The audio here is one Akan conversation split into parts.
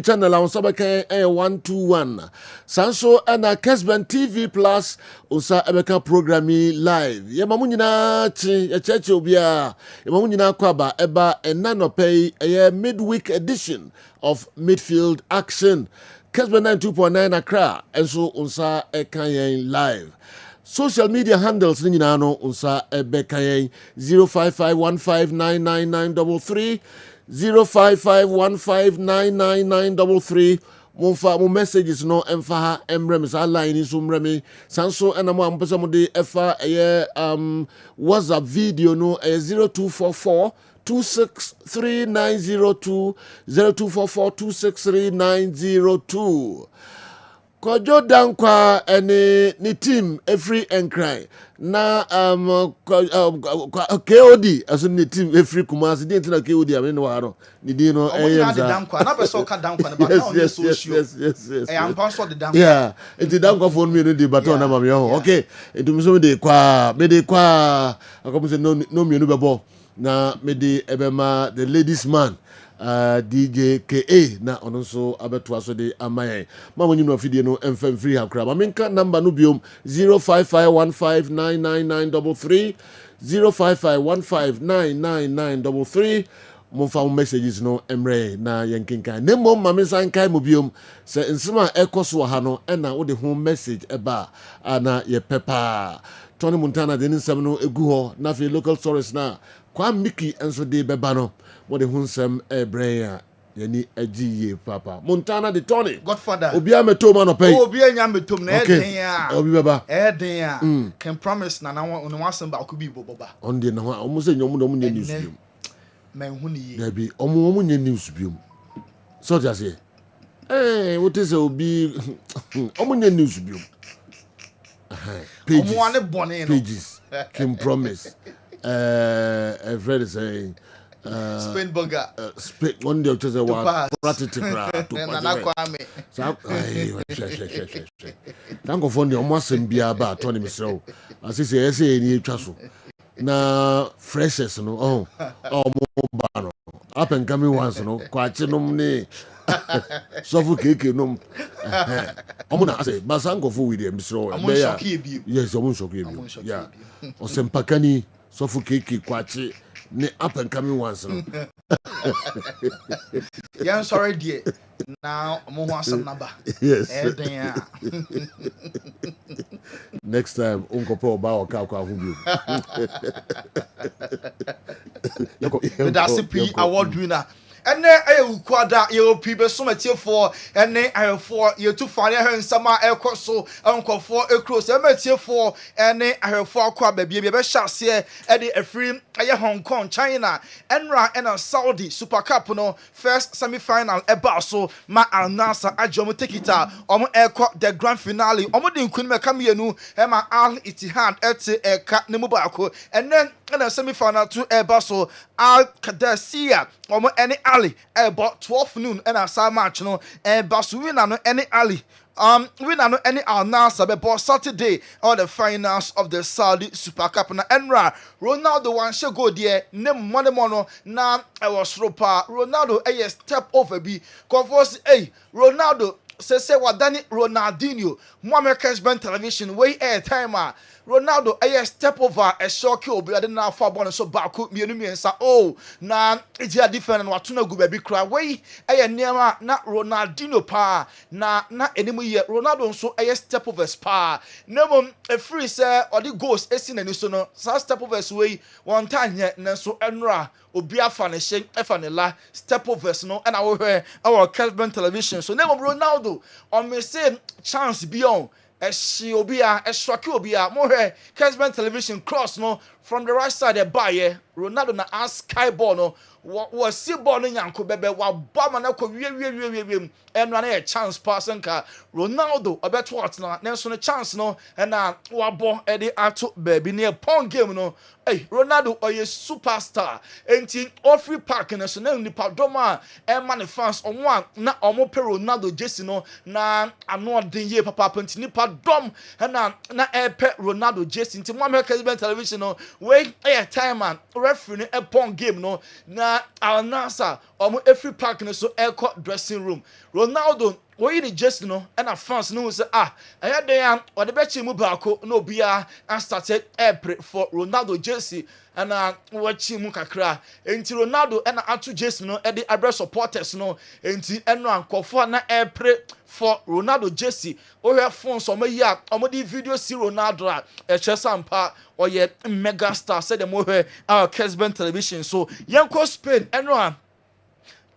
channel on Sabaka 121. Sanso and a Kessben TV Plus Usa Ebeka programming live. Yamamunina chi a church obia. Yamamunina kwaba eba enano pay a midweek edition of Midfield Action. Kessben 92.9 Accra and so Unsa Ekayen live. Social media handles ni no unsa ebekayen 0551599933 0551599933 Monfa mo messages no emfa ha emrem sa line so mremi sanso enamo ampesa mo de efa WhatsApp video no 0244 263902 0244 263902 Kojo dankwa ni team every encry na KOD aso ni team every Kumasi di ntina KOD amene no waro ni di no eyemza dankwa na person ka dankwa na ba na on social yes am pass the dankwa yeah enti dankwa phone me no di baton na ma me ho okay enti me so me de kwa akomo se no me no bebo na me de ebema the ladies man DJ KA na ono so abeto aso de amaye mama nyino afidie no emfam free hakra ma menka number no biom 0551599933 0551599933 monfa messages no emre na yenkinkan nemo mama san kai mo biom se nsema ekoso ha no na wo de ho message eba ana ye pepa Tony Montana de nsem no egu ho na fe local stories na kwa Mickey enso de beba no what the hunsem brain yani agiye papa Montana de Tony Godfather obi ameto ma no pay obi anya metom na eden a obi beba eden a can promise na no wasem ba ko bi boba on de na ho omo se nyom no mo nya news biom men hu ni ye dabi omo nya news biom so just say what is obi omo nya news biom pages can promise Fred is saying Spain burger Spain one day just a what pratically na kwame so thank you for the almost bia ba Tony Misro as say ni etwa so na freshers no mo ba no up and coming ones no kwache nom ni sofu keke nom omo na say basango for with them so yes omo shock you yeah osempakani sofu keke kwache ne up and coming ones no yeah sorry dear now omo ho asam naba yes next time unko po ba o ka kwa hu bi that's P award winner ene ayukwada yeopi be so matiefo ene ayefo yetu fane hensama ekoso enkofo ekros ematiefo ene ayefo akwa babie be hyase ede afrim aye Hong Kong China enra ena Saudi Super Cup no first semi final eba so ma Al Nassr ajom tekita omo ekọ the grand finale omo de nkunu meka mienu ma Al Ittihad ete eka ne mubako ene semi final to eba so Al Qadasiyah omo ene Ali about 12 noon and a match no and Basuina no any Ali winner no any Al Nassr before Saturday or the finals of the Saudi Super Cup na Enra Ronaldo one should go there name money mono na I was ropa Ronaldo a step over be converse Ronaldo say wadani Ronaldinho Muammar Kessben television way air timer Ronaldo a step over a shock obi ade na fa ball so back mienu miensa na ejia defend na watuna gu baby cry way niema na Ronaldinho pa na enimu ye Ronaldo so a step over spa nemo a free say or the goals esi na ni so no step over way one time na so enra obi afa ne hye efa ne la step overs no and our Kessben television so name Ronaldo on me say chance beyond Ezzy obia eswaki obia mo Kessben television cross no from the right side buy Ronaldo na sky ball no was see ball no yanko bebe wa ba na ko wie enwa na a chance pass nka Ronaldo obeto what na so no chance no na wa bo e dey ato baby near pon game no Ronaldo oye superstar enti Offrey Park na so na nipa doma e man fans onwa na omo pe Ronaldo jersey no na ano den ye papa penti nipa dom na e pe Ronaldo jersey enti Muammar Kessben television no wait time man referee upon game no na announcer every park no so air dressing room Ronaldo we ni just no and fans no say I dey or the betchi mu baako no bia and started air for Ronaldo jersey and watch mu kakra enti Ronaldo and atu jersey no e dey abra supporters no enti eno ankofo na air for Ronaldo jersey o hwe phone so mayi omodi video see Ronaldo a sampa or yet mega star said them hwe our Kessben television so yanko Spain eno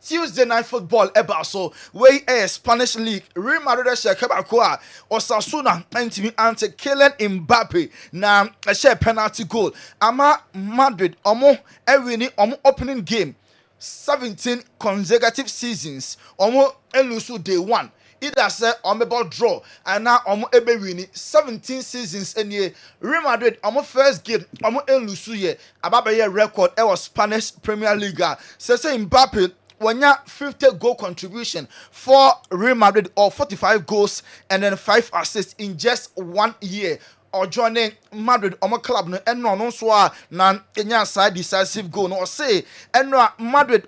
Tuesday night football eba so we a Spanish league Real Madrid share kabako Osasuna ntimi ante Kylian Mbappe na a share penalty goal ama Madrid win opening game 17 consecutive seasons elusu day 1 either say about draw and now ebe win 17 seasons any Real Madrid first game elusu ye ababaye record was Spanish Premier League say Mbappe Wanya 50 goal contribution for Real Madrid or 45 goals and then 5 assists in just 1 year. Or joining Madrid club no eno no so na enya side decisive goal no say eno Madrid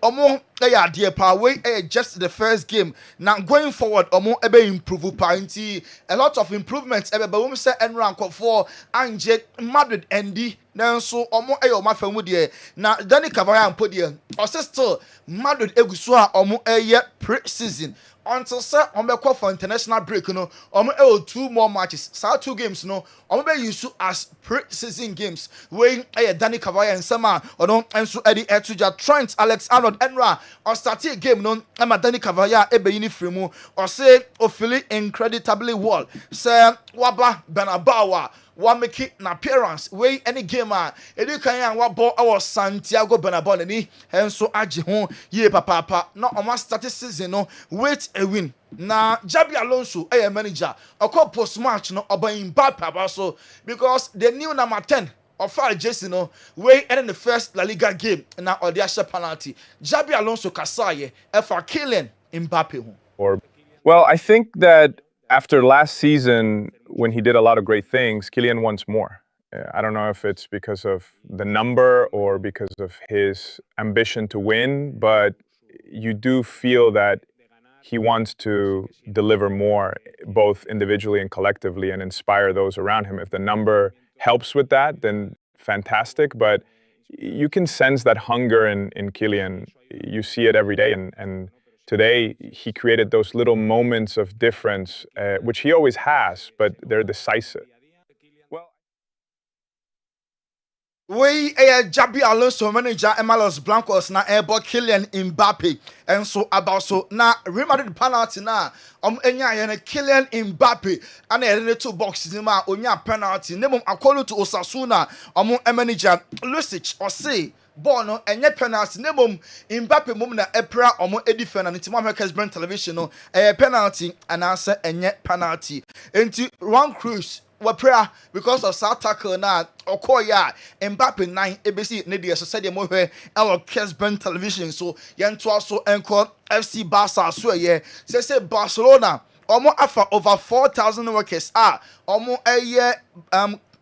dear pa way just the first game now going forward ebe improve pa nti a lot of improvements ebe ba wom say eno anko for anje Madrid endi nanso mafamu de na Dani Cavani ampo de o still Madrid eguso a pre-season until say call for international break no 2 more matches so 2 games no be used as pre-season games wey Dani Cavani and Sama enso Eddie Etuja Trent Alexander Enra or start game no Dani Cavani ebe yini mu or say o feel incredibly well say waba Benabawa wa make an appearance wey any game edu kan wa ball our Santiago Bernabeu ni henso age ho ye papa na start season no wait a win na Jabi Alonso manager okọ post match no Mbappe abaso because the new number 10 of our jersey no wey in the first La Liga game na odiasha penalty Jabi Alonso kasaye for Kylian Mbappe ho. Well, I think that after last season, when he did a lot of great things, Kylian wants more. I don't know if it's because of the number or because of his ambition to win, but you do feel that he wants to deliver more, both individually and collectively, and inspire those around him. If the number helps with that, then fantastic. But you can sense that hunger in Kylian. You see it every day, and today, he created those little moments of difference, which he always has, but they're decisive. We Jabi Alonso manager Emalos Blancos na ebo Kylian Mbappe and so about so na Real Madrid penalty na enya ye Kylian Mbappe and e 2 boxes ma onya penalty nemum akolu to Osasuna manager Lucic or say ball no enye penalty nemum Mbappe mum na epra edifend and Timon Kessben television no penalty and answer enye penalty enti Ron Cruz prayer because of South tackle na okoya Mbappe 9 ABC ne de so said mo hwe our Kessben television so yento aso enko FC Barca so say Barcelona afa over 4,000 workers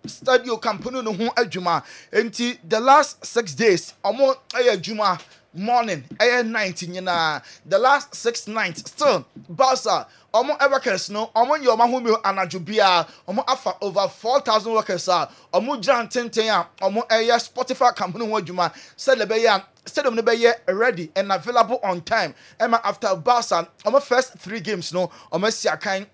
Stadio Campeonato no ho adwuma enti the last 6 days adwuma morning 19 nyina the last 6 nights still Barca workers no yo mahumi anajubia afa over 4,000 workers jan tenten Spotify company ho adwuma celebrate stadium no be ready and available on time after Barca first 3 games no si akan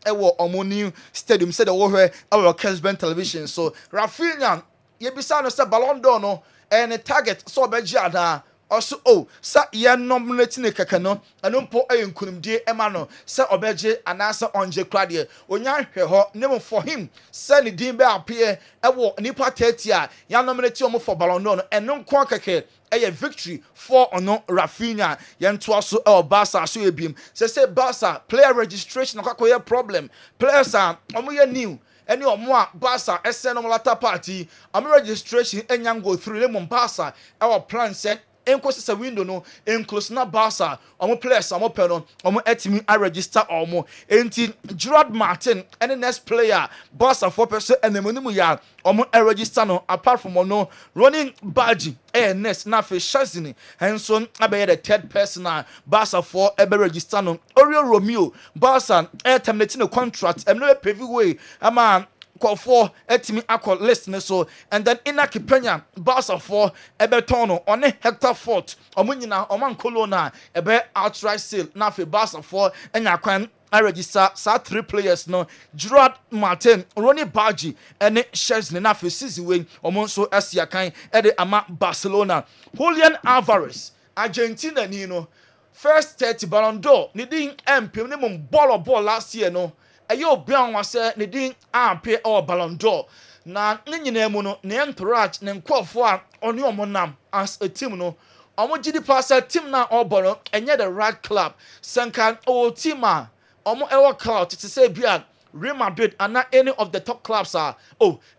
new stadium said our Kessben television so Rafinha yebisa no say Ballon d'Or no and target so be ada also sa ye nominate ne keke no eno mpo enkunimdie ema no se obeje anasa onje krade onya hwe ho name for him se ne din be appear ewo nipa 30 a ya nominate omo for Ballon d'Or no eno nko keke victory for ono Rafinha yento aso Barca so ebiem se Barca player registration akwakoye problem players omo ye new any omo Barca ese no latter party registration enyan go through le Barca our plan set enko se window no enclose na Barca omo players omo pe no omo etimi a register omo enti Gerard Martin any next player Barca for person enemonimu ya omo register no apart from ono running badge next na fe Shazini henso abeye the third person na Barca for ebe register no Oriol Romeo Barca terminating the contract no pavy way ama for etimi akọ list ne so and then Inaki Peña Barca for Everton on Hector Fort omunyina oman colona ebe outright sale na fe Barca for enya kwan I register sa 3 players no Gerard Martin Ronnie Bargi ene Chesney na fe season we omo so asia kan e de ama Barcelona Julian Alvarez Argentina ni no first 30 Ballon d'Or ni din empem ne mum ball last year no ayo bian wa se ne din ampe o Ballon d'Or na ne nyina mu no ne entourage ne nkofo a oni omo nam as a team no omo gidi pass team na oboro enye the right club sanka o team a omo ewo cloud to say bia Real Madrid and any of the top clubs are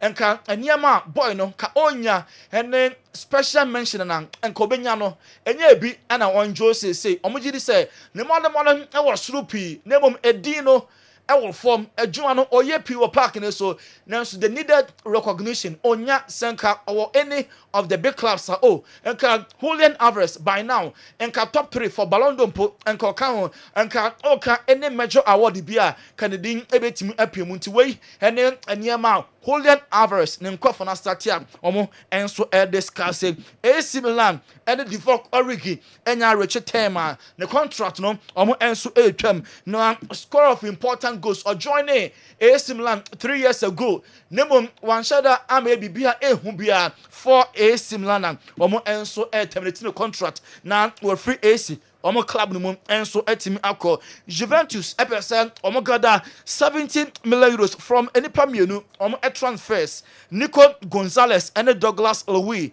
enka eniema boy no ka onya ene special mention na enkobenya no enye bi ana on Jose say omo gidi say ne modern ewo sloopy ne mom edino ewo form adwuma no oye pi wo park ne so nanso the needed recognition onya senka or any of the big clubs are enka Julian Alvarez by now enka top 3 for Ballon d'Or enka kan enka oka any major award bia kanadin ebetimi apemu nti wei ene eniema Julian Alvarez ne nkofo na startia omo enso discuss AC Milan and the Divock Origi enya reche tema the contract no omo enso etwam no score of important goals or joining AC Milan 3 years ago nemo one shada ama bibia ehu bia for AC Milan omo enso terminating the contract na we free AC omo club no enso etimi akọ Juventus epesa omo gada 17 million euros from any pamienu omo transfers Nico Gonzalez and Douglas Louis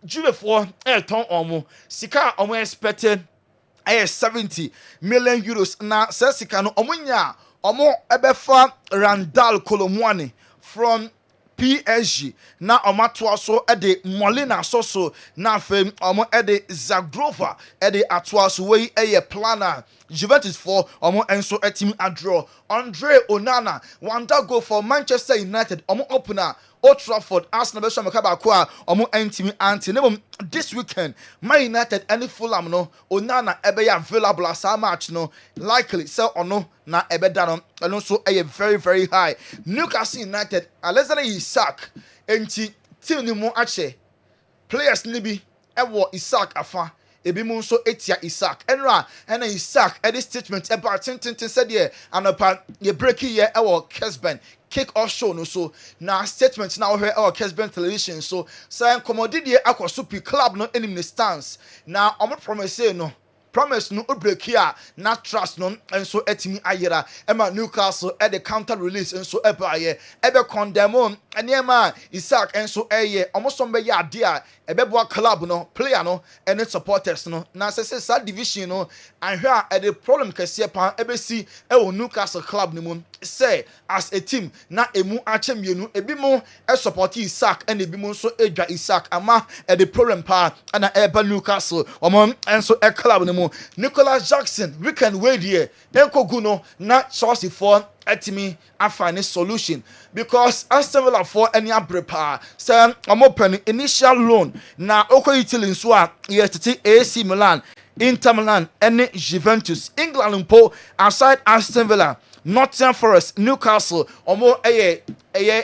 Juve for ton omo sika omo expected 70 million euros na sika no omo nya omo ebefa Randal Colomwani from PSG na omatwa so de Molina so na fam omo de Zagrova de atwa so we planner Juventus for omo enso team draw Andre Onana wanda go for Manchester United omo opener Old Trafford Arsenal be shama kaba kwa omo entimi anti nebom this weekend Man United any Fulham no Onana ebe ya available as a match no likely sell ono na ebe danon and also very very high Newcastle United Alexander Isak enti team ni mo ache players ni bi ewo Isak afa ebi mu nso etia Isak enra ena Isak edit statement about tintin said here anopa ye break here ewo Kessben kick off show no so na statement na we our Kessben television so say commodity akwosupi club no enemy stance na omo promise no break here na trust no enso etimi ayera ema Newcastle at the counter release enso ebaye ebe condemn eniema Isak enso eye omoso be ya ade a ebe boa club no player no and supporters no na say division no anhwa at the problem kese pa ebe si e Newcastle club ni mu say as a team na emu achemienu ebi mo support Isak and ebi mo so edwa Isak ama at the problem pa na ebe Newcastle omo enso e club ni mu Nicholas Jackson we can wait here enko guno na Chelsea for etimi a find a solution because Aston Villa for any abrepa say I'm open initial loan na oko Italy so a yetiti AC Milan Inter Milan and Juventus England po aside Aston Villa Nottingham Forest Newcastle omo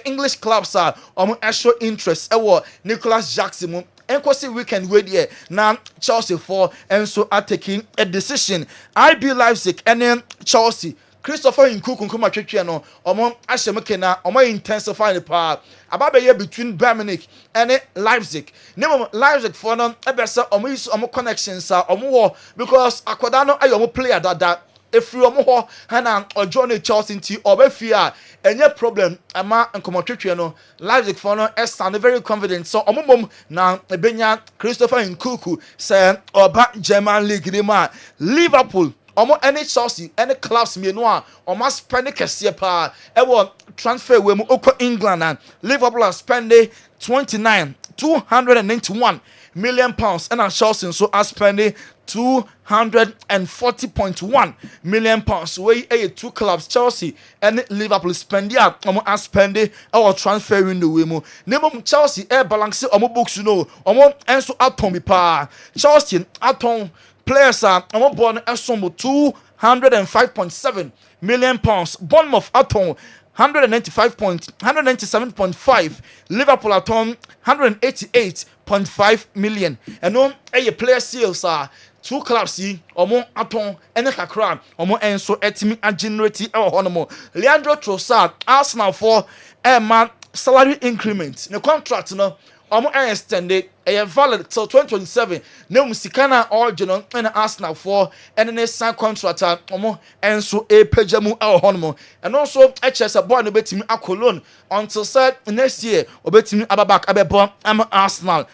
English clubs are omo show interest ewo Nicholas Jackson enkosi weekend wey there na Chelsea for and so are taking a decision RB Leipzig and Chelsea Christopher Nkunku kuma twetwe no omo ahyemke na omo intensify the power ababe between Bayern Munich and Leipzig nemo Leipzig for no ebese omo use omo connections are omo wo because akoda no ayo omo player that if you omo ho na ojo no Chelsea nti obafia enye problem ama nkomotwetwe no Leipzig for no stand very confident so omo mom na ebenya Christopher Nkunku say oba German league ni ma Liverpool omo any Chelsea any clubs me no a omo spend kese pa ewo transfer we mu oko England and Liverpool spend 291 million pounds, and Chelsea so are spending 240.1 million pounds. Where two clubs, Chelsea and Liverpool, spend are spending our transfer window. Name Chelsea balance books, and so atom pa Chelsea atom players are born and some 205.7 million pounds. Bournemouth atom 197.5. Liverpool at home 188.5 million. And on a player sales are two clubs see omo aton ene kakra omo enso etimi agenerate e honomo. Leandro Trossard Arsenal for a man salary increment. The contract no omo extended a valid till 2027. No musikana original and Arsenal for and then sign contract omo enso a pejamu e honomo. And also HS boy no betimi akolon until said next year obetimi ababak abebo am Arsenal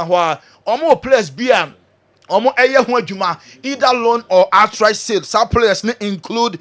wa omo players bia omo eye ho adwuma either loan or outright sale. Some players include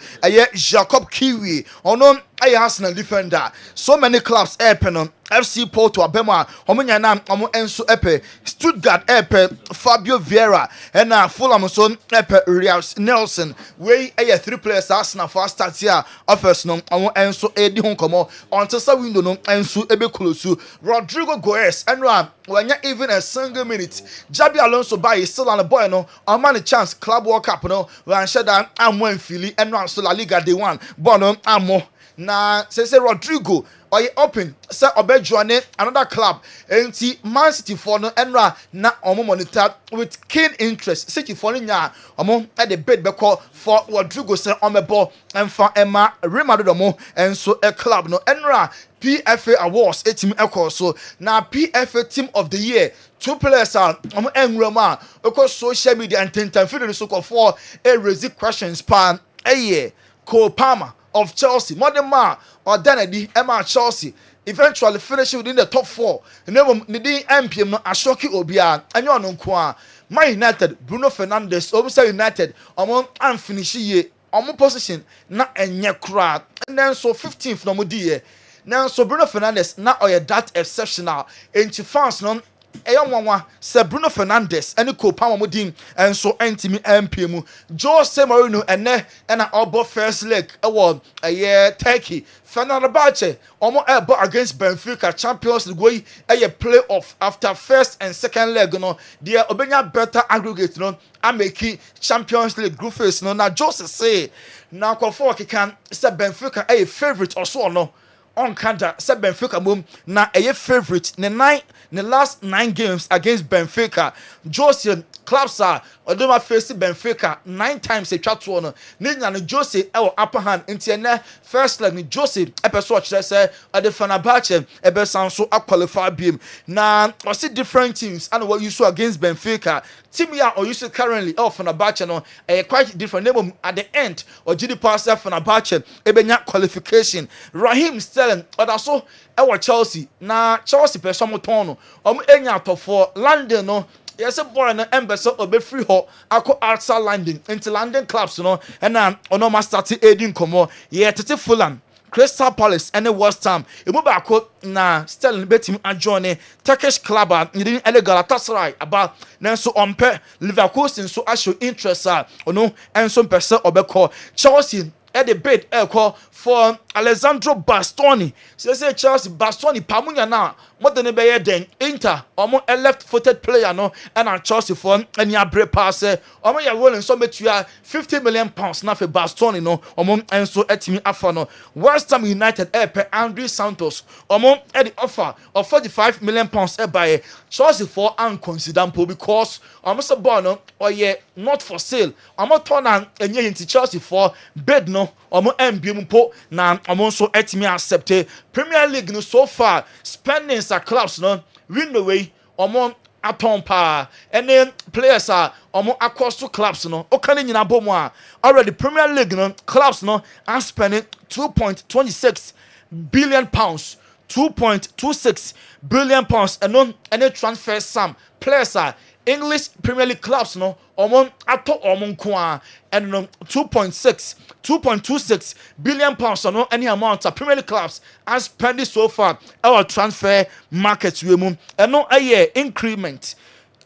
Jacob Kiwi ono Arsenal defender. So many clubs Epen FC Porto Abema omo nyana omo enso epe Stuttgart epe Fabio Vieira and Fulham so epe Rias Nelson we 3 players Arsenal for start here offers no omo enso edi ho komo until sa window no enso ebe close. Rodrigo Goes and when even a single minute Jabi Alonso by still on the boy no man a chance Club World Cup no wan sheda amwen fili and so La Liga day one bono amo na say Rodrigo or open say obejuane another club enti Man City for no enra na omo monitor with keen interest. City for nya omo at the bid beko for Rodrigo say omebo emfa Emma Real Madrid omo enso a club no enra PFA Awards team echo so na PFA Team of the Year. 2 players are enroma because social media and ten feeling so called for a raise questions pan Cole Palmer of Chelsea, modern man or Danny Emma Chelsea eventually finishing within the top 4. And then the MPM no Ashoki Obia and you know kwa Man United Bruno Fernandes Obisa United among and finish ye position na enye kra and then so 15th no mudi now so Bruno Fernandes na that exceptional into fans no Eyanwa se Bruno Fernandes and Cole Palmer modin and so entimi MPM Jose Mourinho and obo first leg award a year Turkey Fenerbahce omo ebo against Benfica Champions League way a playoff after first and second leg no there obenya better aggregate no ameki Champions League group phase no na Jose say na for can say Benfica a favorite or so no on Kanda said Benfica mum na a favorite the last 9 games against Benfica. Jose clubs are Odoma facing Benfica 9 times a chat one. Nina Jose our upper hand into first leg ni Jose episode say at the Fenerbahce ebe so a qualified beam. Now I see different teams and what you saw against Benfica. Team ya or you see currently Fenerbahce no quite different name at the end or GD pass Fenerbahce ebe nya qualification. Raheem Sterling or so our Chelsea na Chelsea person motono enya top 4 London no yes a boy na embassy obe free ho ako outside London into London clubs no and ono ma start edin komo tete Fulham Crystal Palace and West Ham emu ba ko na Sterling betim adjoin Turkish club yidin Galatasaray about nanso ompe Liverpool so show interest ono enso pese obeko Chelsea at the bid call for Alessandro Bastoni. Say Chelsea Bastoni pamunya na more than a better than Inter or a left-footed player no and Chelsea for any abre pass or ya willing so much you are 50 million pounds na for Bastoni no and so etimi afano West Ham United per Andre Santos at the offer of 45 million pounds by Chelsea for unconsiderable because almost a bono or not for sale turn and into Chelsea for bid no MBM po na so etimi accept Premier League no so far spendings are clubs no win the way aton pa and then players are across to clubs no okane nyina bomo already Premier League no clubs no are spending 2.26 billion pounds 2.26 billion pounds and no any transfer sum players are English Premier League clubs no ato kwa and no 2.26 billion pounds no any amount of Premier League clubs are spending so far our transfer markets we and no a year increment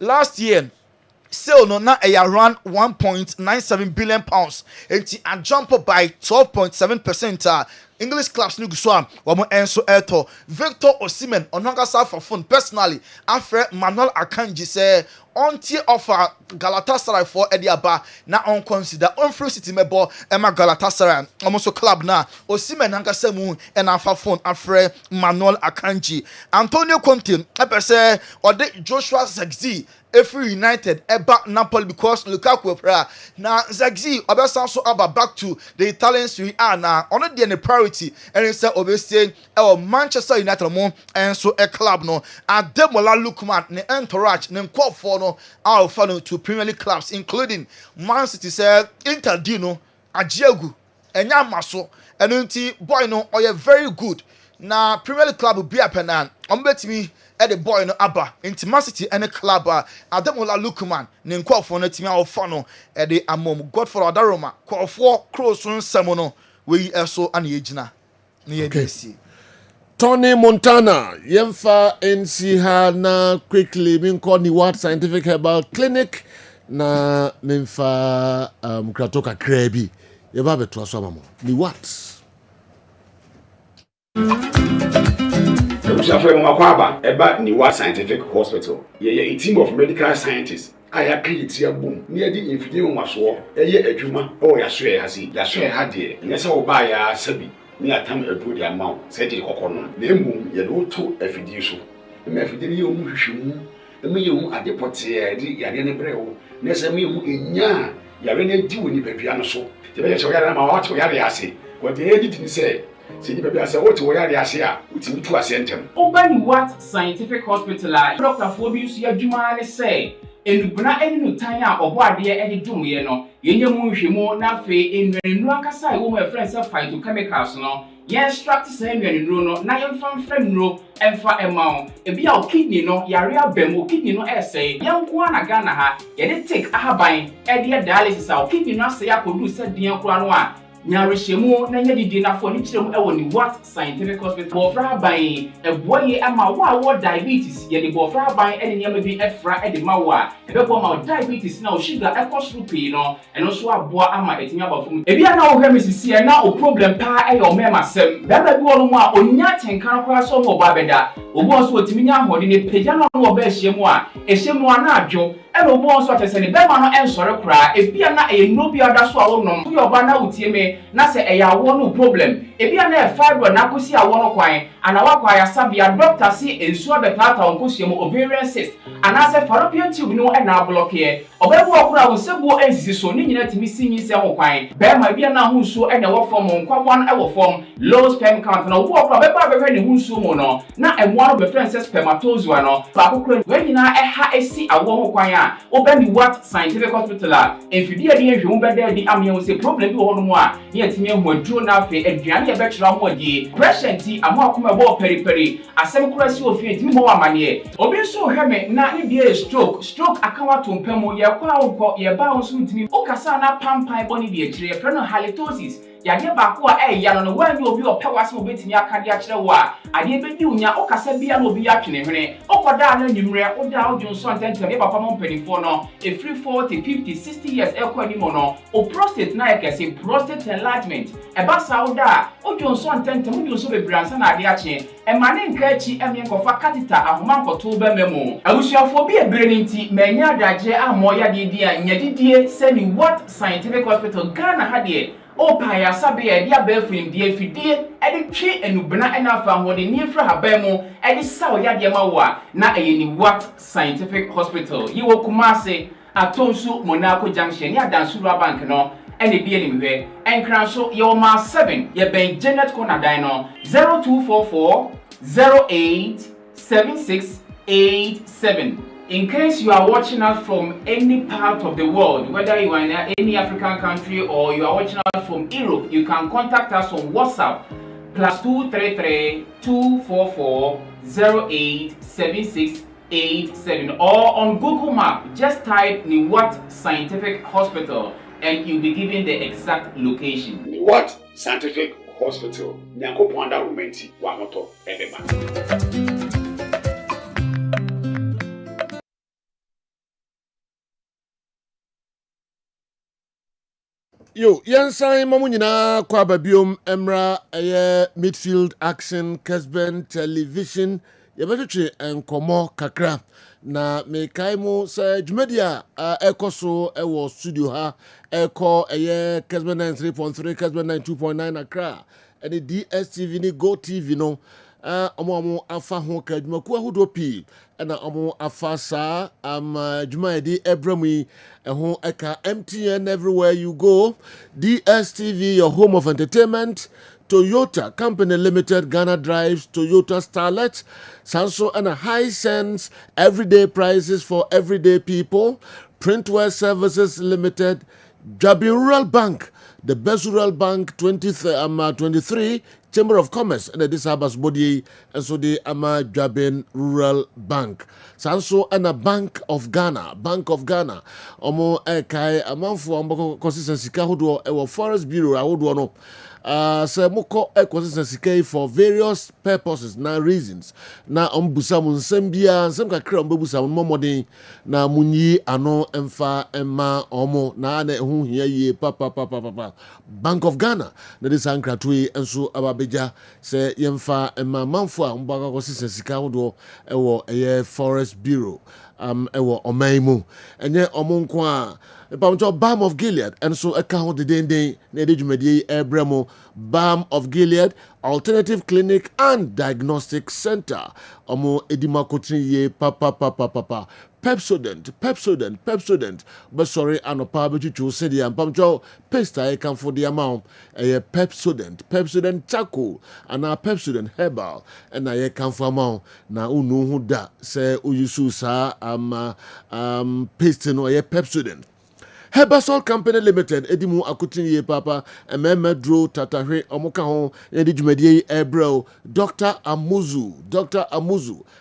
last year sale no na around 1.97 billion pounds. And a jump up by 12.7%. English clubs no so wamo enso eto Victor Osimhen onanga sa for phone personally after Manuel Akanji say onti offer Galatasaray for Ediaba na on consider on free city mebo ema Galatasaray almost club na Osimhen nanga semu and afa phone after Manuel Akanji Antonio Conte e say ode Joshua Zexi every United eba Napoli because Lukaku pra na Zexi obesa so aba back to the Italian Serie A na ono de ne priority and say obese Manchester United mo and so a club no Ademola Lookman ne entourage ne nkọ for no alpha no to Premier League clubs including Man City say Inter Dino Ajiegu enya maso enunti boy no oye very good na Premier League club bi apenan ombetimi e the boy no aba into Man City and a club Ademola Lookman ne nkọ for no timi alpha no e the amom Godfrey Adaroma call for cross on semono we also an ejina ne yedesi Tony Montana, Yemfa NC na quickly minko ni what scientific herbal clinic na memfa kratoka krebi. Yeba beto asoma mo. Ni what? Mshafwe mwakwaba eba ni what scientific hospital. Ye a team of medical scientists. Aya create ya boom. Ni di infidie nwaso. Eye adwuma o ya so hasi. Ya so ha de. Nyese oba ya sabi. Ni atam edu di amount said the kokono na emu ye do to afidie so me afidie ye omu hwehwemu me ye hu adepote ye di yare ne brewo na se me hu enya yare ne di woni badua no so te be che yare na ma wa che yare ase ko de edi ni se di badua ase o che yare ase a utimi tu ase ntem Obani what scientific hospital Dr. Fobius ya dwuma ne say enubuna eni no tan a obo ade edi dumye no yenye mu hwemu na fe enwenu akasa e wo mo friends phytochemicals no ye extract say enwenu no na ye mfa nuro emfa ema ebi a kidney no yare abem kidney no essay yanko na Ghana ha ye de take ahaban ede dialysis a kidney no say akodu se den kura no a nyarehemu na nya didi na fo ni kirem e woni what scientific hospital bofra ban eboye ama wo diabetes ye de bofra ban e ne nyama bi efra e de mawa e be bo ma diabetes na o sugar e koso pii no eno so aboa ama etimi abafum e bia na wo hwe misisi e na o problem pa e yo mema sem da ba bi wo no a onya tenkan kwa so mo ba beda obo so otimi nya hode ne peja no wo ba ehyemu a ehyemu ana adwo e no bo so atese ne be ma no ensore kra e bia na e no bi oda so a wo no yo ba na utie me na se eya wo no problem ebia na e fibro na kosi a wo no kwan ana wakwa ya sabia doctor si ensu abetata onkosie mo ovarian cyst ana se fallopian tube no e na block ye obebu okura wo sebu ensisi so ni nyina timi sinyi se ho kwan be ma bia na ho nsuo e na wo form nkwawan e wo form low sperm count na wo okura be ba be ne ho nsuo mo no na emo no be friend say spermatozoa no ba kokura we nyina e ha esi awo ho kwan a obani what scientific hospital a enfidie de ehwe be da di amye wo se problem bi wo no mo a ye timi ho aduro na afi aduane ye be kira mo adi pressure ti amo akoma bo periperi asem kura si ofie timi mo amane obi so hweme na ne die stroke akawa tompamo ye kwa wo ye ba wo so timi o kasa na pampan boni die kire ye no halitosis yade ba ko ya no wanyi obi opewase obetimi akade a kire wo a ade be di unya o kasa bia no obi atwene hwene okoda na nyimre o da o junso antentem e papa mo mpanifo no e free 40 50 60 years e ko ani mo no o prostate na ye kese prostate enlargement e ba sa o da o junso antentem o junso be bransa na ade a kye e mane nka chi eme nkofa catheter ahoma nkoto ba memo abusuafo bi ebere nti manya adagye amo ya de di a nyadidie se ni what scientific hospital Ghana ha de o pa ya sabe ya dia ba frim die fidie e de twe enubena ena afa ho de ni efra haba mu e de saw ya de ma wo a na eye ni what scientific hospital yi wo Kumase Atonsu Monaco Junction ya Dansura Bank no ene bi eni mehwe enkran so ye o ma 7 ye ben Janet Corner dan no 0244 087687. In case you are watching us from any part of the world, whether you are in any African country or you are watching us from Europe, you can contact us on WhatsApp +233 244 087687 or on Google Map. Just type Niwat Scientific Hospital and you'll be given the exact location. Niwat Scientific Hospital. Nyanko Panda Rumenti Wamoto Ebeba. Yo, Yansan Mamunina Kwababium Emra Midfield Action Kessben Television Yabetuchi and Komo Kakra na Mekaimo sa Jumedia Ekoso Ewo Studio ha Eko Kessben 93.3 Kessben 92.9 Accra and the DSTV ni Go TV no omo afa ho ka dwumaku ahodo pi na omo afa sa dwuma di ebrami ho eka MTN everywhere you go, DSTV your home of entertainment, Toyota Company Limited, Ghana Drives, Toyota Starlet, Sanso and a high sense everyday prices for everyday people, Printwear Services Limited, Jabi Rural Bank, the best rural bank 23 Chamber of Commerce and the Disabas body and so the Ama Jabin Rural Bank. Sanso and a Bank of Ghana, Omo Ekai Amanfu Ambako consistency Kahudo Ewa Forest Bureau Ahudo se moko consistency for various purposes na reasons na ombusa mun sembia nsem kakra ombusa mun momodin na munyi ano emfa emma omo na hu hia ye papa Bank of Ghana na this ankratwe enso ababeja se yemfa emma manfo a mbaka consistency kahodo ewo Forest Bureau ewo omaimu enye omonko a Pamcho Balm of Gilead and so account the day na edjumedi ebremo Balm of Gilead Alternative Clinic and Diagnostic Center omo edima kotri ye papa Pepsodent but sorry anopa betutu sedi pamcho paste I can for the amount Pepsodent charcoal and Pepsodent herbal and I can for amount na unu hu da se uyusu sa paste no Pepsodent Herbasol Company Limited, Edimu Akutinye Papa, Ememedro Tatahre, Omokaho, Edi Jumedie Ebro, Dr. Amuzu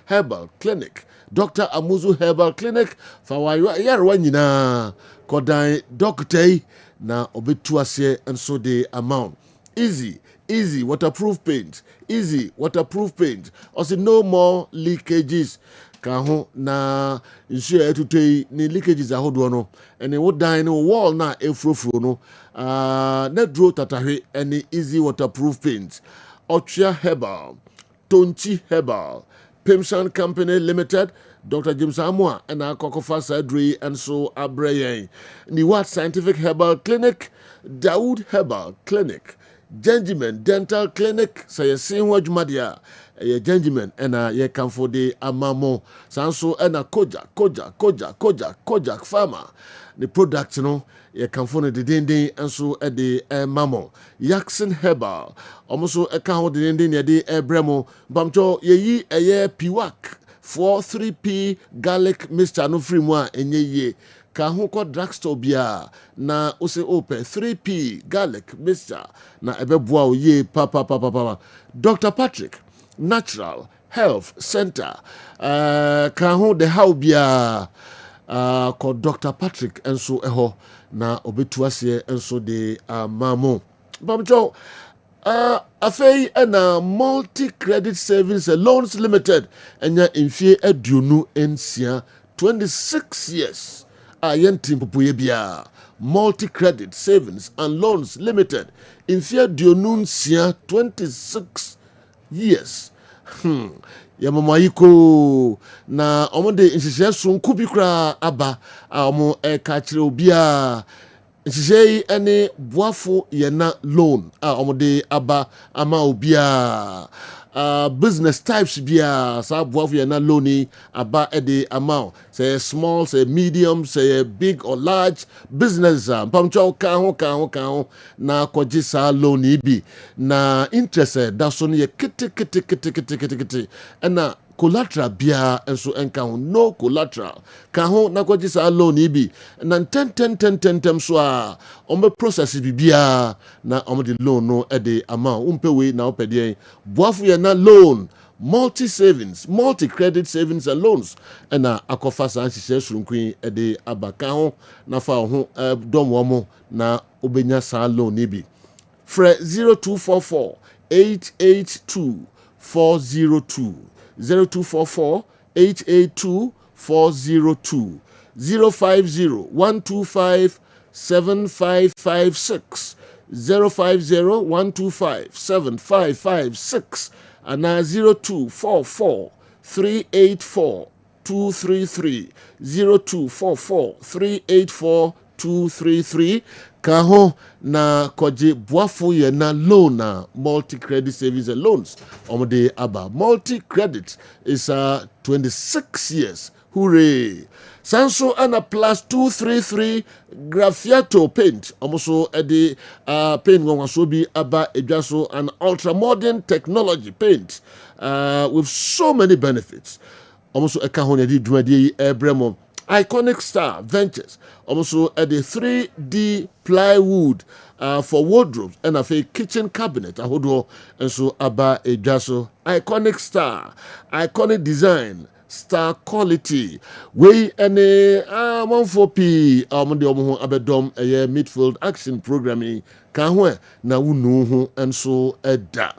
Herbal Clinic, Dr. Amuzu Herbal Clinic, Fawayo Yarwanina, Kodai Docte, na Obituase, and so the amount. Easy waterproof paint. Also, no more leakages. Kaho na nsure etutei ni leakages ahodo no ene wo dan no wall na efrofro no na dro tatahwe ene easy waterproof paint Otria Herbal, Tonchi Herbal, Pimsan Company Limited, Dr. James Amwa and Kokofa Sadri and so Abrayen. Niwat Scientific Herbal Clinic, Daoud Herbal Clinic, Gentleman Dental Clinic, say a same word Madia, a gentleman and ye come for the amamo, Sanso and a Kojak farmer. The product, ye come for the dinding and so at the mamo. Yaxon Herbal, almost a count the dinding ya de Bremo, Bamcho ye Piwak, 3P garlic mixture no free moi and ye. Kahunko drugstore bia na ose open 3P garlic mixture na ebeboa ye papa Dr. Patrick Natural Health Center kahun de how bia ko Dr. Patrick enso eho na obetuase enso de mamo bamjo afei na multi credit savings and loans limited enya infie aduonu ensia 26 years Yentim Pupuye Bia, Multi Credit Savings and Loans Limited, in Fia Dionun Sia 26 years. Yamamayiko na omode insise sun kubikra aba omo kachire obia insise ene boafo yena loan omode aba ama obia business types bia sa boafo yena loan aba ede amount say small say medium say big or large business pamcho kan na kwaji sa loan bi na interest da so ne kiti na collateral bia enso enka no collateral ka ho na kwaji sa loan bi na 10 so a on be process bi bia na on the loan no e de amount umpewe na opede boafu ye na loan multi savings multi credit savings and loans na akofa san hye surunkun e de abaka ho na fa ho dom wo mo na obenya sa loan bi fre 0244 882 402 0244 882 402 050 125 7556 050-125-7556 and 0244-384-233 0244-384-233 Kaho na koje boafo ye na loan na multi-credit savings and loans. Omode aba. Multi-credit is 26 years. Hooray! Sanso and a plus 233 Graffiato paint. Also the paint will be aba ejaso an ultra modern technology paint with so many benefits. Also a kahonedi dwadi ebremo. Iconic Star Ventures. Also at the 3D plywood for wardrobes and a kitchen cabinet. And so aba ejaso. Iconic Star. Iconic design. Star quality. We any 14p de omo abedom midfield action programming kan na wunu and so eda.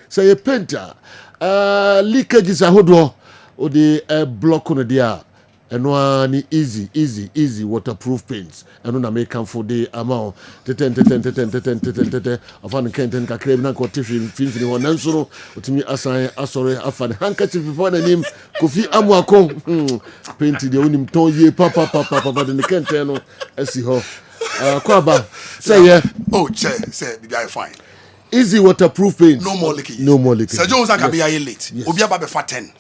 Say a painter leakages ahodo o de block on dia eno ni easy waterproof paints eno na make am for the amount teten afan kenten ka krem na ko tifin won nanso otimi asan asore afan handkerchief before na nim kofi amuako paint de onim ton ye papa de kenten no asi ho kwaba say yeah say be fine. Easy waterproof paint. No more leakage. Sir Jones can be late. Obi aba be for 10.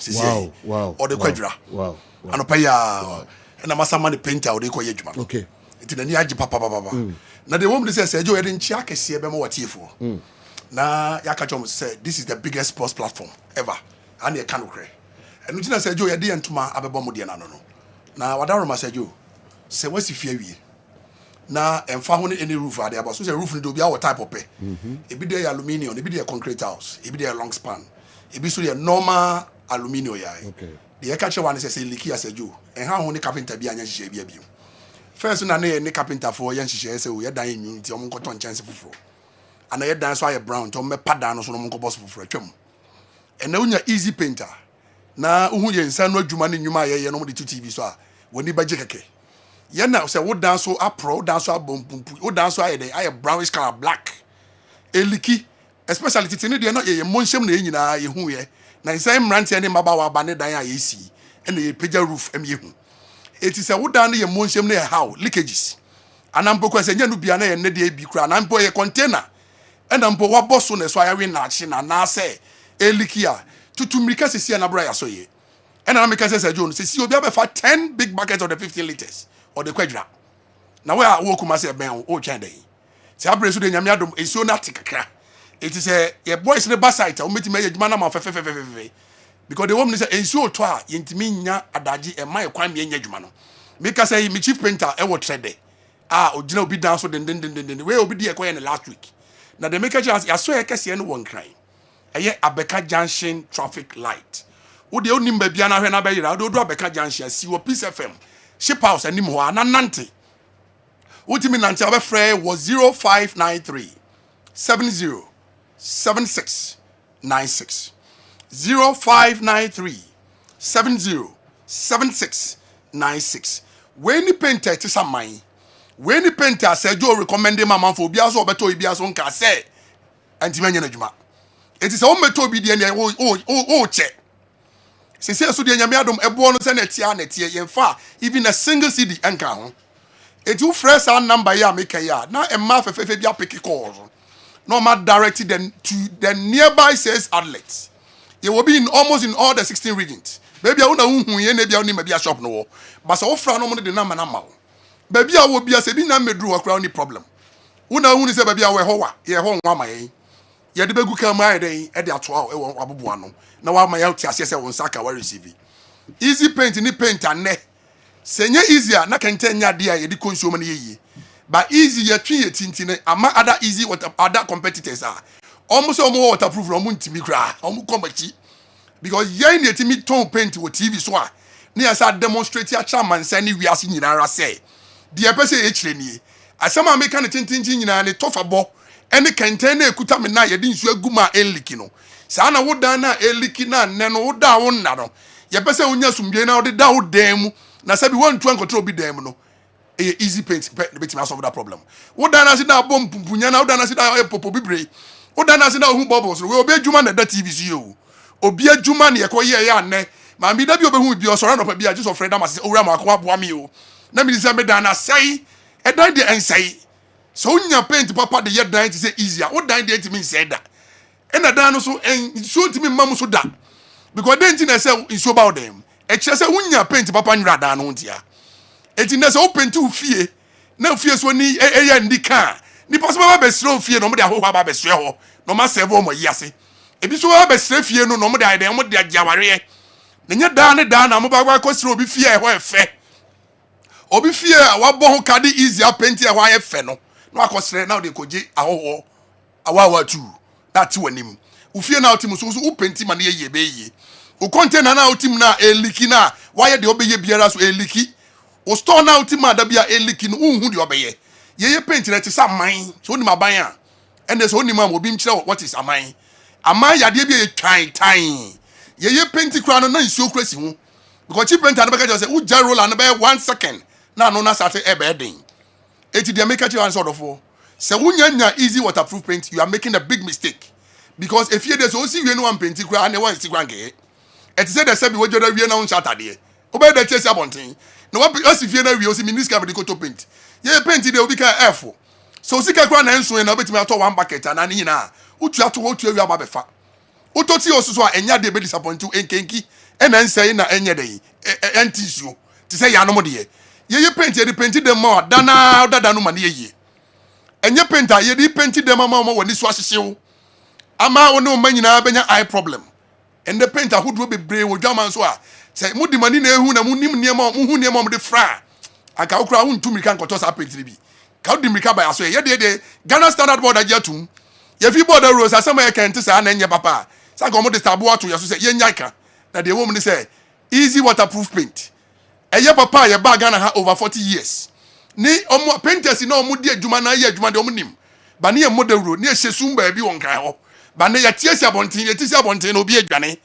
Wow. Or the quadra. Wow. And opaya and amasa man painter or they call yejuma. Okay. It in the papa. Now the woman says Sir Joe didn't check see be more tifo. Na Yakachom said this is the biggest sports platform ever. And you can cry. And you say Joe yedi entuma abebo dia no. Na wadaroma say Joe. Say what's if you na emfa ho any roof ade about so say roof ni do bia what type of pay e bi dey aluminium e bi dey concrete house e bi dey long span e bi so dey normal aluminium ya okay the catch one say leaky as a Joe en ha ho ni carpenter bi anya hihye bia bi first na ni carpenter for yan hihye say o ye dan nyu nti o mo nkoto chance foforo ana ye dan so aye brown to me pada no so no mo nko boss foforo atwam en na unya easy painter na uhu ye nsa no adwuma ni nyuma ye no mo de TV so a woni baje keke Yena say what dance so apro dance so bompumpu what dance so I brownish color black eliki especially titini de no ye monhyem na nyina ye hu ye na nsai mrante ne mabawa ba ne dan a ye si ene ye pagya roof em ye hu eti say what dan ye monhyem na ye how leakages anampo ko say nya no bia na ye ne de bi kura anampo ye container enampo wa bosso na so ayawe na achi na say eliki a tutumrika sesi na bra ya so ye ena na make say John sesi obi abefa 10 big buckets of the 50 liters or the quadra. Now where I walk my say ben o chan dey. Say abresu de nyame adom esuo na tikakra. It is a boys in the basite o meti me adwuma na ma fe because the woman say esuo to a yentimi nya adaji e mai kwan me nya adwuma no. Make say me chief painter e wo trade. Ogina obi dan so den we obi dey ekwa in last week. Now the make chance yaso e kese no won kran. Eye Abeka Junction traffic light. Wo de onim ba bia na hwe na ba yira do Abeka Junction si wo Peace FM. Ship house anim ho anante ultimate nante abefre was 0593 70 76 96 0593 70 76 96 when the painter ti samai when the painter said you recommend mama for bia so beto bia so nka say antimanya na dwuma it is o meto bi de na o che se so de nyame adom ebo no se na tia yemfa even a single CD enka ho etu fresh our number ya make ya na emma fefefe bia pick calls no ma directed them to the nearby sales outlets you will be in almost in all the 16 regions baby una hu ye na bia oni ma bia shop no but so ofra no mo de na ma baby a wo bia se bi na medru akra oni problem una hu ni se baby a we ho wa ye ho nwa ma ye de begu kam ayi den e de atoa e wo abobo ano na wa ma ya ti ase se won saka wa receive easy paint ni paint ane senye easier na kente nya de a ye di consume na ye but easy ye twi ye tintine ama other easy water other competitors are almost waterproof no ntimi kra omu komachi because ye ni etimi ton paint wo TV so a na ya sa demonstrate ya chairman say ni wiase nyinara say de e pese e kire ni asema make na tintintin nyina ne tofabo ene kente na ekuta me na ye di nsu aguma eliki no sa na wodan na eliki na ne no woda wonna no ye pese onya sumbie na wode da wodan mu na sabi wontu ankotra obi dan mu no easy paint bit me solve that problem. What dana see na bomb punya na dana see na popo bibre. What dana see na hu bubbles. We obi adwuma na that TV you. Obi adwuma na yekoye ya ne. Ma mi da bi obi hu bi osoro no pa bi just of friend am say owura ma akwa boa me o. Na mi say me dana say e dan de ensay. So unya paint papa de ye dan to say easier. What dan de to me say that. E na dan no so en so to me mam so da. Because then tin say in so about them. E kire say unya paint papa nwra dan no ntia. Eti na say open to fie. Na fie so ni eya ndika. Ni possible ba besre fie no mo de ahohwa ba besre ho. No ma save mo yase. Ebi so ba besre fie no mo de adan mo de agiaware. Na nya dan na mo ba ko sre obi fie e ho efe. Obi fie wa bo ho kade easier paint e ho efe no. No akosre na de koje ahoho. Awa tu. That's wanim. Ufie na otim so u paint ma na ye be ye. O container na otim na eliki na why de obeye biara so eliki. O store na ultima da bia eliki no unhu de obeye ye paint na ti sa man so ni maban a ende so ni mam obi mkire what is aman yade bia ye twan ye paint kra no na nsuo kra si hu because cheap painter na beka say u jar roller na be 1 second na no na start e be den eti de make you answer of say unya easy waterproof paint you are making a big mistake because if you dey so see we no one paint kra na one si kra nke eti say the say be we joda we na un Saturday obey the chase abontin no what as if you na we o si minister be to paint ye paint dey obi ka F so sika kra na enso na obetimi ato one bucket na ni na utu ato otu awi aba befa utoti osuso a enya de be disappoint enkenki ena nsai na enye dey entisuo ti say ya no mo de ye paint ye paint dem ma dada no ma ne ye enye painter ye di paint dem ma mo woni so ahyehyew ama woni o manyina benya eye problem and the painter who do be brave wo dwaman so a say mudi mani na ehu na munim niema mu hu niema mo de fra aka okura hu ntumi kan koto sa paint bi ka odi mrika ba aso ye de Ghana standard board ajatum ye fi board rules asema ye kan tisa na enye papa sa ko mo de stabo ato ye so say ye nyaka na de wo mo ni say easy waterproof paint eye papa ye ba Ghana ha over 40 years ni omo painters na omo di adwuma na ye adwuma de omo nim ba ne ye mo de ro ne ye hyesum ba bi won kan ho ba ne ye tiesi abonten ye tiesi abonten na obi adwane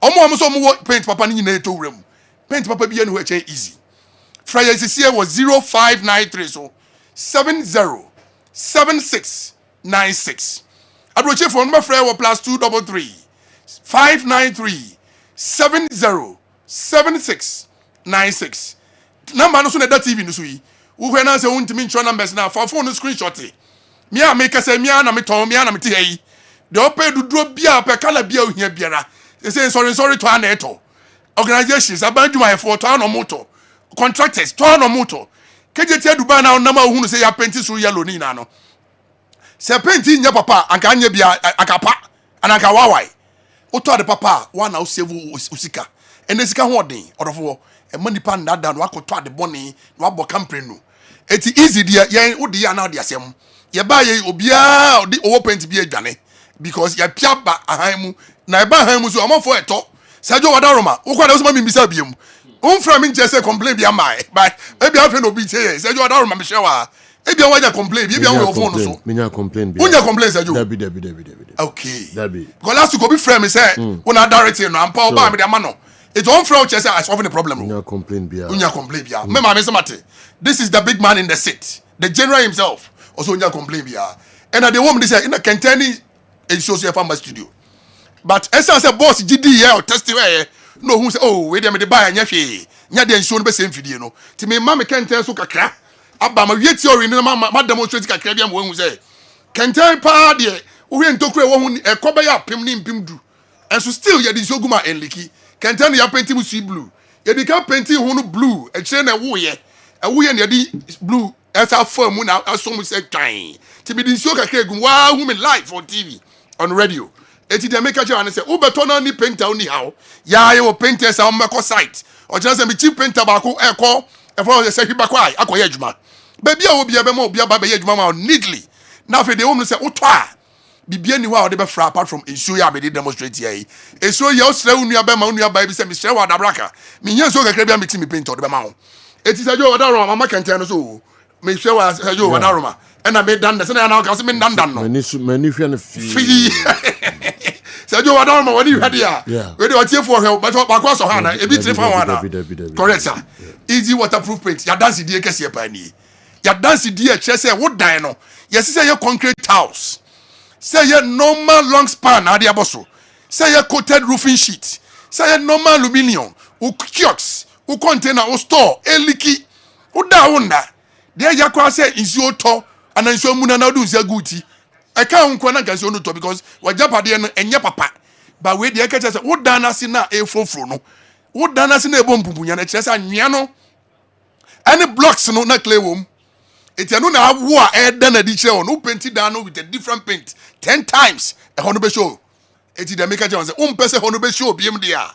omo so mo paint papa ni nyina to wura mu paint papa bi ye no ho eche easy Friday this year was 0593 so 707696 adroche for number Friday was +233 593 707696 number no so na that TV no so yi wo hwe na say untimi ntro numbers na for phone screenshot me a make say me na me ton me na me te yi de ope duduro bia pe kala bia ohia biara say sorry to ana eto organizations abanduma for to ana moto contractors to ana moto kejeti aduba na onama ohunu say ya paint so yellow ni na no se paint nya papa anka anya bia akapa anaka wawai oto de papa wa na save usika ene sika ho den odofo e mani pan na da no akoto ade boni no abo company no eti easy dia yen odi ya na odi asem ye ba ye obia odi owo paint bi adwane because ya pia ba ahan mu na e ba ahan mu so amofo eto sajo wadaroma wo kwa da so ma mbisa biem unfra mi nje say complain bia mai but e bia fe no bi say sajo wadaroma me shewa e bia waja complain bia we phone no so minya complain bia unya complain sajo dabi okay dabi because last week obi frame me say una direct no ampa oba me de ma no it don't throw chest I solving the problem minya complain bia me ma me somate this is the big man in the seat the general himself also unya complain bia and the woman they say in a containing it shows you from my studio but essence say boss gd here or testify no who say oh we dey me dey buy anya hwe nya dey show no be same video no ti me ma me kenten so kakra aba ma wie theory no ma demonstrate kakra bia mo hu say kenten pa dey wo hwe ntokure wo hu ekoba ya pem ni mpem du and so still ya dey so guma enliki kenten ya paint mu sweet blue ya dey ka paint hu no blue e kire na wo ye na dey blue esa form na aso mu say twan ti be dey show kakra gum wa hu me live on TV on radio eti de make sure and say ubeto na ni painter ni how ya ye wo painters am meko site o jena say me chief painter ba ko eko e for say hiba kwai akoye adwuma ba bia wo bia be ma obia ba be adwuma ma neatly na fe de wo say utọ a bibia ni wa o de be fra apart from ensure ya be dey demonstrate here eso ye o sra unu aba ma unu aba bi say me sra wa dabraka me nya so kakra bia me ti me painter o de be ma ho eti say jo wadaro mama kenten no so me sra wa say jo wadaro ma na me dan say na ka say me dan no mani hwe no fi Sajo wadon ma wani hwade a we dey otie for hwe ba kwa so ha na ebi tire fa ho na correct sir easy waterproof paint ya dance die kese pa ni ya dance die che say wo dan no yes say ye concrete house say ye normal long span ade aboso say ye coated roofing sheet say ye normal aluminium u kiosks u container u store eliki u da wona de ya kwa say nsuo to ana nsuo mu na do nsuo guti e ka unko na nsuo no to because wajapade no enye papa ba we de ka say wo dan na si na e foforo no wo dan na si na e bombumbunya na kire say anwea no any blocks no na clay wom etianu na wo a e dan na di kire no paint down no with a different paint 10 times e ho no be show eti de make kire say pese ho no be show biem dia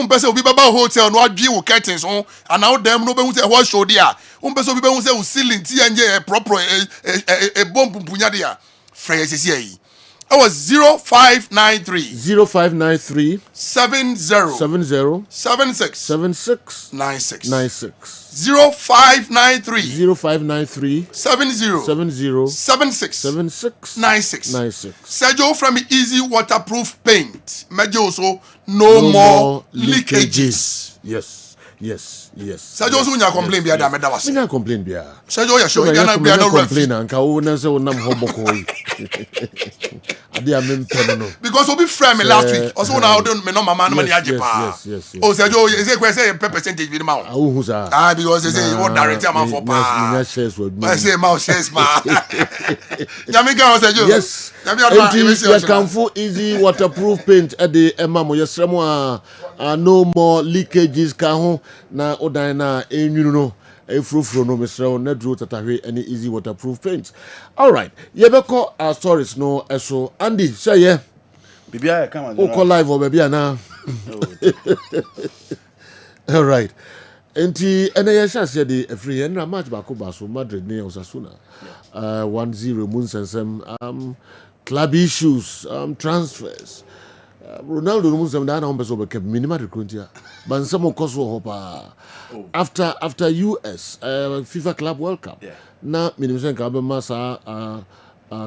pese obi baba hotel no adwe wo curtains ho ana wo dem no be hu say ho show dia pese obi be hu say wo ceiling ti anje proper e bombumbunya dia free sisi yi. It was 0593 0593 70 70 76 76 96 96 0593 0593 70 70 76 76 96 96. Sergio from Easy Waterproof Paint. Major also no more leakages. Yes. Sergio also nya complain bia da meda wase. Nya complain bia. Sergio ya show bia na no complain anka wo na se wo nam hoboko yi. Ade a mempem no. Because obi friend me last week. Also na do me no mama no me aje pa. Yes. Oh Sergio is it say percentage bi ma wo. Awu hu sa. Ah because they say what director man for pa. Nya shares wo. I say ma shares pa. Nyamika Sergio. Yes. You can full easy waterproof paint at the emamo yesremo no more leakages ka ho na odan na enwunu no efrofro no mesremo na duro tatahwe any easy waterproof paint. All right, yebeko our stories no eso Andy say yeah bibia come on o live o bibia na all right enti ene ye shase de free en match ba ko ba so Madrid ne Osasuna 1-0 mun club issues, transfers. Ronaldo no musem da na hombeso be minimal recruiting. But some koso hopa after US FIFA Club World Cup. Yeah. Na minimum ka be masa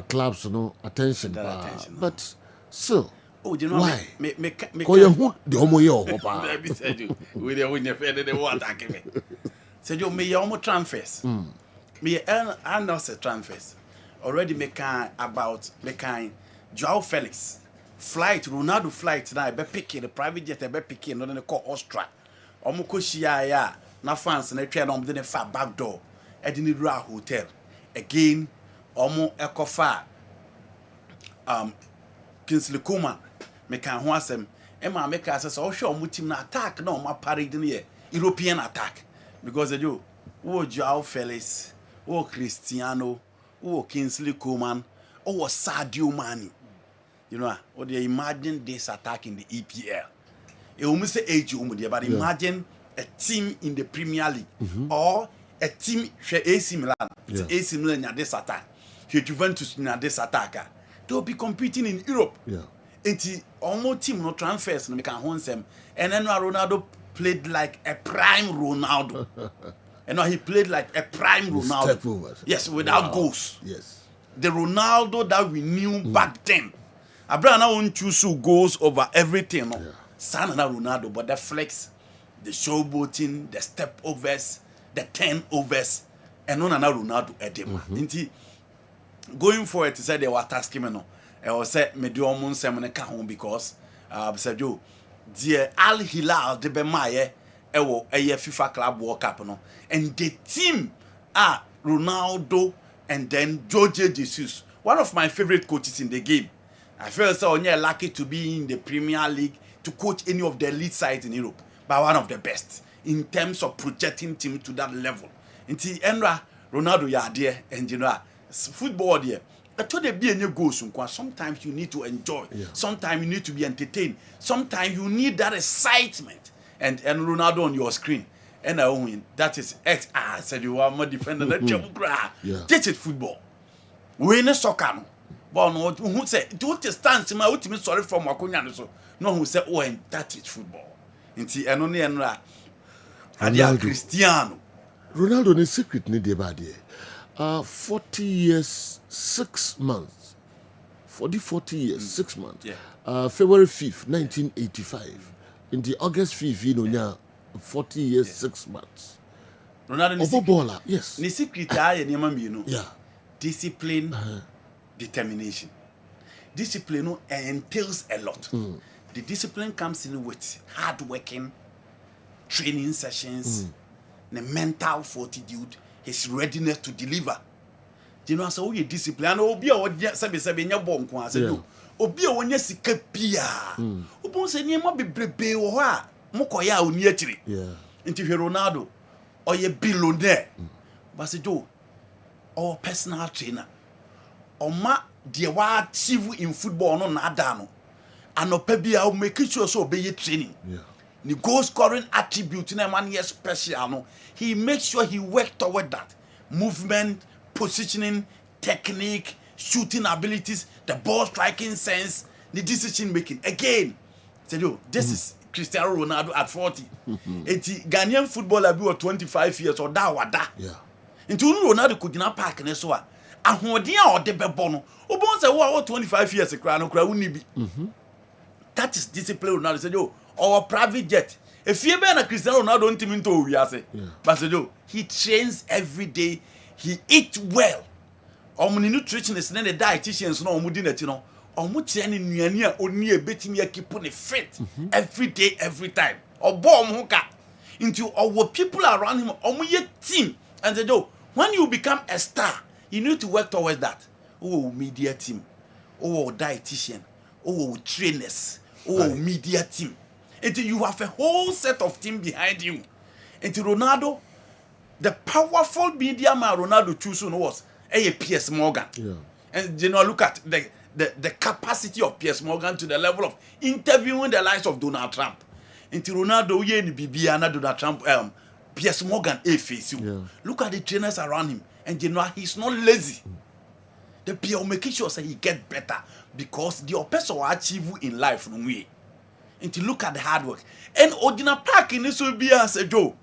clubs no attention but still oh you know why me ko ye hu de homo ye hopa let me tell you we dey win the war attack me say you me your transfers me and also transfers already me can about me can Joao Felix flight Ronaldo flight na be pick the private jet be pick no dey call Austria omo ko shia ya na fans na twa na omo dey fa back door e dey rua hotel again omo ekofa Kingsley Coman me can ho asem e ma me ka say o hwe omo team na attack na omo parade ne European attack because you wo Joao Felix wo Cristiano wo Kingsley Coman wo Sadio Mane you know what they imagine this attack in the EPL e o say age o dey but imagine a team in the Premier League or a team AC Milan AC Milan na this attack Juventus na this attacker they'll be competing in Europe enti almost team no transfers no make an honsem and then Ronaldo played like a prime Ronaldo and now he played like a prime Ronaldo yes without goals yes the Ronaldo that we knew back then Abraham won't choose goals over everything no Sana na Ronaldo but the flex the showboating the step overs the turnovers and none na Ronaldo edema nti going forward to say they were tasking me no I was say me do omun sem ne ka ho because said you dear Al Hilal de be maye ewo eye FIFA Club World Cup no and the team are Ronaldo and then Jorge Jesus, one of my favorite coaches in the game. I feel so lucky to be in the Premier League to coach any of the elite sides in Europe, but one of the best in terms of projecting team to that level. Until Enra Ronaldo ya there and you know football there. I told you be any goals. Sometimes you need to enjoy. Sometimes you need to be entertained. Sometimes you need that excitement. And Ronaldo on your screen. And I win. That is X. I said you are more defender than This is football. We in soccer. But no, who say don't stand my ultimate sorry from Wakunya so. No who say oh and that is football. Inti enoni enra. Adia Cristiano. Ronaldo ne secret ne de ba de. 40 years 6 months. 40 years 6 months. February 5th 1985. In the August 5th you know 40 years 6 months. Ronaldo ni Obobola, yes. Ni secret aye niema mienu. Yeah. Discipline, determination. Discipline entails a lot. The discipline comes in with hard working, training sessions, the mental fortitude, his readiness to deliver. You know, so we discipline. Obi a sabi nya bom ko ase do. Obi a wonya sika pia. Obo se niema bebrebe wo ho a mokoya a oni akire. Yeah. Nti Ronaldo oye billionaire. But do or personal trainer. Oma de wa achieve in football no na ada no. Anopa bia o make sure so obey training. Yeah. The goal scoring attribute na man here special no. He makes sure he work toward that. Movement, positioning, technique, shooting abilities, the ball striking sense, the decision making. Again, tell you, this is Cristiano Ronaldo at 40. Eti Ghanaian footballer be 25 years or da wada. Yeah. Into Ronaldo could not park ne so a ahoden a ode bebo no. Obon say wo 25 years kra no kra woni bi. That is discipline. Ronaldo said yo, our private jet. If you be na Cristiano Ronaldo ntimi nto wiase. But said yo, he trains every day. He eat well. Omni nutritionists and the dietitians no omudi na ti no. Omu kire ne nuane a oni ebetimi akipo ne fit every day every time. Obo omu ka. Into our people around him omu ye team and said yo, when you become a star, you need to work towards that. Oh, media team. Oh, dietitian. Oh, trainers. Oh, media team. Until you have a whole set of team behind you. Until Ronaldo, the powerful media man Ronaldo choosing was Piers Morgan. Yeah. And you know, look at the capacity of Piers Morgan to the level of interviewing the likes of Donald Trump. Until Ronaldo, ye ni Bibiana Donald Trump, Piers Morgan face you. Yeah. Look at the trainers around him. And you know, he's not lazy. The people making sure that he get better because the person will achieve in life no way. And to look at the hard work. And Odina Park in this will be as a Joe.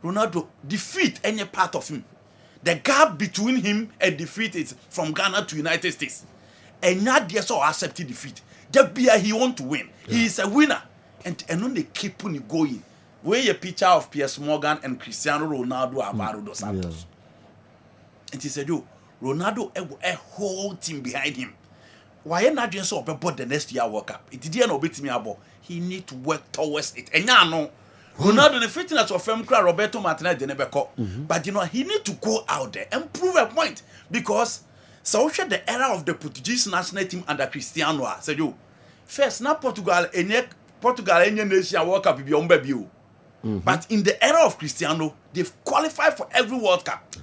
Ronaldo defeat any part of him. The gap between him and defeat is from Ghana to United States. And not just so accepted defeat. Just be he want to win. Yeah. He is a winner. And on they keep on going. Where a picture of Piers Morgan and Cristiano Ronaldo Alvaro dos Santos. And he said, yo, Ronaldo a whole team behind him. Why not just so about the next year World Cup? It didn't obey me about. He need to work towards it. And now no. Ronaldo the fitness of him Roberto Martinez de Nebeco. But you know, he need to go out there and prove a point. Because so the era of the Portuguese national team under Cristiano said you first now Portugal any nation World Cup be on baby. But in the era of Cristiano, they've qualified for every World Cup.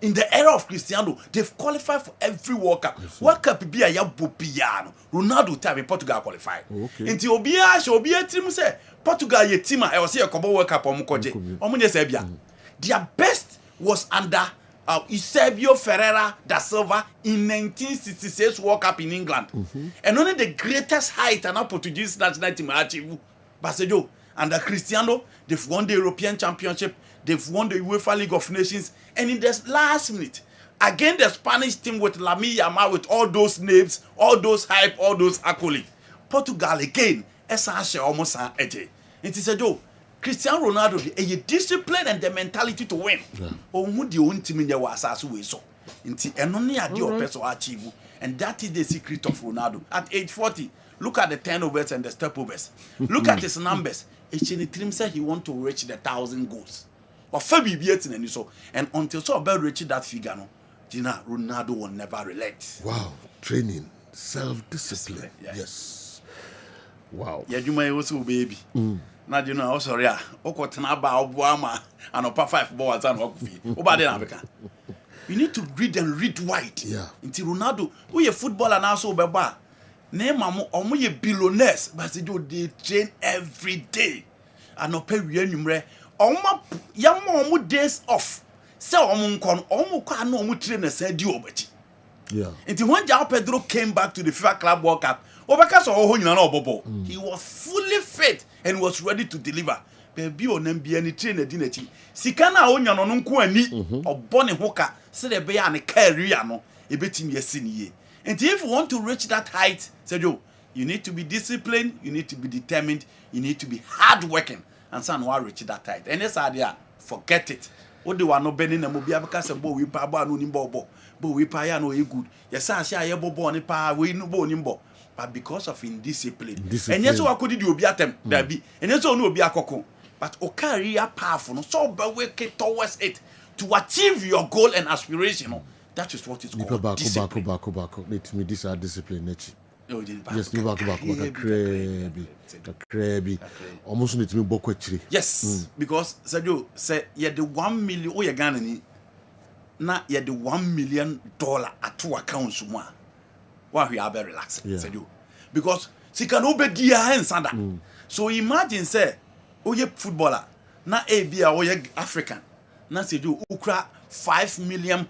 In the era of Cristiano, they've qualified for every World Cup. World Cup be a yabupiano. Ronaldo time in Portugal qualified. Until Obia team say Portugal ye team I was here a World Cup Omunye Serbia. Their best was under Eusebio Ferreira da Silva in 1966 World Cup in England. And only the greatest height and Portuguese national team achieved. Basejo under Cristiano, they've won the European Championship. They've won the UEFA League of Nations. And in the last minute, again the Spanish team with Lamine Yamal, with all those names, all those hype, all those accolades. Portugal again, essentially almost an edge. It is a joke. Cristiano Ronaldo, a discipline and the mentality to win. Oh, who the own team in the was as we saw. And only a deal person achieve. And that is the secret of Ronaldo. At age 40, look at the turnovers and the stepovers. Look at his numbers. Team said he want to reach the 1,000 goals. Or Fabi Bietin and so. And until so about reaching that figure, no, Gina, Ronaldo will never relent. Wow. Training. Self-discipline. Yes. Wow. Yeah, you may also baby. Now you know, sorry, Okotanaba, Obama, and Opa 5 balls and Okfi. You need to read and read wide. Yeah. Until Ronaldo, we a footballer now so baba. Name a billionaires, but they train every day. And Opa Yenumre, Yamu days off. So Omu no trainer said you obeti. Yeah. Until when Jao Pedro came back to the FIFA Club World Cup, he was fully fit and was ready to deliver. Baby on MBN trainer dineti. Sikana onya no nko ani obone hoka se de be ya ne career no ebetimi yesini. And if you want to reach that height, said you need to be disciplined, you need to be determined, you need to be hardworking, and so on reach that height. And that's idea forget it. What do no bending and mobile because a boy we pa no nimbo, but we pa no good. Yes, I say I bo ni pa we no bo nimbo. But because of indiscipline. And yes, what could you be at them? There be, and yes, no be a cocoon. But o career powerful, so but work towards it to achieve your goal and aspiration. That is what it's called. Discipline. Back. Let me this are discipline. Yes, back. Almost need to be bokwetri. Yes, because Sergio say you the 1 million. Oh, you Ghana ni. Na you the $1 million at two accounts one. Why we are very relaxed, Sergio. Because she can obey dia hands under. So imagine say, oh you footballer. Na be oh you African. Na Sergio ukra £5 million.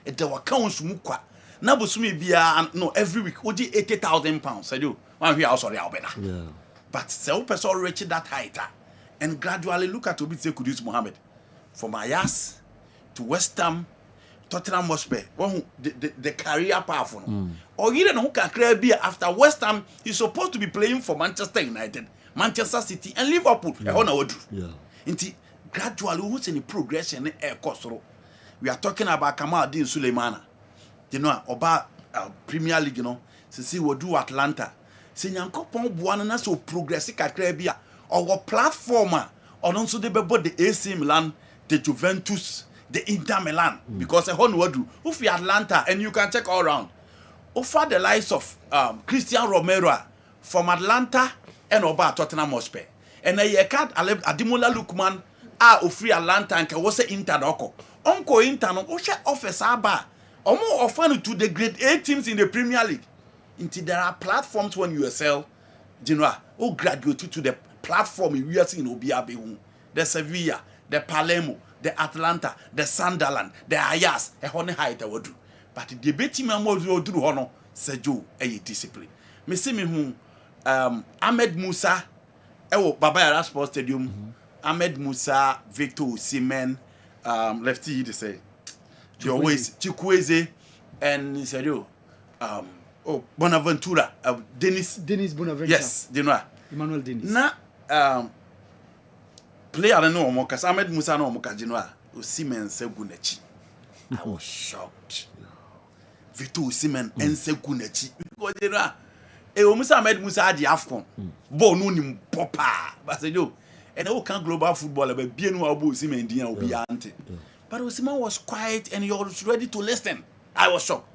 At the accounts mukwa. Na busumi biya no every week oji £80,000. Sergio. One we are sorry Albena. Yeah. But the person reached that height and gradually look at Obi Kudus Mohammed from Ayas to West Ham, Tottenham Hotspur. The career powerful. Or you don't know who can create beer after West Ham. He's supposed to be playing for Manchester United, Manchester City, and Liverpool. Yeah. Inti gradually who's in the progression in air cost. We are talking about Kamal Din Suleimana. You know about Premier League, you know. See what do Atlanta. Se Nyankopon buana na so progressi kakra bia our platformer or also the AC Milan, the Juventus, the Inter Milan because a whole word if you Atlanta and you can check all around. Offer the likes of Christian Romero from Atlanta and Oba Tottenham Hotspur. And a card Adimola Lukman ofri Atlanta and was Inter doko. Onko Inter no osha office aba. Omo offer to the grade A teams in the Premier League. Until there are platforms when you sell, you know, or graduate to the platform we are seeing Obiabe, the Sevilla, the Palermo, the Atlanta, the Sunderland, the Ayas, a honey height would do. But the debating member will do honor, Sergio, a discipline. Me see me whom Ahmed Musa, Baba Yara Sports Stadium, Ahmed Musa, Victor Osimhen, lefty to say, always Chukwueze, and Sergio, Bonaventura, Dennis Bonaventura. Yes, you know. Emmanuel Dennis. Na player I know Moka Ahmed Musa no Moka Jinwa. Osimhen Segunechi. I was shocked. Victor Osimhen and Segunechi. Because you know, Musa Ahmed Musa had the AFCON. Bo no nim popa. But say yo, and all can global football be bienu abo Osimhen dia obi ante. But Osimhen was quiet and he was ready to listen. I was shocked.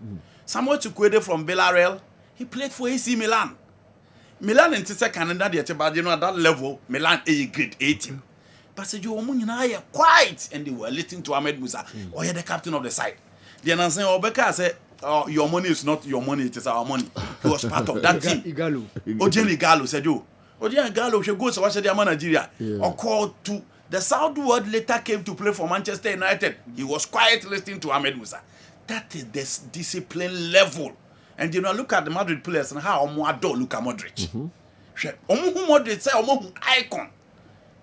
Samuel Chukwueze from Villarreal, he played for AC Milan. Milan in Canada, but you know at that level, Milan a grade 18. But said you are quiet and they were listening to Ahmed Musa. Oh, you're the captain of the side. The announcer Obeka said, oh, your money is not your money, it is our money. He was part of that team. Igalo. Ojeni Igalo said you. Ojeni Igalo should go to watch the Nigeria. Or called to the South World later came to play for Manchester United. He was quiet listening to Ahmed Musa. That is this discipline level. And you know, look at the Madrid players and how Omo adore Luka Modric. Omo Modric say Omo icon.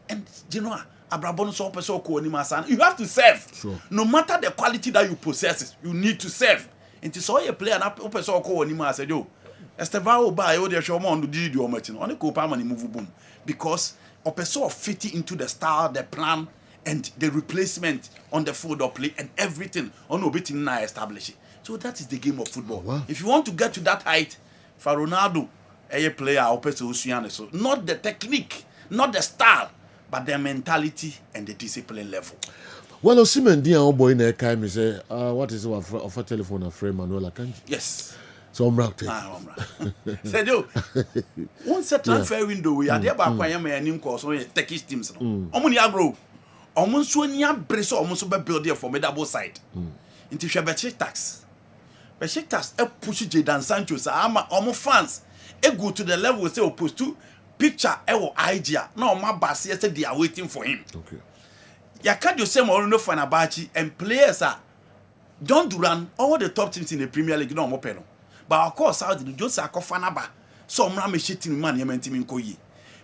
And you know, Abrabon so person ko ni masan. You have to serve. Sure. No matter the quality that you possess, you need to serve. And so a player na person ko ni masan yo. Estevao ba yo de show mo on di o match no. Oni ko pa man move boom because a person fit into the style, the plan and the replacement on the field of play and everything on obitin na establish it. So that is the game of football. Wow. If you want to get to that height, for Ronaldo, a player so not the technique, not the style, but the mentality and the discipline level. Well, Osimhen dia boy in a time say, what is our telephone of frame Manuel Akanji? Yes. So I'm right. Said you, once a transfer window, we are there by my name course on Turkish teams. Omuni agro. Almost when you brace almost be building for double side. Into Shabbat tax. Besiktas push Jadon Sancho almost fans go to the level say opposed to picture idea. No my boss say they are waiting for him. Okay. Ya can't you say Mourinho Fenerbahce and players are John Duran, all the top teams in the Premier League no more penal. But of course how did just Fanaba so I'm shitting man he meant him in Koyi.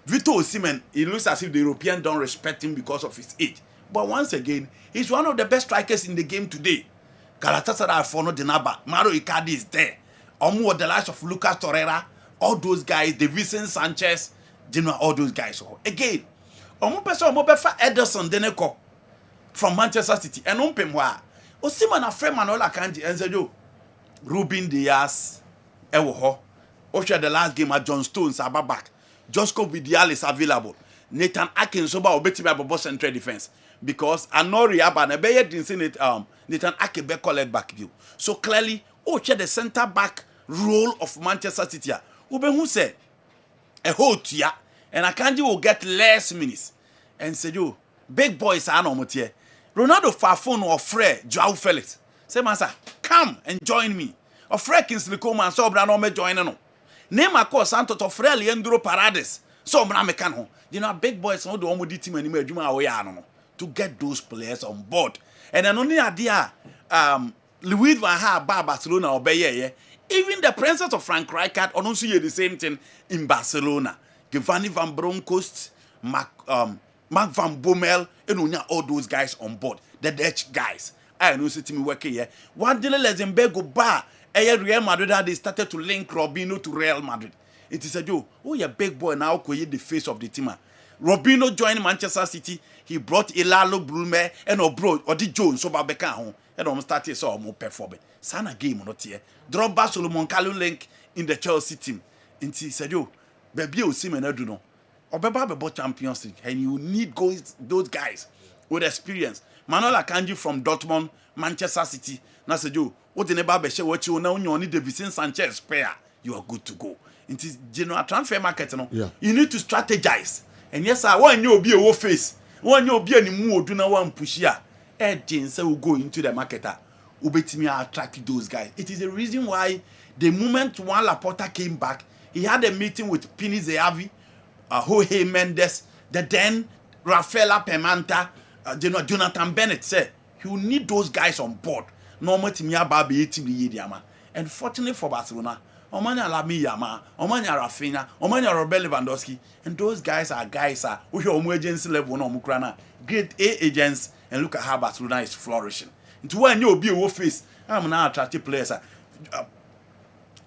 Victor Osimhen, it looks as if the Europeans don't respect him because of his age. But once again, he's one of the best strikers in the game today. Galatasaray for no Dinaba, Mario Icardi is there. Omo the likes of Lucas Torreira, all those guys, Davinson Sanchez, you know all those guys. So again, Omo person Omo befa Ederson Deneko. from Manchester City. And on Pemwa, Osima na friend Manola Kanji and said, yo, Ruben Diaz, Ewoho. Osha the last game at John Stones, back. Josco Vidial is available. Nathan Atkins soba obeti by Bobo central defense because Anori Abba Nebeye didn't see it. Nathan Ake be called back view. So clearly, the center back role of Manchester City. Ube who say a whole tia and Akanji will get less minutes. And said you big boys are no motie. Ronaldo Fafon or Fred Joao Felix. Say Masa, come and join me. Or Fred Kingsley Coman so Brano me join no. Name a course Santo to Fred Leandro Paredes. So Bramecano. You know, big boys no do almost team anymore to get those players on board. And then only idea Louis Van Gaal Barcelona or Bayer. Even the presence of Frank Rijkaard on also the same thing in Barcelona. Giovanni Van Bronckhorst, Mark Van Bommel, and all those guys on board. The Dutch guys. I know see team working here. One day Lezenberg bar Real Madrid they started to link Robinho to Real Madrid. It is a Joe. Oh, you're big boy now, the face of the team. Robinho joined Manchester City. He brought Ilalo Brume and Odi Jones so Babeka home. And almost started so more performing. Sana game not here. Drogba Solomon Kalou link in the Chelsea team. And he said, yo, baby, you see me not do no. Or Beba Champions League. And you need those guys with experience. Manola Kanji from Dortmund, Manchester City. Now said, yo, what the neighbor be what you now you need the Vicente Sanchez spare. You are good to go. It is general transfer market, no? Yeah. You need to strategize. And yes, I want you to be a face. When you be any more, do not want push here. James will go into the market. Ubetimi attract those guys. It is the reason why the moment Juan Laporta came back, he had a meeting with Pini Zeavi, Jorge Mendes, then Rafaela Pimenta, Jonathan Bennett said he will need those guys on board. Normal Timia Babi Yediama. And fortunately for Barcelona, Omanya Lami Yama, Omanya Rafinha, Omanya Robert Lewandowski, and those guys are who are agency level no Mukrana, grade A agents, and look at how Barcelona is flourishing. Into when you be a face, I'm now attractive players.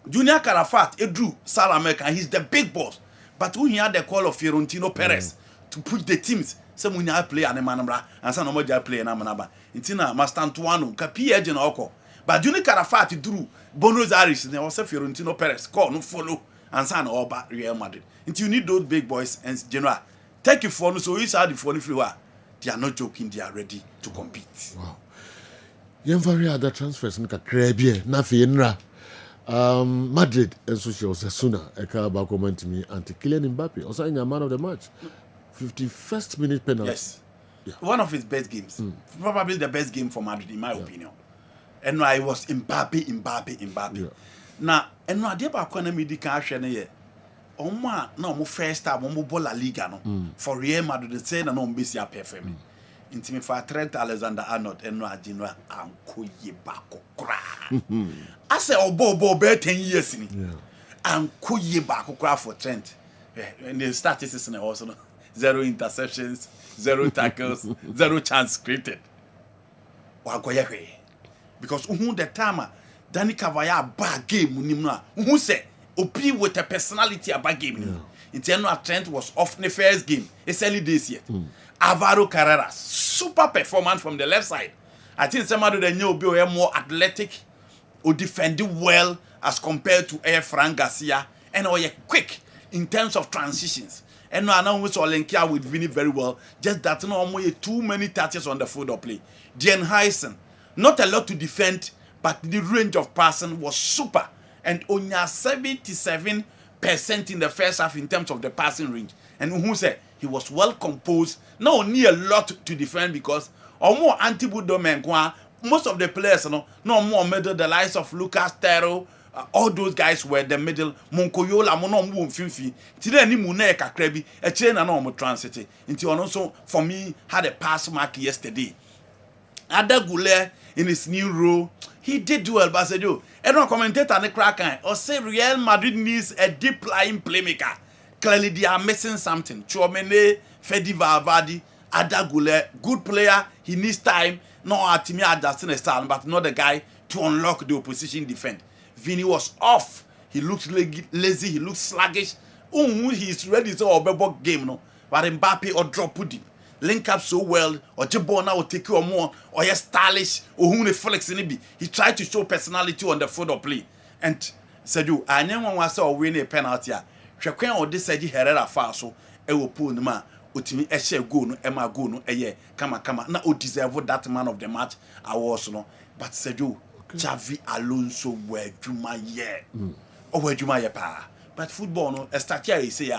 Junior Carafat, Edru, Salah, he's the big boss. But when he had the call of Fiorentino Perez to push the teams, some when you play an Emanabra, and some more play an Amanaba. Intina, Mastantuano, Capi Agent Oko. But Junior Carafat drew Buenos Aires, and also Fiorentino Perez, call no follow, and San or Real Madrid. Until you need those big boys and general. Take you for no, so you saw the funny fluor. They are not joking, they are ready to compete. Wow. You have very other transfers, Nika Krebie, Nafienra. Madrid, and so she was a sooner, a car back comment to me, and Kylian Mbappe, also in a man of the match. 51st minute penalty. Yes. Yeah. One of his best games. Probably the best game for Madrid, in my opinion. And I was Mbappe. Yeah. Now, and I did back when I made the cash and a Oma, no more first time, one more La Liga, no. For Real Madrid, the same and on BC performing. Intime for Trent Alexander-Arnold, and Rajinra, and Koye Bako Kra. I said, oh, Bobo, 10 years in it. And Koye Bako Kra for Trent. And the statistics also 0 interceptions, 0 tackles, 0 chance created. Because the time Danny Cavaya bad game who said Opi with a personality a bad game. Internal Trent was off in the first game. It's early days yet. Alvaro Carrera, super performance from the left side. I think somebody that knew be more athletic or defending well as compared to Frank Garcia and or quick in terms of transitions. And now we saw Lenkia with Vinny very well. Just that no more too many touches on the field of play. Jen Heisen, not a lot to defend, but the range of passing was super. And only 77% in the first half in terms of the passing range. And who said he was well composed, not only a lot to defend because or more anti-Budo most of the players, no more middle, the likes of Lucas Terro, all those guys were the middle. Monkoyola, Mono Finfi, today ni Mune Kakrebi, a chain and normal transit. Until also for me had a pass mark yesterday. Ada Goulet in his new role, he did well, but said you, everyone commentator on the crack or say Real Madrid needs a deep lying playmaker. Clearly they are missing something. Chouameni, Fedi Valverde, Ada Goulet, good player, he needs time. No Atimi adjusting a style, but not the guy to unlock the opposition defense. Vinny was off. He looked lazy, he looked sluggish. He's ready to obey game, no. But Mbappe or drop Pudi. link up so well, or Jibon now will take you more, or you're stylish, or who the flex in it. He tried to show personality on the field of play. And said you, I never want to win a penalty. Shakwan or this said Herrera Faso, I will pull the man, Utimi Eshe go no, Emma go no, kama. Now, who deserve that man of the match, I was no. But said you, Xavi Alonso, where Juma ye, or where Juma ye pa. But football, no, a statia is say,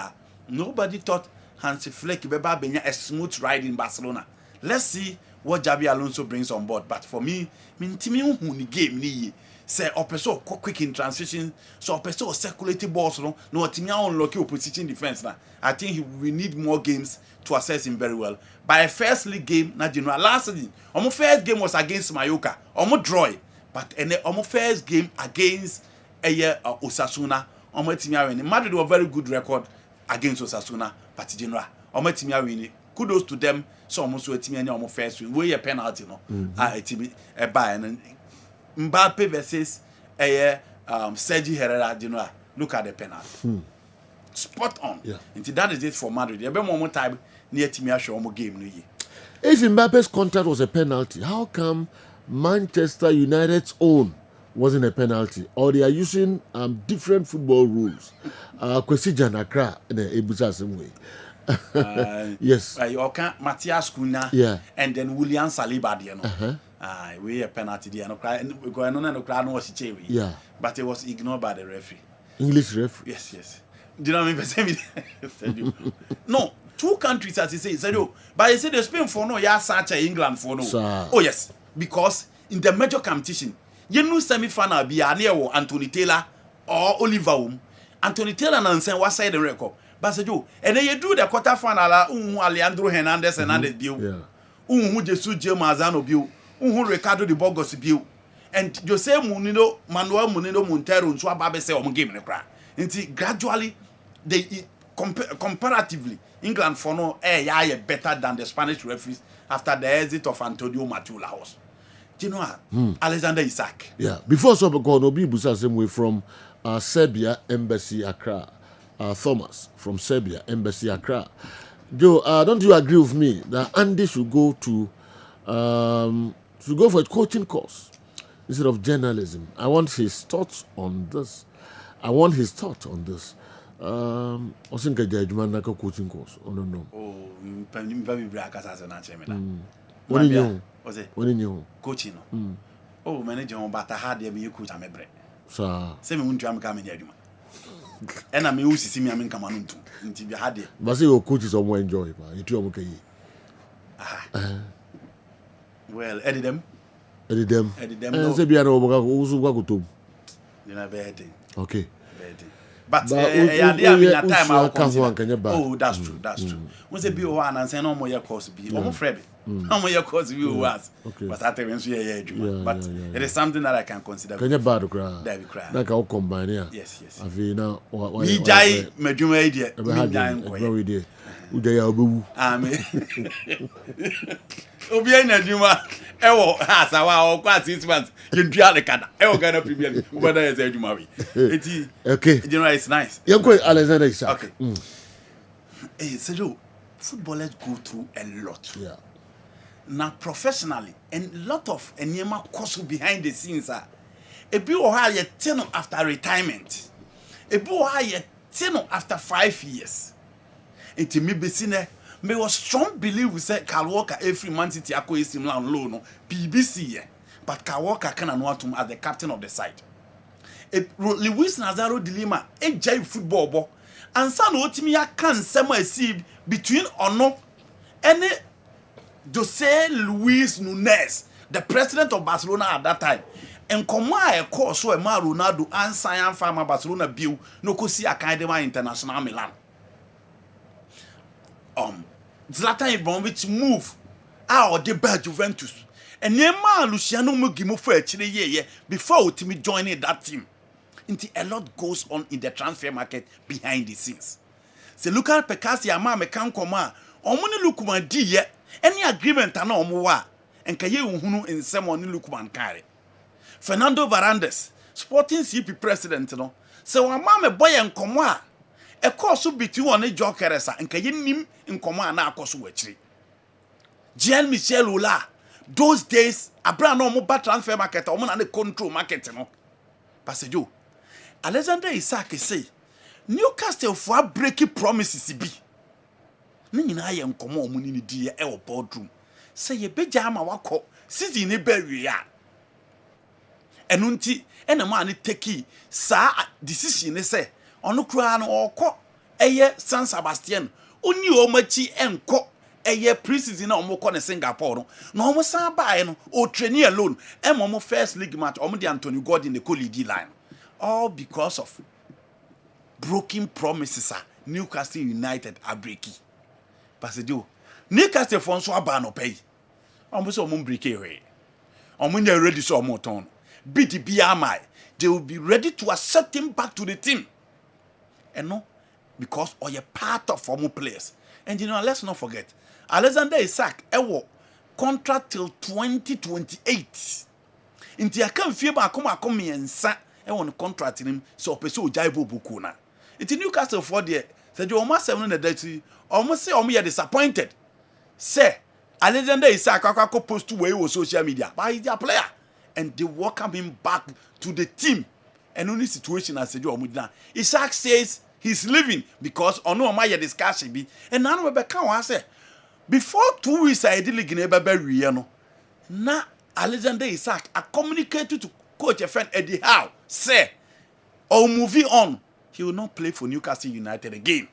nobody thought Hansi Flick Beba Benya a smooth ride in Barcelona. Let's see what Xavi Alonso brings on board. But for me, Timi who game ni say opeso quick in transition, so opeso circulating balls no Timi unlock opposition defense na. I think we need more games to assess him very well. By a first league game, na general last season, our first game was against Mallorca, our draw, but our first game against Osasuna, our Timi win. Madrid were very good record against Osasuna, but general, our Timi win. Kudos to them. So almost a team and first win. We a penalty no. A team a buy and Mbappe versus Sergi Herrera. Look at the penalty. Spot on. Yeah. And that is it for Madrid. You have more time near team show more game no ye. If Mbappe's contract was a penalty, how come Manchester United's own wasn't a penalty, or they are using different football rules? Kwesi Janakra in the Ebusa same way. Yes. Okay, Matthias Cunha, and then William Saliba, we a penalty there. No cry, we go on and cry. No was chewy. Yeah. But it was ignored by the referee. English referee. Yes. Do you know what I mean? No, two countries as he says. But he said the Spain for no, yeah, such England for no. Oh yes, because in the major competition, you know semi-final be near Anthony Taylor or Oliver. Anthony Taylor and Ansen was side the record. But and then you do the quarter final, Alejandro Hernandez bill, who Jesus Mazano bill, who Ricardo de Bogos bill, and Jose Munino, Manuel Munino Montero, and Swababe say on game in the crowd. And gradually, they comparatively, England for no better than the Spanish referees after the exit of Antonio Matulaos. Do you know what? Alexander Isak. Yeah, before Sobegon, Obi Busa same way from Serbia Embassy Accra. Thomas from Serbia, Embassy Accra. Joe, don't you agree with me that Andy should go for a coaching course instead of journalism? I want his thoughts on this. I think a judgment like a coaching course. Oh no. Oh, you very black as an answer. What do you was it? What do you coaching? Oh, manager on but I had you coach a mebre. Sir. Same when I'm coming here. And I'm used to see me. I'm in command to be had it. But say your coaches are more enjoyable. You two are okay. Well, edit them. And say, be an over to. You know, bad. Okay. But time. Oh, that's true. Once a be one and say no more your course be almost Fred. No more your course you was. But I tell you, but it is something that I can consider. Can you bad cry? Like I'll combine here. Yes. I feel now. We die, Majuma idiot. We die. Udayabu. Amen. Obiana Juma, Ewo has our class 6 months. You drive the cat. Ewo kind of premier. Whether it's a Jumawi. Okay. You know, it's nice. You're going Alexander Isak. Okay. Hey, Sergio, footballers go through a lot. Yeah. Now, professionally, and a lot of Enyema course behind the scenes are a bit or higher 10 after retirement. A bit or higher 10 after 5 years. It me be seen. Me was strong belief we say Kyle Walker every Man City ako esim la low no BBC but Kyle Walker can anwatum as the captain of the side. Luis Nazaro de Lima jai football bo ansa no otimi ya kan sema esi between ono any Jose Luis Nunes, the president of Barcelona at that time. And come a course so a Ronaldo and Cyan Farmer Barcelona bill no ko see Academy International Milan. Zlatan Ibrahimovic move out the bad Juventus. And Neymar Luciano Mugimo for actually year before Otimi joining that team. Until a lot goes on in the transfer market behind the scenes. Se Luka Pekasi ama mekan koma omuni Lukman di ye any agreement ana omuwa enkaye uhunu nsem oni Lukman kare. Fernando Varandes, Sporting CP president no. Se wama me boy enkomo a course between one jokeresa enkaye nim nkomo ana akoso wachiri. Jean Michel Ola. Those days, Abraham no more transfer market, or man control market, no. Pastor Joe, Alexander Isak say, Newcastle for breaking promises be. Nini na ye nkomo omu ni di e wo boardroom. Say ye beja ama wako, season e be ya. Enu nti ena ma ne take sa decision ne say, ono kura no okọ eye San Sebastian, oni o machi enko eye preseason na omo kọ ne Singapore no. Na omo san bae no, o train alone, omo first league match, omo di Anthony Gordon the co-lead line. All because of broken promises Newcastle United are breaking. Pastor Joe, Newcastle for so aba no pay. Omo so omo break away. Omo dey ready so omo turn. Beat the BMI. They will be ready to accept him back to the team. And no, because you're part of former players. And you know, let's not forget, Alexander Isak ewo contract till 2028. Inti akan fie ba akoma miensa ewo no contract him so opese ojaibo buku na. Inti Newcastle for there, say you almost 7 na dati, almost say omo disappointed. Say Alexander Isak akako post to where social media, but he's a player. And they welcome him back to the team. And only situation as said, Isak says he's leaving because ono my discussion be. And now we become say before 2 weeks I did like na Alexander Isak I communicated to coach a friend Eddie Howe say or moving on he will not play for Newcastle United again.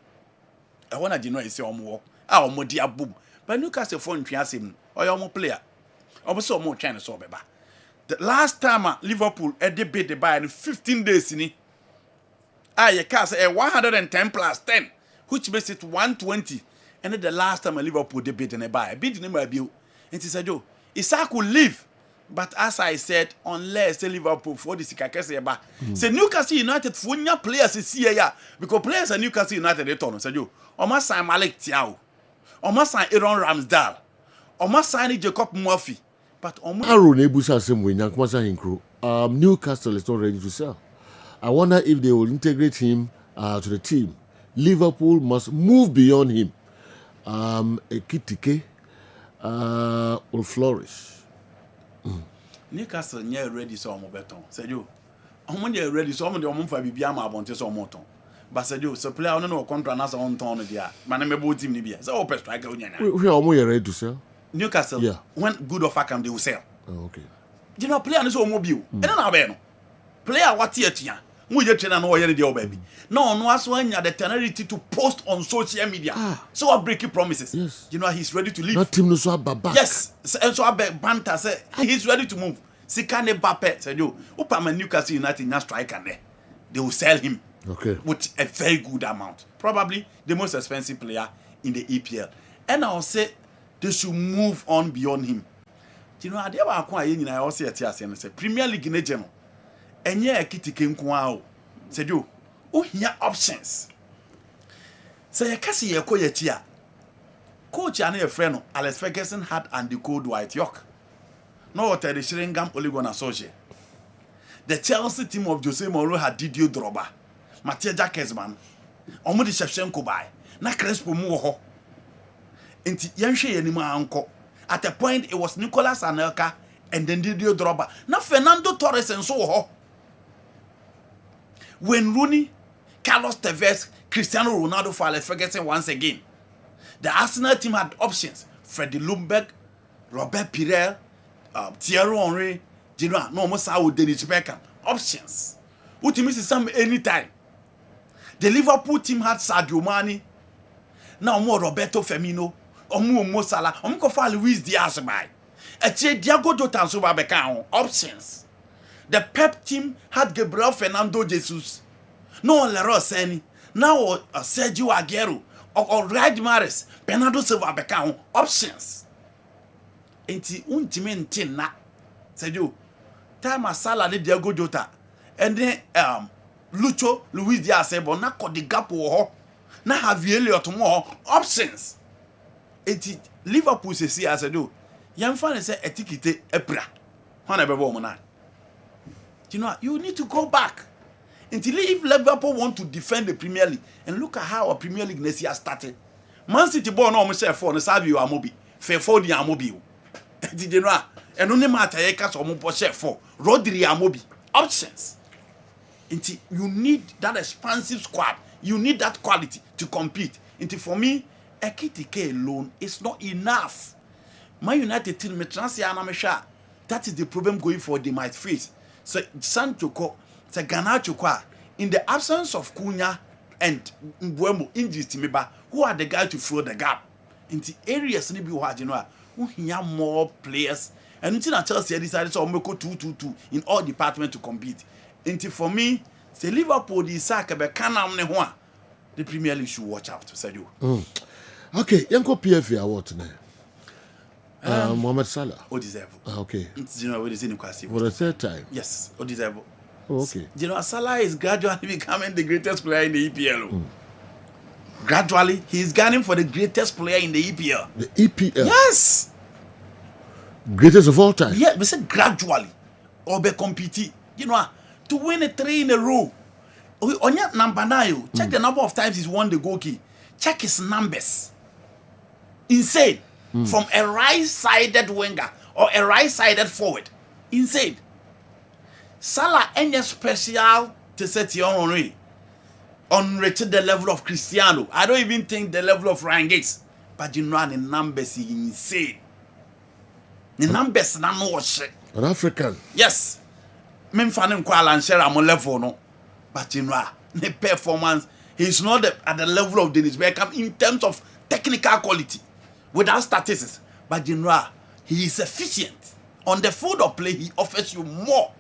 I wanna know say omo omo dia boom. But Newcastle for him or your player. Almost more China so beba. The last time Liverpool beat the Bayern 15 days in it. You can say 110 plus 10, which makes it 120. And then the last time Liverpool beat the Bayern, beat the number bill. And he said, "Joe, Isak will leave." But as I said, unless the Liverpool for the Sikakese say Newcastle United for your players is here, because players are Newcastle United they turn. Said you, almost sign Malik Thiaw, almost sign Aaron Ramsdale, almost sign Jacob Murphy. But Newcastle is not ready to sell. I wonder if they will integrate him to the team. Liverpool must move beyond him. Ekitike will flourish. Newcastle near ready so beton. Said you, I'm ready so many of them be ama abonte so moton. But said you, so player no contract as on ton dia. Man me both team ni bia. So open strike unya. We are ready to sell. Newcastle, yeah. When good offer come, they will sell. Oh, okay. You know, player is mobile. And then I no player what here? We just train and know your baby. No, as when you the temerity to post on social media. So I breaking promises. Yes. You know he's ready to leave. Not team no so back. Yes. And so I banter say he's ready to move. Sikane Bape said you, Upama Newcastle United na striker there. They will sell him. Okay. With a very good amount. Probably the most expensive player in the EPL. And I'll say they should move on beyond him. You know, I never acquire in I also say Premier League in a general. And yeah, Kitty came kwao. Said you, oh, here options. Say, I can't see a coach. Coach and a friend, Alex Ferguson had and the code White York. No, Terry Sheringham Oligon Associate. The Chelsea team of Jose Mourinho had Didier Drogba, Mathieu Kessben, Omodi Shevchenko by, na Crespo Moho. Inti Yanshe Yanima Uncle. At a point, it was Nicolas Anelka and then Didier Drogba. Now Fernando Torres and so ho. When Rooney, Carlos Tevez, Cristiano Ronaldo for Alex Ferguson once again. The Arsenal team had options. Freddie Ljungberg, Robert Pirel, Thierry Henry, Genoa, no more Saul Dennis Beckham. Options. Who team is some anytime. The Liverpool team had Sadio Mane. Now more Roberto Firmino. Mo Salah, ko fa Luis Diaz by. Eche Diego Jota so ba beka options. The Pep team had Gabriel Fernando Jesus. No Leroy Seni. Now Sergio Aguero or Riyad Mahrez, Bernardo Silva beka options. Enti untimi na. Sergio time Salah le Diego Jota. And then Lucho Luis Diaz but na ko the gap wo na have Elliot more options. Eti Liverpool se see as do. Yam fan say etikite epra. Hwana bebo mo na. You know, you need to go back. Until if Liverpool want to defend the Premier League and look at how our Premier League next year started. Man City born no say for no Savio Amobi. for the amobi. Did you know? And only matter ye cast or Mumpo for Rodri amobi. Options. You need that expansive squad. You need that quality to compete. For me, Ekitike alone is not enough. My United team, that is the problem going forward they might face. So Sancho, so Garnacho, in the absence of Cunha and Mbuemo injuries to Meba, who are the guys to fill the gap? In the areas who have more players. And until Chelsea decided to make 2-2-2 in all departments to compete. For me, say Liverpool, the Isak, the Premier League should watch out. Sadio. Okay, Yanko PFA award now. Mohamed Salah. Deserve. Okay. You know what is in Newcastle for the third time. Yes, deserve. Oh, okay. You know, Salah is gradually becoming the greatest player in the EPL. Gradually, he is gunning for the greatest player in the EPL. The EPL. Yes. Greatest of all time. Yeah, but say gradually, or be compete. You know, to win a 3 in a row. On your number 9, check the number of times he's won the goal key. Check his numbers. Insane. From a right-sided winger or a right-sided forward. Insane. Salah any special to set you on unrated the level of Cristiano. I don't even think the level of Ryan Giggs. But you know the numbers is insane. The numbers na no shit. An African. Yes. Me fan Kuala and share am level no. But you know the performance, he's not at the level of Dennis Beckham in terms of technical quality without statistics. But you know he is efficient. On the field of play, he offers you more.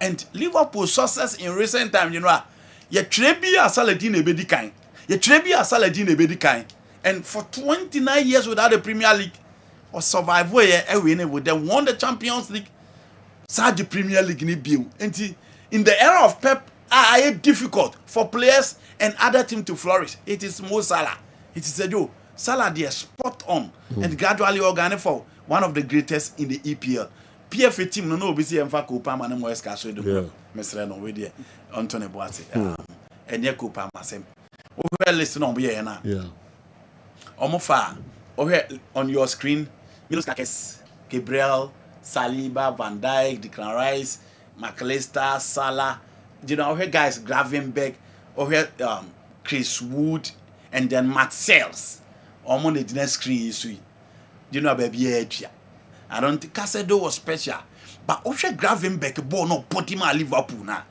And Liverpool's success in recent times, you know, ye trebi a Saladin ebedi kind. Ye trebi a Saladin ebedi kind. And for 29 years without the Premier League, or survive where win with them won the Champions League, sad the Premier League ni bill. And in the era of Pep, it's difficult for players and other teams to flourish. It is Mo Salah. It is Joe Salah, they are spot on and gradually organic for one of the greatest in the EPL. PFA team no be see emfa Copa man mo escaso do. Mesre no we there Anthony Boate. Enye Copa masem. O we listen on be na. Yeah. Omofa on your screen, Milos Kakes, Gabriel, Saliba, Van Dijk, Declan Rice, McAllister, Salah. You know, guys, Gravenberch, Chris Wood, and then Matt Sales. On the next screen, you know, baby, I don't think Casedo was special, but Gravenberch, born no put him at Liverpool now.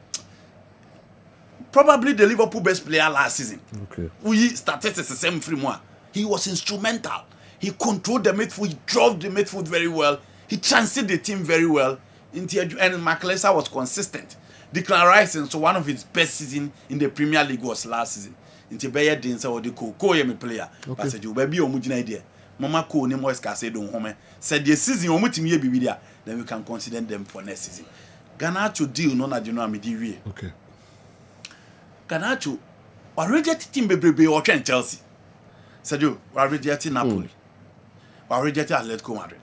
Probably the Liverpool best player last season. Okay. We started the same framework. He was instrumental. He controlled the midfield. He drove the midfield very well. He transited the team very well. And McAllister was consistent. Declan Rice, and so one of his best season in the Premier League was last season. Into Bayer Dinsa or the co-yemi player. But said you baby or mujina idea. Mama ko ni mo escase don home. Said the season or mutim ye bibidia, then we can consider them for next season. Garnacho deal no na jino amidi. Okay. Garnacho already team bebrebe or Chelsea. Said you already Napoli. Already Atletico Madrid.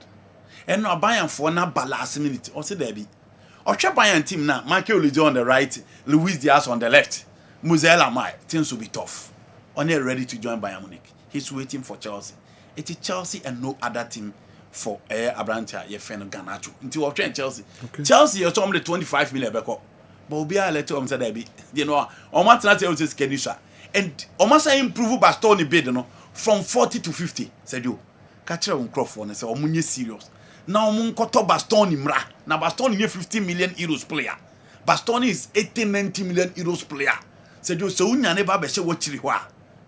And no Bayern for na last minute. Or say there be. Or Bayern team now, Michael Olise on the right, Luis Diaz on the left. Musiala Mai, things will be tough. Only ready to join Bayern Munich. He's waiting for Chelsea. It is Chelsea and no other team for Abrantia, your friend Garnacho. Until we train Chelsea. Okay. Chelsea, you're talking 25 million back up. But we are let them say that be. You know, almost not able to schedule. And almost improve Bastoni bid, you know, from 40 to 50. Said you, catch her on Crawford and say, oh, munye serious. Now Munkoto Bastoni mra. Now Bastoni is 50 million euros player. Bastoni is 80-90 million euros player. Said you so unya never be say what chiriwa.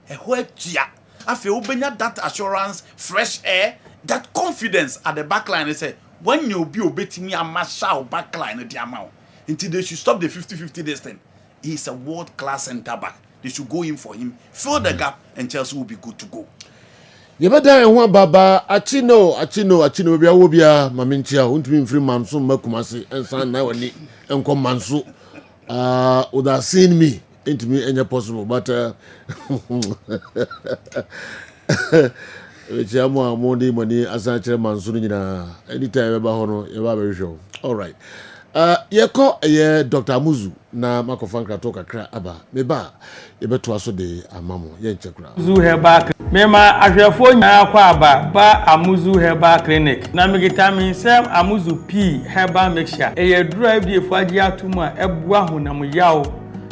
Ehwetia. Afi obenya that assurance, fresh air, that confidence at the back line. They say when you be obetimi amasha back line the amount. Until they should stop the 50-50 this thing. He's a world-class centre back. They should go in for him, fill the gap, and Chelsea will be good to go. Yebada enwa baba achino bia wo bia maminchia untumi mfiri manso makumase ensan na wani enko manso would have seen me into me any possible but which am amoni money asan chere manso nyina anytime eba ho no eba be show. All right. Yeko ye Dr. Amuzu na makofanka toka kra aba meba yebeto aso de amamo ye nchekra Amuzu Herbal Mema ahwefo nya kwa aba ba Amuzu Herbal Clinic na megita mi nsem Amuzu P Herbal Mixture eye dura bi efo agi atum a ebua honam yaw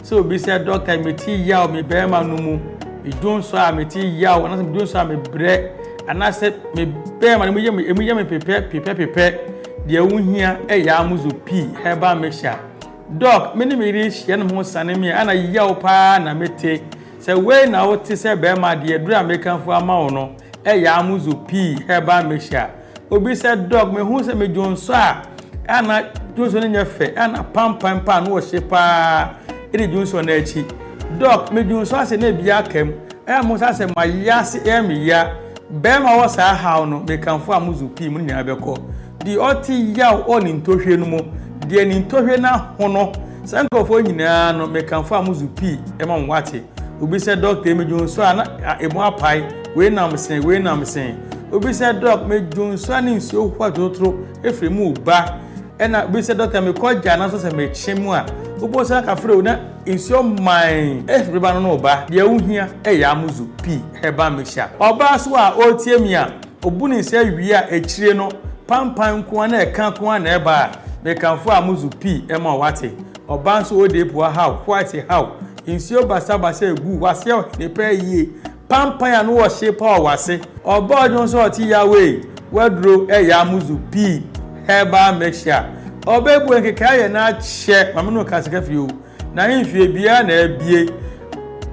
so obi se doctor meti yaw me be ma no mu idun so a meti yaw na se idun so a me bre ana se me be ma no mu ye me pepe de wuhia ya Amuzu P Herbal Mixture doc mini mi ri hye no ho sane mi ana yaw pa na mete se we na wo ti se be ma de dura mekanfo ama wo no ya Amuzu P Herbal Mixture obi se doc me hu se me jonso a ana jonso ne nyefe ana pam pa no wo hye pa iri jonso na echi doc me jonso ase na bia kam mo sa se ma ya se me ya be ma wo sa haw no mekanfo Amuzu P mu nya be ko di oti yaw oni ntohwe no mo de ni ntohwe na hono sankofo nyina no mekanfo Amuzu P ma nwate obi se doctor emedwonso ana emu apai we nam sen obi se doc medwonso ani nsuo hwadotro efremu ba ena obi se doctor me koja na so se me chemu a obo se ka frɛ na nsuo man efreba no ba de wuhia ya Amuzu P Herbal Mixture oba so a otie mi a obuni se wi a echire no pampan ko na eka ko na eba mekanfo Amuzu P ma wate oba nso ode po how white how insio basa egu wase ne pe yie pampan ya no wo shape o wase oba ojo nso oti yawe wadro ya Amuzu P Herbal Mixture oba ebu nkeka ye na che mamunu kasika fie na himfie bia na abie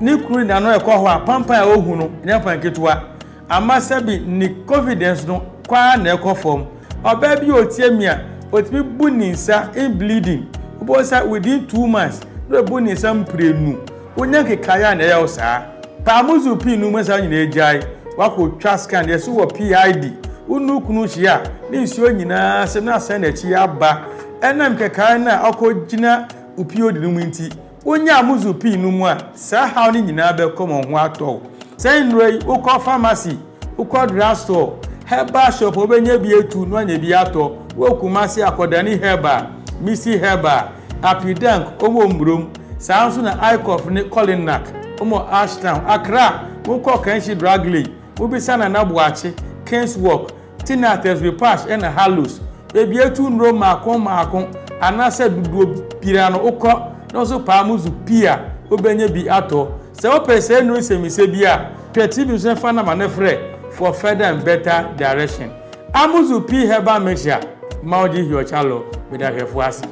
ni kuru na no ekọ ho a pampan ya ohu no nya panketwa amasabi ni confidence no kwa na ekọ form oba bi otie mi a otimi bu ni nsa in bleeding obo sa within 2 months no bu ni nsa mprenu onya kekaya na ya osa pa Amuzu P nu masa nyina ejai wako twa scan de so wo PID unu kunu hia ni nsuo nyina se na asa na chi aba enam kekaya na akogina upiodi nu nti onya Amuzu P nu mu a sa haw ni nyina be komo ho ato say nrei ukọ pharmacy ukọ drugstore Herbal shop obenya bi etu no anya bi ato wokumasi akodani Herbal Missy Herbal Apidank omo mbrom sanso na Icof ne Colinac omo Ashtown Accra wokọ Kanshi Dragley obisa na Nabuachi Kingswalk Tinates Repash and Hallows ebi etu nro makon anase dudu pirano ukọ no so pa Amuzu P a obenya bi ato se opese no semise bi a petibi so fa na manefre for further and better direction. Amuzu P Herbal Mixture Maudi Hiochalo with a refuasi.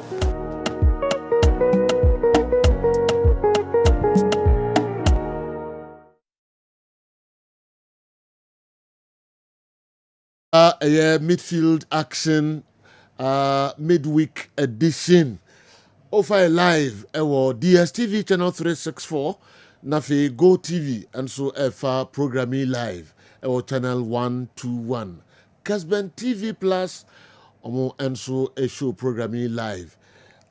Midfield action midweek edition of a live DSTV channel 364 nafi Go TV and so programming live channel 121 Kessben TV Plus and so a show programming live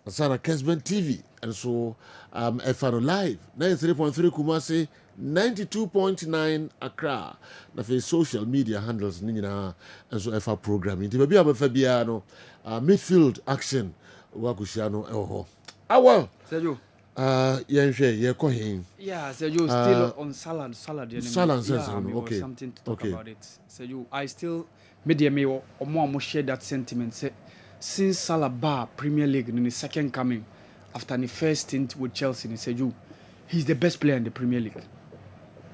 Sana Kessben TV and so live 93.3 Kumasi 92.9 Accra na fe social media handles nina and so programming ti baby abafabia no midfield action wakushano awa Sergio yenhwe yekohin yeah Sergio still on Salah okay something to talk about it Sergio I still media me omo share that sentiment say since Salah bar Premier League in the second coming after the first stint with Chelsea Sergio he's the best player in the Premier League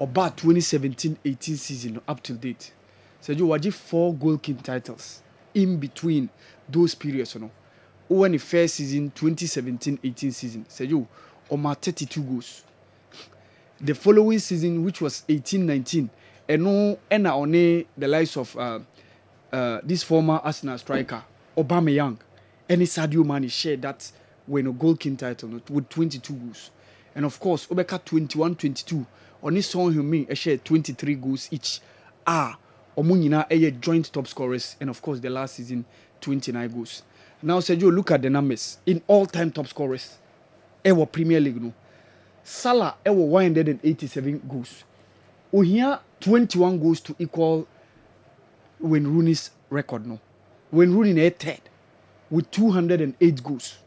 about 2017-18 season up to date Sergio waji 4 goal king titles in between those periods when the first season 2017-18 season Sergio Oma 32 goals. The following season, which was 18-19, and only the likes of this former Arsenal striker Aubameyang and Sadio Mane shared that when a goal king title with 22 goals, and of course Obeka 21-22 only Son Heung-min shared 23 goals each. Omunina a joint top scorers, and of course the last season 29 goals. Now Sergio, look at the numbers in all-time top scorers. Ewo Premier League no. Salah ewo 187 goals. Ohia 21 goals to equal Wayne Rooney's record no. Wayne Rooney na third with 208 goals.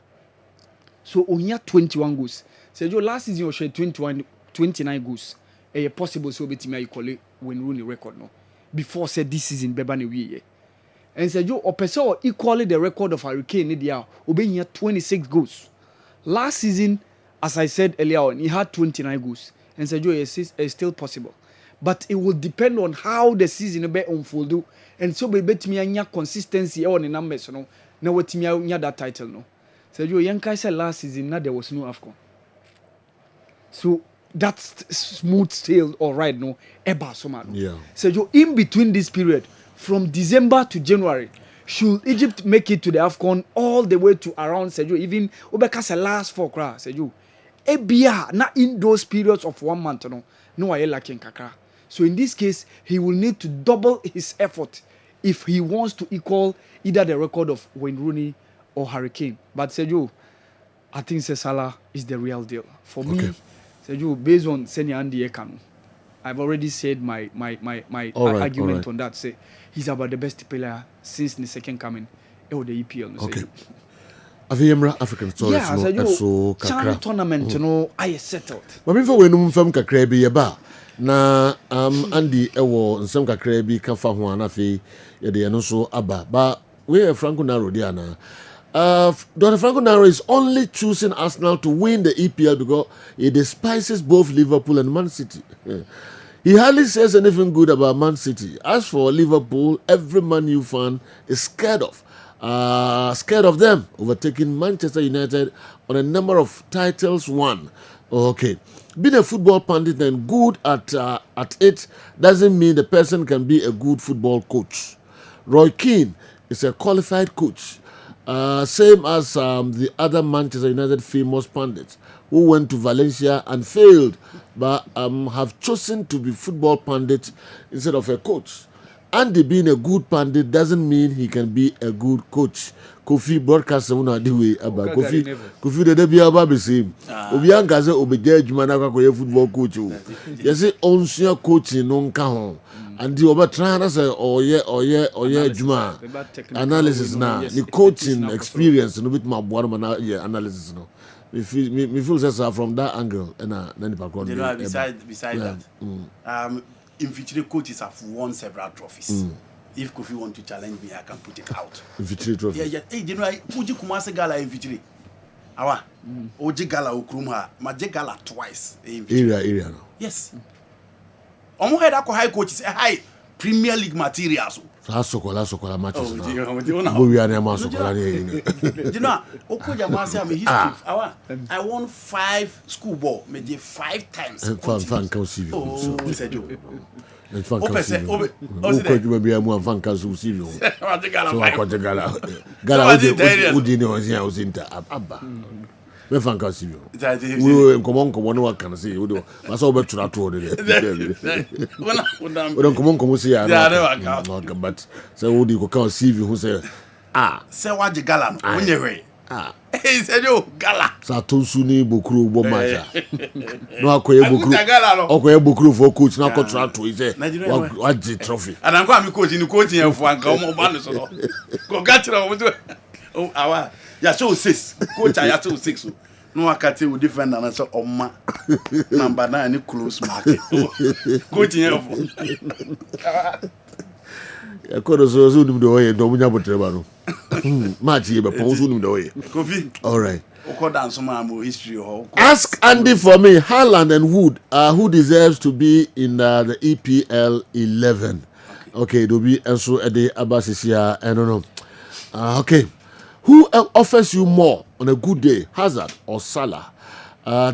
So only 21 goals. Sergio last season you share 29 goals. A possible so betimi equal when Rooney record no. Before said this season beba ne wie. And Sergio opese equally the record of Hurricane dia obenya 26 goals. Last season, as I said earlier on, he had 29 goals. And Sergio is still possible. But it will depend on how the season will be unfold. And so we bet me anya consistency on the numbers, no. Now what me anya that title, no. Sergio Yankai said last season now there was no AFCON. So that's smooth sailed all right, no. Eba soma. Yeah. Sergio, in between this period, from December to January, should Egypt make it to the AFCON all the way to around Sergio, even Obekasa last 4 cra, Sergio. Ebia, not in those periods of 1 month, no, I lacking kakra. So in this case, he will need to double his effort if he wants to equal either the record of Wayne Rooney or Hurricane. But Sergio, I think Salah is the real deal. For me, Sergio, based on Senya Andy Ekano, I've already said my argument on that. Say he's about the best player since the second coming of the EPL. Okay. Aviyemra African stories no so kakra. Tournament no I settled. Mami fa we num fam kakra bi ye ba na Andy ewo nsem kakra bi ka fa ho anafe ye de no so aba ba we Franco Naro dia na Dr. Franco Naro is only choosing Arsenal to win the EPL because he despises both Liverpool and Man City. He hardly says anything good about Man City. As for Liverpool, every Man U fan is scared of them overtaking Manchester United on a number of titles won. Okay, being a football pundit and good at it doesn't mean the person can be a good football coach. Roy Keane is a qualified coach, same as the other Manchester United famous pundits who went to Valencia and failed, but have chosen to be football pundits instead of a coach. Andy being a good pundit doesn't mean he can be a good coach. Kofi broadcaster una di way about Kofi the be about the same. Obi anka say obeje adwuma na kwakoye football coach o. Yes onsia coaching no nka ho. And the over trying to say oye adwuma analysis na the coaching experience no bit ma board man analysis no. Me feel say from that angle and then background. You know, beside that. Infantry coaches have won several trophies. If Kofi want to challenge me, I can put it out. Infantry trophy. Yeah. Hey, you know, Uji Kumase Gala infantry. Awa. Oji Gala Ukrumha. Maje Gala twice. Area no. Yes. Omo head ako high coaches. High Premier League materials. Sokola matches. Oh, you know. We are near Sokola. You know, Okoja Masi am a history. Awa. I won 5 school ball. Maybe 5 times. Fan can see you. Oh, Sergio. And fan can see you. Could you be a more fan can see you? So I got the Gala. Who didn't know I was in Abba. Me fan can see you. We come on, what can I see? We saw back to that road. We don't come on, see. But so would you come see you who say, say what the Gala, when you way. He said, "Yo, Gala." Satosuni Bukuru Bomaja. No, Akoye Bukuru for coach. Now contract to say, "What the trophy?" And I'm going to coach in the coaching and for come on, go get it. Oh, our ya so 6 coach. I so 6. No, I can't tell you different than I saw Oma number 9 close market. Coaching. I could also zoom the way. Don't have to Matty, but zoom the way. Coffee. All right. History. Ask Andy for me, Haaland and Wood, who deserves to be in the EPL 11. Okay, do be also a day Abbasisia. I don't know. Okay. Who offers you more on a good day, Hazard or Salah?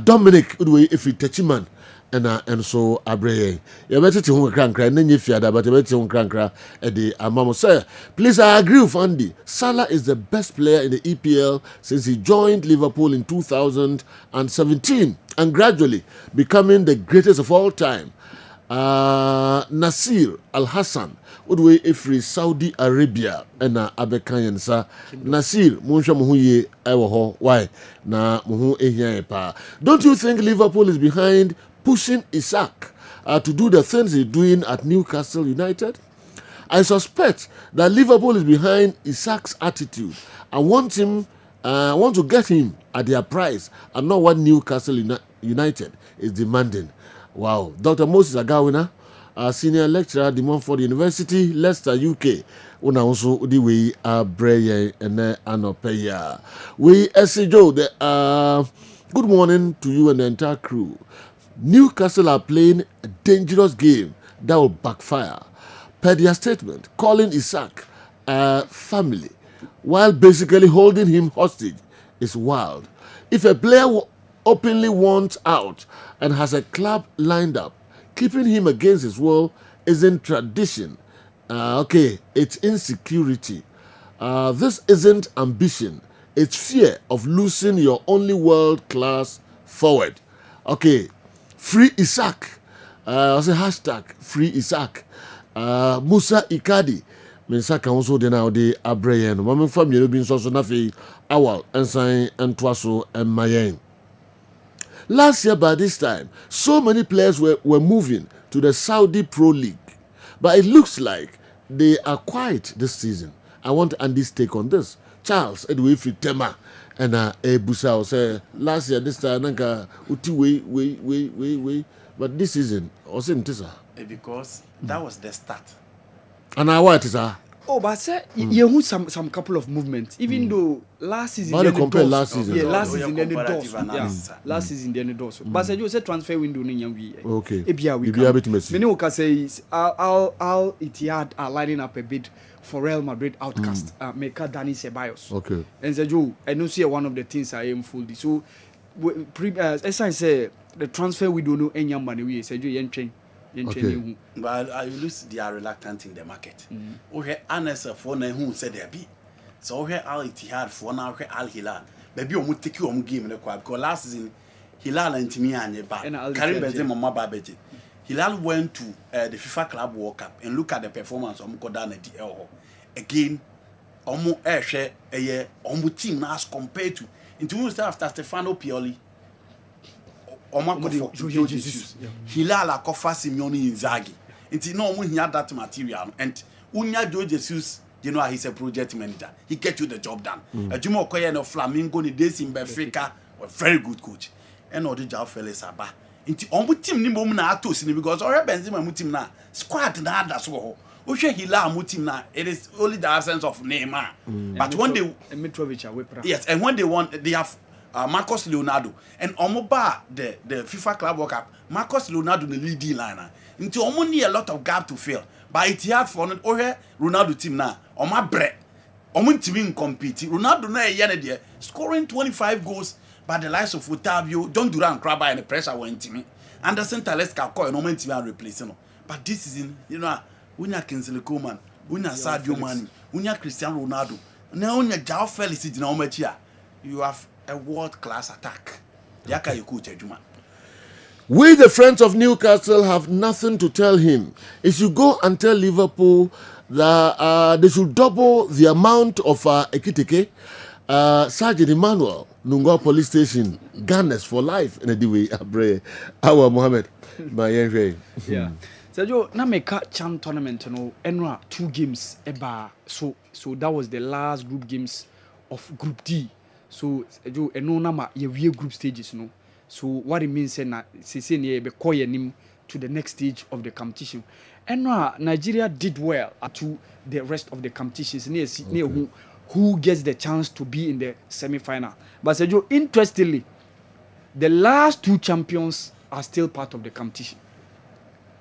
Dominic, if you touch man, and so Abreye. You better to home crankra, and then you fear that, but you better to home crankra at the Amamo. Sir, please, I agree with Andy. Salah is the best player in the EPL since he joined Liverpool in 2017 and gradually becoming the greatest of all time. Nasir Al Hassan would we free Saudi Arabia and Abekan sa Nasir Munsha Muhuye Ewoho. Why na Muhu Ehia pa? Don't you think Liverpool is behind pushing Isak to do the things he's doing at Newcastle United? I suspect that Liverpool is behind Isak's attitude and want him want to get him at their price and not what Newcastle United is demanding. Wow. Dr. Moses Agawina, senior lecturer at the Montfort University, Leicester, UK. Una also the way Breye and Anopeya. We Joe, good morning to you and the entire crew. Newcastle are playing a dangerous game that will backfire. Per their statement, calling Isak family while basically holding him hostage is wild. If a player openly wants out and has a club lined up, keeping him against his will isn't tradition. It's insecurity. This isn't ambition. It's fear of losing your only world-class forward. Okay, free Isak. I say hashtag free Isak. Musa Ikadi. Mensaka also de now de Abrayan. Mama from Yerubin so nafi awal and sign and twaso and mayen. Last year by this time, so many players were moving to the Saudi Pro League. But it looks like they are quiet this season. I want Andy's take on this. Charles, Edwin Fitema, and Busa say last year this time nanka uti we. But this season, also in Tisa. Because that was the start. And now what is that? Oh, but sir, you have some couple of movements. Even though last season, But compare last season. yeah, last season then the Comparative doors, analysis. last season then the doors. But sir, you say transfer window ni yangwi. Okay. Ebia we Ebia bit can. messy. Many can say Al Ittihad are lining up a bid for Real Madrid outcast. Meka Dani Ceballos. Okay. And say you, I know see one of the things I am full. So, as I say, the transfer we don't know any money we say you yen Okay. But I lose they are reluctant in the market. Okay, Anessa for na who said there be. So okay, Al Ittihad for now okay Al Hilal. Maybe you take you game in the because last season Hilal and Timmy and Karim Benzema Mababeji. Hilal went to the FIFA Club World Cup and look at the performance of Mukodan at DL. Again, Omo share a year Omo team now as compared to into after Stefano Pioli. Omo Jesus. Hilal akofa Simeone Inzaghi. Inti no omo hia that material and unya Joe Jesus, you know he's a project manager. He get you the job done. Ajuma Okoye no Flamingo ni days in Benfica, a very good coach. And all the job fellas aba. Inti omo team ni mo na atos ni because already Benzema mu team na squad na others wo. Uhwe Hilal mu team na it is only the absence of Neymar. But when they Mitrovic away. yes, and when they want they have Marcos Leonardo and Omoba the FIFA Club World Cup. Marcos Leonardo the leading liner. Into Omo need a lot of gap to fill. But it had for Ronaldo team now. Oma bre. Omo team compete. Ronaldo na yene there scoring 25 goals. But the likes of Otavio, John Duran, Kraba and the pressure went to me. Anderson Taleska call no man team and replacing. But this season, you know, unya Kingsley Coman, unya Sadio Mane, unya Cristiano Ronaldo. Now unya Joao Felix in Ometia. You have a world-class attack. Yaka you coach Ejuma. We, the friends of Newcastle, have nothing to tell him. If you go and tell Liverpool that they should double the amount of Ekitike, Sergeant Emmanuel, Nungwa Police Station, Gunners for life. And anyway, Abre, Awa Mohammed, my Yeah. Sergio, na make CHAN tournament, enra 2 games eba. So that was the last group games of Group D. So Sergio, eno nama ye group stages, no. So what it means is that to the next stage of the competition. And Nigeria did well to the rest of the competitions. Who gets the chance to be in the semi-final. But Sergio, interestingly, the last 2 champions are still part of the competition.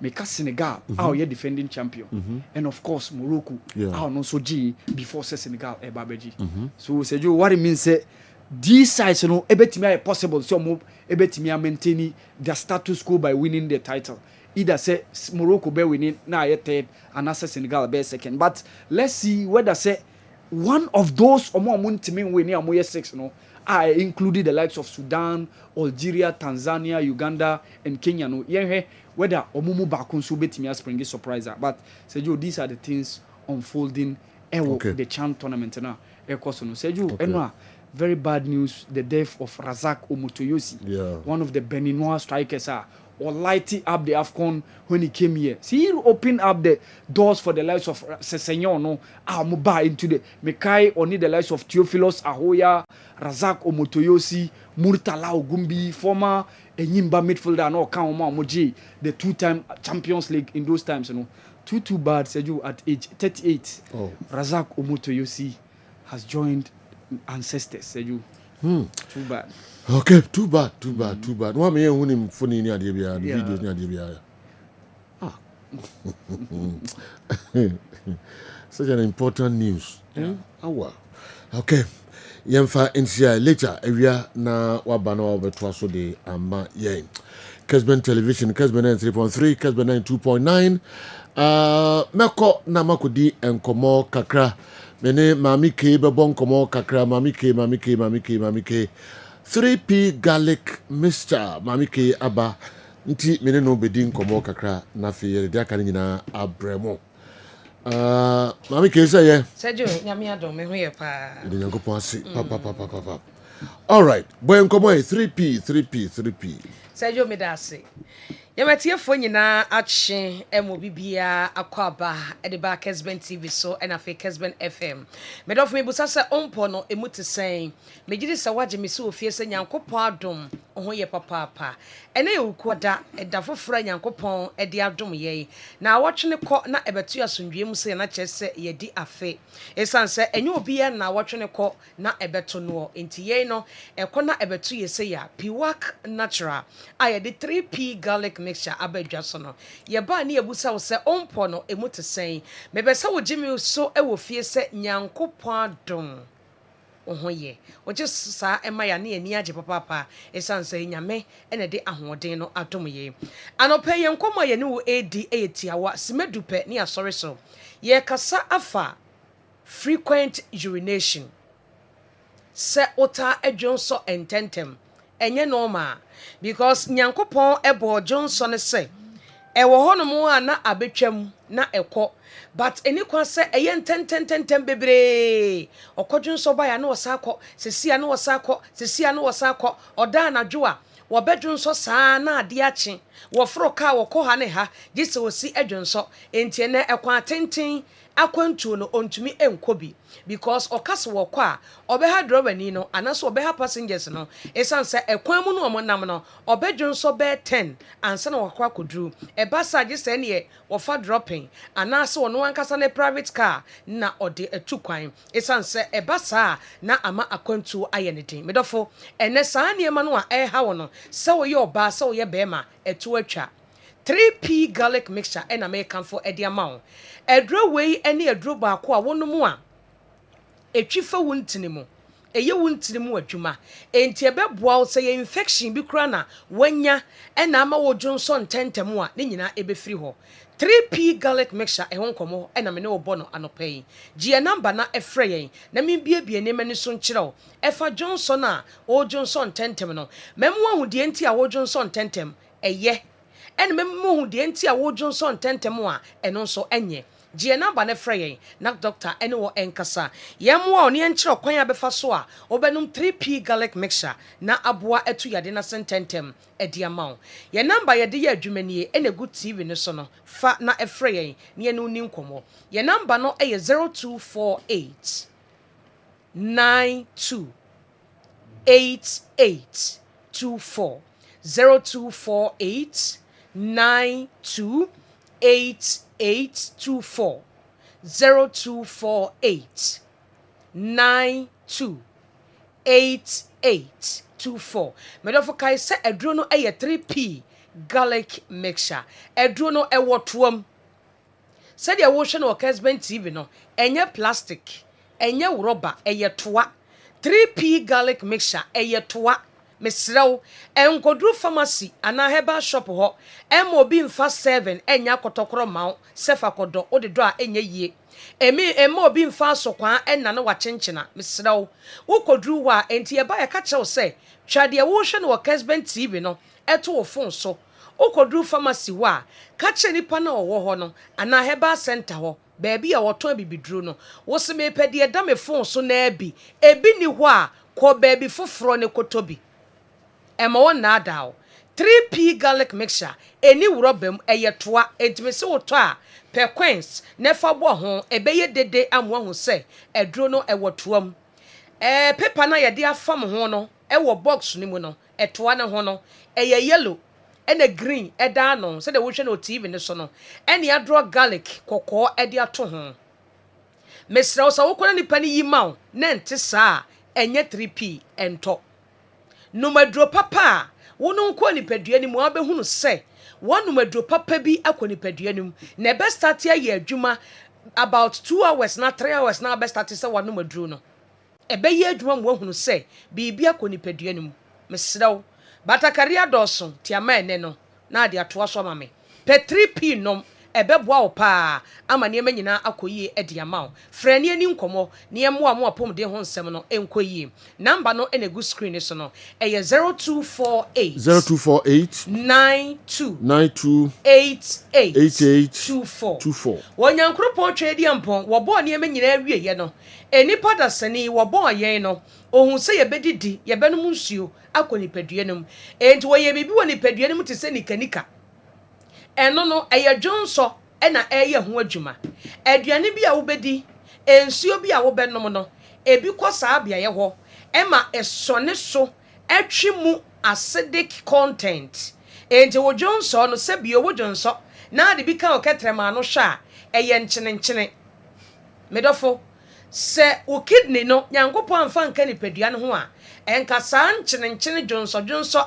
Because Senegal, our defending champion. And of course, Morocco, our also G before Senegal, Babeji. So Sergio, what it means is these sides, ebetimi possible so mo ebetimi maintaining their status quo by winning the title. Either say Morocco be winning now third and Senegal be second. But let's see whether say one of those omo winning amoye 6 I included the likes of Sudan, Algeria, Tanzania, Uganda and Kenya whether omumu bakunsu betimi spring surprise. But Sergio, these are the things unfolding the CHAN tournament now. Sergio, very bad news, the death of Razak Omotoyosi, one of the Beninois strikers. or lighting up the AFCON when he came here. See, he opened up the doors for the likes of Sesenyo, no, Muba into the Mekai, or need the likes of Theophilus Ahoya, Razak Omotoyosi, Murtala Ogumbi, former Enyimba midfielder, no, Kaoma Moji, the 2-time Champions League in those times, you know. Too bad, Seju, at age 38, Razak Omotoyosi has joined ancestors, Seju. Too bad. Okay, too bad. What me when him funny near the videos near the such an important news. Okay. Yemfa NCI later area na wabano over so de ama yen. Kessben television, Kessben 3.3, Kessben 2.9. Meko na makodi enkomo kakra. Mene mami ke bebon komo kakra mami ke 3p garlic mixture mami ke aba nti mene no bedin komo kakra na fe ye de aka nyina abremo mami ke say ye Sejo nyame adom me ho ye pa de nyankopon ase papa all right boy komo 3p Sejo me da ase Yamatiefo nyina ache emo bibia akwaba e ba Kessben TV so and afi Kessben FM. Me dof me busa se ompo no emu te sen. Me gidi se waje me se ofie se nyankopon adom ho ye papa. Ene ye ukoda e da fofora nyankopon e de adom ye. Na awotwe ko na ebetu asundwe mu se na kyese ye di afi. Esan se enye obi ya na awotwe ko na ebeto no enti ye no e ko na ebetu ye se ya Piwak natural. Aye the 3p garlic mixture abedwa so no ye ba ne ebusa wo se ompo no emu te sen mebesa wo gimi so e wo fie se nyankopon adom oho ye wo je sa ema ya ne ani age papa esan se nyame ene de ahoden no adom ye anope ye nkomo ye ne wo edi etiawa simedupe ne asore so ye kasa afa frequent urination se ota adwonso ententem enye normal because nyankopon ebo Johnson say ewo honomu a na abetwam na ekọ but eni kwa se eye ntenten bebre okodwonso ba ya na osakọ sesia na osakọ oda anadwo a wo bedwonso saa na ade ache wo fro ka wo kọ ha ne ha gise osi edwonso entie na ekwa tenten akwantuo no ontumi enkobi because okase wo kwa obeha drobani no anaso obeha passengers no esan se ekwan mu no omonam no obedwonso be 10 ansa na wakwa kodru eba sage se ne wo fa dropping anaso wono ankasa ne private car na ode atukwan esan se eba saa na ama akwantuo ayenedin medofo ene saa ne ma no a eha wo no se wo ye oba se wo ye bema etu atwa 3p garlic mixture and American for Eddie amount. A draw way any a draw back qua one more. A chief of wintinimu. A ye wintinimu at Juma. And Tiabe bow say infection be crana when ya and Nama or Johnson 10 temua, Nina ebe free ho. 3p garlic mixture a home como and a no bono and pay. Gia number na a fray. Nami be a name and son chiro. Efa Johnson or Johnson 10 temino. Memoir would the anti or Johnson 10 tem. A ye. And memo de enti a wo Johnson tentemo a eno so enye gie number ne frey na doctor ene wo enkasa yemwo oni enkyere kwan abefa so a obenum 3p garlic mixture na aboa etu yade na sententem edi amount ye number ye de ye adwumanie ene good tv ne so no fa na efrey ne ene uni nkomo ye number no eye 0248 92 8824 0248 928824 0248 928824 medofo kai se edro no eye 3p garlic mixture edro no ewo toam se de wo hwe no Kessben TV no enye plastic enye rubber eye toa 3p garlic mixture eye toa mesrew enkodru pharmacy ana herbal shop ho emobi mfa 7 enya kotokoro mawo sefa kodo odedo a enye yie emobi mfa asokwa enna na wachenchena mesrew ukodru wa enti eba ya ka chew se twade wo hwe no Kessben TV no eto wo phone so ukodru pharmacy wa ka che nipa na owo ho no ana herbal center ho baabi a woton bibidru no wo se me pede eda me phone so na ebi ni ho a ko baabi foforo ne kotobi Ema won na daw 3p garlic mixture eni wurobem eyetoa entimese woto a per coins nefa bo ho ebeye dede amwa ho se edro no ewotoam paper na yede afam ho no ewo box ni mu no etoa ne ho no eye yellow ena green eda no se de wo hwe no TV ne so no ene adro garlic kokko ede ato ho mesra osa wo kona nipa ni yimaw na nte saa enye 3p ento numadro papa wono nko nipadua ni mu abehunu se wonumadro papa bi akọ nipadua ni mu na be start ya adwuma about 2 hours na 3 hours na be start se wonumadro no ebe ye adwuma mu ahunu se bibi akọ nipadua ni mu mesraw batakari adoso tiama ene no na ade atoa so mame pe 3p nom ebe boa opa ama ne manyina akoyie ede ama frani ani nkomo ne mo a mo apom de ho nsem no enkoyie number no enegu screen so no eye 0248 92 8824 wonyankropo twedi ampon wo bo ne manyina awie ye no enipa da sani wo bo yen no ohun se ye bedidi ye benum nsuo akoni padua num enti wo ye bibi woni padua num te se nikanika eno no eye dwonso ena eye ho adwuma aduane bi a wo bedi ensuo bi a wo benom no ebi kosa abia ye ho ema esone so atwi mu acidic content enti wo dwonso no se bi wo dwonso na de bi ka o ketrema no hwa eye nkyene medofo se o kidney no nyankopon amfa nka ni padua no ho a enka saa nkyene dwonso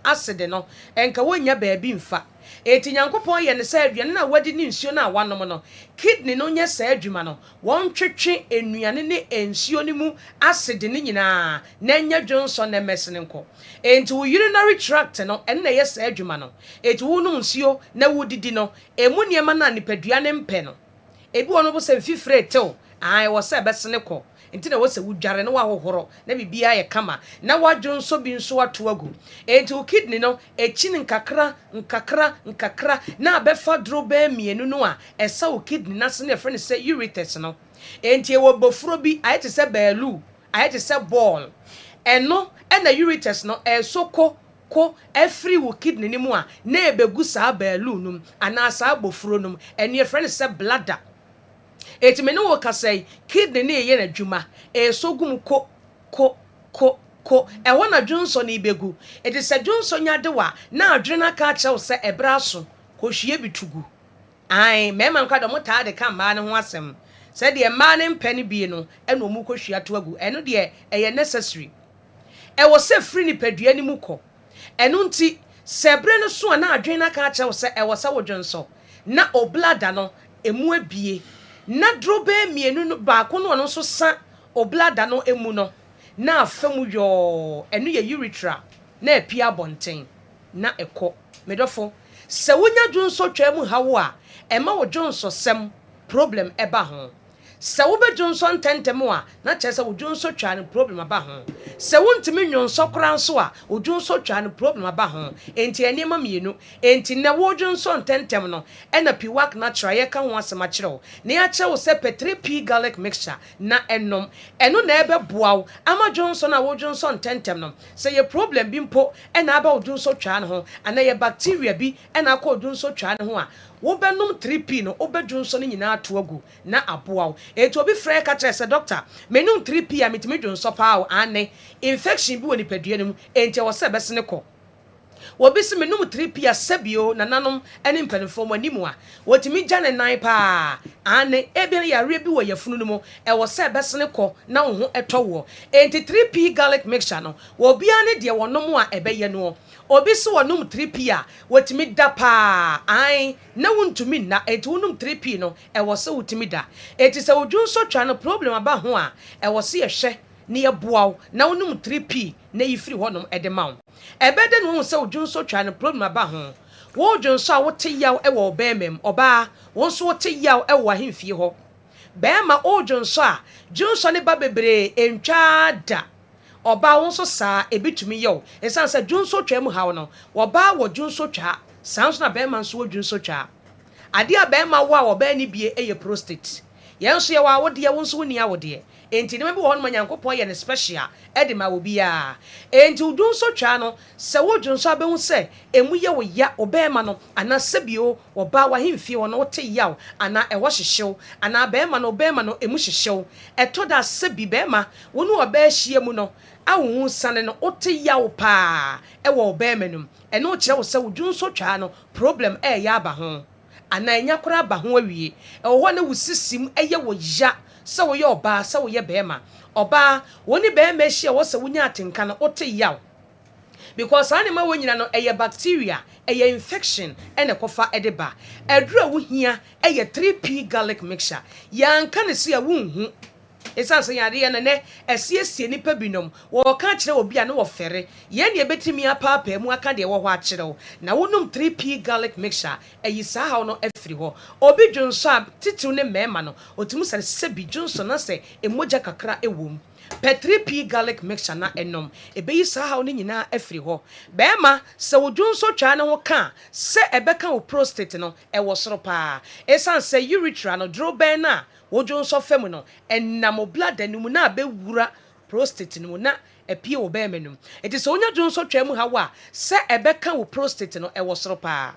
acid no enka wonya baabi mfa eti nyankopon ye ne sa aduane na wadi ni nsuo na wanom no kidney no nya sa adwuma no won twetwe enuane ne ensuo ni mu acid ni nyina na nya dwonso na mesene nko enti wo urinary tract no enne ye sa adwuma no eti wo no nsuo na wodidi no emu niema na nipadua ne mpe no ebi wono bo se fifre tew ai wo se besene ko enti na wo se wudware no wa hohoro na bibia ye kama na wadwonso bi nso ato agu enti o kidney no echini nkakra na abefa drobe mienu no a esa o kidney na se na friend se ureters no enti e wo bofuro bi ayete se baalu ayete se ball eno na ureters no esoko ko every wo kidney ni mu a na ebegu sa baalu num ana sa bofuro num eni e friend se bladder etimene wo kasai kidney ne ye na dwuma sogum ko e wona dwonso ne ibegu eti se dwonso nyadewa na adwena ka achew se ebraso ko hwie bitugu ai mema nkwa do mota de ka ma ne ho asem se de ma ne mpani bi no eno mu ko hwie to agu eno de eye necessary e wo se free ni padua ni mu ko eno nti se bre no so na adwena ka achew se e wo se wo dwonso na oblada no emu abie na drobe mienu no baako no no so sa oblada no emu no na afemu yo enu ye urethra na apia bonten na ekọ medofo se wonya dwonso twam hawo a ema wo dwonso sem problem eba ho se wo be dwonso ntentem a na chese wo dwonso twa ne problem aba ho se wontimi nwonso kora nso a wo dwonso twa ne problem aba ho enti enema mienu enti na wo dwonso ntentem no ena piwak natural ye ka ho asema kirew ne ya kirew se p garlic mixture na enom eno na ebe boaw ama dwonso na wo dwonso ntentem no se ye problem bi mpo ena aba wo dwonso twa ne ho ana ye bacteria bi ena akọ dwonso twa ne ho a wo benum 3p no obedwonso ne nyina ato agu na aboaw eto obi frɛ ka kyerɛ sɛ doctor menum 3p a metimi dwonso paaw ane infection bi woni padua ne mu enti wo sɛ bɛsene kɔ wobi se menum 3p a sabio nananom ene mpanifo mo animu a wotimi gya ne nan paa ane ebi ya re bi wo yafunu no mu e wo sɛ bɛsene kɔ na wo ho ɛtɔ wo enti 3p garlic mixture no wobi ane de wonom a ɛbɛyɛ no obi se wonum 3p a wotimi da pa ai na wontumi na eti wonum 3p no e wo se wotimi da eti se wodwonso twa no problem aba ho a e wo se ye hwe ne ye boaw na wonum 3p na yifiri honom e de mawo ebede no wo se wodwonso twa no problem aba ho wo dwonso a wote yaw e wo obemem oba wo so wote yaw e wo ahemfie ho bema o dwonso a dwonso ne ba bebre entwa da oba won so saa ebitumi yew esan se dwonso twam hawo no oba wo dwonso twa sans na be man so wo dwonso twa ade a be ma wo a oba ni bie eye prostate yen so ye wa wo de won so ni a wo de enti ne be won ma Nyankopon ye ne special e de ma obi a enti udun so twa no se wo dwun so abehu se emu ye wo ya obema no ana sebio oba wa himfie wo no wote yaw ana e wo hyehyew ana bema no obema no emu hyehyew eto da sebi bema wo no oba hie mu no awu sane no wote yaw pa e wo obema num eno kire wo se wo dwun so twa no problem e ya aba ho ana enya kora ba ho awie e wo na wusisim eye wo ya se wo ye oba se wo ye bema oba woni bema hie wo se wo nya atenka no wote yaw because anima wo nyina no eye bacteria eye infection ene kofa edeba edura wo hia eye 3p garlic mixture yanka ne se wonhu esanse yade na ne esiesie nipa binom wo ka kire obi a ne wo fere ye ne ebetimi apapa mu aka de wo ho a kire wo na wonum 3p garlic mixture eyi sa ha no afiri ho obi dwonso a titiw ne mema no otimu sare sebi dwonso na se emoja kakra ewom P3P garlic mixture na enom ebeyi sa ha oni nyina afiri ho bema se wodwonso twa ne ho ka se ebeka wo prostate no ewo soro pa esan se urethra no dro ben na wodwonso fam no enam blood anum na abewura prostate no na epie wo be menum eti se onya dwonso twa mu ha wa se ebeka wo prostate no ewo soro pa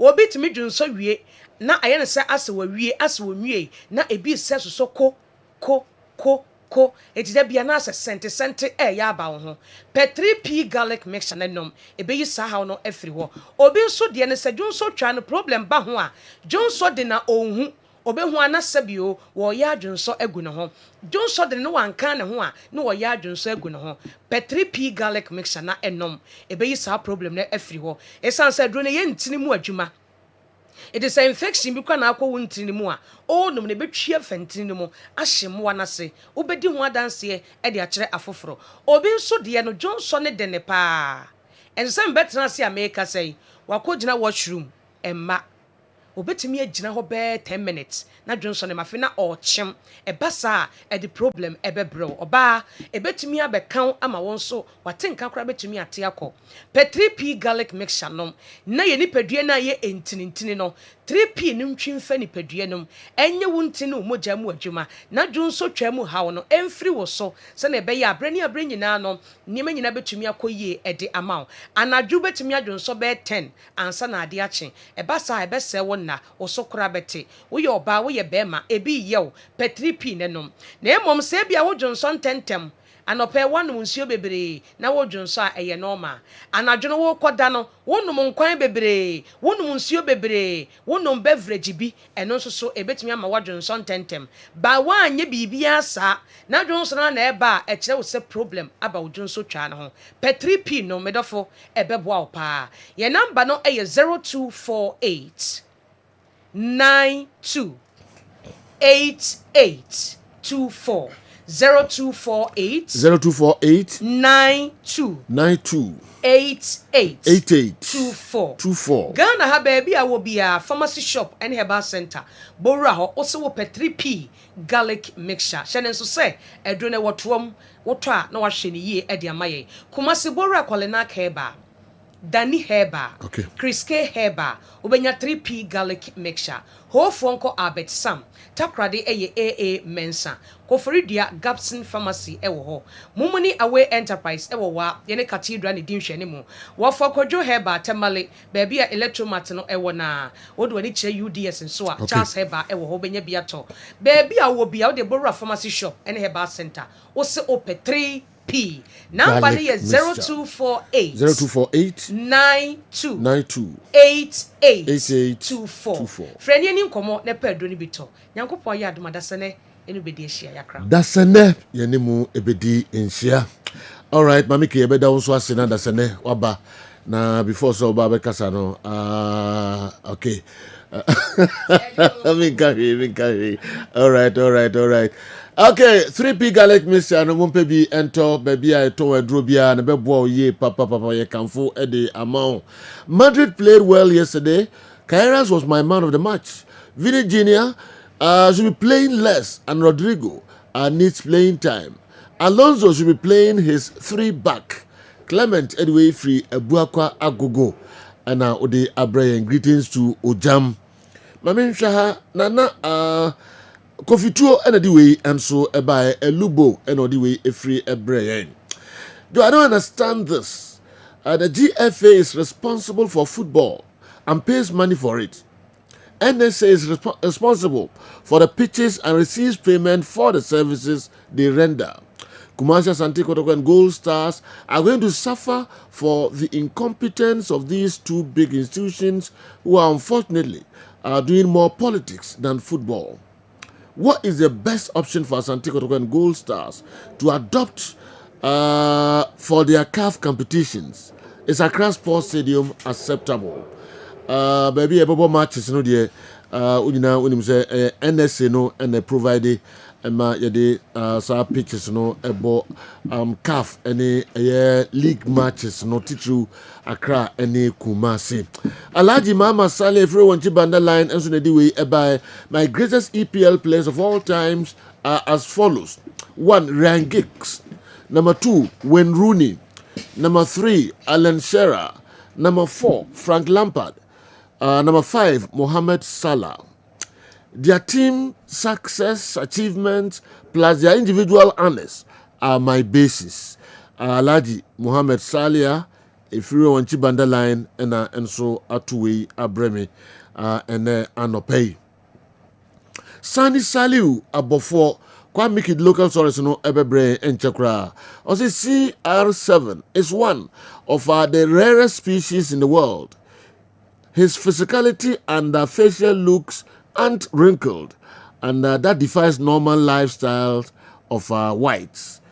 obi timi dwonso wie na aye ne se ase wa wie ase wo nwie na ebi se so ko etida bia na ase sente ya ba wo ho P3P garlic mixture na nom ebeyi sa ha no afiri ho obi nso de ne se dwonso twa no problem ba ho a dwonso de na onhu obehu anasabio wo ya adwonso agu ne ho dwonso de ne wanka ne ho a ne wo ya adwonso agu ne ho P3P garlic mixture na enom ebeyi sa problem na afiri ho esanse dro ne ye ntini mu adwuma. It is an infection because na akọ wuntini mu a o no ne betwa fantini mu ahyem wa nase obedi ho adanse e de akere afoforo obi nso de no Johnson ne de ne pa ensem betra se America say wakogina washroom emma obetimi agina ho be 10 minutes na Johnson ma fe na ochem e basa e the problem e bebro oba ebetimi abekan ama won so watenka kora betimi ate akọ P3P garlic mixture nom na ye nipadue na ye entini no 3p nim twimfa nipadue nom enye wunti no moja mu adwuma na Johnson twa mu hawo no emfiri wo so se na ebe ya abre nyina no nima nyina betumi akoyie e de amount anadwu betumi adwonso be 10 ansa na ade ache e basa e bese wo na osokora bete wo ye oba wo ye bema ebi yew P3P nenom na emom se bia wo Johnson tentem anope wanum nsuo bebre na wo dwonso a eye normal anadwono wo koda no wonum nkwan bebre wonum nsuo bebre wonum beverage bi eno nso so ebetumi ama wo dwonso tentem ba wanye bibia sa na dwonso na eba e kire wo se problem aba wo dwonso twa na ho P3P no medofo ebeboa wo pa ye number no eye 0248 92 8824 0248 92 8824 Ghana ha baby a wo bia pharmacy shop and herbal center bora ho also wo P3P garlic mixture shene nso se edro ne wotom woto a na wahwe ne yie e de amaye kumasi bora kwalena keba Dani Heba, okay. Kriske Heba, ubenya 3P garlic mixture. Ho fonko Albert Sam, takrade eye AA Mensa. Koforidia Gapson Pharmacy ewo ho. Mumuni Away Enterprise ewo wa yene cathedral ni dinhwe ne mu. Wo fokojo Heba temale baby a electromat no ewo na. Wodo ani kire UDS nso a Charles Heba ewo ho benya bia to. Baby a wo bia wo de Bora Pharmacy Shop ene Heba Center. Wo se ope 3P. Number is 0248 92 8824. Friend any komo ne pedro ni bito. Nyankopon ya adoma dasane enu bedi ehia yakra. Dasane ye ne mu ebedi enhia. All right, mami ke yebeda wonso asena dasane waba na before so ba be kasa no okay. Min carry. All right. Okay, 3P garlic mixture no mumpe bi ento baby a to edro bia na bebo ye papa ye kanfo e de amount. Madrid played well yesterday. Kairas was my man of the match. Vini Jr. Should be playing less and Rodrigo needs playing time. Alonso should be playing his 3-back. Clement Edway free Ebuakwa Agogo and Ode Abrayan greetings to Ojam. Mamin Shaha Nana Kofituo and the way and so by a lubo and the way a free a brain. Do I don't understand this? The GFA is responsible for football and pays money for it. NSA is responsible for the pitches and receives payment for the services they render. Kumasi, Asante Kotoko and Gold Stars are going to suffer for the incompetence of these two big institutions who are unfortunately doing more politics than football. What is the best option for Asante Kotoko and Gold Stars to adopt for their CAF competitions? Is Accra Sports Stadium acceptable? Baby, a bubble matches no dear. Unim say NSA no and they provide yede sa pitches no ebo CAF any league matches no titru Accra any Kumasi. Alaji Mama Sale everyone chibanda line and so the way by my greatest EPL players of all times are as follows: 1. Ryan Giggs, number 2 Wayne Rooney, number 3 Alan Shearer, number 4 Frank Lampard, number 5 Mohamed Salah. Their team success, achievements, plus their individual honors are my basis. Alaji Mohamed Salah, if you want to band the line, and so Atuwe Abremi, and Anopay. Sani Saliu Abofo, quite make it local source no Ebebre and Chakra. Also, CR7 is one of the rarest species in the world. His physicality and facial looks aren't wrinkled, and that defies normal lifestyles of whites.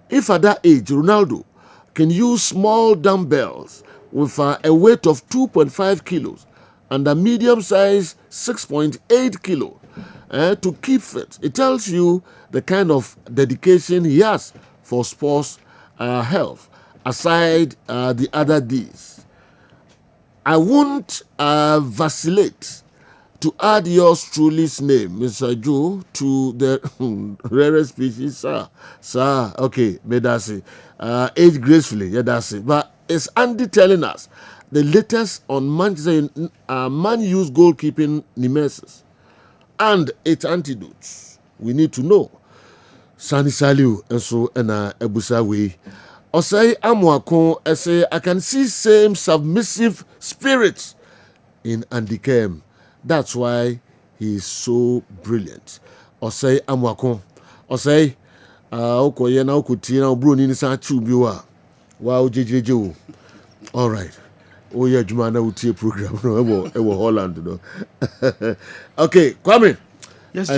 If at that age Ronaldo can use small dumbbells with a weight of 2.5 kilos and a medium size 6.8 kilo to keep fit, it tells you the kind of dedication he has for sports health, aside the other D's. I won't vacillate to add yours truly's name, Mr. Joe, to the rarest species, sir. Okay, may that say. Age gracefully, yeah, that's it. But it's Andy telling us the latest on Manchester Man U's goalkeeping nemesis and its antidotes. We need to know. Sani Saliu and so Ebusa way. Osai Amwako, I say I can see same submissive spirits in Andy Kem. That's why he is so brilliant. Osei Amwako. Osei Okoye na okuti na obro ni sa chubiwa. Wa ojejeje. All right. Oh yeah, Juma na utie program no ewo Holland no. Okay, Kwame. Yes,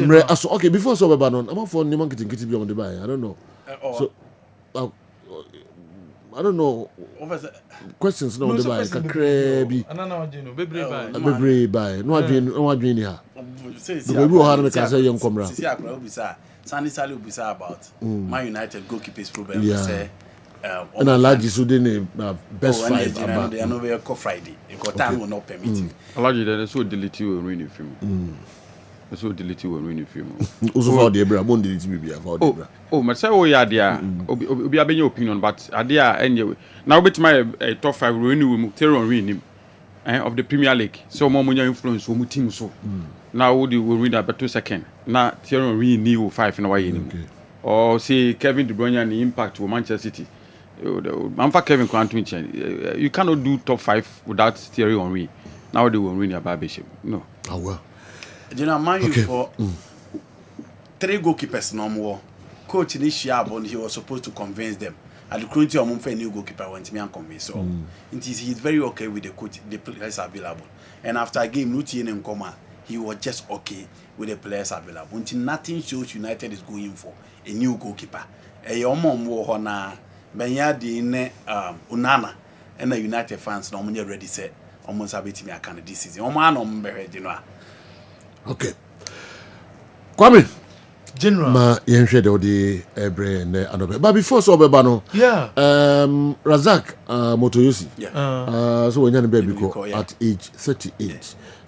okay, before so banon, I'm for Niman Kitty be on the buy. I don't know. I don't know. Questions no the buy. Kakrebi. Bebre buy. No adwin here. We will have a say young comrade. Sani Sali Ubisa about Man United goalkeepers problem. Say and Alaji Sudene best five about. They are not very Friday. Because time will not permit it. Alaji then so delete you when you film. So delete you when you film. Also for the Ebra, won't delete me be about Ebra. Oh, my say oh yeah there. Obi abenya opinion, but there anyway. Now bet my top 5 renew with Terron Renew of the Premier League. So more money influence wo team so. Now would you read that 2 seconds. Now Terron Renew 5 in a way. Or say Kevin De Bruyne and the impact with Manchester City. I'm for Kevin Quantum. You cannot do top 5 without Thierry Henry. Now they will win your barbershop. No. Oh well. You know, mind you for 3 goalkeepers no more. Coach Nishiabon, he was supposed to convince them. At the current time, I'm a new goalkeeper went me and convince. So he's very okay with the coach, the players available. And after a game, Nuti in Nkoma, he was just okay with the players available. Until nothing shows United is going for a new goalkeeper. A young war na Benyadi Unana and the United fans normally ready set almost a bit me a kind of this season. Okay. Kwame. General. Ma yenhwe de odi ebre ne anobe. But before so beba no. Yeah. Razak Motoyosi. Yeah. So when you baby ko at age 38. Yeah.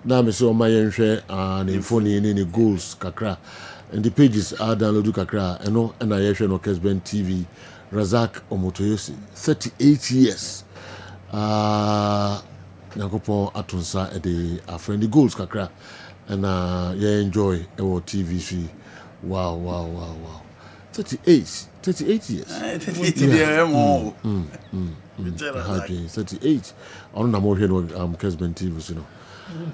Now me say o ma yenhwe ne phone ni goals kakra. And the pages are download kakra eno na yenhwe no Kessben TV. Razak Motoyosi 38 years. Nakopon atunsa e de a friendly goals kakra. and yeah, enjoy our TVC. Wow. 38 years. 38 years. 38. I don't know more here Kessben TV, you know.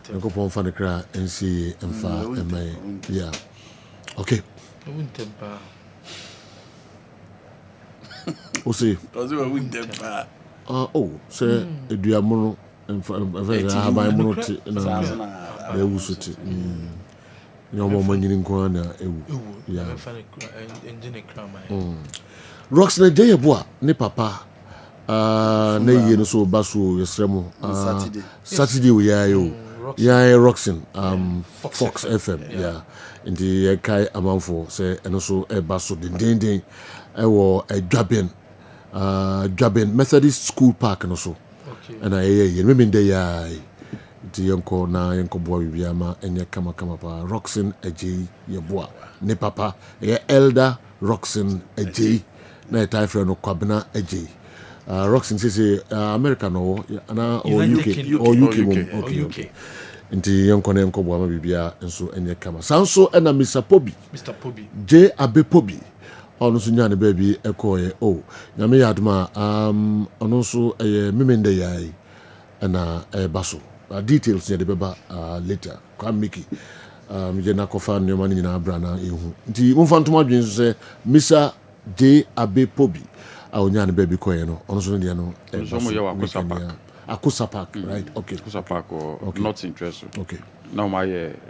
I go for the cry and see and far and my yeah. Okay. We'll see. Say do you mono and for have my mono they will suit it. No more money in corner. Yeah. Rocks na day boy, ne papa. Na ye no so basu yesremo. Saturday we are you. Yeah, Roxin, Fox FM, yeah. In the Kai Amanfo, say, and also a basso, the ding, a Jabin Methodist School Park, and also. And I remember the uncle, na uncle boy, Yama, and ya kama Roxin, a J, ya bois, ne papa, ya elder Roxin, a J, na a tie friend of Kwabena, a J. Roxin says American or UK. Okay. Nti yankone yanko bwa mabibia nso enye kama. Sanso na Mr. Pobi. J Abe Pobi. Ono so nya ne baby ekoye o. Nyame yadma ono so memende yai na baso. Details ne de beba later. Kwa Mickey. Je na kofa nyoma ni na bra na ehu. Nti mumfa ntoma dwen so se Mr. J Abe Pobi. Onya ne baby koye no. Ono so ne no. Akusa Park, right? Okay. Akusa Park or not interested. Okay. Now my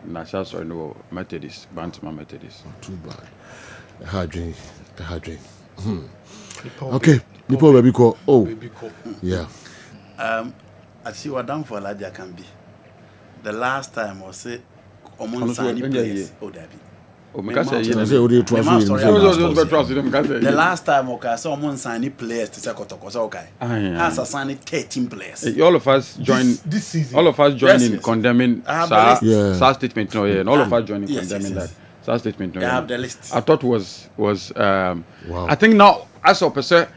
National sorry no Methodist, Bantama Methodist. Too bad. A hard drink. Okay. Nipo baby call. Oh. Yeah. I see what done for Ladia can be. The last time was say Omon Sani players. Oh, David. The last time okay, so Omon Sani players to say Kotoko okay. As a Sani 13 players. All of us join this season. All of us join in condemning Sa statement no and all of us join in condemning that. Sa statement no. I have the list. I thought was I think now as a person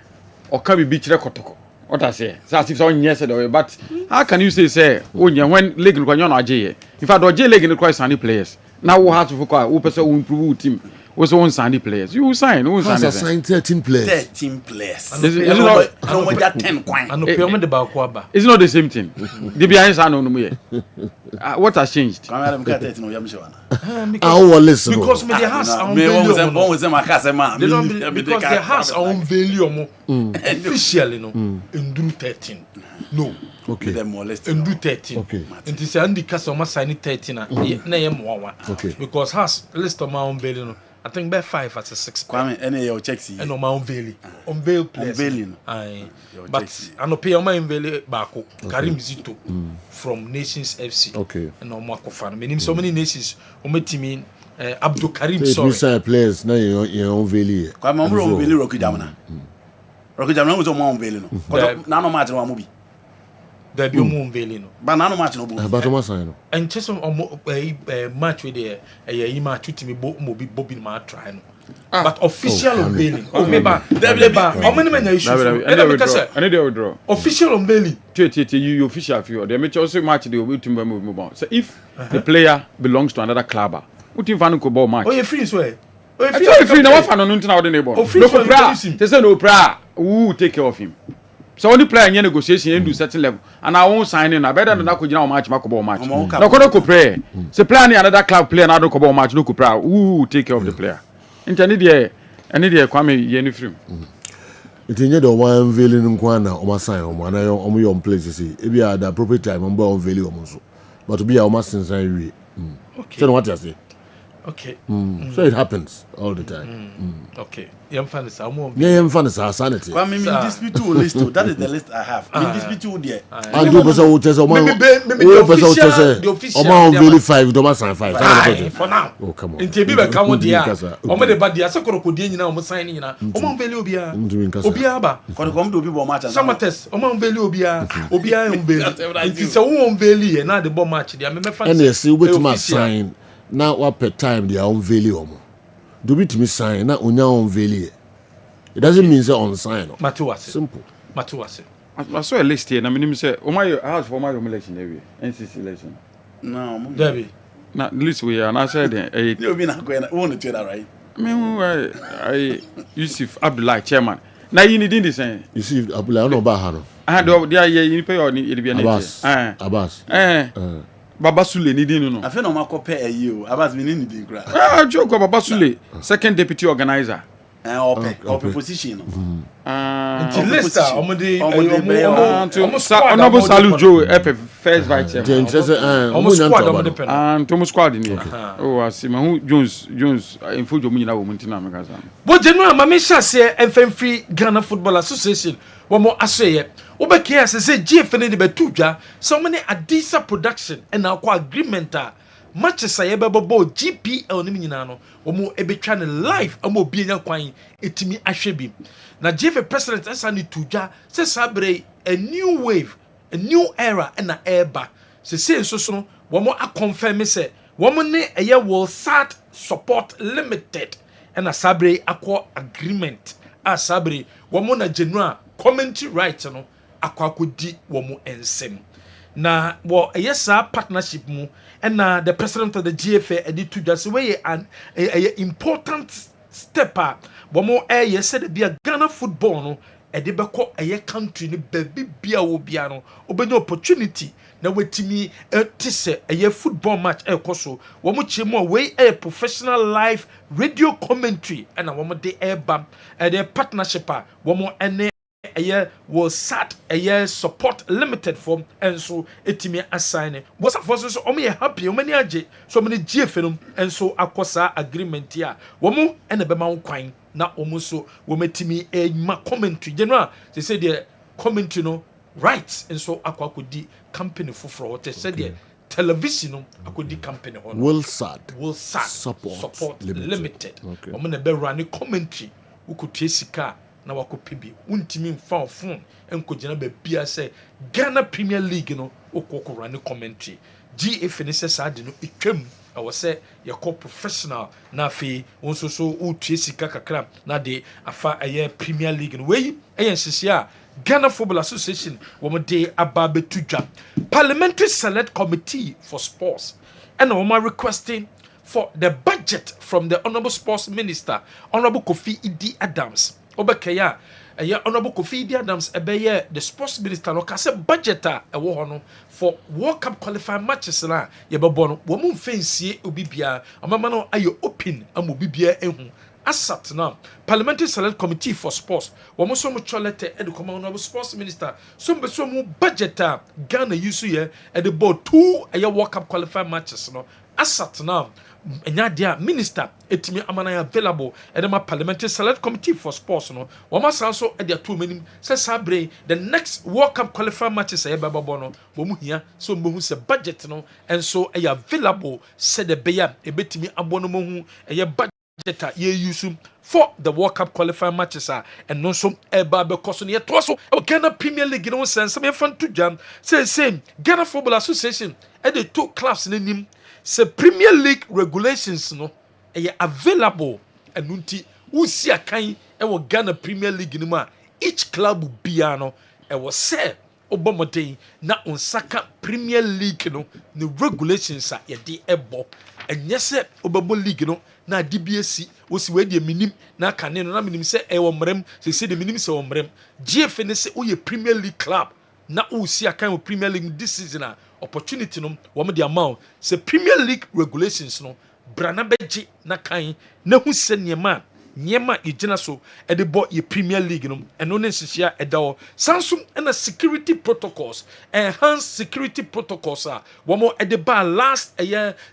or can be beach Kotoko. What I say? So as if someone yesterday, but how can you say when league no AJ? In fact, AJ league no quite Sani players. Now we have to focus. Who person will improve team? What's on Sunday players? You sign. Who sign 13 players? 13 players. It's not. It's not the same thing. The behind what has changed? Because they has our own value. Officially, no. In 13. No. Okay. And do 13. Okay. And this is the customer signing 13. Okay. Because has list of my own value. I think by 5 as a 6. Kwame, any your checks. And on my own value. On veil players. But I no pay on my own value back. Karim Zito from Nations FC. Okay. And on Marco Fan. Meaning so many nations. On my team Abdul Karim. Sorry. Players now your own value. Kwame, my own value. Rocky Jamana. Rocky Jamana was on my own value. No matter what movie. There be own value no. But no match no. But no sign. And just on match with the match with me Bobby ma try no. But official on value. Oh maybe how many men issues? I need to withdraw. Official on value. You official for they make also match they will to move on. So if the player belongs to another club, what if fan go ball match? Oh you free so. Free now fan on na the neighbor. No pra. They say no pra. Who take care of him? So only player in negotiation and do certain level, and I won't sign in. I better than that could match Makobo match. No, could pray. So plan another club player another Kobo match. No, could pray. Who take care of the player? Internet any day Kwame Yeni free. It is the one veiling in Kwana or my sign on one on your places. If you are the appropriate time on board value also, but to be our master sign. Okay. So what you say? Okay. So it happens all the time. Okay. Yeah, sanity. I mean, dispute to list. That is the list I have. I mean, dispute to there. And do person who says, the official really 5, don't sign 5. For now. Oh, come on. In Tibiba, come on, dear. Omo the bad, the Asako Kodin, almost signing. Omo value Obia. Obiaba. For come to people match. Some test. Omo value Obia. Obia and Bailey. It is a woman Bailey and not the bomb match. And yes, you wait to sign. Now what per time their own value. Do it me sign na onya own value. It doesn't mean say on sign. Matuase. Simple. Matuase. I saw a list here. Na me say o my house for my election every NCC election. No, Debbie. na list we are na said You mean I'm going to own it, right? I mean I Yusuf Abdullah chairman na you need this Yusuf Abdullah no ba ha no do dia you pay on it be na Abbas Baba Sule ni din no I feel no ma copy a you about me need the graph. Joke Baba Sule second deputy organizer Open position. Until Leicester, Honorable Salu Joe, first vice chairman. Almost squad in here. Oh, I see. Who Jones in full Jomina woman to Namagaza. But General Mamisha say FM Free Ghana Football Association. One more assay. Obeke say GFN de Betuja. So many Adisa production and now agreement. Matches I ever bought GPL ni nyinano omo ebe twa ne live amo bia nya kwan etimi ahwebi na GF president asani tuja se sabre a new wave a new era and na eba se nso so womo a confirm se womo ne eye will start support limited and na sabre akọ agreement a sabre womo na general commentary right no akọ akodi womo ensem na wo yesa partnership mu and the president of the GFA edit to just way an important step up bomo said be a Ghana football no edebeko country ni baby bia wo bia no obenya opportunity na wetimi tise football match ekoso womo chemo we professional live radio commentary and womo de bam the partnership womo will start support limited form and so etimi assign was for so omo happy omo ni age so many GFN and so akosa agreement here womo ene be ma kwan na omo so wometimi ma commentary general they say the commentary no rights and so akodi company foforo what say the television no akodi company on will start support limited omo na be run commentary ukutie sika na wakopibi untimi mfa ofun enkogina ba bia say Ghana Premier League no okokora ne commentary GF ne sasa de no etwam awo say ye call professional na afi wonso so utie sika kakra na de afa Premier League no wey nsisia Ghana Football Association wo de ababe tudwa Parliamentary Select Committee for Sports and we are requesting for the budget from the Honorable Sports Minister Honorable Kofi Idi Adams Obekeya Honorable Kofi Idi Adams ebeye the sports minister no kase budget ewo ho no for World Cup qualifying matches na ye bebo no wo mu mfensie obibia amama no ayo open am obibia ehu asat na Parliamentary Select Committee for Sports wo mo so mo cholete e de come Honorable Sports Minister so be so mu budget Ghana use ye e de board 2 World Cup qualifying matches no asat na Enyadia minister etimi amana available edema Parliamentary Select Committee for Sports no wama sanso edia to manim se sabre the next World Cup qualifying matches e baba no wo mu hia so mo hu se budget no and so e available se de beya ebetimi abono mo hu e budget ye use for the World Cup qualifying matches and no so eba be koso ne to so Ghana Premier League no sense me fan to jam say Ghana Football Association e de two clubs nanim se Premier League regulations no available enunti usi akan Ghana Premier League no ma each club bia no say obomoden na onsaka Premier League no the regulations ye de ebo enye se obebo league no na DBC osi we de minim na kane no na minim se mrem se de minim se mrem GF ne se oye Premier League club na usi akan Premier League this season opportunity no wo de amount se Premier League regulations no brana beji na kan na hu se niema igina so e de bo ye Premier League no eno ne hihia e da Samsung and security protocols enhanced security protocols wo mo e de ba last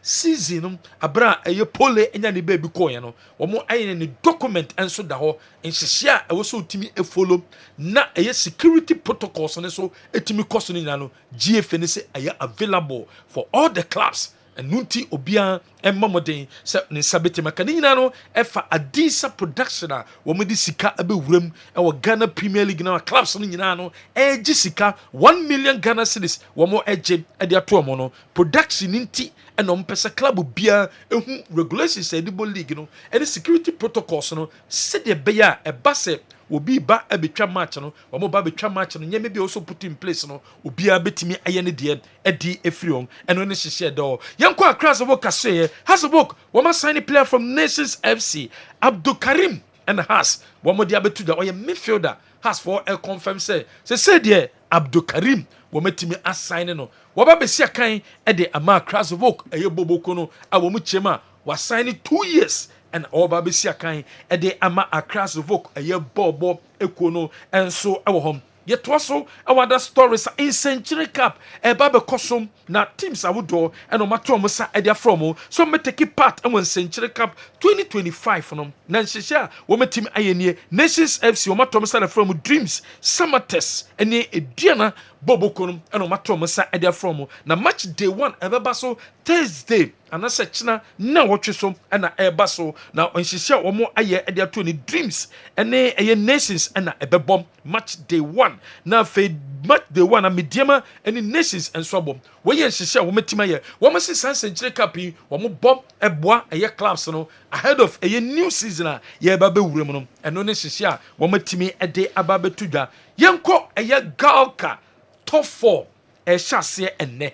season no abra pole enya ne ba bi ko ye no wo mo aye ne document enso da ho nhihia e wo so timi e follow na security protocols ne so etimi cost no nyina no GF ne se available for all the clubs nunti obia emmamoden se ne sabete makani nyina no efa adisa production wo medi sika abewuram e Ghana Premier League na clubs no nyina no eji sika 1 million Ghana cedis wo mo eje e de ato mo no production nti e no mpesa club bia ehu regulations e de bo league no e security protocols no se de beya e base obi ba abetwa match no wɔn ba betwa match no nyɛ maybe also put in place no obi a betimi ayɛ ne deɛ ɛdi efiri wɔn ɛno ne hyehyɛ dɔɔ yɛn kɔ akra Hasselhoff kasɛɛ Hasselhoff wɔn sign player from Nations FC Abdul Karim and Has wɔn de abetu da ɔyɛ midfielder Has for confirm say deɛ Abdul Karim wɔmatimi assign no wɔba bɛsi akan ɛde ama Hasselhoff ɛyɛ boboko no a wɔn kyɛm a wɔassign 2 years and ɔba bɛsi akan ɛde ama Hasselhoff ɛyɛ bɔbɔ ekuo no ɛnso ɛwɔ hɔ yɛtoa so awada stories in Century Cup ɛba bɛkɔsom na teams awodoɔ ɛna ɔmato ɔmo sa ɛde afrɔ mo so ɔmɛtake part ɛwɔ Century Cup 2025 no na nhyehyɛ a wɔmɛtimi ayɛ nie Nations FC ɔmato ɔmo sa ɛde afrɔ mo Dreams Summertest ɛne eduana boboko no ɛna ɔmato ɔmo sa ɛde afrɔ mo na match day 1 ɛbɛba so Thursday anasa kyena na wɔtwe so ɛna ɛba so na nhyehyɛ ɔmo ayɛ ɛde ato ne Dreams ɛne ɛyɛ Nations ɛna ɛbɛbɔ match day 1 na fe match day 1 na mediama ɛne Nations ɛnso abɔ wɔyɛ nhyehyɛ wɔn team ayɛ wɔn si Century Cup yi wɔn bɔ ɛboa ɛyɛ clubs no ahead of ɛyɛ new season a yɛba bɛwura mu no ɛno ne nhyehyɛ a wɔn team ɛde aba bɛto dwa yɛnkɔ ɛyɛ Galka top 4 ɛhyɛ aseɛ ɛnɛ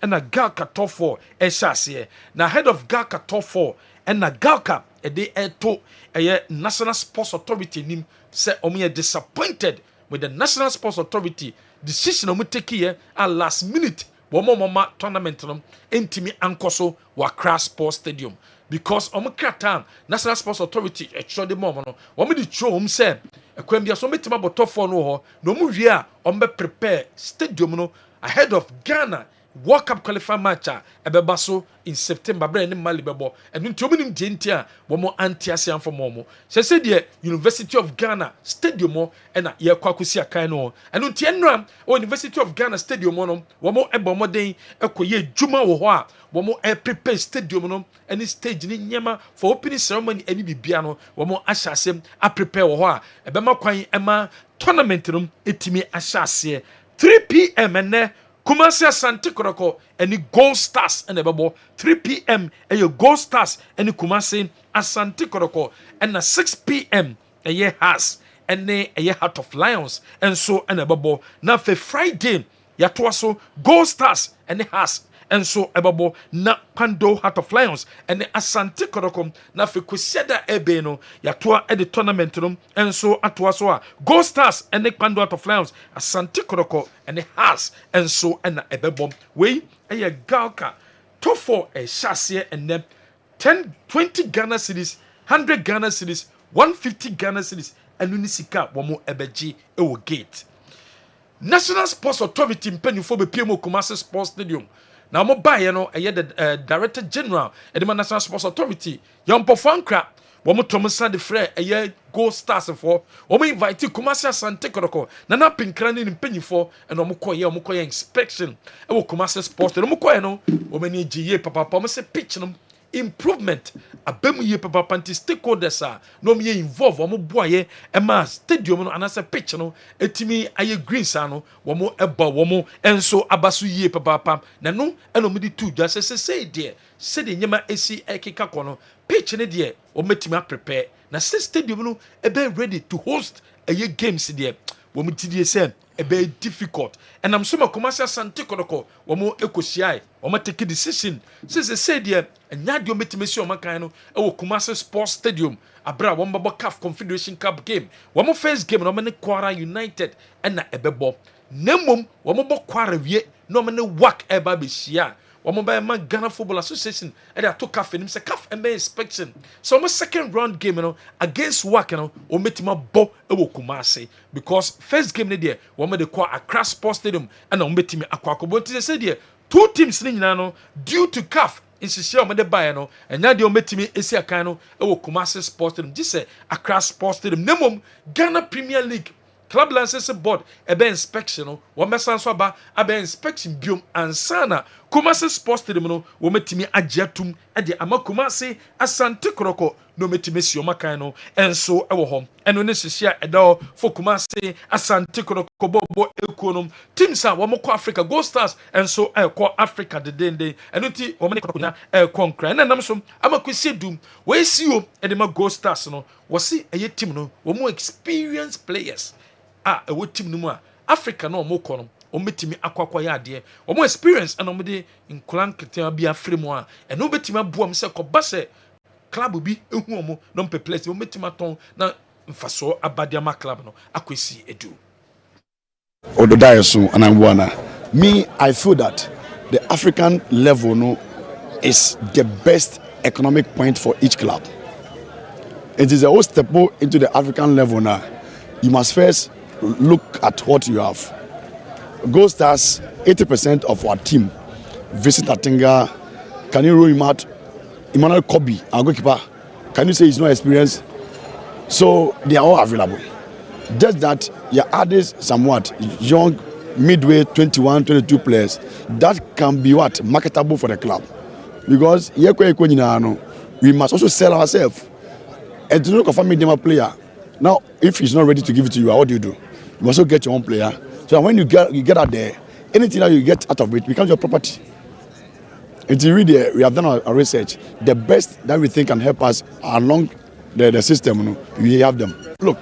ɛna Galka top 4 ɛhyɛ aseɛ na ahead of Galka top 4 ɛna Galka ɛde ɛto ɛyɛ National Sports Authority nim sɛ ɔmo yɛ disappointed with the National Sports Authority decision ɔmo take here at last minute wɔn tournament no ntimi ankɔ so wɔ Accra Sports Stadium because ɔmo krataa National Sports Authority ɛtwerɛ de mu ɔmo no wɔn de twerɛ wɔn sɛ ɛkwan bi aso ɔmo timi abɔ top 4 no hɔ na ɔmo wie a ɔmo bɛ prepare stadium no ahead of Ghana World Cup qualifier match a ɛbɛba so in September brɛ ne Mali bɛbɔ ɛno nti ɔmo nim deɛ nti a wɔn anti ase anfɔ mo sɛ deɛ University of Ghana stadium hɔ ɛna yɛkɔ akɔsi akan no ɛno nti ɛnura University of Ghana stadium hɔ no wɔn ɛbɔ ɔmɔden ɛkɔ yɛ adwuma wɔ hɔ a wɔn prepare stadium no ɛne stage ne nyɛma for opening ceremony ɛne bibia no wɔn ahyɛ asɛm a prepare wɔ hɔ a ɛbɛma kwan ɛma tournament no etimi ahyɛ aseɛ 3 p.m. ɛnɛ Kumasi Asante Kotoko any Gold Stars and a 3 p.m. and your Gold Stars and Kumasi Asante Kotoko and a 6 p.m. a year has and a year Heart of Lions and so and a bubble. Now for Friday, Yatuaso Gold Stars and it has and so a bubble na Pando Heart of Lions and the Asante Kotoko na for Kuseda Ebeno Yatua at the tournament room and so Atuasoa Gold Stars and the Pando Heart of Lions Asante Kotoko and it has and so and a bebom way a Galka top 4 a chassis and then 20 Ghana cedis 100 Ghana cedis 150 Ghana cedis and Unisika Wamo Ebeji Ewo Gate National Sports Authority in Penufo PMO Kumasi Sports Stadium. Now, mo buy the Director General at the National Sports Authority. Young Pofankra, womo Thomas de Frere, a year Gold Stars for. Womo invite Kumasi Asante Kotoko. Nana Pinkrani in Penufo and Omokoye inspection. Ewo Kumasi Sports. And Omokoye no. Omeni GA Papa Pomase pitch them. Improvement abemu ye papa panti stakeholders a no me involve omo boye e ma stadium no anase pitch no etimi aye greens ano womo eba womo enso abaso ye papa na no eno me di tu dwa se de nyema esi ekeka kono pitch ne de o metimi prepare na se stadium no e be ready to host aye games de womo tidie se e be difficult and I'm so Kumasi Asante Kotoko womo ekosiai womo take decision say de enyadio metimesi omakan no e Kumasi Sports Stadium abra womo babo CAF Confederation Cup game womo first game no me Kwara United na ebebo nemom womo bo Kwara wie no me work eba be hia womo ba ma Ghana Football Association e da to CAF nim say CAF embe inspection so mo second round game no against work no o metima bo e Kumasi because first game ne de womo de kwa Accra Sports Stadium and o metimi akwakobo nti say de two teams ni nyina no due to CAF insisi o me de buy no enya de o metimi esi akan no e Kumasi Sports Stadium gise Accra Sports Stadium nemom Ghana Premier League Club License Board ebe inspection no wo mesan so ba inspection biom ansana Kumasi Sports Stadium no wometimi agiatum de ama Kumasi Asante Kroko no metimi sioma no enso ewo hom eno ne hihia edo for Kumasi Asante Kroko bobo ekonom teams a womko Africa Gold Stars enso ekọ Africa de dende eno ti womne kokonya ekọ nkran na nam so ama kwesi dum we sio e de ma Gold Stars no wosi eye team no womo experienced players ewo team no mu a Africa no omko no ometimi akwakwa ya ade omo experience and omo de nkulan ketewa bia fremu a eno betimi aboam se koba se club bi ehu omo no mpe place ometimi aton na mfaso abadiama club no akwesi edu Ododayesu and Anwana. Me, I feel that the African level no is the best economic point for each club. It is a whole step into the African level now. You must first look at what you have. Gold Stars, 80% of our team visit Atinga. Can you rule him out? Emmanuel Kobe, our goalkeeper, can you say he's not experienced? So they are all available. Just that you added somewhat young, midway 21, 22 players that can be what marketable for the club. Because we must also sell ourselves. And to look for a medium player, now if he's not ready to give it to you, what do? You must also get your own player. So when you get out there, anything that you get out of it becomes your property. Until we have done our research. The best that we think can help us along the system, we have them. Look,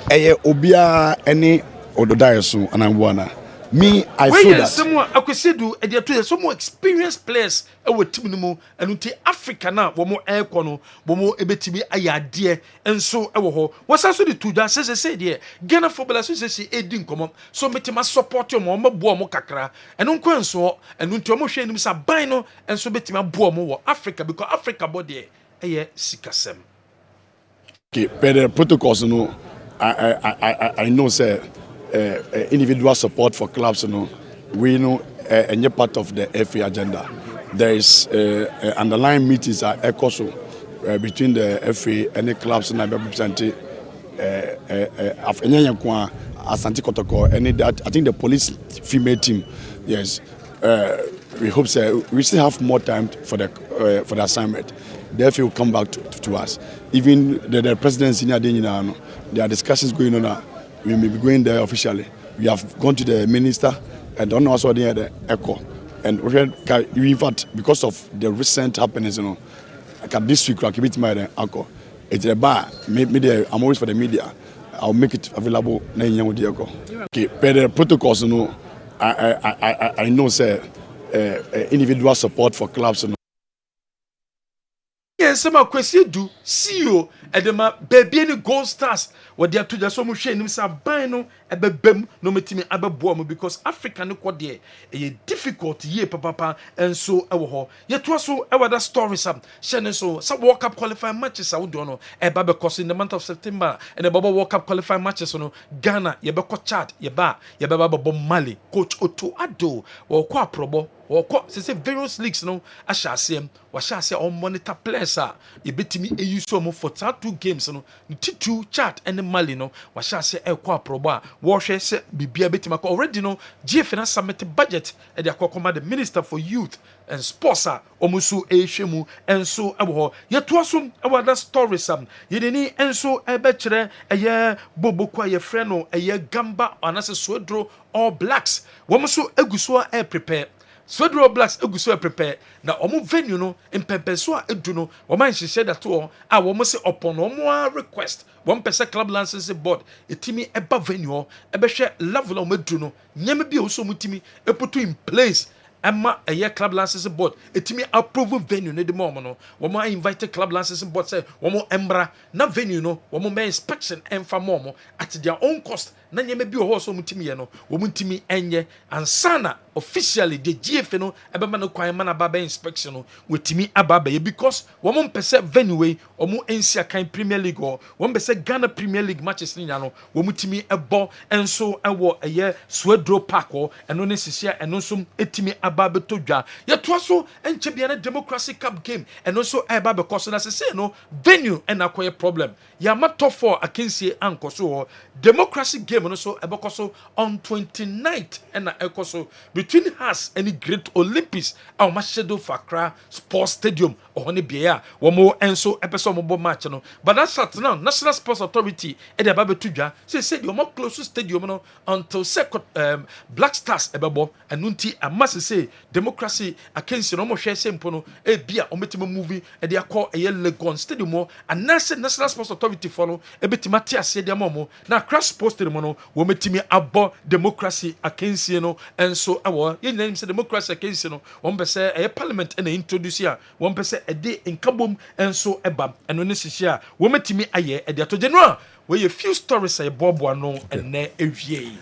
Obia any Ododayesu and Anwana. Me, I feel that. Someone akwesidu e dey some experienced players e wo team no mu enu ti Africa na wo mo ekọ no wo mo ebetimi ayade enso e wo ho wasaso de tuja se dey Ghana Football Association edi nkomo so metima support mo mabuo mo kakra enu nko enso enu nti mo hwe enim sa ban no enso betima buo mo wo Africa because Africa body eye sikasem. Okay, but the protocols I know say individual support for clubs, we know any part of the FA agenda. There is underlying meetings at ECOSO between the FA and the clubs and representing Asante Kotoko and that I think the police female team. Yes, we hope so. We still have more time for the assignment. The FA will come back to us. Even the presidency, there are discussions going on. We may be going there officially. We have gone to the minister and don't know also the ECHO. And in fact, because of the recent happenings, this week I keep it my ECHO. It's a bar. Maybe I'm always for the media. I'll make it available. Okay, but the protocols, I know say individual support for clubs. Yes, some akwesidu CEO edema baby any Gold Stars what they are to just so much him say ban no ebebem no metimi abebo am because Africa no kwa there a difficult year papa and so ewo ho yet was so ewo that stories am shene so some World Cup qualifying matches I would do eba because in the month of September and the Baba World Cup qualifying matches Ghana ye be ko Chad ye baba Mali coach Otto Addo wo kwa probo say various leagues ashasem washase on monitor players ye betimi e use mo for 2 games two Chad and Mali washase e kwa probo washe se bibia betima already GF na submit budget e de akokoma the Minister for Youth and Sports omusu ehwemu enso ewo ye to asom ewo that story sam ye deni enso ebe kire eye bobokwa ye frɛ no eye Gamba anase Swedro All Blacks womuso eguso e prepare Swedro Blacks eguso prepare na omo venue no impempeso edu no oman hihye that to a womo se upon omo request one person club license board etimi eba venue ebehwe level o medu no nyame bi o so mutimi e put in place Emma a year club license board etimi approve venue ne de mom no womo invite club license board say womo embra na venue no womo me inspection emfa mom at their own cost na nyame bi o ho so mutimi ye no womo ntimi enye ansana officially the GF no ebema no kwan mana baba inspection no wetimi ababa ye because womo mpese venue we womo ensia kan Premier League or womo mpese Ghana Premier League matches ni nya no womo timi ebo enso ewo eye Swedro Park o eno ne sisia eno so etimi aba beto dwa ye to so enche bia na democracy cup game and also eba be koso na say no venue and akoye problem ya ma top 4 akensie ankoso democracy game no so ebe koso on 29th and ekoso between us and the Great Olympics our Mashedo Fakra Sports Stadium or ne bia wo mo enso epeso mo bo match no but that shot now National Sports Authority e dey aba beto dwa say the more close stadium no until second Black Stars ebebo enunti amase say democracy akensie no mo hwe sempo no e bia o metimo movie e dey akọ e Legon Stadium and National Sports Authority follow e betima ti ase dey mo na crash post dem no wo metimi abo democracy akensie no enso awo ye nyam say democracy akensie no wo be say e parliament na introduce a wo be say e dey nkabom enso eba eno ne hihye a wo metimi aye e dey atoje no a we a few stories say bobo no ene ewie.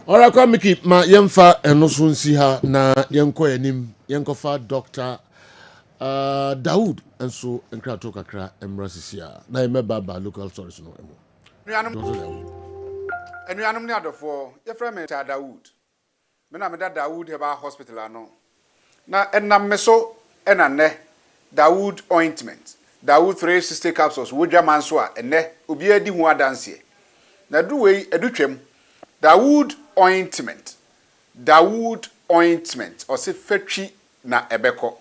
Ora kwa miki ma yemfa eno so nsi ha na yenko yanim yenkofa Dr. Daoud enso enkrato kakra emrasisia na yemeba local stories no emo. Enuanum ne adofo ye frɛ me ta Daoud. Me na me da Daoud heba hospital ano. Na enam me so enane Daoud ointment. Daoud 360 capsules wodwa manso a ene obi adi hu adanse. Na du wei edutwem Daoud ointment. Daoud ointment o se fatwi na ebeko.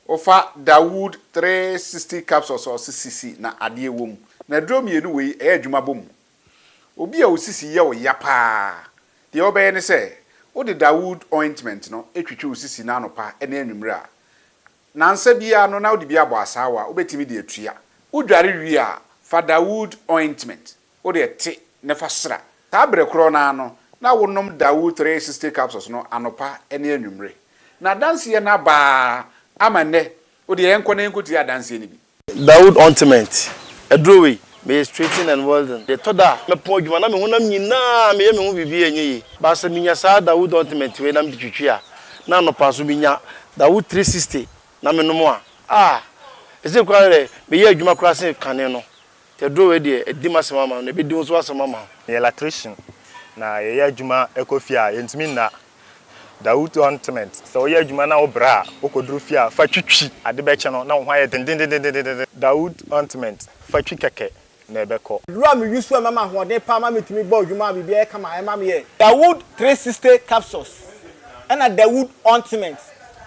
Ofa Daoud 360 capsules o se sisi na ade wom. Na drom yenu wei e adwuma bom. Obi a osisi ye o yapa. De obeye ne se o de Daoud ointment no etwitwe osisi na anopa ene anwumre a nansa bia no na odi bia bo asawa obetimi de atua udware wi a fa Daoud ointment o de te ne fa sra ta bre kro na no na wonom Daoud 360 capsules no anopa ene anwumre na danse ye na ba amane o de enko na enko ti adanse ni bi Daoud ointment edrowe me straighten and welding the toda me po dwuma na me honam nyina me ye me hu bibi enye ba se minya sa Daoud ointment we na me twitwi a na anopa so minya Daoud 360 na me no mo a ese kware me ye adwuma kura se kane no te do we de edi masema ma no be di so asema ma ye electrician na ye adwuma ekofia ye ntimi na Daoud ointment so ye adwuma na obra okoduru fia fa twitwi ade be che no na ho aye den Daoud ointment fa twi keke na ebeko ruwa me yusu mama hode pa ma metimi gba adwuma bibi e kama e ma me ye Daoud 360 capsules and a Daoud ointment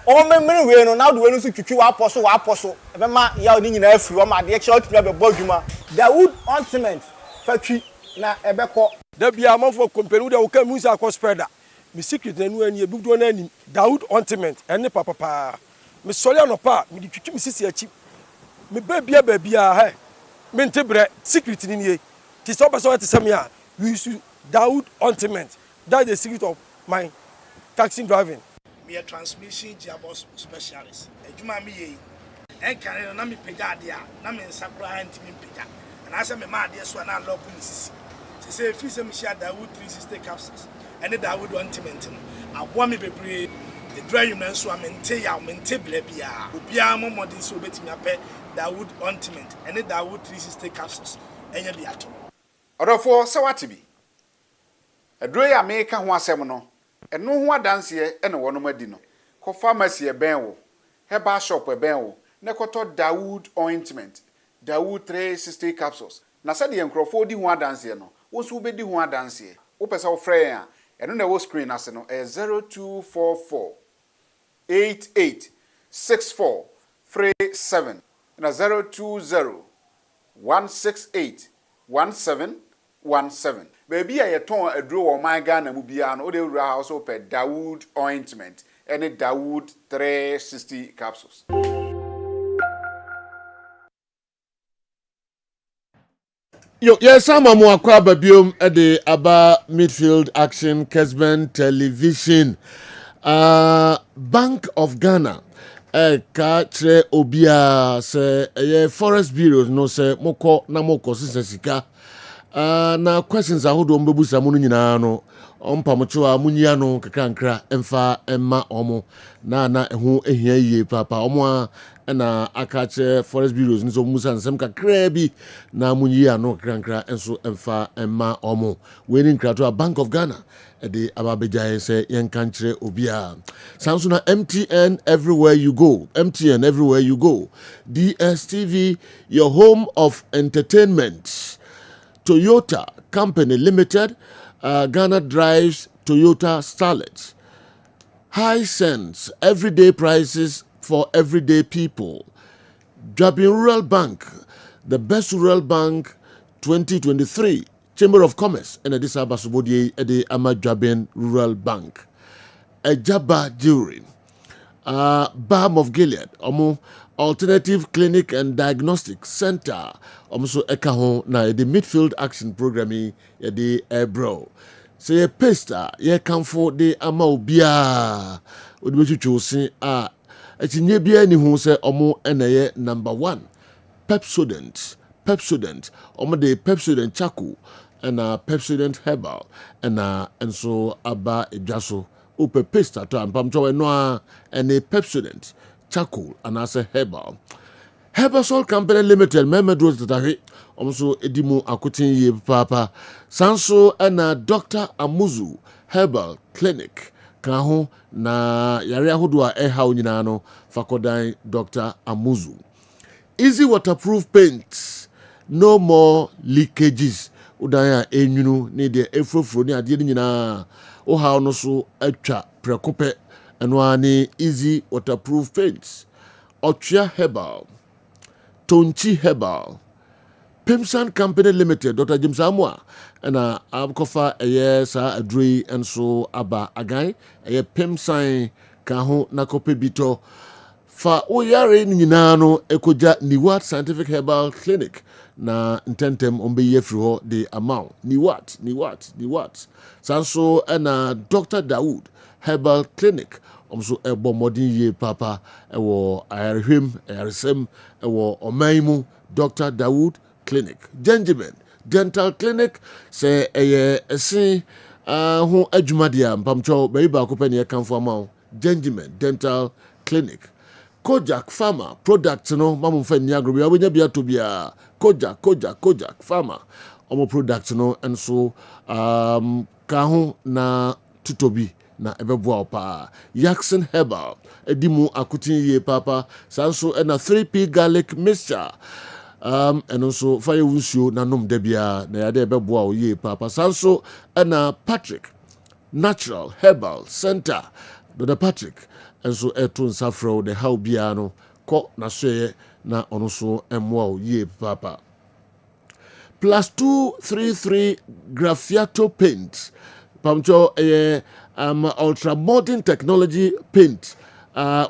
o memre we no na do we no so twitwi wa aposo ebe ma ya oni nyina afiri o ma de che o tibia be bodwuma Daoud ointment fatwi na ebeko da bia amafo company de o ka musa akọ spreader mi secret na nu ani ebudo na ani Daoud ointment ene papa mi sole anopa mi di twitwi mi sisi achi mi bebia he mi ntebre secret ni nie ti so person te sem ya we use Daoud ointment that is the secret of my taxi driving. Me a transmission gearbox specialist. Ejuma mi ye. En kan na mi pega ade a na me nsakura antimi pega. And I say me ma ade so na lock mi sisi. Se say fi se mi share Daoud 360 capsules. And Daoud ointment no. Abo mi bebre the dry human so amente ya mente bla bia. Obia mo modern so betimi apɛ Daoud ointment and Daoud 360 capsules. Enya bi ato. Odofo se wate bi. Aduro ya me ka ho asɛm no. Eno ho adanse ene wonom adi no. Ko pharmacy e ben wo. Herbal shop e ben wo. Ne koto Daoud ointment. Daoud 360 capsules. Na se de enkrofo di ho adanse no. Wo so be di ho adanse. Wo pese wo frɛ ya. Eno na wo screen ase no 0244 88 64 37 na 020 168 1717. Baby a yeton aduro wo man Ghana mu bia no o de wura house pe Daoud ointment any Daoud 360 capsules. Yo, yes, I'm a more babium at the Aba Midfield Action Kessben Television. Bank of Ghana. Ka tre obia se Forest Bureau no se moko na moko sika. Na questions ahodo mbebusa mu nyina no ompamocho munyia no kakra emfa emma omo na ehu ehia yie papa omo a na akache forest bureaus nso musa nsem kakra bi na munyia no kakra enso emfa emma omo weni nkrato a Bank of Ghana ede ababejaye se yenka nkyere obia sanso na MTN everywhere you go, MTN everywhere you go, DSTV your home of entertainment, Toyota Company Limited, Ghana drives Toyota Starlet, High Sense, everyday prices for everyday people, Jabin Rural Bank, the best rural bank 2023, Chamber of Commerce, and Addis Ababa Subodie Ede Ama Jabin Rural Bank, Ejaba Jewelry, Balm of Gilead, Omo Alternative Clinic and Diagnostic Center, Omo Ekaho na the Midfield Action Programming Ede Ebro. Say a pesta, ye come for the ama obia. Odibechu chosin etinye bia ni hu se omo enaye number 1 Pepsodent, omo de Pepsodent Chaku and Pepsodent Herbal and enso aba edwaso ope pesta to ampam cho no and a Pepsodent Chaku and as a Herbal Herbasol Company Limited memedro tatahe omso edimu akotin ye papa sanso and Dr. Amuzu Herbal Clinic kaho na yare ahodo a ehaw nyina no fakodan Dr. Amuzu. Easy waterproof paint, no more leakages. Udaya enwunu ni de efrofro ni ade nyina o haw no so atwa prekope eno ani easy waterproof paint. Otria Herbal, Tonchi Herbal, Pimsan Company Limited, Dr. James Amwa, and Abkofa sa adri and so aba agai, a Pimsan kaho nakope bito. Fa oyare nyinano ekoja Niwat Scientific Herbal Clinic na intentem ombe yefri ho de amount. Niwat. Sanso and Dr. Dawood Herbal Clinic. Omso ebo modin ye papa ewo ayarhwem ayarsem ewo omaimu Dr. Dawood Clinic. Gingiben Dental Clinic se ese ho adwumadia mpamcho bayi ba ko pani kanfo amaw. Gingiben Dental Clinic. Kojak Pharma product no mamu fa ni agro bia wonya bia to bia Kojak Pharma omo product no enso ka ho na tutobi na ebeboa opa Jackson Herbal edimu akutin ye papa sanso na 3P garlic mixture and also fire wusio na nom debia na yade ebeboa o ye papa sanso na Patrick Natural Herbal Center Dr. Patrick and so eto nsafro de how bia no ko na soye na ono so emwa ye papa plus 233 graffiato paint pamcho ultra modern technology paint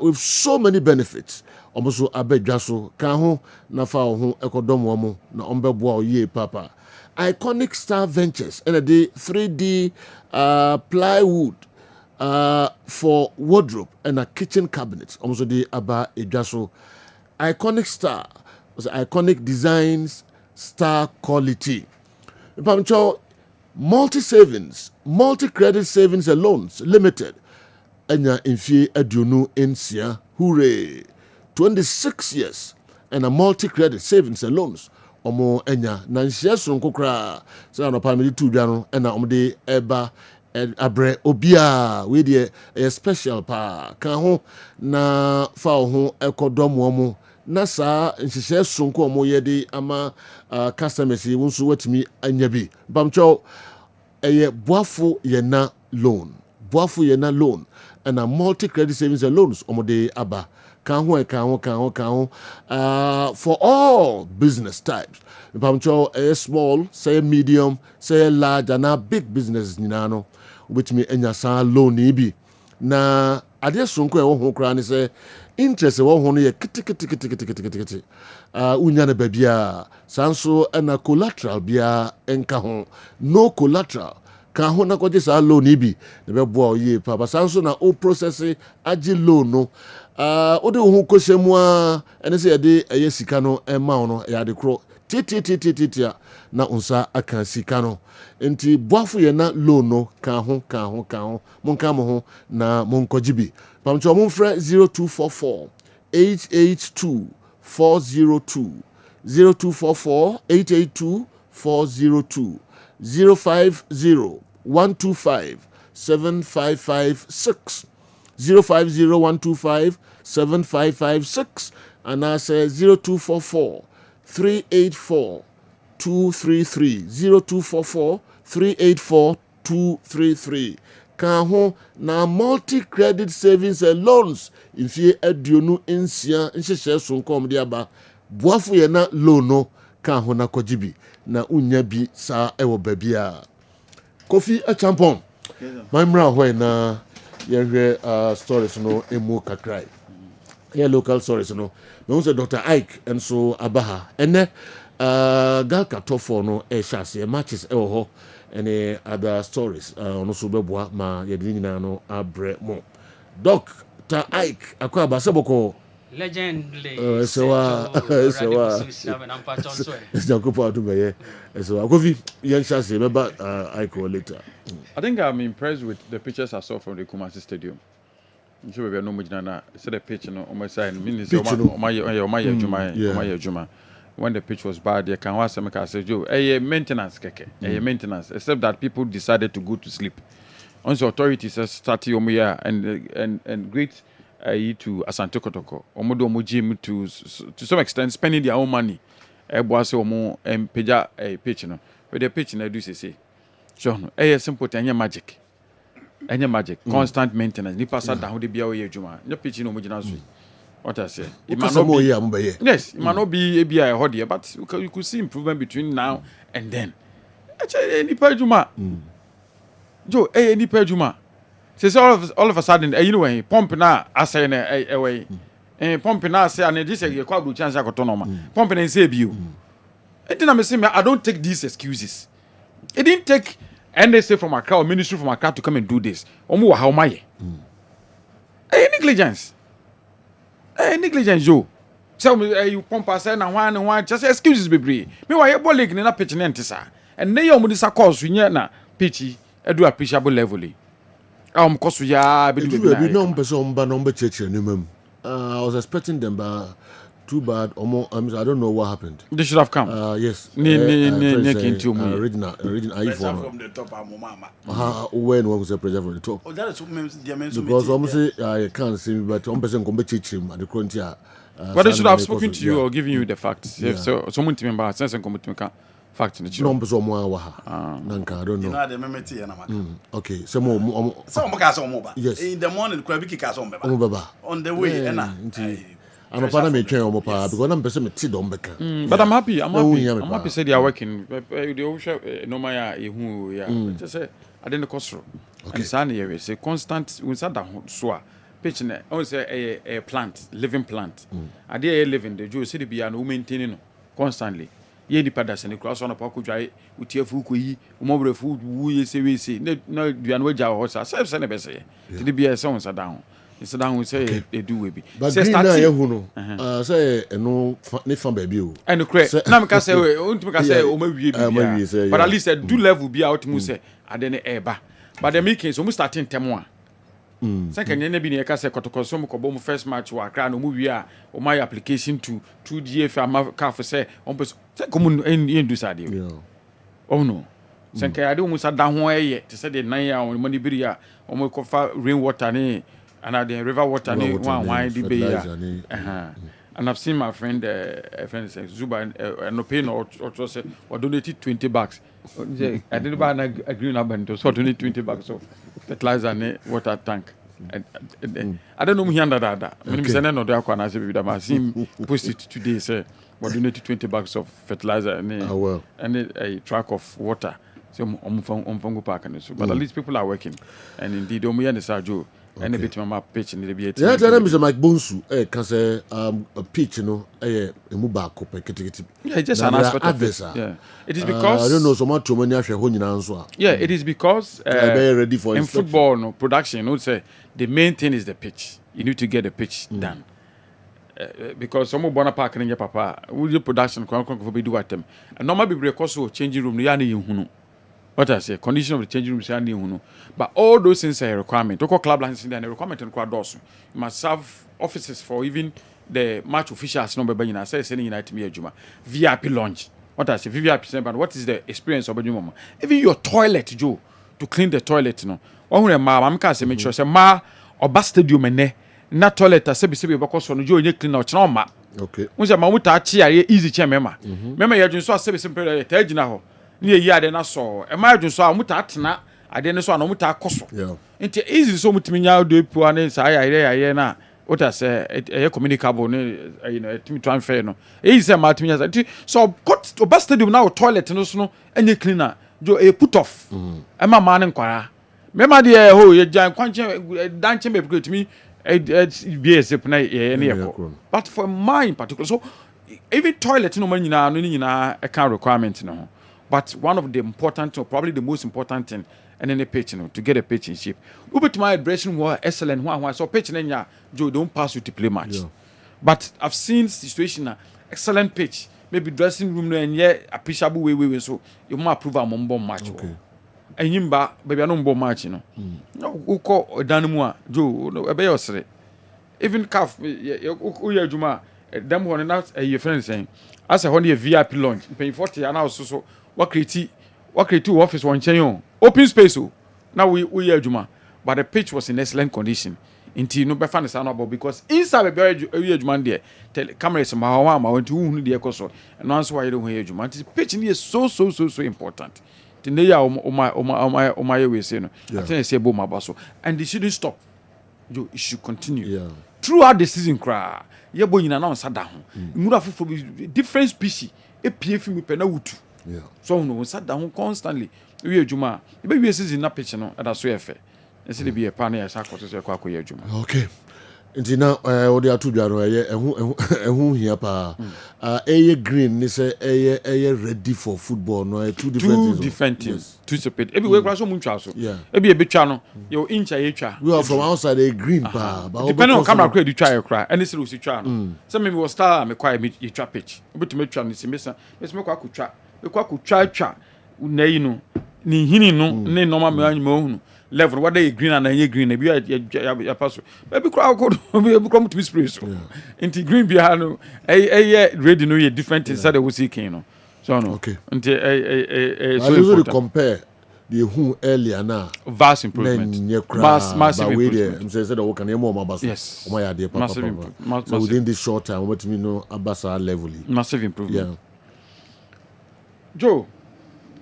with so many benefits almost abedwaso kan ho na fa ho ekodomo mo na ombeboa ye papa Iconic Star Ventures and the 3D plywood for wardrobe and a kitchen cabinet. Also the aba edwaso Iconic Star was iconic designs, star quality. Pamcho multi credit savings and loans limited. Enya infie aduonu ensia. Hooray! 26 years and a multi credit savings and loans. Omo enya na nhia sonko kra. So na pa me tu dwa no na omde eba abre obia we de a special pa kan ho na fa ho ekodom omo na sa nhihye sonko omo ye de ama customers wonso watimi anya bi bamcho eye boafo ye na loan and a multi credit savings and loans omode aba kan ho for all business types bamcho a small say medium say large and a big business nyina which me enya sa loan bi na ade sonko e wo ho kra ni say interest wo ho no ye kiti unya na babia sanso na collateral bia enka ho no collateral kan ho na koje sa loan bi ne be boa ye papa sanso na o process agi loan no o de ho kohyemu a ene se ye de eye sika no e ma no ya de kro titia na unsa aka sika no enti boafo ye na loan no ka ho monka mo ho na monkojibi pamcho monfrɛ 0244 882 402 0244 882 402 050 125 7556 050 7556 and I say 0244 384 233 0244 384 233 kan ho na multi credit savings and loans ifie aduonu nsia nhyehyɛ so nkom de aba boafo ye na loan no kan ho na kojibi na unya bi sa ewo babia Kofi a champon my mra ho na ye stories no emu kakrai here local stories no me say Dr. Ike and so abaha ene gal katofo no e hyase matches e wo ho any other stories ono so beboa ma ye de nyina no abre mo Dr. Ike akwa baseboko legendly sewa Jacopo Adubeye so Kofi yen hyase beba Ike later. I think I'm impressed with the pictures I saw from the Kumasi Stadium. So we are no mujina say the pitch no on my side means Juma. When the pitch was bad, they can was make say Joe maintenance keke maintenance except that people decided to go to sleep. Once the authorities started omuya and great to Asante Kotoko omodo omujim to some extent spending their own money boase omo peja pitch no with the pitch na do say so simple thing magic. Any magic, constant maintenance. Ni passa down the bia we adwuma. No pitch no mujina so. What I say? It might not be. Yes, it might not be a BI hot but you could see improvement between now and then. Any pajuma. Joe, any pajuma. Says all of a sudden, you know, pump na asay na away. Pump na say and this a kwabru chance akotonoma. Pump and save you. And then I'm saying I don't take these excuses. It didn't take and they say from Accra or ministry from Accra to come and do this. Omu how my negligence. Negligence, Joe. So you pump us and one just excuses be brave. Me why you league in a pitch nentisa. And they omu this course we na pitchy do appreciable level. Cause we are be number church I was expecting them but too bad. I don't know what happened. They should have come. Yes. Original from the top. When one was a pressure from the top. Oh, that is what means because almost I can't see, but one person come teach him at the frontier. But they should have spoken to you or giving you the facts. Yeah. So someone to remember sense and come to fact in the church. Numbers on one Nanka, I don't know. You know the memory and okay. Some more. Yes. In the morning, Krabiki Castle on the way. And upon me train on because I'm person me don't back. But I'm happy. I'm happy. Say they are working. They all show no my who just say I didn't cost. And Sunny area say constant. We sat down so pitch. I say a plant, living plant. I did living. The Jew city be and maintaining constantly. Ye di padas and cross on a pocket dry with your fuku, mobile food. We say no. You are no job. Horse. I say send a best. To be a song sat down. It's down we say they do we be. But green na ye hu no. Say no ne fan baby o. And no cre. Na me ka say we, unti me ka say o ma wie bi. But at least do level be out mu say ade ne eba. But the making so mu starting temo a. Say kan ne bi ne ka say kotoko so mu ko bom first match wa Accra no mu wie a o my application to 2DF am ka for say on person say come en do sade. Oh no. Say kan ade mu sa da ho eye te say the nan ya on money biri a o mo ko fa rainwater ne and at the river water one the bay and I've seen my friend say Zuba and no pay no or say or donated $20. I didn't buy a green abandon so donate $20 of fertilizer and water tank. I don't know me under that. When say no there can I say with I see him post it today say we donated $20 of fertilizer and a truck of water. So on Fongo Park and so but at least people are working and indeed we understand Joe. And a bit my pitch in the BAT. Yeah, tell them Mike Bonsu, can say a pitch, you know, a mubako, yeah, just an aspect of this. Yeah, it is because I don't know so much to many answer. Yeah, it is because ready for in football, no production, I would say the main thing is the pitch. You need to get the pitch done. because some bona park in your papa, will your production for be do at them. And normally be also changing room, yani what I say, condition of the changing room, yani but all those things are a requirement. To call club license and a requirement and quad also. You must have offices for even the match officials, no baby, I say, sending United me a Juma. VIP launch. What I say, VIP, but what is the experience of a Juma? Even your toilet, Joe, to clean the toilet, no. One ma, I'm can't say, make sure, say, ma, or bus stadium and na toilet a sebi because on Joe, you clean out, no, ma. Okay. Once a mamuta chair, easy chair, member. Member, you just saw sebi simple, now. Near yard and I saw a marriage saw mutatna. I didn't saw no muta coso. Yeah. Into easy so much minya do poor names. I na what I say a communicable, you know, to me transfer no. Easy Martin. So got to bus stadium now toilet no snow any cleaner. Jo a put off. Emma man and choir. Memma dear ho ye giant quantum dancing great me be a zip any but for mine particular so even toilet no money na no a car requirement no. But one of the important, or probably the most important thing, and any pitch, to get a pitch in shape. But my dressing was excellent. One so pitch in ya, Joe don't pass you to play match. Yeah. But I've seen situation excellent pitch, maybe dressing room and yet appreciable way so you might prove a bomb match. Okay. And yimba, baby, I don't bomb match, No, who call Danumua, Joe, no, a bay even calf, Juma, them one and out your friend saying, as a honey VIP launch, paying 40 and also so. What create office one chain open space now we are Juma but the pitch was in excellent condition until no be fan about because inside the area Juma there cameras ma went to who the echo and answer why you don't hear Juma pitch is so important today my way say no I think I say bo my baso and they shouldn't stop you should continue throughout the season cry ye bo nyina na on sada ho mura fofo different species e pf mi pe na wutu. Yeah. So no sat down constantly. We are Juma. The baby is in that pitch, no, and that's where fair. Instead of be a panel as I call it, Juma. Okay. Nti na odi atu bia no ehun hia pa green ni say ready for football no two different things two separate ebi we kwa so muntwa so ebi ebetwa no yo incha ye twa we are from outside a green pa depending on camera crowd twa ye kra any say twa no say me was star me kwa ye twa pitch obetu twa no simesa me kwa twa na yi no ni hini no ne normal me anyi ohunu level what they green and ye green be ya pass baby crowd be come to spray so into green bia no ready no ye different inside the seeking no so no okay into so you compare the who earlier now vast improvement massive improvement I'm saying that we can more mabasa yes massive so within this short time what me know abasa level massive improvement Joe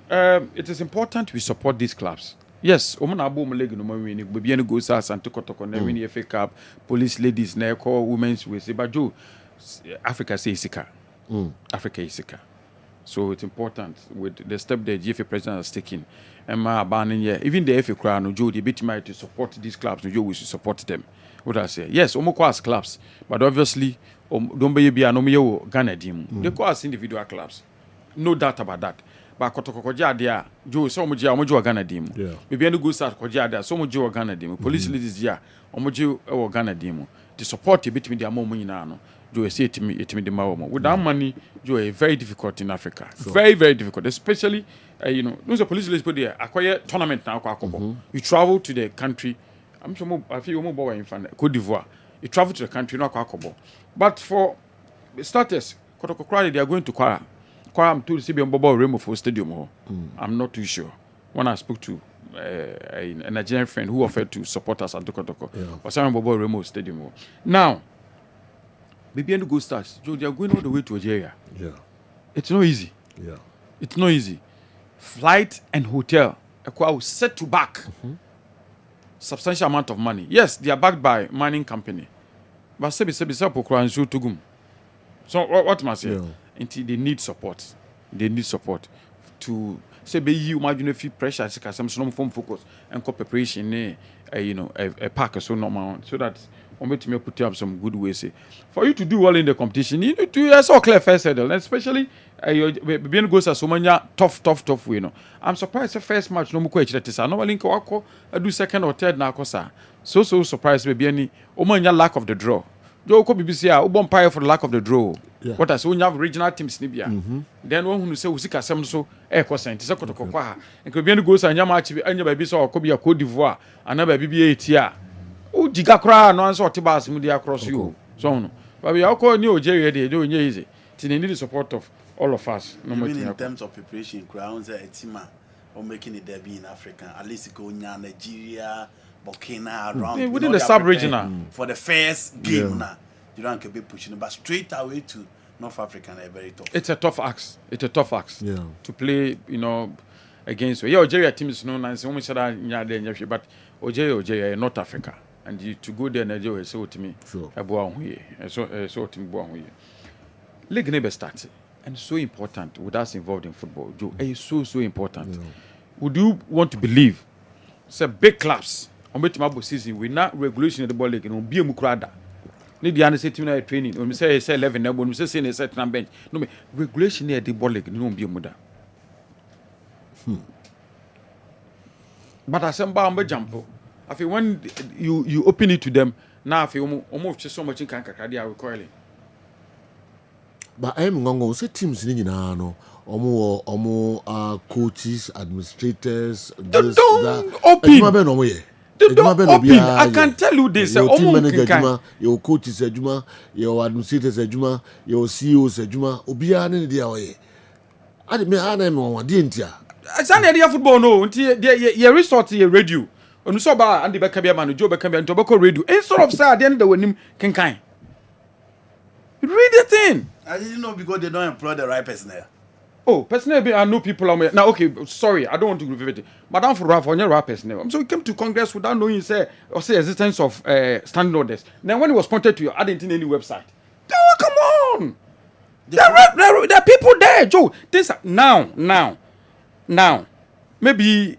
it is important we support these clubs. Yes, omuna abo mo leg no mo win go bia no go sa asante kotoko na win FA Cup, police ladies na call women's we say but Joe Africa say Isika. Africa Isika. So it's important with the step the GFA president has taken. Emma abaning here even the FA crowd no Joe they bit me to support these clubs no Joe we should support them. What I say? Yes, omoko as clubs, but obviously don't be bia no me Ghana team. They call as individual clubs. No doubt about that. But Kotokoja there, Joe, so much Omojo Ghana dim. Maybe any good start Koja there, so much Ghana dim. Police ladies here, Omojo Ghana dim. To support it between their moment now. Joe say to me the Maomo. Without money, Joe very difficult in Africa. Sure. Very, very difficult. Especially those police ladies put there acquire tournament now. You travel to the country. I'm sure I feel more in Cote d'Ivoire. You travel to the country, not Kwakobo. But for starters, Kotoko they are going to Kwara. I'm told to see Bobo Remo for stadium. I'm not too sure. When I spoke to a Nigerian friend who offered to support us at Dokotoko, but some Bobo Remo stadium. Now, maybe end go stars. Joe, they are going all the way to Algeria. Yeah, it's not easy. Yeah, it's not easy. Flight and hotel, set to back substantial amount of money. Yes, they are backed by mining company, but sebi tugum. So what must I say? Until they need support. They need support to say be you imagine if you pressure some form focus and preparation a pack so normal so that we to put up some good ways for you to do well in the competition. You need to so clear first hurdle, and especially being goes as so many tough way. I'm surprised the first match no more normally do second or third now so surprised maybe any lack of the draw. Joe ko BBC a ubon pie for the lack of the draw. Yeah. What as when you have regional teams nibia. Then one who say usika asem so e ko sent se kotoko kwa ha. Enko bi any goals anya match bi anya ba bi so ko bi Cote d'Ivoire ana ba bi bi etia. O jiga kra no anso otiba asem dia cross you. So no. But we ko ni Algeria dey do nye easy. Ti need the support of all of us. No Even in terms of preparation, crowns a team or making a debut in Africa, at least go Nigeria, Burkina around within the sub-regional for the first game now. You don't be pushing, but straight away to North Africa are very tough. It's a tough ask. It's a tough ask. Yeah. To play, against. Yeah, Algeria team is known as almost that, but Algeria, North Africa, and to go there, Nigeria, so to me, sure. So to me, league never started, and so important with us involved in football. Joe, it's so important. Yeah. Would you want to believe? Say big clubs on which my season we not regulation of the ball league and be a mukrada. Need the answer team training. When we say 11, when we say a certain bench, no regulation near the ball league. No be a muda. But I say I'm jump. I feel when you open it to them now, I feel almost so much in Kankakadi recoiling. But I'm going to say teams in no. Coaches, administrators, this, don't open. I can tell you this. Your team manager, your coaches, your administrators, your CEOs, Obia, and the away. I didn't hear. It's an idea football. No, you resort to your radio. On so bad, and the Beckham man, Joe Beckham and tobacco radio. Instead of say, then the winning can kind. Read the thing. I didn't know because they don't employ the right person there. Oh, personally, I know people on now. Okay, sorry, I don't want to repeat it. Madam for Ralph, on your rap personnel. So he came to Congress without knowing, say existence of standing orders. Then when it was pointed to you, I didn't in any website. Oh, come on! There are people there, Joe. This now, maybe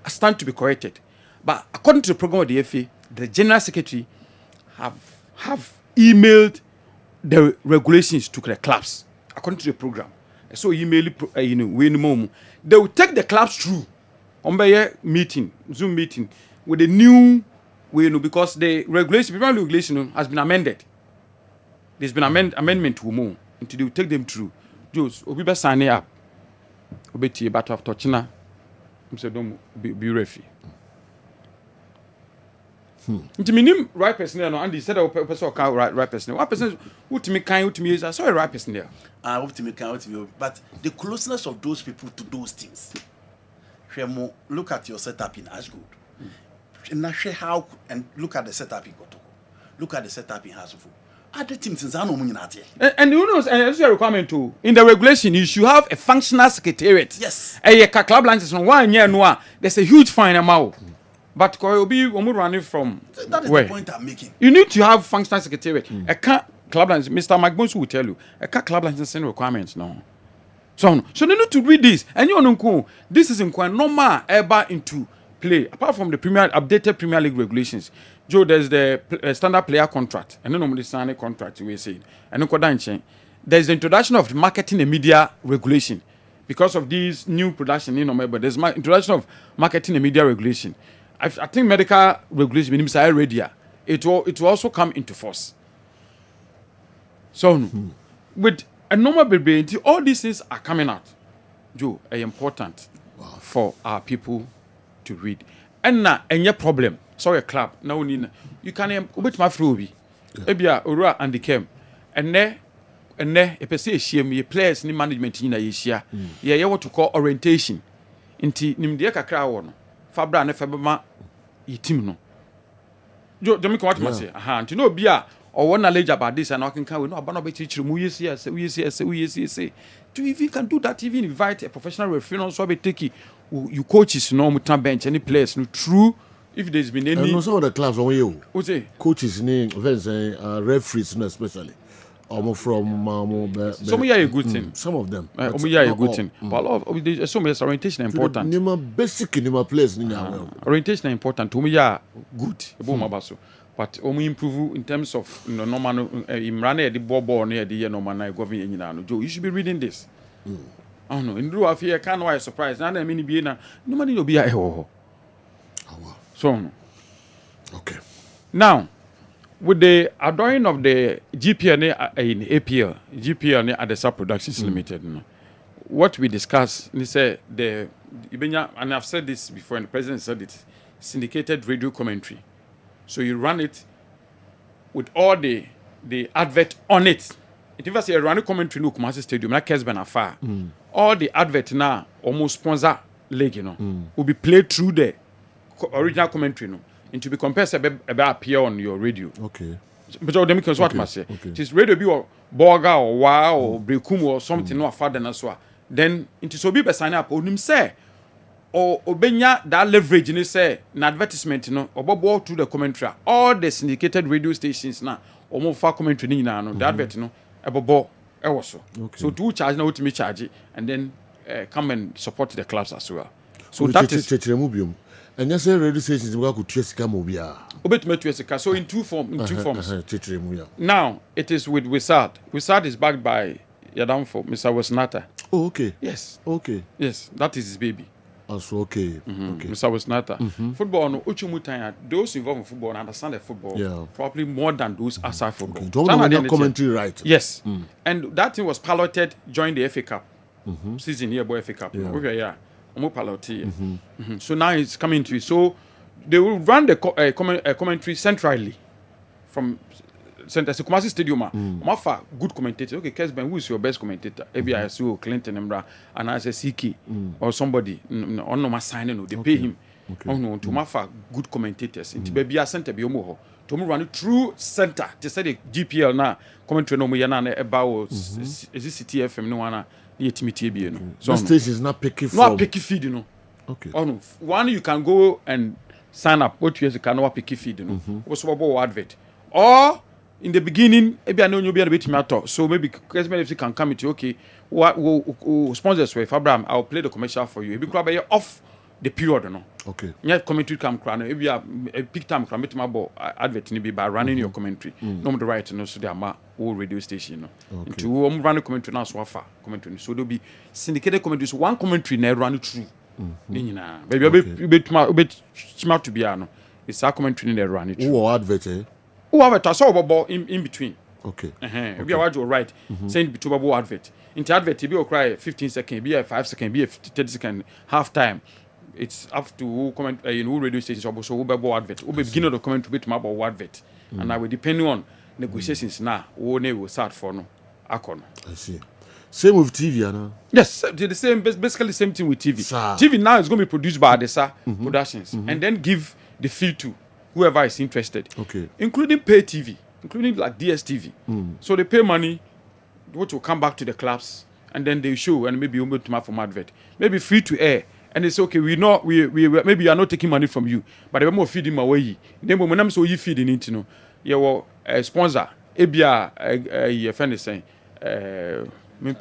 stand to be corrected. But according to the program of the FA, the General Secretary have emailed the regulations to the clubs according to the program. So email they will take the clubs through on by meeting, Zoom meeting with the new way, because the regulation has been amended. There's been amendment to more, and they will take them through. Just we be signing up. We be battle of Tochina. So don't be referee. Nti minim right person there no, and he said person ka right person. One person who to me kind, who to me is I saw a right person there. Who to me kind, who to me, but the closeness of those people to those things. Look at your setup in Ashgood. And share how and look at the setup in Kotoko. Look at the setup in Hasofo. Other teams in Zano Muninati. And you know, and that's your requirement too. In the regulation, you should have a functional secretariat. Yes. A club license on 1 year no. There's a huge fine amount. But Koyobi, when we running from that is where? The point I'm making. You need to have functional secretariat. A club license, Mr. McBones will tell you, a club licensing requirements no. So they need to read this. And you know, this is in quite normal ever into play. Apart from the updated Premier League regulations, Joe, there's the standard player contract, and then normally sign a contract. We say, and there's the introduction of the marketing and media regulation because of these new production. But there's introduction of marketing and media regulation. I think medical regulation means already. It will also come into force. So, with a normal baby, all these things are coming out. Joe, are important for our people to read. And now, any problem? Sorry, club. Now, you can wait my fruity. Ebia, Ura, and the came. And there, a person, players, ni management in a year. Yeah, what to call orientation. Inti, Nimdiaka Crown. Fabra and Fabama, team no. You make what must say. To know Bia or one knowledge about this, and I can come with no about teach we see. To if you can do that, even invite a professional referee on so be take you coaches no mutan bench any players no true if there's been any. No, some of the clubs on you. What's it? Coaches name referees no especially. From some are a good thing. Some of them. Some are a good thing. But a lot of some is orientation important. Basic players. Orientation important. To me, are good. But improve in terms of normal. Imrane the ball near the year normal. Government Joe, you should be reading this. I don't know. In Drew of here, can't why surprise. Now I mean, be na nobody will be a So okay. Now, with the adjoining of the GPL in APL, GPL at the Sub Productions Limited, what we discussed, they say and I've said this before, and the president said it, syndicated radio commentary. So you run it with all the advert on it. It was a running commentary no Kumasi Stadium, like Kessben afar. All the advert now almost sponsor league, will be played through the original commentary, and to be compared about appear on your radio. Okay. But all them what must say. It is radio be or Borga or Wow or Brekum or something no father than so. Then into so be sign up on him say or obenya that leverage in say an advertisement or bobo to the commentary. All the syndicated radio stations now or more far commentary now no the advert a bobo also. So to charge now to me charge it and then come and support the clubs as well. So that is and you say radio stations we could trace Camobia. So in two forms. Now it is with Wizard. Wizard is backed by Yadamfo, Mr. Wasnata. Oh, okay. Yes. Okay. Yes, that is his baby. Also, okay. Okay. Mr. Wasnata. Football no Uchumutanya, those involved in football understand the football probably more than those outside football. Okay. Commentary right. Yes. And that thing was piloted during the FA Cup season here, boy FA Cup. So now it's coming to it. So they will run the commentary centrally from Kumasi Stadium. Mafa good commentator. Okay, Kessben, who is your best commentator? Maybe I see Clinton and I say CK or somebody. On no signing, they pay him. Oh no, to Mafa good commentators. Into baby I sent a biomo. To run it through center. They say the GPL now commentary no yana about is this CTFM no one. So the station is not picky feed. Not picky feed, Okay. Oh no, one you can go and sign up. What you can picky feed, Also about advert. Or in the beginning, maybe I know you'll be a bit matter. So maybe Kessben if you can come into okay, what sponsors with Abraham, I'll play the commercial for you. Maybe grab off the period, Okay. Yeah, commentary come crown. Maybe a big time come my ball advert be by running your commentary. No the right so they are all radio station. To run a commentary now so far commentary. So there'll be syndicated commentaries. One commentary never run it through. Maybe a bit smart to be it's a commentary never run it. Who advert? Who advert? I saw ball in between. Okay. Maybe I watch right. Saying between ball advert. In the advert, be cry 15 seconds, be a 5 seconds, be a 30 second half time. It's up to who comment who radio stations also who be advert. Who be beginning of comment to bit my about advert. And I will depending on negotiations now. Who ne will start for no. AFCON. I see. Same with TV, no? Yes, the same. Basically, the same thing with TV. TV now is going to be produced by Adesa Productions, and then give the fee to whoever is interested. Okay. Including pay TV, including like DSTV. So they pay money, which will come back to the clubs, and then they show, and maybe you to from advert, maybe free to air. And it's okay. We maybe you are not taking money from you, but we're more feeding my way. Then when I'm so you feeding it, you will sponsor. Ebia a friend is saying, maybe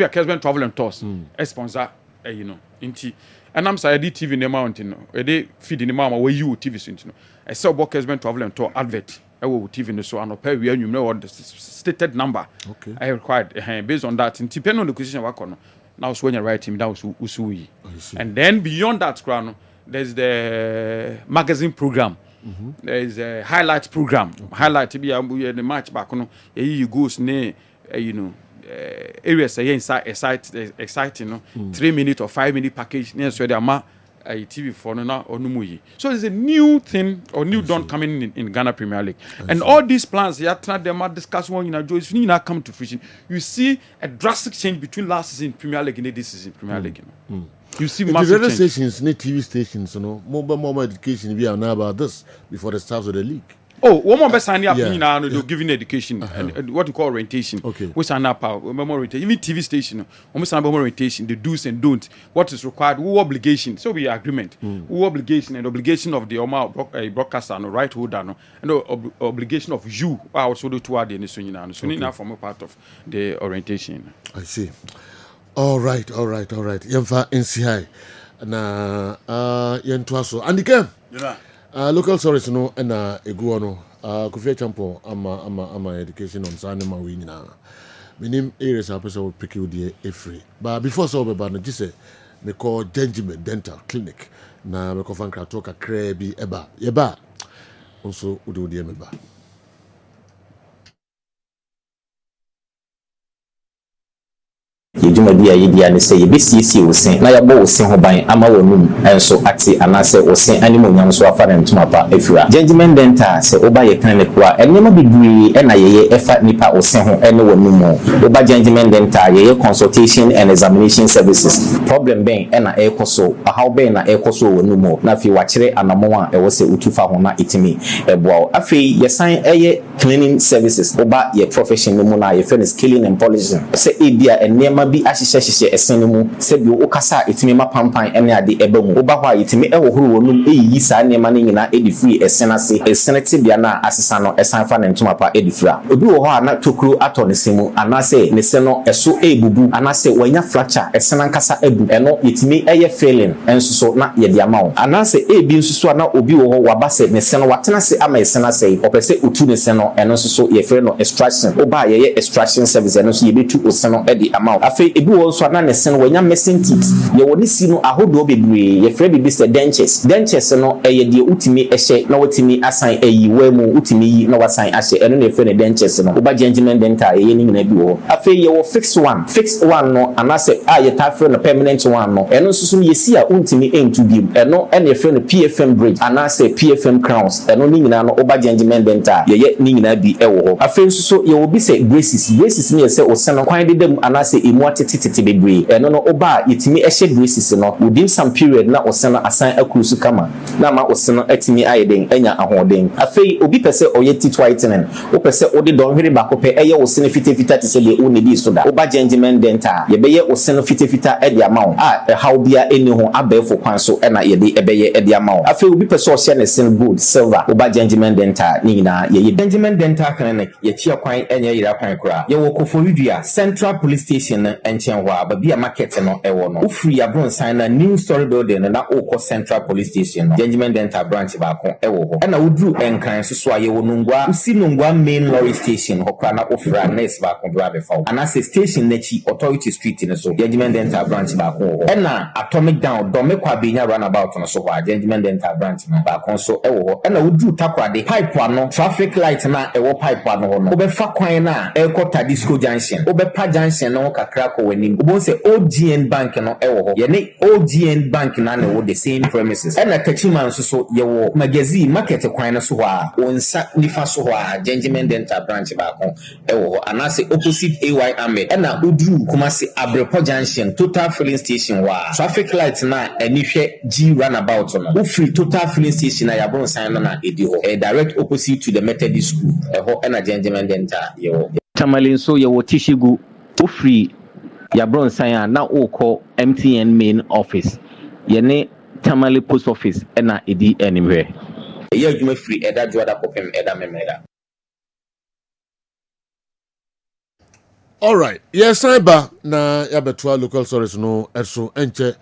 a Kessben Travel and Tours, a sponsor, inti. And I'm saying, TV in the mountain, a day feeding the mama where you TV, I saw about Kessben Travel and Tour advert. I will TV in the so and pay you know what the stated number. Okay. I required based on that. And depending on the acquisition work on. Now, when you write him down, Usui. And then beyond that, there's the magazine program. There's a highlight program. Highlight to be the match back. You go areas exciting. 3 minute or 5 minute package. So there are TV for no or no. So there's a new thing or new dawn coming in Ghana Premier League, and all these plans them are discussed one if you not come to fruition. You see a drastic change between last season Premier League and this season Premier League. You see massive radio change. stations, TV stations, more education. We are now about this before the start of the league. Oh, one more best signing up now. They're giving education and what you call orientation. Okay. Which are now more orientation. Even TV station, almost more orientation. The do's and don'ts. What is required? Who obligation? So be agreement. Who obligation and obligation of the broadcaster, no right holder, no, and obligation of you. Also do toward the nation now. So now form a part of the orientation. I see. All right. Yemfa NCI na yentwaso. And again. Local source no and egu no Kofi Champo ama education on Sanema we nyina minim areas a person will pick you the free but before so be no just me call Benjamin Dental Clinic na me ko fan krato kakra bi eba yeba also udo de member. yɛdwumadi a yɛdi a ne sɛ yɛbɛsiesie wo se na yɛbɔ wo se ho ban ama w'anum ɛnso ate anaasɛ wo se animonyam so afa ne ntoma pa afira gentleman dental sɛ woba yɛ clinic hɔ a ɛnneɛma bebree ɛna yɛyɛ ɛfa nipa wo se ho ɛne w'anum ho woba gentleman dental yɛyɛ consultation and examination services problem bɛn ɛna ɛrekɔ so ahaw bɛn na ɛrekɔ so w'anum ho na afei wakyerɛ anammɔn a ɛwɔ sɛ wotu fa ho na ɛtumi ɛboa wo afei yɛsan ɛyɛ cleaning services woba yɛ profession no mu na yɛfrɛ no scaling and polishing sɛ ebia ɛnneɛma bi ahyehyɛ ɛsɛn no mu sɛ bi wokasa etimi ma pampan ɛne ade ɛba mu woba hɔ a yɛtimi ɛhohoro wɔnum ɛyiyi saa nneɛma no nyinaa ɛdi firi ɛsɛn ase ɛsɛn tibia na asesa no ɛsan fa ne ntoma pa ɛdi fira obi wɔ hɔ a na tokuro atɔ ne se mu anaasɛ ne se no ɛso ɛbubu anaasɛ wanya fracture ɛsɛn ankasa ɛbu ɛno yɛtimi ɛyɛ failing ɛnso so na yɛde ama wo anaasɛ ɛbi nso so a na obi wɔ hɔ waba sɛ ne se no watena se ama ɛsɛn asɛ ɔpɛ sɛ otu ne se no ɛno nso so yɛfrɛ no extraction woba yɛyɛ extraction service ɛno nso yɛbɛtu ose no ɛde ama wo afei ebi wɔ nso ana ne se no wanya missing teeth yɛwɔ ne si no ahodoɔ bebree yɛfrɛ bibi sɛ dentures no ɛyɛ deɛ utimi ɛhyɛ na watimi asan ayi wɔ mu utimi yi na wasan ahyɛ ɛno na yɛfrɛ ne dentures no woba gentleman dental ɛyɛ ne nyina bi wɔ afei yɛwɔ fixed one no anaasɛ a yɛtafrɛ no permanent one no ɛno nso so yɛsi a untimi ɛntu bi ɛno ɛna yɛfrɛ no PFM bridge anaasɛ PFM crowns ɛno ne nyinaa no woba gentleman dental yɛyɛ ne nyinaa bi ɛwɔ hɔ afei nso so yɛwɔ bi sɛ braces ne yɛ sɛ ɔsɛ no kwan deda mu anaasɛ emu atetete bebree ɛno no oba yɛtimi ɛhyɛ braces no within some period na ɔsɛ no asan akuru so kama na ma ɔsɛ no atimi ayɛ den anya ahoɔden afei obi pɛ sɛ ɔyɛ teeth whitening wopɛ sɛ wode dɔnhwere baako pɛ ɛyɛ ɔsɛ no fitafita te sɛ deɛ wone di so da woba gentleman dental yɛbɛyɛ ɔsɛ no fitafita ɛde ama wo a ɛhaw bia ɛni ho abɛɛfo kwan so ɛna yɛde ɛbɛyɛ ɛde ama wo afei obi pɛ sɛ ɔhyɛ ne sen gold silver woba gentleman dental ne nyinaa yɛyɛ gentleman dental clinic yɛkyia kwan ɛnyɛ yera kwan koraa yɛwɔ Koforidua Central Police Station nkyɛn hɔ a babi a market no ɛwɔ no wofiri abronsan na new story building na wokɔ Central Police Station no gentleman dental branch baako ɛwɔ hɔ ɛna woduru ɛnkran so a yɛwɔ nongua usi nongua main lorry station hɔ koraa na wofira nurse baako do abɛfa wo anaasɛ station n'akyi authority street no so gentleman dental branch baako wɔ hɔ ɛna atomic down dɔme kɔ abenya runabout no so hɔ a gentleman dental branch no baako nso ɛwɔ hɔ ɛna woduru takoradi pipe ano traffic light na ɛwɔ pipe ano hɔ no wobɛfa kwan na ɛkɔ Tadisco junction wobɛpa junction no kakra kɔ w'anim wobɛhu sɛ OGN bank no ɛwɔ hɔ yɛne OGN bank na ne wɔ the same premises ɛna Kachima nso so yɛwɔ magazine market kwan no so hɔ a wɔnsa nifa so hɔ a gentleman dental branch baako ɛwɔ hɔ anaasɛ opposite AY Ahmed ɛna oduru Kumasi Abrepo junction total filling station hɔ a traffic light na ɛni hwɛ G runabout no wofiri total filling station na yɛabronsan no na ɛdi hɔ direct opposite to the Methodist school ɛhɔ ɛna gentleman dental yɛwɔ Tamale nso yɛwɔ Tishigu wofiri yɛabronsan a na wokɔ MTN main office yɛne Tamale post office ɛna ɛdi animhwɛ ɛyɛ adwuma firi ɛda dwoada kɔpem ɛda memeda. Alright, yes, ba na yabɛtoa local stories no ɛso ɛnkyɛ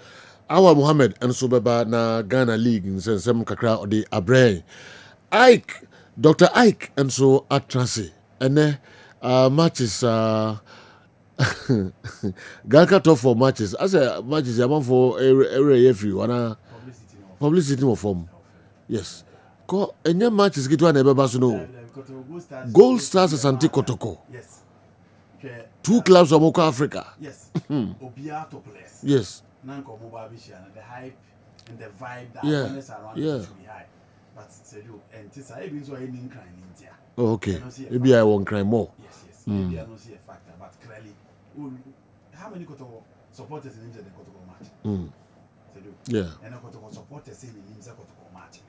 Awa Mohammed ɛnso bɛba na Ghana League nsɛnsɛm kakra ɔde abrɛn Dr. Ike ɛnso atrase ɛnɛ matches Ghana top for matches as a matches yaman for every wana publicity no form yes ko enye matches gitu na ebeba so no Gold Stars Asante Kotoko yes two clubs of Moko Africa yes Obia to place yes nanko mo ba bi share the hype and the vibe that awareness around it should be high but say you and this I even so any crime in India okay maybe I won't cry more yes maybe I don't see a factor but clearly how many Kotoko supporters in the Kotoko match yeah and Kotoko supporters in the Kotoko match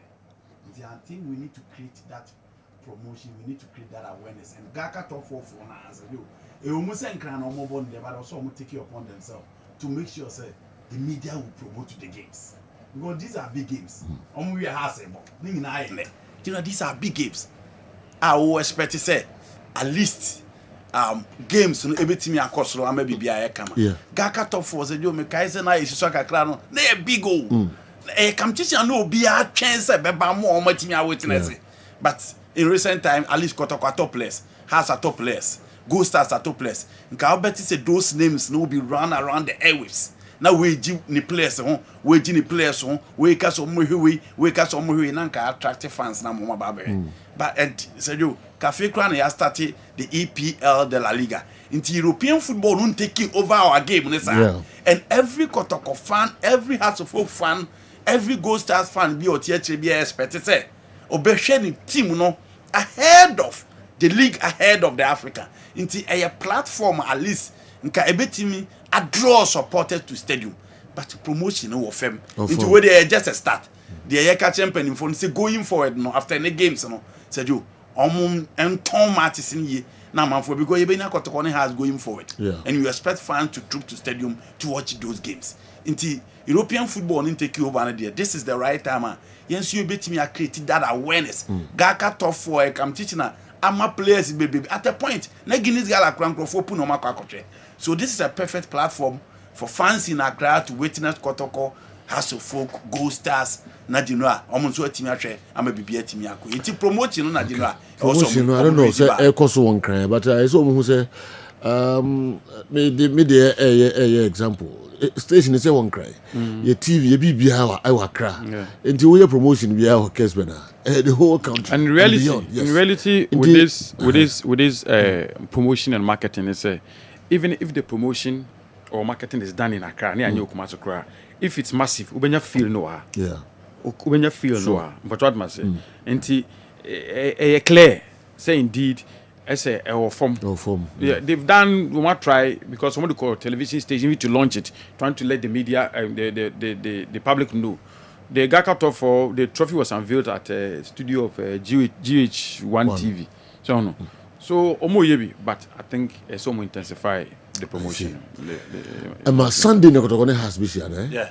I think we need to create that promotion, we need to create that awareness. And Gaka top 4 for now as you. It almost ain't crying no more than but also take it upon themselves to make sure say the media will promote the games. Because these are big games. We are you know, these are big games. I will expect to say at least games no everything across so maybe be a come. Gaka top 4 say you me kaise na isusu kakra no na big goal. Competition no be a chance beba more much me witness. But in recent time, at least Kotoko top place, has a top place, Gold Stars are top place. Nka obeti say those names no be run around the airwaves. na we gi ni players ho we gi ni players ho we ka so mo hwe we ka so mo hwe na nka attract fans na mo ba be but and Sergio cafe kra na ya start the EPL de la Liga into European football don't taking over our game and every Kotoko fan, every Hearts of Hope fan, every Gold Stars fan be or TH be expected say obeshe team no ahead of the league, ahead of the Africa into a platform at least nka ebetimi a draw supporters to stadium but promotion no of them into where they just a start the Ayaka champion in phone say going forward no after any games no said you and Tom matches in ye now man for because you na Kotoko has going forward and you expect fans to troop to stadium to watch those games into European football didn't take you over and there this is the right time yes you betimi a create that awareness Gaka top for I'm teaching ama players baby at a point na Guinness gala krankrofo open no makwakotre so this is a perfect platform for fans in Accra to witness Kotoko House of Folk Gold Stars na dinua omonso atimi ahwe ama bibia atimi akọ iti promotion na dinua promotion I don't know say e koso won kran but I so mo say me the example station is one cry your TV your BBA I wa cry until we promotion we are Kessben the whole country and in reality with this promotion and marketing is even if the promotion or marketing is done in Accra near New Kumasi Accra if it's massive ubenya feel no ubenya feel no but what must say until clear say indeed I say or form. Yeah, they've done one try because someone call television station to launch it, trying to let the media, the public know. The Gaka for the trophy was unveiled at a studio of GH1 TV. So omo yebi, but I think it's so more intensify the promotion. My Sunday no Kotoko has been here, yeah.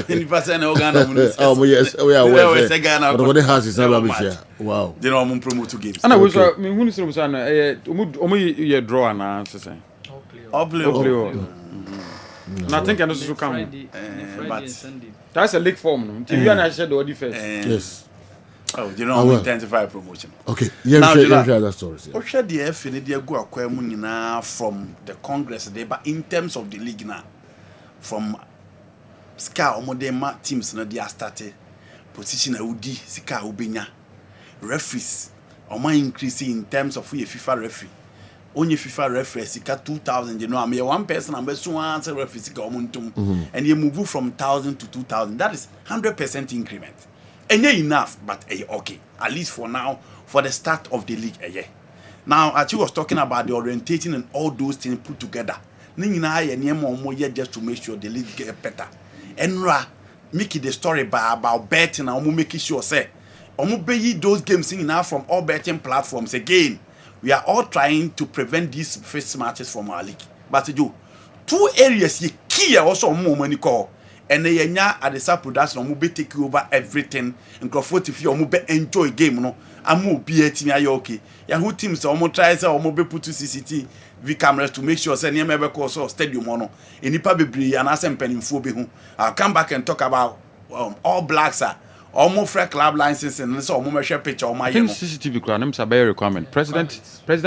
Any person Ghana. Oh yes, we are aware. Kotoko has is never been here. Wow. They know I'm promote two games. And I was me who is so na omo ye draw na say. All play. And I think I know so come. But that's a league form no. TV and I said the first. Yes. Oh, you know, intensify promotion. Okay, now share that story. Share the FA they go acquire money now from the Congress there, but in terms of the league now, from Sika Omodema teams now they are started position Udi Sika Ubenya referees Oma increasing in terms of FIFA referee. Only FIFA referee Sika 2,000. You know, I mean one person I'm so answer referee Sika Omuntum, and you move from 1,000 to 2,000. That is 100% increment. And enough, but okay, at least for now, for the start of the league. Now, as you was talking about the orientation and all those things put together, just to make sure the league get better. And make it the story about betting and making sure say, those games in now from all betting platforms again. We are all trying to prevent these first matches from our league. But two areas you key also more money call. And they at the sub production will be take over everything and comfort if you enjoy game no amu be team okay ya who teams almost try say almost put to CCTV cameras to make sure say near me be so stadium no enipa bebre and asem penimfo be hu I'll come back and talk about all blacks are almost fresh club license and so almost share picture on my CCTV crowd names are very requirement president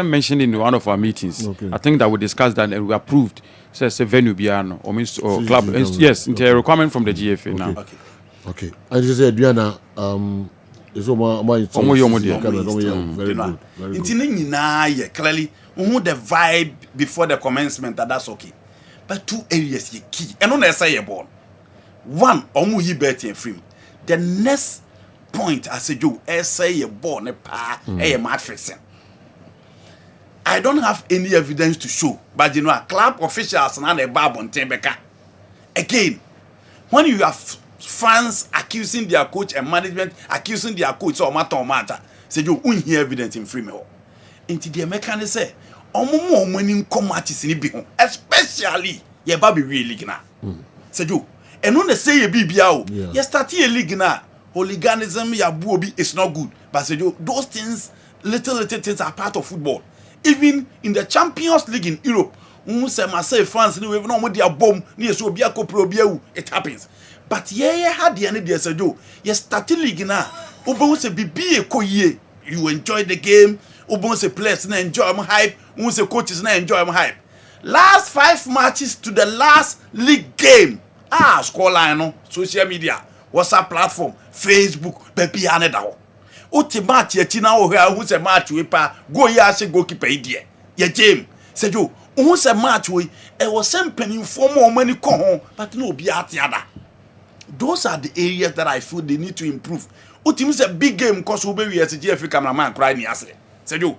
mentioned in one of our meetings I think that we discussed that and we approved says a venue biano or means or club yes into a requirement from the GFA now okay I just said Diana is very good it's clearly the vibe before the commencement that's okay but two areas you key and on say ball one omu yi betting frame the next point I said you say a ball ne pa match fixing I don't have any evidence to show, but you know, club officials and a bab on Tembeka. Again, when you have fans accusing their coach and management accusing their coach or matter, say you won't hear evidence in Freeman. Into the American say, Omo winning come matches in Ibiho, especially your baby real league now. Say you, and when they say a BBO, you start a league now. Hooliganism, ya booby is not good, but say you, those things, little things are part of football. Even in the Champions League in Europe, France, it happens. But had the end of the you start league now. You enjoy the game, players enjoy hype, coaches enjoy hype. last 5 matches to the last league game. Scoreline no social media, WhatsApp platform, Facebook, baby aneda. Oti match ye tina o who say match we pa go ya se goalkeeper idie. Ye game. Say you who say match we e was sempeni for more money ko ho but no be atiada. Those are the areas that I feel they need to improve. Oti say big game cause we be as GF cameraman cry ni ase. Say you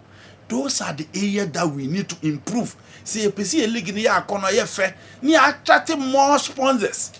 those are the areas that we need to improve. See, a PC league in your corner, ye fair, near attracting more sponsors.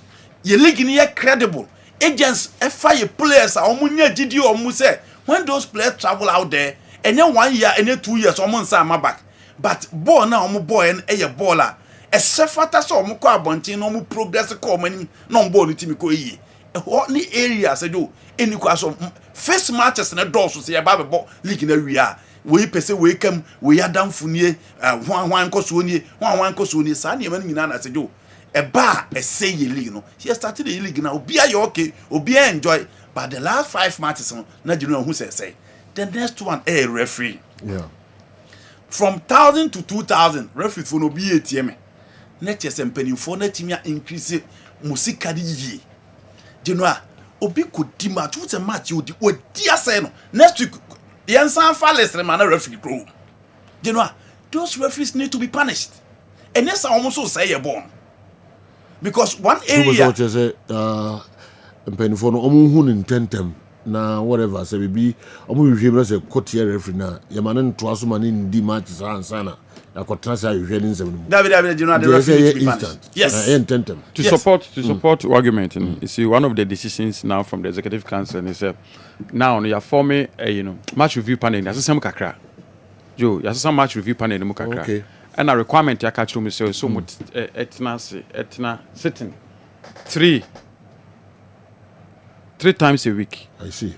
Ye league in here credible. Agents, FI players are omunya GD or Muse. When those players travel out there, and then 1 year and then 2 years, almost my back. But boy now, boy and a baller. A sefata so muko abonti no mu progress ko mani no ball timiko yi. What ni areas do any question first matches na door so say about league in area. We pese we come we adam funie one kosuoni one kosuoni sa na yema nyina na sejo e ba e say ye league no he started the league now obi aye okay obi enjoy but the last 5 matches no na jinu who say the next one a referee from 1000 to 2000 referee for no be ATM net yes empany for na timia increase musika di yi jinu a obi could di match what a match you di ase no next week Yansan Falles man referee crew. You know, those referees need to be punished. And yes, I almost say you're born. Because one area na whatever say be omu hwehwe say court referee na yamane to aso mane ndi match sana akotana say hwehwe ni nsem. David, you know the referee need to be punished. Yes. To support argument, you see one of the decisions now from the executive council is now you are forming a match review panel. That's some kakra. Joe, you some match review panel mu kakra. Okay. And a requirement ya catch room say so much etna sitting 3 times a week. I see.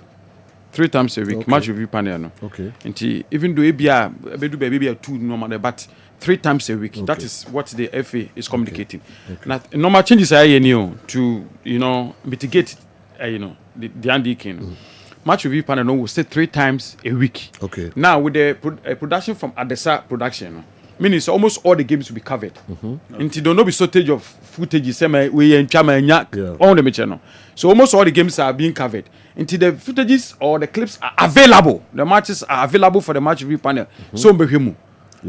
3 times a week. Okay. Match review panel no. Okay. And even though maybe 2 normal, but 3 times a week. Okay. That is what the FA is communicating. Okay. Now, normal changes are to mitigate the anti-king. Match review panel will say 3 times a week. Okay. Now with the production from Adesa production, meaning it's almost all the games will be covered. Until there no be shortage of footage. We in Chama on the channel. So almost all the games are being covered. Until the footages or the clips are available. The matches are available for the match review panel. So behimu.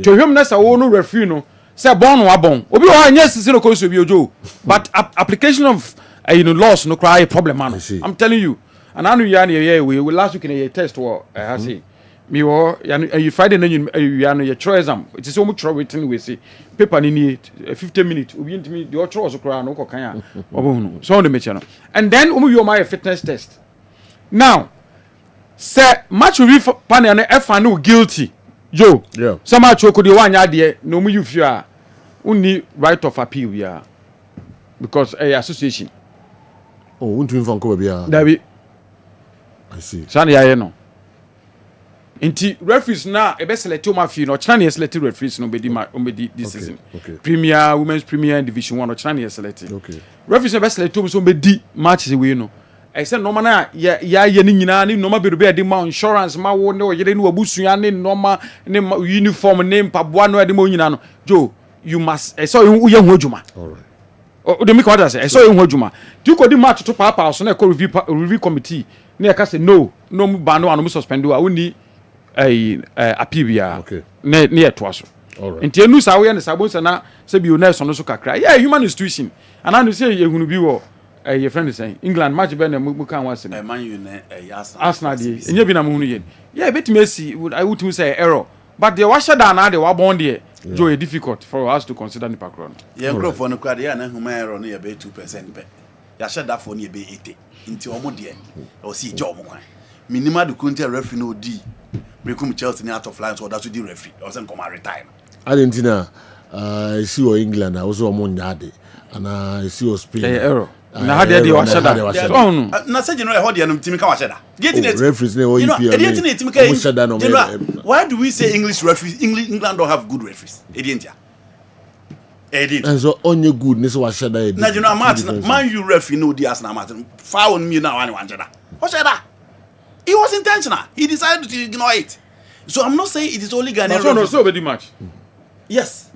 To him that's a no referee no. Say born or born. Obi wa yes no cause be ojo. But application of laws no cry problem man. I'm telling you. And I know we last week in a test war I say. Me or you Friday then you try exam. It is so much trouble written we say paper ni 15 minutes. Obi ntimi the otro so cry no kan ya. Obo so on the channel. And then you my fitness test. Now say match review panel na F no guilty. Joe. Yeah. Some match could you wan ade no mu you fear. Only right of appeal ya. Because association. Oh, untu mfa nko bia. Dabi. I see. Sani ya no. Inti referees na ebe select o ma fi no chana ye select referees no be this season. Okay. Premier Women's Premier Division 1 no chana ye select. Okay. Referees ebe select o so be di matches we no. I said normal na ya ni nyina ni normal be be ma insurance ma wo ne o yere ni obusua ne normal ne uniform ne mpaboa no de mo nyina no. Joe, you must so you hu adwuma. All right. O de me ko say so you hu adwuma. Do ko di match to papa so na ko review committee na ka say no mu ban no suspend o ni appeal okay. Near to us. All right. Until you say we and Sabon na say be nurse on so kakra. Yeah, human institution. And I say you hunu bi wo your friend is saying England match be na mu kan wase. Man you na Arsenal dey. Enye bi na mu hunu ye. Yeah, bet me see I would say error. But the washer down na the wa born there. Joe difficult for us to consider the background. Yeah, group for no crowd ya na human error na be 2% pe. Ya share that for na be 80. Until omo there. O see job mo kwan. Minimum the county referee no di. Brekum Chelsea ni out of line so that to the referee. I wasn't come retire. Argentina I see or England I also among yade and I see or Spain. Error. Na had dey wa shada. Oh no. Na say general hold no team ka wa shada. Referees ne o EPL. Why do we say English referees England don't have good referees? And so only good ne so wa shada. Na general match man you referee no di Arsenal match. Foul on me now one shada. What shada? It was intentional. He decided to ignore it. So I'm not saying it is only Ghanaian. No, so be the match. Yes.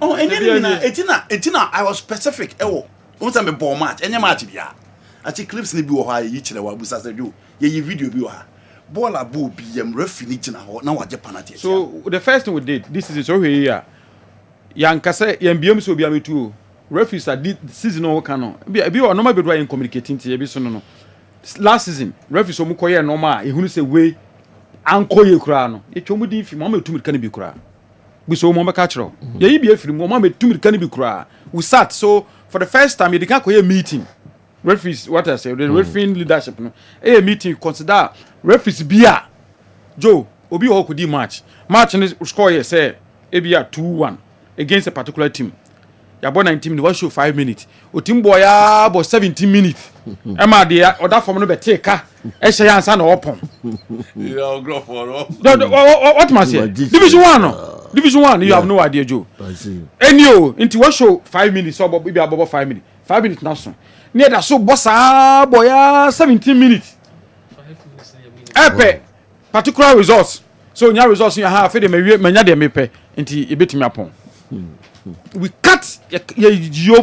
Oh, and etina I was specific. Once I'm a ball match, any match bia. Achi clips ni bi wo ha yi kire wa busa se do. Ye video bi wo ha. Ball abu bi yam referee ni kina ho na waje penalty. So the first thing we did, this is so here. Yankase yambiem so bia metu. Referees are season no can bi o normal be do in communicating tie bi so no. Last season, referees omu koye normal, ehunu se we ankoye kura no. E twomu din fi mo ma tumi kan bi kura. We so mo meka kiro. Ye yi bi afiri mo ma tumi kan bi kura. We sat so for the first time you can call a meeting. Referees, what I say, the referee leadership no. A meeting consider referees bia. Joe, obi ho kudi match. Match ni score here say e bia 2-1 against a particular team. Ya bo 19 minutes, what show 5 minutes. O team boy ya bo 17 minutes. Emma dey other form no be take ka. E share answer na opon. You go for what must say? Division 1 no. Division 1 you have no idea Joe. I see. Anyo into what show 5 minutes so bo be about 5 minutes. 5 minutes now so. Near that so bossa boy 17 minutes. 5 minutes. Particular results. So nya results you have fe dey manya dey mepe nti e betimi apon. We cut ye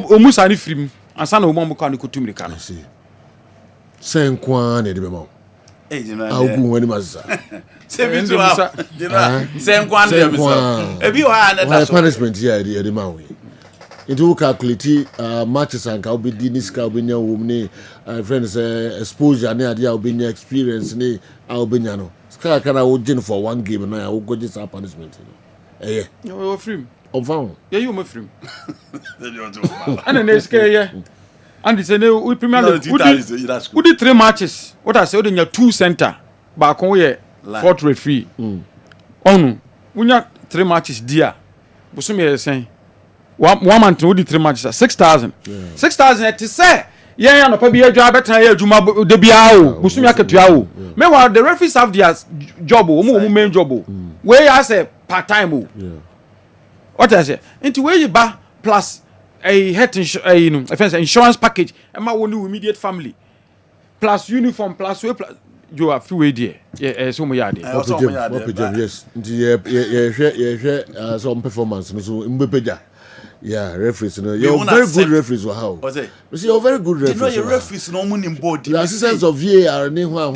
omusa ni film ansa na omo ka ni kotumi ka no. Sen kwa na de be ma. Awu wani mazza. Se bi tu a. Sen kwa na be so. E bi o ha na da so. Punishment here de ma we. Into calculate matches and ka obedi ni ska obenya wo ni friends exposure na ade a obenya experience ni a obenya no. Ska kana wo gin for one game na wo go just punishment no. Eh. No film. Enfin. Yeah, you my film. And then there's yeah. And it's we Premier League. We did 3 matches. What I say, we did 2 center. Back on here, 4th referee. On we had 3 matches there. But some are saying one month we did 3 matches. 6,000. 6,000 to say. Yeah, no, probably a job better here. Juma de biao. Busumi aketuao. Meanwhile, the referees have their job. Main job. Where I say part time. What I say? Into where you buy plus a health insurance package. And my only immediate family plus uniform plus we plus you are free there. Yeah, so my yard. Yes. Yeah, some performance. So mbepeja. Yeah, referees. You're very good referees. How? You see, you're very good referees. You know your referees no money in body. The assistants of VAR ni ko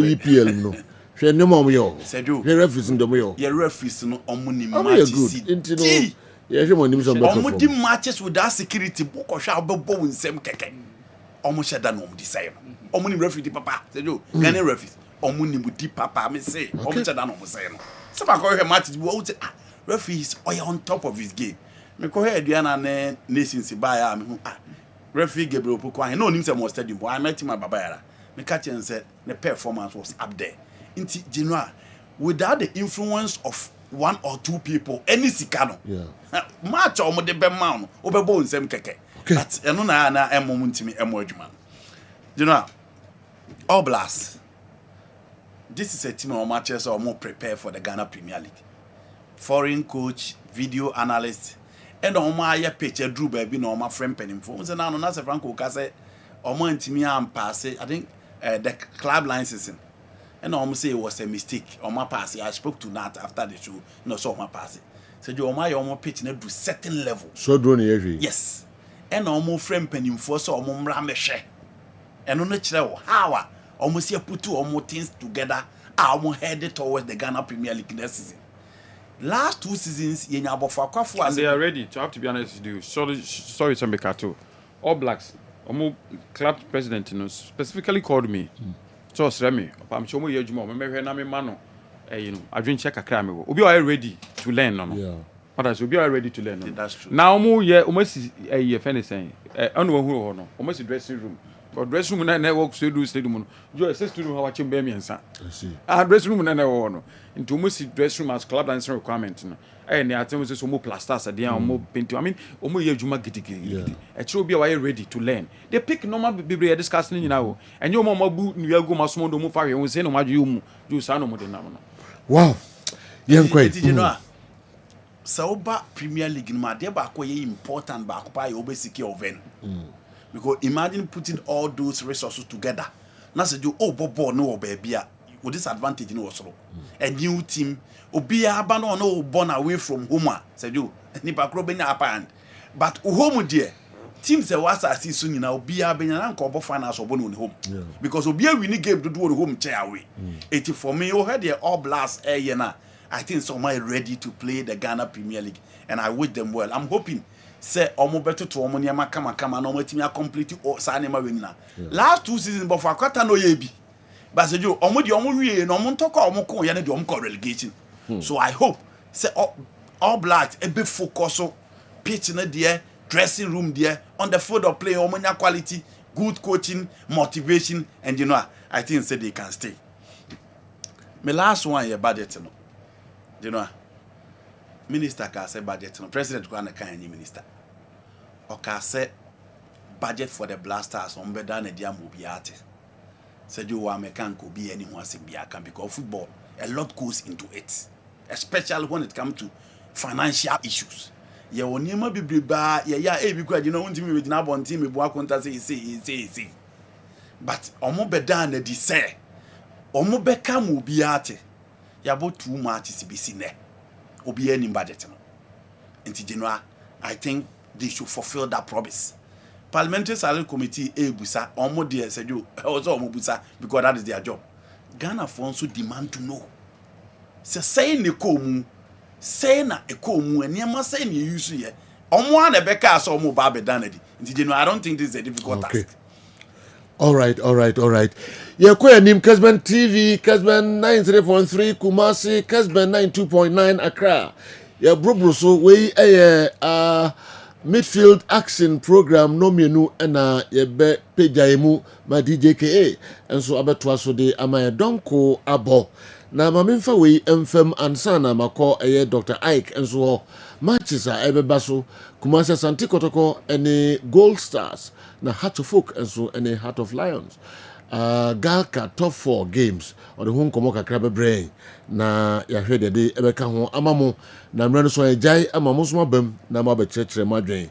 EPL no. She no more yo. The referees in the yo. Your referees no omuni matches. Good. Yeah, she money some. Omudi matches with that security book or shall be in same keke. Omo sheda no omudi say. Omuni referee papa. Say you. Ghanaian referees. Omuni mudi papa me say. Omo sheda no omudi say no. Some call her matches we say referees on top of his game. Me call her Adriana ne nations buy me referee Gabriel Pokwa. No nim say mo stadium. I met him at Babayara. Me catch and said the performance was up there. Inti general without the influence of 1 or 2 people any sikano match o mo de be ma no obebo nsem keke but eno na emo ntimi emo adwuma general all blast this is a team of matches or more prepare for the Ghana Premier League foreign coach video analyst and o ma ya picture drew baby no ma friend penimfo so na no na se Franco ka say o mo ntimi am pass I think the club license. And almost say it was a mistake on my pass. I spoke to Nat after the show. No, so my pass. So you almost pitch to certain level. So drone every. Yes. And almost frame penny for so almost rameshe. And on the chair, how almost here put 2 or more things together. I almost headed towards the Ghana Premier League next season. Last 2 seasons, you know, and they are ready. To have to be honest with you. Sorry, Sambekato. All Blacks. Almost club president, specifically called me. So Remy, I'm sure you know, I drink check a crime. We are ready to learn. No? But as we are ready to learn. That's true. Now, almost a year, saying, almost dressing room. But dressing room and I walk to do stadium. You assist to do how you baby and son. I see. Dressing room and I want into almost dressing room as club and requirement. And the items is more plasters at the more painting. I mean, almost Juma Gitty. A true be ready to learn. They pick normal Biblia discussing now. And your mama boot, you go my small domo fire and say no matter you sano more than wow. Young quite. You know, Sauba Premier League in my dear back important back by obey secure ven. Because imagine putting all those resources together. Now say you bobo no baby. with this advantage no was a new team obi aba no born away from home said you nipa kro benya upper hand but home there teams that was as so nyina obi abenya na nko finals obo no home because obi win game do home chair away it for me you heard the all blast na I think some are ready to play the Ghana Premier League and I wish them well. I'm hoping say omo beto to omo niama kama no matimi complete o sa niama winina last 2 seasons but for kwata no ye bi but say you omo di omo wie no omo ntoko omo ko ye na di omo ko relegation so I hope say all blacks e be focus so pitch na there dressing room there on the field of play omo nya quality good coaching motivation and you know I think say they can stay. My last one your budget no you know minister can say budget no president go na kan minister or can say budget for the blasters on better than the mobiate said you are mechanical be anyone say be can because football a lot goes into it especially when it comes to financial issues ya onima bibriba ya because you know want me with na bon team me bo akonta say but omo better than the say omo beka mobiate ya bo too much CBC ne obi any budget no enti general I think they should fulfill that promise. Parliamentary Salary Committee ebusa omo de said you also omo busa because that is their job. Ghana for also demand to know say ne komu say na ekomu eniema say ne use here omo an ebeka so omo ba be danadi enti general I don't think this is a difficult task. All right. Yeah, Nim Kessben TV, Kessben 93.3 Kumasi, Kessben 92.9 Accra. Yeah, Brubruso, we midfield action program no menu ena yebe pejaimu ma DJKA. And so abetwaso de amaya donko abo. Na mamimfa we mfem ansana mako Dr. Ike and so matches are ebe baso Kumasi Santi Kotoko any Gold Stars. Na Heart of Folk and so any Heart of Lions. Galka top 4 games or the home komoka crab brain. Na ya heard the day ebeka ho amamo na mrano so ejai amamo so bam na mabe chechre madwen.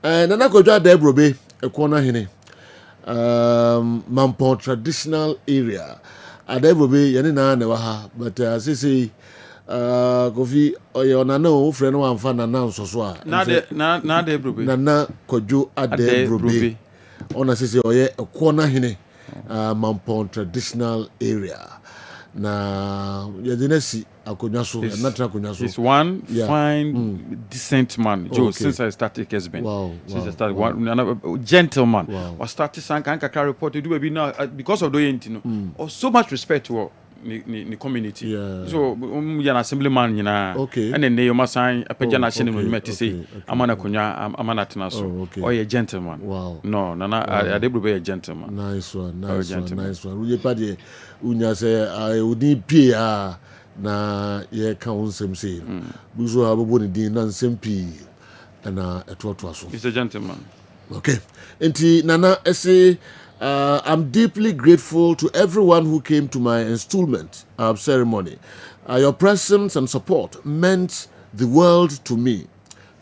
Na nakodwa da ebrobe ekona hene. Mampon traditional area. Adebrobe yani na wa ha but sisi Kofi oyona no friend no amfa na nso so a na de brobe na kojo ade brobe ona sisi oye ekona hene Mampon traditional area na yedinesi akonya so na tra akonya so it's one fine decent man Joe since I started Kessben since I started one gentleman was started sanka kakra report do be now because of the entino or so much respect to ni community so an assemblyman nyina and then you must sign a pejana chine no nyima say amana konya amana tena so or a gentleman no adebrobe a gentleman nice one we pade unya say I would be na ye ka wonsem say buzo abobo ni din na nsem pi na etoto aso he's a gentleman okay enti nana ese I'm deeply grateful to everyone who came to my installment ceremony. Your presence and support meant the world to me.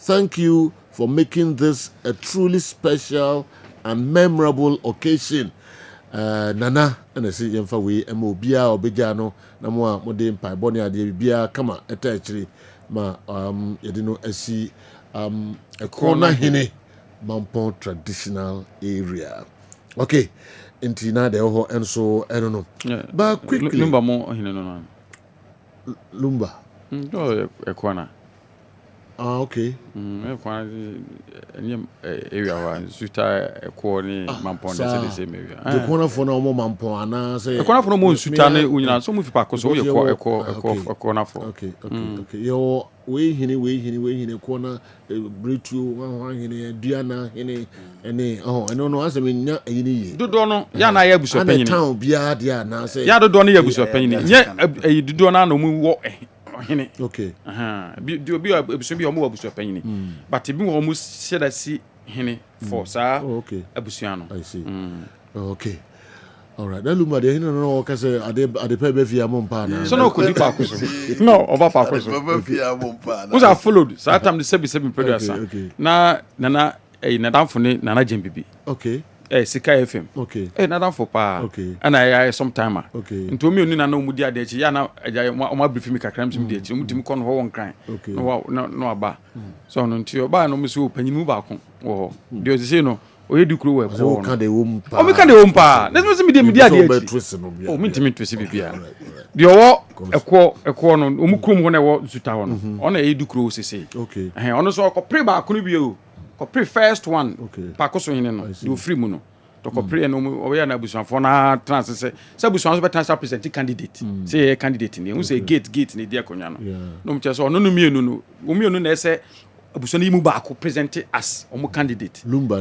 Thank you for making this a truly special and memorable occasion. Nana, and I see yemfa we emobia obejano na mo mode mpa boni ade bia kama etachiri ma yedino asi a corner hine Mampon traditional area. Okay, intina de ho and so I don't know. But quickly, Lumba mo no. Lumba. No, Ekwana. Okay. Ekwana area one. Suta Ekwani Mampon the same area. The corner for no more Mampon ana say. Ekwana for no more Suta ne unyina so mufi pa so Ekwana for. Okay. Yo we hini corner Britu wan hini Diana hini ene I don't know as me nya hini dodo no ya na ya buso panyin town bia dia na say ya dodo no ya buso panyin nya dodo na no mu wo hini okay bi buso bi o mu buso panyin but bi wo mu sheda si hini for sa abusuan no I see okay. All right. Then Lumba de no kase ade pebe via mompa na. So no ko di pa ko so. No, over pa ko so. Via mompa. Who's are followed? So that time the 77 producer. Na na damfo ne nana jembibi. Okay. Sika FM. Okay. Nada for pa. Okay. And I sometime. Okay. Nto me oni na no mudi ade chi ya na o brief me kakra msum de chi mutimi kon ho won kran. No aba. So no nti oba no mso panyimu ba ko wo. De o se no oye dukuro we ko. O kan de wom pa. O me kan de wom pa. Na me me ade chi. O me ntimi twese bibia. De o ekwo no o mu krom ho na wo zuta ho no. Ona e dukuro sese. Okay. Ono so ko pre ba ko no bi o. Ko pre first one. Pa ko so hine no. Do free mu no. To compare no we na busuafo na trans say busuafo be trans present candidate say candidate ni say gate ni dia konwa no no mche so no mienu no mienu na say abusuafo ni mu ba ko present as omo candidate lumba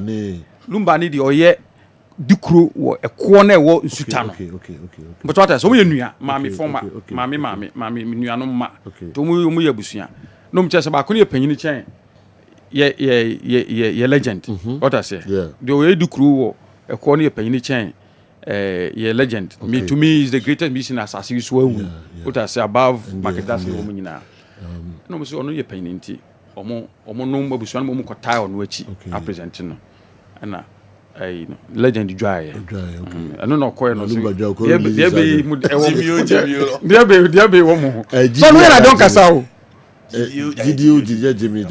ni di oye dikuro wo ekwo na wo nsuta no okay but what else omo ye nua maami forma maami nua no ma to omo ye abusua no mche so ba ko ne panyini chen ye legend what I say the oye dikuro wo ekwo ne panyini chen ye legend me to me is the greatest mission as you so what I say above market that's no nyina no me so ono ye panyini nti omo no abusuan mo ko tie ono achi a present no na legend dry I don't know ko no dia be wo mo so no na don kasa o Jimmy.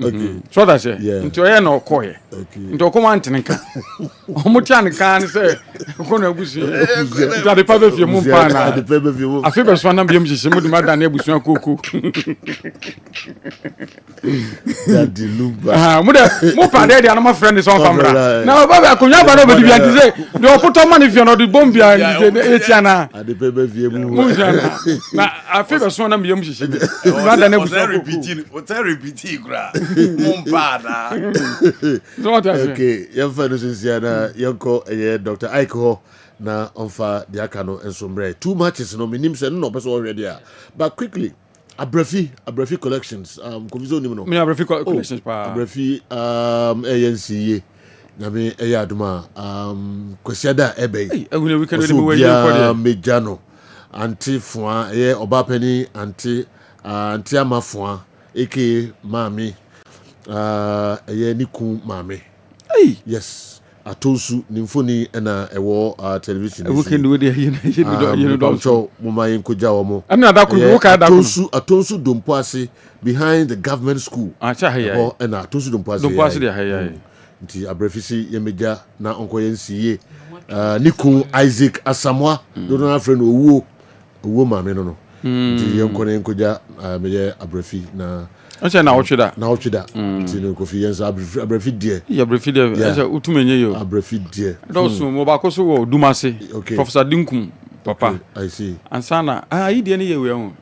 Okay. So that's it. Nti oye na okoye. Nti okoma ntenka. Omuti anka ne se ko na abusu. Nti ade pa be fie mu pa na. Afi be so na biem hihye mu de ma dan abusu akoko. Daddy lumba. Mu de mu pa de na ma friend so famra. Na ba ba konya ba no be di anti se de oputo ma ne fie no de bombia e tia na. Ade pe be fie mu. Na afi be so na biem hihye. What's repeating, gra? Mumbada. Okay, young fellows is here. Young call Dr. Aiko na onfa diakano and sombre. 2 matches no minim se no person already. But quickly, Abrefi collections. Confusion no. Me Abrefi collections pa. Abrefi ANC. Nami eyaduma kwesiada ebe. We can really we mejano. Anti fwa obapeni anti amafua eke mami niku mami yes atosu nimfoni na ewo television we can do it you don't show mama yenkoja omo ana da ku ka da atosu dompo ase behind the government school acha haya na atosu dompo ase de haya nti abrefisi yemeja na onko yensiye niku Isaac Asamoah do na friend owo mami no nti yenkone yenkoja meye abrefi na acha na ochida nti no kofi yensa abrefi die acha utumenye yo abrefi die dosu mo ba ko so wo dumase professor Dinkum papa I see ansana yi die ne ye we ho no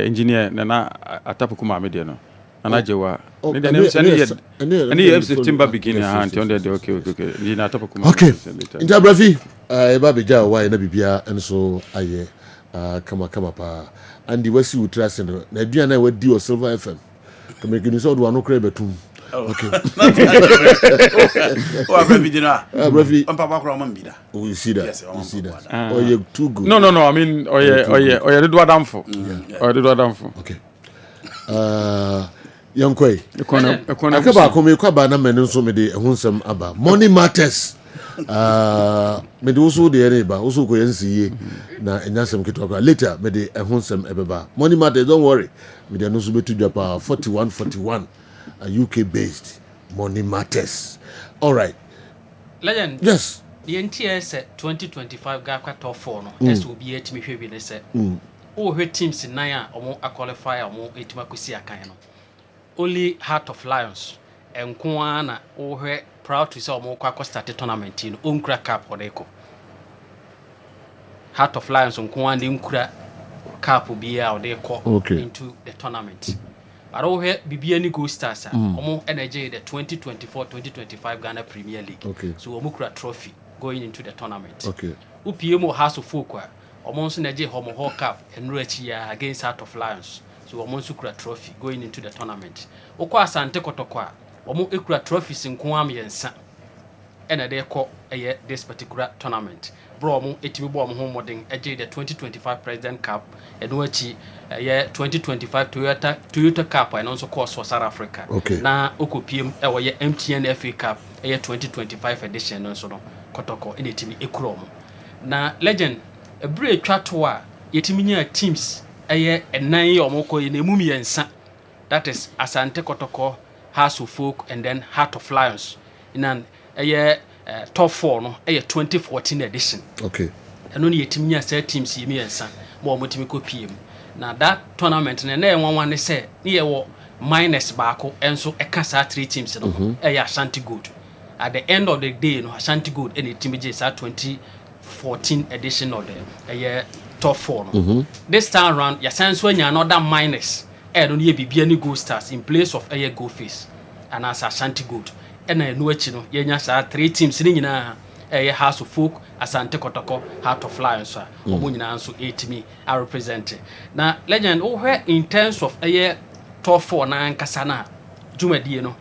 engineer na atapuku ma me die no anajewa ne de ne se ne ye September beginning nti on de okay ni na atapuku ma okay nti abrefi eba beja wa na bibia enso aye kama pa andi wasi utrase no na dua na wadi o Silver FM kama gini so do anu kra betum okay o abrefi dina abrefi on papa kra man bida you see that oh you too good no I mean oye do adamfo okay yankoi akaba ko me kwaba na men nso me de ehunsem aba money matters me de usu de ere usu ko yensiye na enyasem kitwa later me de ehunsem ebeba money matters don't worry me de no so betu japa 41 UK based money matters all right legend yes the NTS 2025 ga kwatọ 4 no eso obi etimi hwe bi ne se o hwe teams 9 a omo qualify omo etima kwesi akan no only Heart of Lions enko na o hwe proud to say omo kwa start tournament no onkura cup odeko Heart of Lions enko and nkura cup bia odeko into the tournament but o hwe bibia ni Go Stars omo energy the 2024-2025 Ghana Premier League so omo kura trophy going into the tournament UPM House of Folk omo so energy homo ho cup enroachi against Heart of Lions so omo so kura trophy going into the tournament okwa Asante Kotoko omo ekura trophies nko am yensa ɛna de kɔ this particular tournament bro mo etimi bo mo ho modern ɛgye the 2025 President Cup ɛno achi 2025 Toyota Cup ɛno nso kɔ so South Africa na okopiem ɛwɔ MTN FA Cup 2025 edition no nso no kɔtɔkɔ ɛna etimi ekuro mo na legend ebure atwa to a yetimi nya teams ɛnan yɛ ɔmo kɔ na emu miɛnsa, that is Asante Kotoko, House of Folk, and then Heart of Lions. In an top 4 no 2014 edition. Okay. And only a team year teams see me and son more motimiko PM. Now that tournament and then one say near minus Bako and so a casa 3 teams Ashanti Good. At the end of the day, no Ashanti Good any team is at 2014 edition of the top 4. This time around, your sense when you're another minus. And only be any Gold Stars in place of a Go Face and as Ashanti Good. And I know you know, yenya 3 teams in a House of Folk, Asante Kotoko, Heart of Lions, or Munina so 8 me are represented. Now, legend, where in terms of a top 4 na Kasana, Juma Dieno,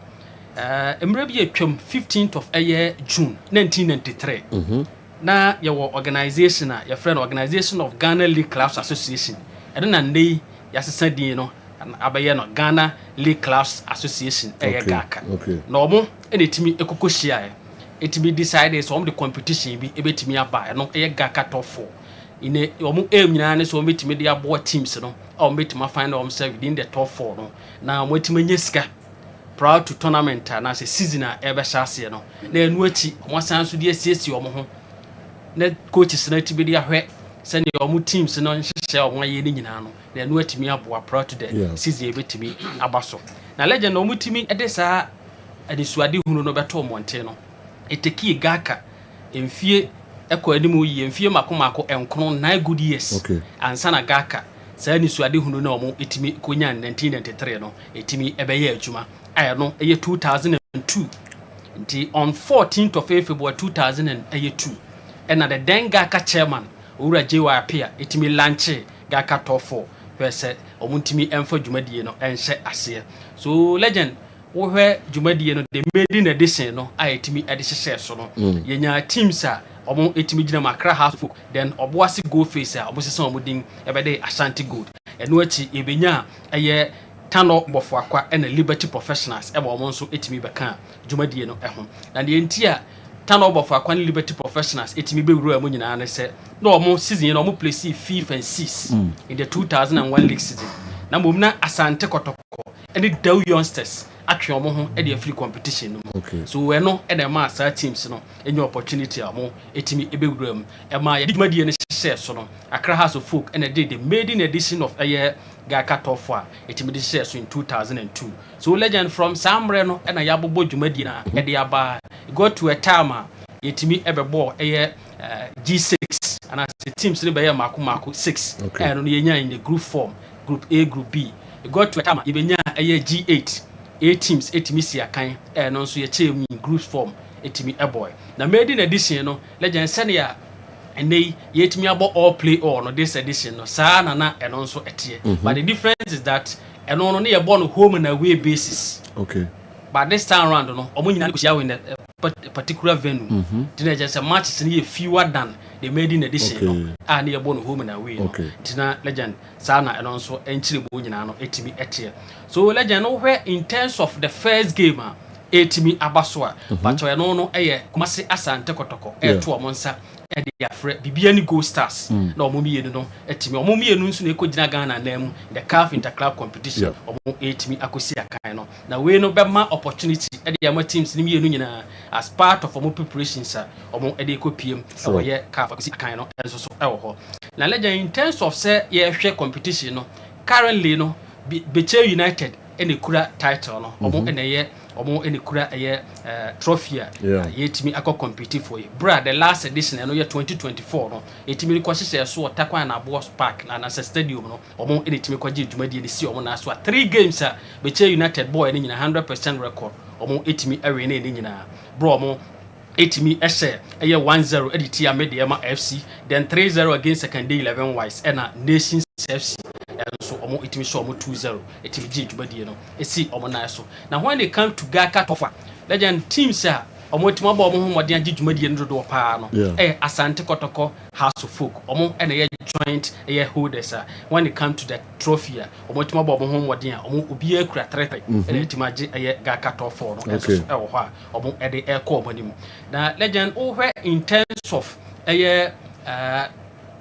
maybe 15th of a year, June 1993. Now, your organization, your friend organization of Ghana League Clubs Association, and then they, yes, you know. Abayeno Ghana League Clubs Association GACA. Normal anytime ekokoshia it be decided so the competition be ebetimi aba no GACA top 4 in a omo aim nyina so metimi dey abo teams no or metimi find themselves within the top 4 no na metimi nyesika proud to tournament na say season a ebe shase no na enu achi omo san so dey asiesi omo ho na coaches na tibi dey ahwe send your teams no nhye omo ye ni nyina no na enu atimi aboa proud to the season ebetimi abaso na legend omo timi ede saa adisuade hunu no beto monte no eteki GACA emfie ekọ animu yi emfie makomako enkron 9 good years ansa na GACA saa adisuade hunu no omo etimi konya 1993 no etimi ebeye adwuma aye no eye 2002 nti on 14th of February 2002 and the then GACA chairman Ura Jewa appear etimi lanche GACA top 4 where said omuntimi emfa dwumadie no enhye ase so legend wo hwe dwumadie no the maiden edition no ayetimi edihye so no yenya teams a omo etimi gina Accra House Folk then oboase go face a obo sese omudin ebede Ashanti Gold eno achi ebenya eye Tano Bofo Akwa and Liberty Professionals eba omo nso etimi beka dwumadie no eho na de entia Tano Bofo Akwa and Liberty Professionals etimi be wuro amu nyina na se no omo season no omo play 5th and 6th in the 2001 league season na mom na Asante Kotoko and the Dow Youngsters atwe omo ho e de free competition no so we no e na ma sa teams no any opportunity amo etimi ebe wuro am e ma ye dwumadie no hye so no Accra House of Folk and the maiden edition of a year GACA top 4 etimi de share so in 2002 so legend from Samre no e na yabobo dwumadie na e de aba go to a time etimi ebebo e G6 and as the teams ni be ye mako 6 and no yenya in the group form group A group B e go to a time ibenya e G8 A teams etimi si akan and no so ye chem in group form etimi eboy na maiden edition no legend senior and they yet me about all play all no this edition no sa na and also etie but the difference is that and no na born home and away basis but this time around no omo nyina ko share in a particular venue tina just a match is fewer than the maiden edition no and they born home and away tina legend sa na and also enchire bo nyina no etimi etie so legend no where in terms of the first game etimi abaso but we no eye kumase Asante Kotoko to omonsa e de afre bibia ni Gold Stars na omomienu no etimi omomienu nso na ekogina Ghana na mu the CAF Interclub competition omo etimi akosi akan no na we no be ma opportunity e de ama teams ni mienu nyina as part of omo preparations omo e de ekopiem e wo ye CAF akosi akan no enso so e wo ho na legend in terms of say ye hwe competition no currently no Beche United ene kura title no omo ene ye omo ene kura eye trophy yetimi akọ compete for it bra the last edition no year 2024 no etimi ko hyehyɛ so otakwa na Boss Park na stadium no omo ene etimi ko gye dwumadie ne si omo na so 3 games a Beche United boy ne nyina 100% record omo etimi awe ne nyina bro omo etimi ehye eye 1-0 editi Amediama FC then 3-0 against Secondary 11 Wise na Nations FC so omo etimi show omo 2-0 etimi gye dwumadie no esi omo na so na when they come to GACA top 4 legend teams a omo tima ba omo ho mode agi dwumadie no do pa no Asante Kotoko House of Folk omo ene ye joint ye holders when it come to the trophy omo tima ba omo ho mode a omo obi akura 3 ene tima agi ye Gaka top 4 no eso e wo ho a omo e de e ko omo nim na legend where in terms of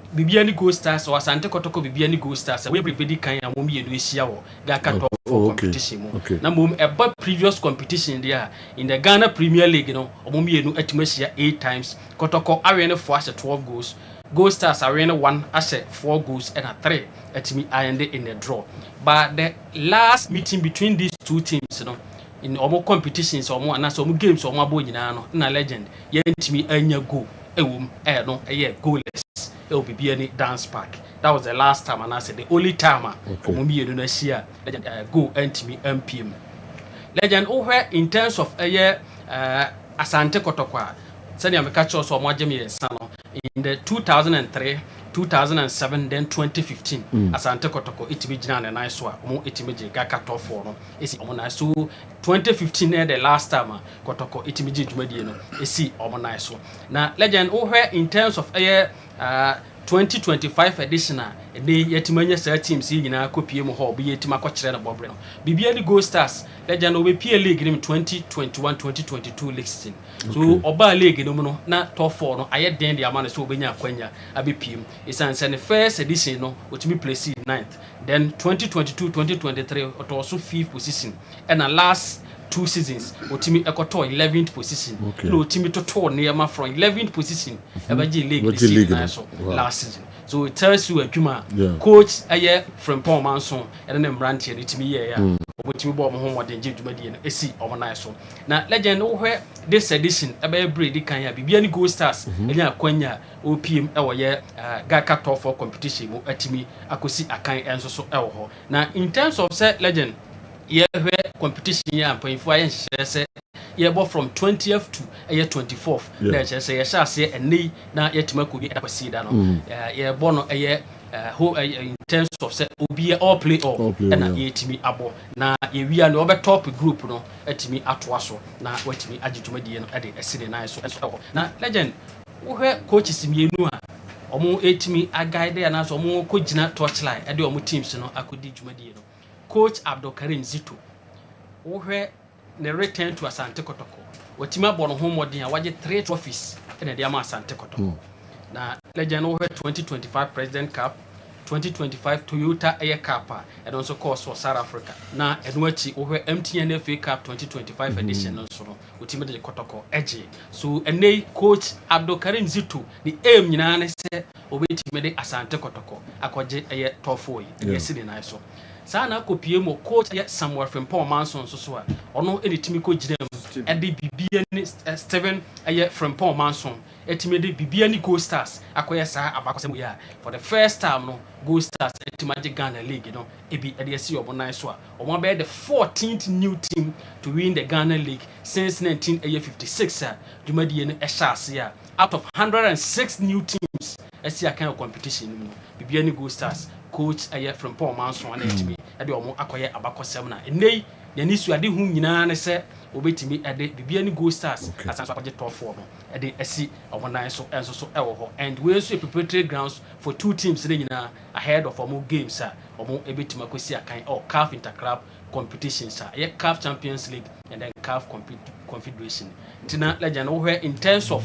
Bibiani Go Stars or Asante Kotoko Bibiani Go Stars we everybody kan ya mum ye no ehia wo Gaka top 4 competition mu na mum about previous competition there in the Ghana Premier League no omum ye no atimahia 8 times Kotoko awene 4 as 12 goals Go Stars awene 1 as 4 goals and 3 atimi ayende in the draw but the last meeting between these two teams no in omo competitions omo anaso omo games omo abo nyina no na legend ye ntimi anya goal ewum no goalless Bibiani Dance Park. That was the last time, and I said the only time legend go entimi MPM. Legend over in terms of Asante Kotoko. Send me catch us or in the 2003, 2007, then 2015. Asante Kotoko itimi jina na nice one. Mo itimi Gaka top 4 no. Esi omo nice. So 2015 the last time Kotoko itimi jumadi no. Esi omo nice one. Na legend over in terms of 2025 edition de yetimanya sa teams nyina kopie mu ho be yetima kwakere na bobre no Bibiani Go Stars legend obepie league nim 2021-2022 league season so oba league no mu no na top 4 no aye den de amane so obenya akwanya abepiem isanse ne first edition no otimi place 9th then 2022-2023 also 5th position and the last 2 seasons otimi ekoto 11th position no otimi to near from 11th position ebaji league this season last season so it tells you adwuma coach aye from Paul Manson and then branch and itimi ye ya obotimi bo mo ho modern dwumadie no esi omonai so na legend where this edition ebe breed kan ya Bibiani Go Stars enya akwanya OPM ewo ye Gaka top 4 competition mo atimi akosi akan enso so ewo ho na in terms of say legend ye competition ya mpanfo aye nhye ye bo from 20th to 24th na che say ye sha se eni na yetima ko bi akwasi da no ye bo no in terms of say obi all play all na yetimi abo na ye wia no be top group no etimi atoa so na watimi agidwumadie no de eside na so na legend wo coaches mienu a omo etimi aguide ya na so omo ko gina touchline de omo teams no akodi dwumadie no coach Abdulkarim Zito wo the return to Asante Kotoko watimi abo no ho modern a waje 3 trophies na de ama Asante Kotoko na legend over 2025 President Cup 2025 Toyota Air Cup and also course for South Africa na enwachi over MTN FA Cup 2025 edition so utimi de Kotoko Ezzy so ene coach Abdulkarim Zito ni aim nyina ne se obetimi de Asante Kotoko akoje eye top 4 yi yesidi na so sana kopie mo coach Samuel from Paul Manson so a ono enitimi ko gina e de Bibiani Steven from Paul Manson etimede Bibiani Go Stars akoye sa abakosem ya for the first time no Go Stars etimaje Ghana League no ebi e dey see obonan so a omo be the 14th new team to win the Ghana League since 1956 dumadi no e shase ya out of 106 new teams esi akan competition no Bibiani Go Stars coach from Paul Manson and etimi e dey omo akoye abakosem na enei yani su ade hu nyina ne se obetimi e dey Bibiani Go Stars asanso akoje top 4 no e dey esi omonan so enso so e wo ho and we also preparatory grounds for 2 teams nyina ahead of omo games omo ebetimi akosi akan or CAF Interclub competitions CAF Champions League and then CAF Confederation tina legend where in terms of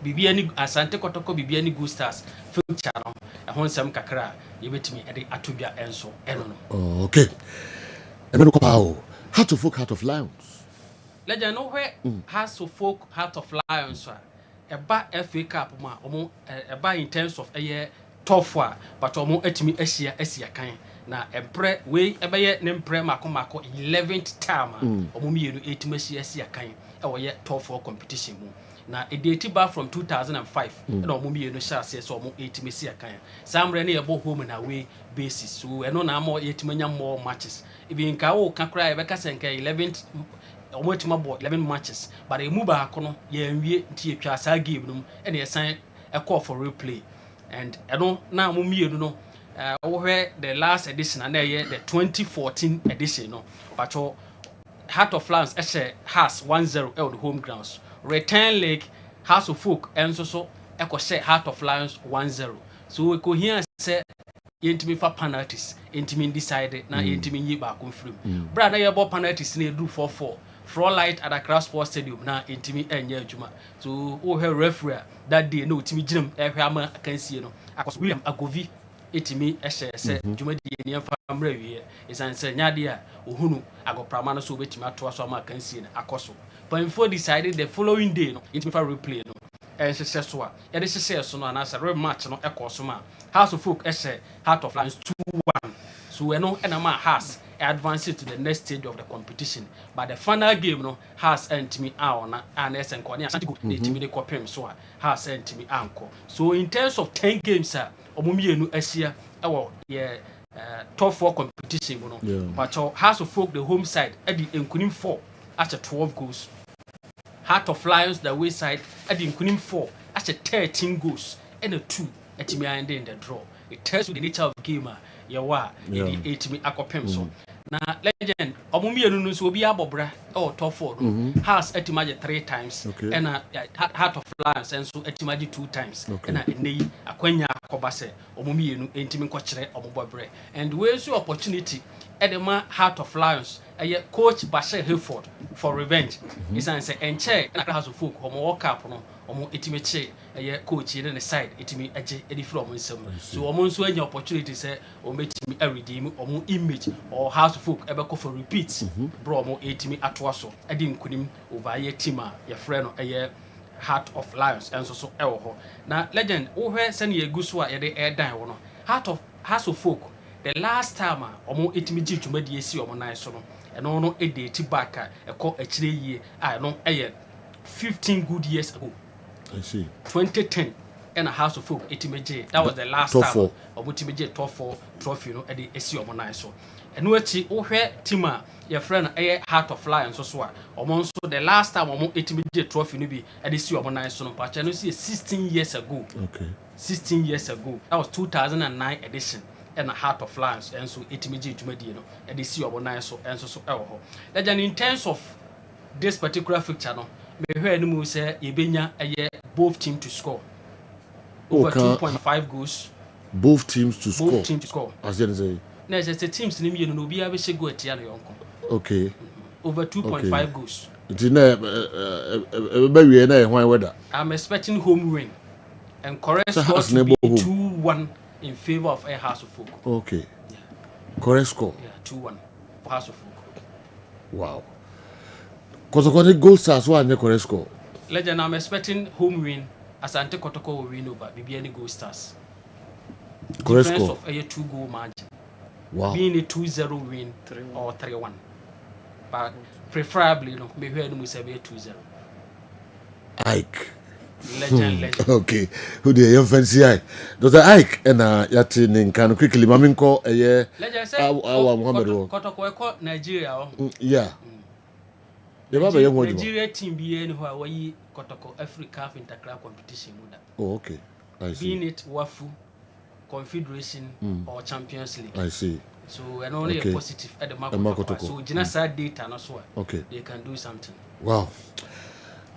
Bibiani Asante Kotoko Bibiani Go Stars future no e hon sam kakra yebetimi e dey atobia enso eno no okay ebeno ko pawo Heart of Folk, Heart of Lions. Legend nowhere Heart of Folk, Heart of Lions. Eba FA Cup ma omo eba in terms of top 4 but omo etimi Asia kan na empre we eba ye ne mpre mako 11th time omo mienu etimi Asia kan e wo ye top 4 competition mu na e date back from 2005 na omo mienu sha se so omo etimi Asia kan samre ne yebo home and away basis so eno na amo etimi nya more matches even ka wo kakra e be ka senka 11th almost 11 matches but e move back no ye nwie nti etwa sa game no e na yesan e call for replay and eno na mo mienu no where the last edition and the 2014 edition no but Heart of Lions has 1-0 at the home grounds return leg House of Folk enso so ekɔ Heart of Lions 1-0 so we ko here say yentimi fa penalties yentimi decide na yentimi nyi ba ko mfrim bra na yɛbɔ penalties na edu 4-4 Floor light at Accra Sports Stadium na intimi enye adwuma so wo he referee that day no timi ginam ehwe ama akansie no akos William Agovi etimi ehye se dwuma die ne emfa mra wie isan se nyade a ohunu agoprama no so betimi ato aso ama akansie na akoso but before decided the following day no intimi fa replay no ehye so a ye de hye so no anasa rematch no ekoso ma House of Folk ehye Heart of Lions 2-1 so we no enama has advances to the next stage of the competition but the final game no has entimi aona and esenko ne asanti go the team de kopem so has entimi anko so in terms of 10 games omumienu asia ewo ye top 4 competition no but House of Folk the home side at the enkunim 4 after 12 goals Heart of Lions the away side at the enkunim 4 after 13 goals and a 2 etimi end in the draw it tells you the nature of the game yawa the etimi akopem so na legend omumienu no so obi abobra top 4 has etimaje 3 times and Heart of Lions and so etimaje 2 times and enei akwanya akobase omumienu entimi nkokire omobobre and we see opportunity edema Heart of Lions coach Bashir Hayford for revenge is answer enche na House of Folk omo World Cup no omo etimeche coach in the side etimi age edi from nsem so omo nso anya opportunity say omo etimi redeem omo image or House of Folk ebe for repeat bro omo etimi atoaso edi nkunim over ye team a ye frɛ no Heart of Lions enso so ewo ho na legend wo hwɛ sɛ ne yeguso a ye de dan wo no House of Folk the last time omo etimi ji dwumadi esi omo nan so no eno no edate back ekɔ akire yie no 15 good years ago. I see. 2010 and a House of Folk etimeje that was the last time omo etimeje top 4 trophy no edi esi omo nan so eno achi wo hwɛ team a your friend Heart of Lions so a omo nso the last time omo etimeje trophy no bi edi esi omo nan so no pa no see 16 years ago. Okay. 16 years ago that was 2009 edition and a Heart of Lions and so etimeje dwumadi no edi esi omo nan so enso so ewo ho legend in terms of this particular fixture no me hwɛ no mu say yebenya both teams to score over 2.5 goals. Both teams to score. Both teams to score. As you say. No, just the teams ni mienu no be able to go atia no yonko. Okay. Over 2.5 goals. It is na we na hwan weather. I'm expecting home win and correct score to be 2-1 in favor of a House of Folk. Okay. Yeah. Correct score. Yeah, 2-1 for House of Folk. Wow. Because the goal stars one correct score. Legend, I'm expecting home win. Asante Kotoko will win over BBN Gold Stars. Correct Difference score of a 2-goal margin. Wow. Being a 2-0 win or 3-1. But preferably, no, maybe I don't say 2-0. Ike. Legend. Okay. Who the young fancy Ike? Dr. Ike and yati ninkan quickly. Mami ko Legend say Muhammad Kotoko Nigeria. Yeah. Nigeria team be anywhere where you Kotoko Africa Interclub competition. Oh, okay. I see. Being it Wafu, Confederation or Champions League. I see. So and only a positive at the Makotoko. So Jinasa data no so. Okay. They can do something. Wow.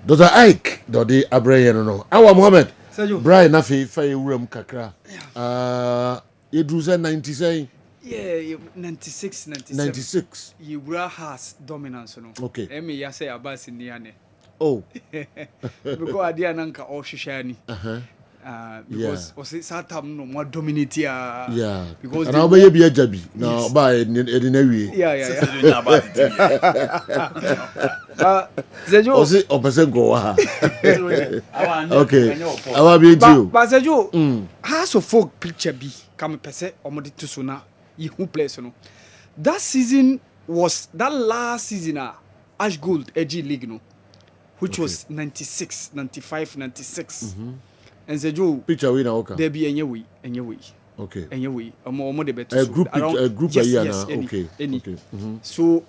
Dr. Ike, Dodi Abraham no. Awa Muhammad. Brian Nafi Faye Uram Kakra. You drew 90 say. Yeah, 96, 97. 96. Yibra has dominance, no. Okay. Emi ya say abas in Niane. Oh. Because adia nanka all shishani. Because was it Satam no more dominate yeah. Because and I'll be a jabi. Now by Edinawi. Yeah. Zejo. Was it opposite go? Okay. I will be you. But Zejo, House of Folk picture be come pese omodi to sona. Who plays no? That season was that last season Ash Gold Edgy League no, which was 96, 95, 96. And the Joe picture we now there be any way. Okay. Any way. More the better. A group yes, okay. So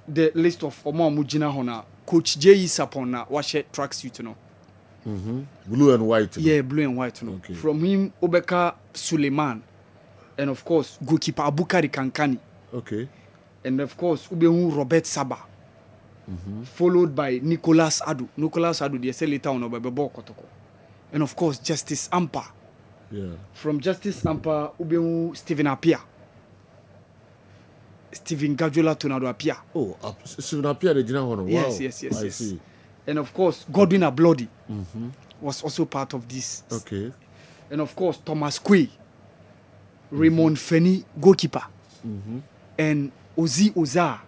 the list of Omo Mujina Hona, Coach J. Sapona, wash track suit no. Blue and white. Yeah, blue and white no. Okay. From him Obeka Suleiman. And of course, goalkeeper Abukari Kankani. Okay. And of course, Ubehu Robert Saba. followed by Nicolas Adu. Nicolas Adu, they say later on Obebebo Kotoko. And of course, Justice Ampa. Yeah. From Justice Ampa, Ubeu Stephen Apia. Stephen Gajola Tonado Apia. Oh, Stephen Apia, the general one. Wow. Yes. I see. And of course, Godwin Ablodi was also part of this. Okay. And of course, Thomas Quay, Raymond Feni, goalkeeper, and Ozi Ozar,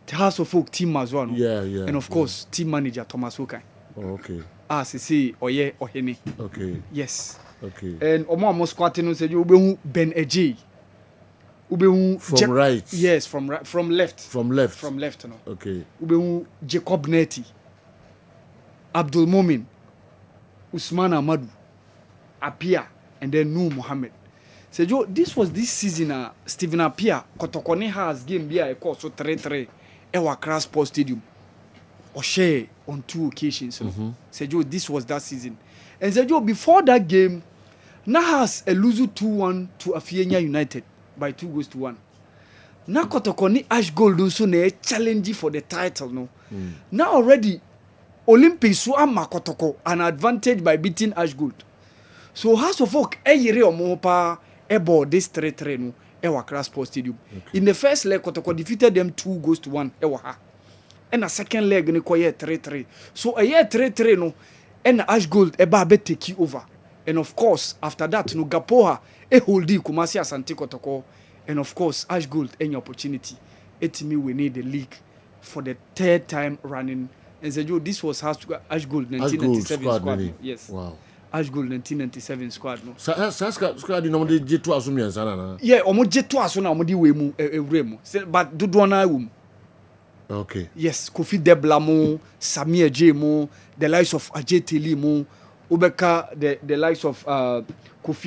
the House of Folk team as well. Yeah. And of course, team manager Thomas Wokai. Oh, okay. Sisi Oye Ohene. Okay. Yes. Okay. And Omo squatting said you Ubehu Ben Eji. Ubehu from right. Yes, from left. From left. From left, no. Okay. Ubehu Jacob Neti, Abdul Momin, Usman Ahmadu, Apia, and then Noor Mohammed. So Joe, this was this season. Stephen Apia, Kotokone has game be a course so 3-3 Ewa Kra Sports Stadium. Or share on 2 occasions. So Joe, this was that season. And so Joe, before that game, Nahas a lose 2-1 to Afienya United by 2-1. Now Kotokone Ash Gold also ne challenge for the title. No. Now already Olympics so ama Kotoko an advantage by beating Ash Gold. So House of Folk yere omopa ebo this 3-3 no Ewa Kra Sports Stadium. In the first leg Kotoko defeated them 2-1 Ewa ha. And a second leg ni koye 3-3. So a year 3-3 no and Ash Gold eba be take over. And of course after that no Gapoha holdi Kumasi Asante Kotoko. And of course Ash Gold any opportunity. Etimi we need the league for the 3rd time running. And so this was Ash Gold 1997 squad. Yes. Wow. Ash Gold 1997 squad no. Squad no mo de to aso miensa na. Yeah, omo je to aso na omo di we mu ewre mu. But dodo na wum. Okay. Yes, Kofi Deblamo, Samir Jemo, the likes of Ajay Telimo, Ubeka, the likes of Kofi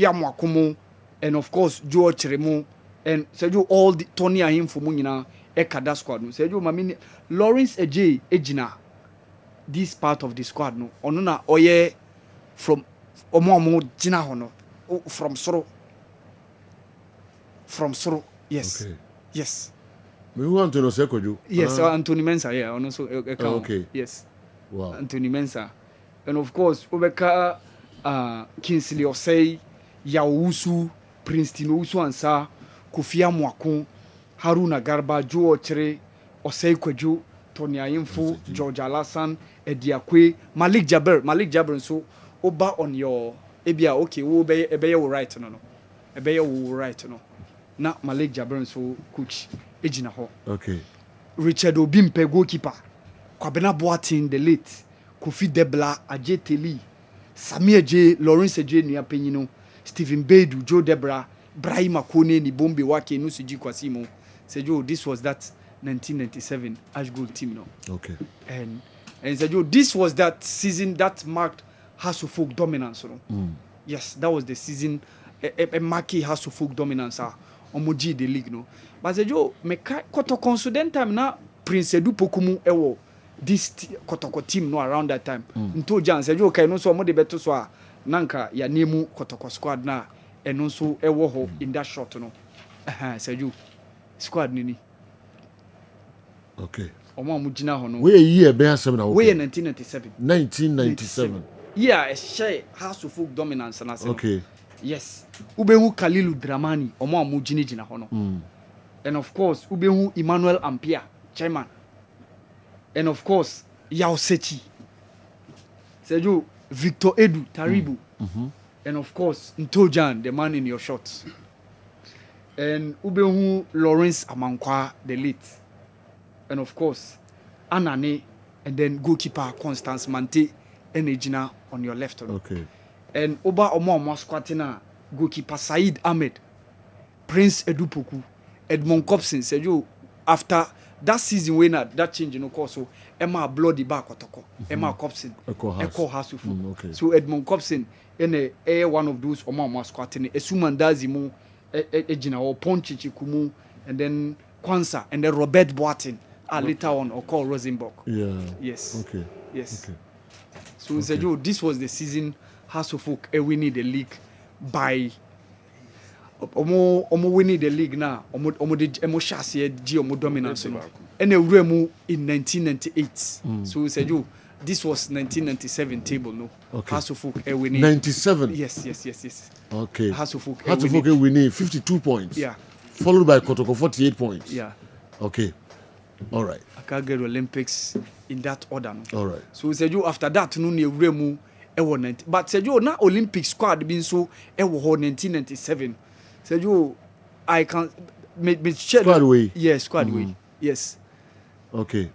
Amwakumo, and of course Joe Cheremo, and Sergio all the Tony Ahim for Munina, Ekada squad. Sergio Mamini, Lawrence Ajay Ejina, this part of the squad no. Onuna Oye from Omomo Jina Hono, from Soro. Yes. Okay. Yes. We want to know Sekoju. Yes, Anthony Mensah, yeah, and also account. Okay. Yes. Wow. Anthony Mensah. And of course, Obeka Kingsley Osei, Yawusu, Prince Tino Ansa, Kofi Amwakun, Haruna Garba, Joe Ochere, Osei Kweju, Tony Ayimfu, George Alasan, Ediakwe, Malik Jabber, so Oba on your Ebia, okay, Obey right, no. Ebey right, no. Na Malik Jabber, so coach. Ejina ho. Okay. Richard Obimpe goalkeeper. Kwabena Boateng the late. Kofi Debla, Ajay Teli, Samir J, Lawrence J Niapenino, Stephen Bedu, Joe Debra, Brahim Akone ni Bombe Wake no Suji Kwasimo. Sejo, this was that 1997 Ash Gold team no. Okay. And Sejo, this was that season that marked House of Folk dominance no. Yes, that was the season a marquee House of Folk dominance omoji the league no. But Sejo, meka Kotoko so then time na Prince Edu Pokumu ewo this Kotoko team no around that time. Nto Jan Sejo kai no so mo de beto so a nanka ya nemu Kotoko squad na eno so ewo ho in that shot no. Sejo squad nini. Okay. Omo amugina ho no. We year be asem na. We 1997. 1997. Yeah, a share House of Folk dominance na se. Okay. Yes. Ubehu Kalilu Dramani omo amugini jina ho no. And of course, Ubehu Emmanuel Ampia, chairman. And of course, Yao Sechi. Seju, Victor Edu, Taribu. And of course, Ntojan, the man in your shorts. And Ubehu Lawrence Amankwa, the late. And of course, Anane, and then goalkeeper Constance Mante, and Ejina on your left. Okay. And Oba Omo Masquatina, goalkeeper Said Ahmed, Prince Edupoku, Edmond Copson said you after that season when that change in course so Emma bloody back otoko Emma Copson Echo House of okay. So Edmond Copson in a one of those Oma squatting Esumandazimu Ejina or Ponchichi Kumu and then Kwanzaa and then Robert Boateng later on or called Rosenborg. Yeah. Yes. Okay. Yes. Okay. So Sejo, this was the season House of Folk winning the league by Omo winning the league now. Omo chassis G omo dominance. and a remu in 1998. So we said, you, this was 1997 table, no? Okay. Hasselhoff winning. 97. Yes. Okay. Hasselhoff winning 52 points. Yeah. Followed by Kotoko 48 points. Yeah. Okay. All right. I can't get Olympics in that order. No? All right. So we said, you after that, no near remu. But said you na Olympic squad been so 1997. Said you I can me squad way. Yes, squad way. Yes. Okay.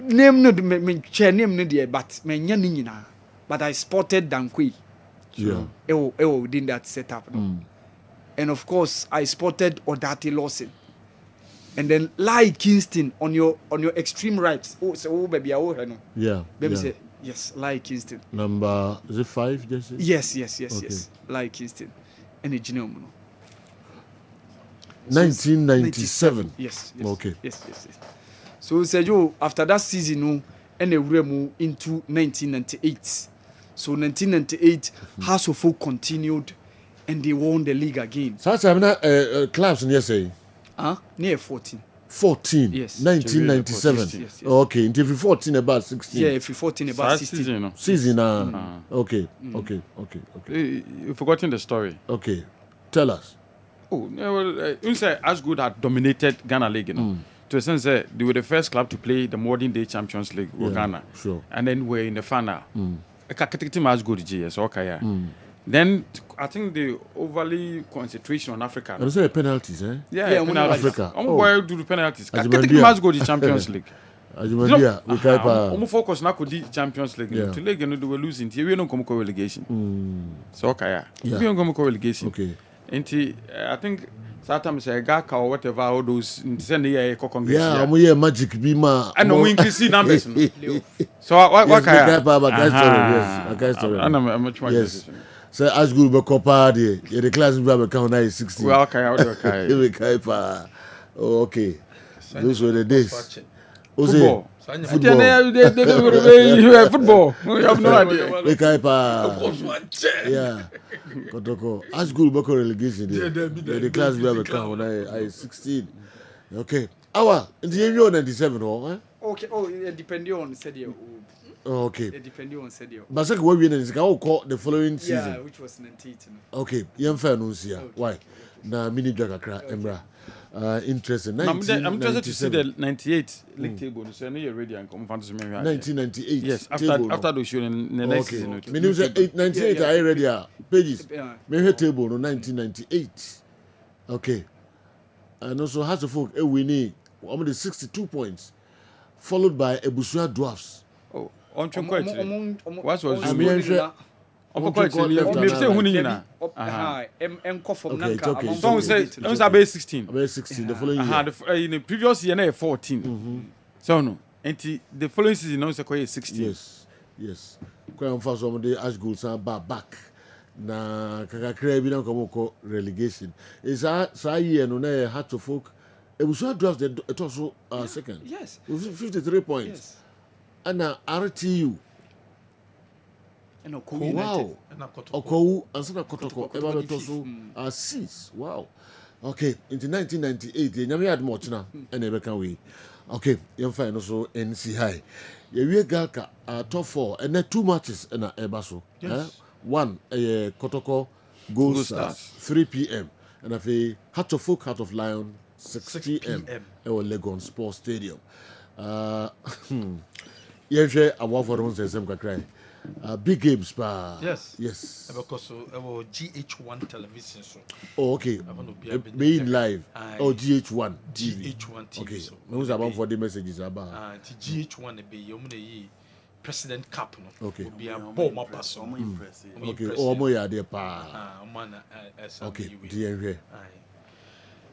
Name no me share name no there but me nya ni nyina. But I spotted Dankwe. Yeah. Within that setup. No? And of course I spotted Odati Lawson. And then Lai Kingston on your extreme right. Oh, so baby, no. Yeah. Baby say yes, Lai Kingston. Number is it 5? Jesse? Yes. Okay. Yes. Lai Kingston. And the genome. 1997. Yes. Okay. Yes. So said you after that season, no, and they move into 1998. So 1998, Hasselhoff continued, and they won the league again. So that's how clubs in USA. Near 14. 14. Yes. 1997. Yes. Okay. Until 14 about 16. Yeah, if you 14 about 16. Season. Okay. You've forgotten the story. Okay. Tell us. Oh, well, as good had dominated Ghana League, you know. To a sense, they were the first club to play the modern day Champions League with Ghana. Sure. And then we're in the final. Team as good GS, okay, Then I think the overly concentration on Africa. I say penalties, eh? Yeah, penalties. Africa. Why do the penalties? Team as good the Champions League. Ajumandia, we can't. Focus na the Champions League. To league, they were losing. We don't come relegation. So okay, we don't come relegation. Okay. And I think sometimes a Gaka or whatever all those send the Congress. Yeah, we magic bima. I know we increase numbers. So what can I? I'm much more. Yes. So as good be copa there. Yeah, the class will be count now 16. Well, okay. Okay. Those were the days. Football. Football. We have no idea. Yeah. Kotoko. As good be relegation there. The class will be count now 16. Okay. Our in the year 97 or Okay. Oh, depending on Sadio. Okay. Depending on Sadio. But second we win is can call the following season. Yeah, which was 98. Okay. Yem fair no see. Why? Na mini drag akra emra. Interesting. I'm interested to see the 98 league table. So no, you're ready and come fantasy me. 1998. Yes, after those show in the next season. Meaning say 98 are ready pages. Me table no 1998. Okay. And also Hasselhoff winning almost 62 points, followed by Ebusua Dwarfs. Oh, on question. What was I mean, on question. You say who ni na? Okay. So say about 16. About 16 the following year. In the previous year na 14. So no. And the following season now say 16. Yes. Kwa mfa so mo ash goals back. Na kakakra bi na ko relegation. Is that year no na Hasselhoff Ebusua Dwarfs it also second. Yes. 53 points. Yes. And RTU. Wow. Okowu and Sana Kotoko ever toso 6. Wow. Okay, into 1998, the Nyame had much na and never can we. Okay, you find also NC High. We Galka top 4 and then 2 matches in Ebaso. Yes. One Kotoko Gold Stars 3 p.m. and a Hasselhoff Heart of Lion 6 p.m. Or Legon Sports Stadium. Yeje awafo say some kakrai. Big games pa. Yes. Because GH1 television so. Oh, okay. Being live. Oh, GH1 TV. GH1 TV. Okay. So. Who's about for the messages about? GH1 be you President Cup no. Okay. Be a bomb up so. Okay. Oh, mo ya there pa. Okay.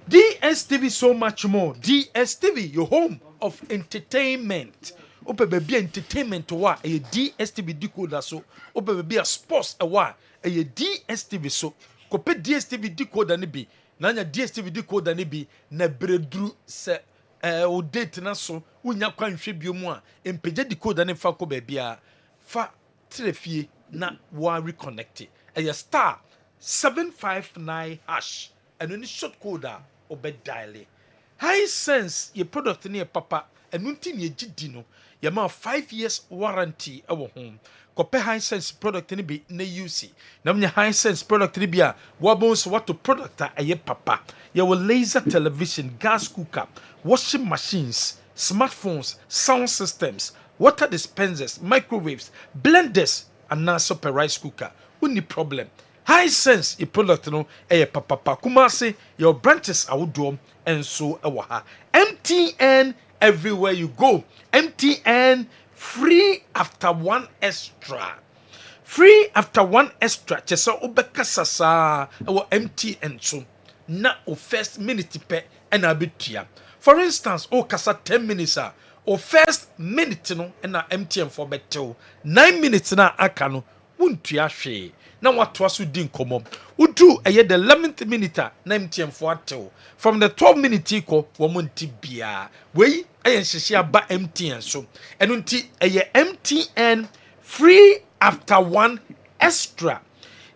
DSTV so much more. DSTV, your home of entertainment. Ope baby entertainment wa a DSTV decoder so. Ope baby a sports wa a DSTV so. Kope DSTV decoder ni bi. Nanya DSTV decoder ni bi na bredru se o date na so. Unya kwa nhwe biomu a empeja decoder ni fa ko baby a fa trefie na wa reconnect. A *759#. And when you short code obe dial high sense your product near papa and nunti ye gidino your ma 5 years warranty ewo home kope high sense product ni bi na UC na mnya high sense product ni bia wabons what to product a papa your laser television, gas cooker, washing machines, smartphones, sound systems, water dispensers, microwaves, blenders and now super rice cooker only problem high sense your product no papa kumase your branches outdoor and so awaha MTN everywhere you go MTN free after one extra chesa obeka sasa MTN so na o first minute pe na abetua for instance o kasa 10 minutes o first minute no na MTN for betel 9 minutes na aka no wuntua hwe na watoa so din komom udu the 11th minute na MTN for atel from the 12 minute ko wo monti bia wei nhyehyɛ aba MTN so ɛno nti MTN free after one extra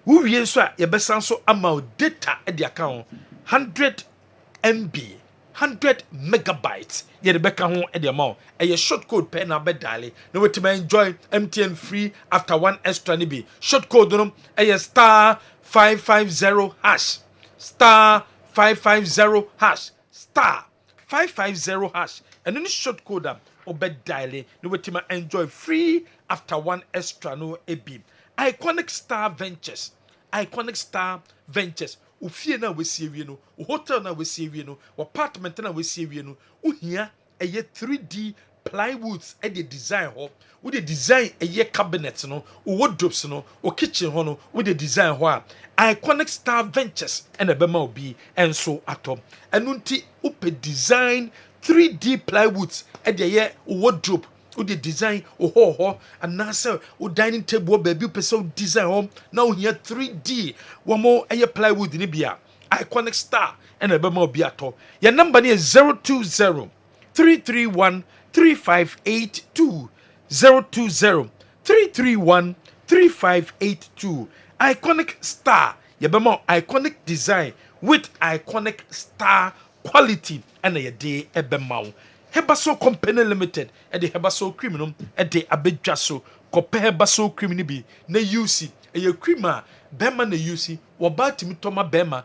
wuwie so a yɛbɛsan so ama data ɛde aka ho 100 MB 100 megabytes yɛde bɛka ho ɛde ama short code pɛ na bɛdale na wetima enjoy MTN free after one extra ni bi short code no star 550 hash star 550 hash star 550 hash and any short code obɛdale na wetima enjoy free after one extra no ebi iconic star ventures ufie na wesiewie no hotel na wesiewie no apartment na wesiewie no uhia 3D plywoods the design ho with the design cabinet no wardrobes no o kitchen ho no with the design ho iconic star ventures and ebema obi enso atom enunti upe design 3D plywoods the wardrobe with the design and now so dining table baby person design home now here 3D one more plywood in Ibia iconic star and a bemo biato your number is 020 331 3582 020 331 3582 iconic star your bemo iconic design with iconic star quality and a day ebemau Hebaso Company Limited and the Hebaso Criminal and the Abedjaso Cope Hebaso Criminal be ne UC a ye crima Bema ne UC or bat me toma Bema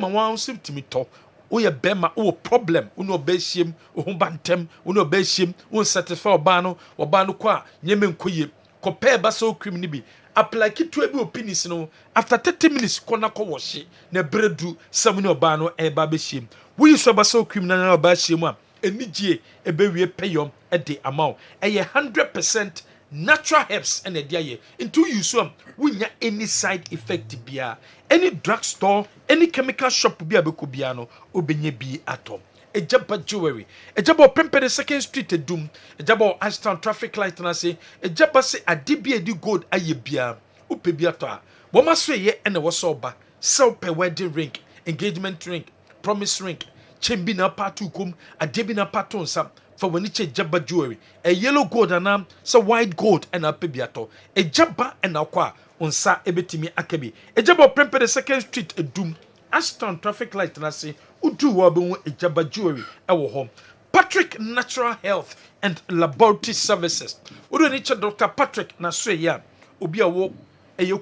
wan sim to me to o ye Bema o problem uno beshim o humbantem uno beshim un satisfy bano or bano qua yemen koye Cope Hebaso Criminal be apply kit to a penis no after 30 minutes corner ko washi ne bredu samuni obano e babeshim we use Hebaso Criminal bashim enijie ebewie payom de amount 100% natural herbs and ediaye into you so wunya any side effect bia any drugstore any chemical shop bia beku bia no obenye bi atom ejaba jewelry ejaba pempede second street edum ejaba Ashton traffic light na say ejaba se adibia di gold aye bia upe bia to a wo maso ye ene wo so ba sell per wedding ring engagement ring promise ring chembi na patu kum adebi na paton sam for when che jaba jewelry a yellow gold and so white gold and a pebiato a jaba and aqua unsa ebetimi akabi a jaba prempe the second street edum Ashton traffic light na say udu wabu a jaba jewelry ewo home Patrick Natural Health and Laboratory Services udu ni Dr. Patrick na so ya obi awo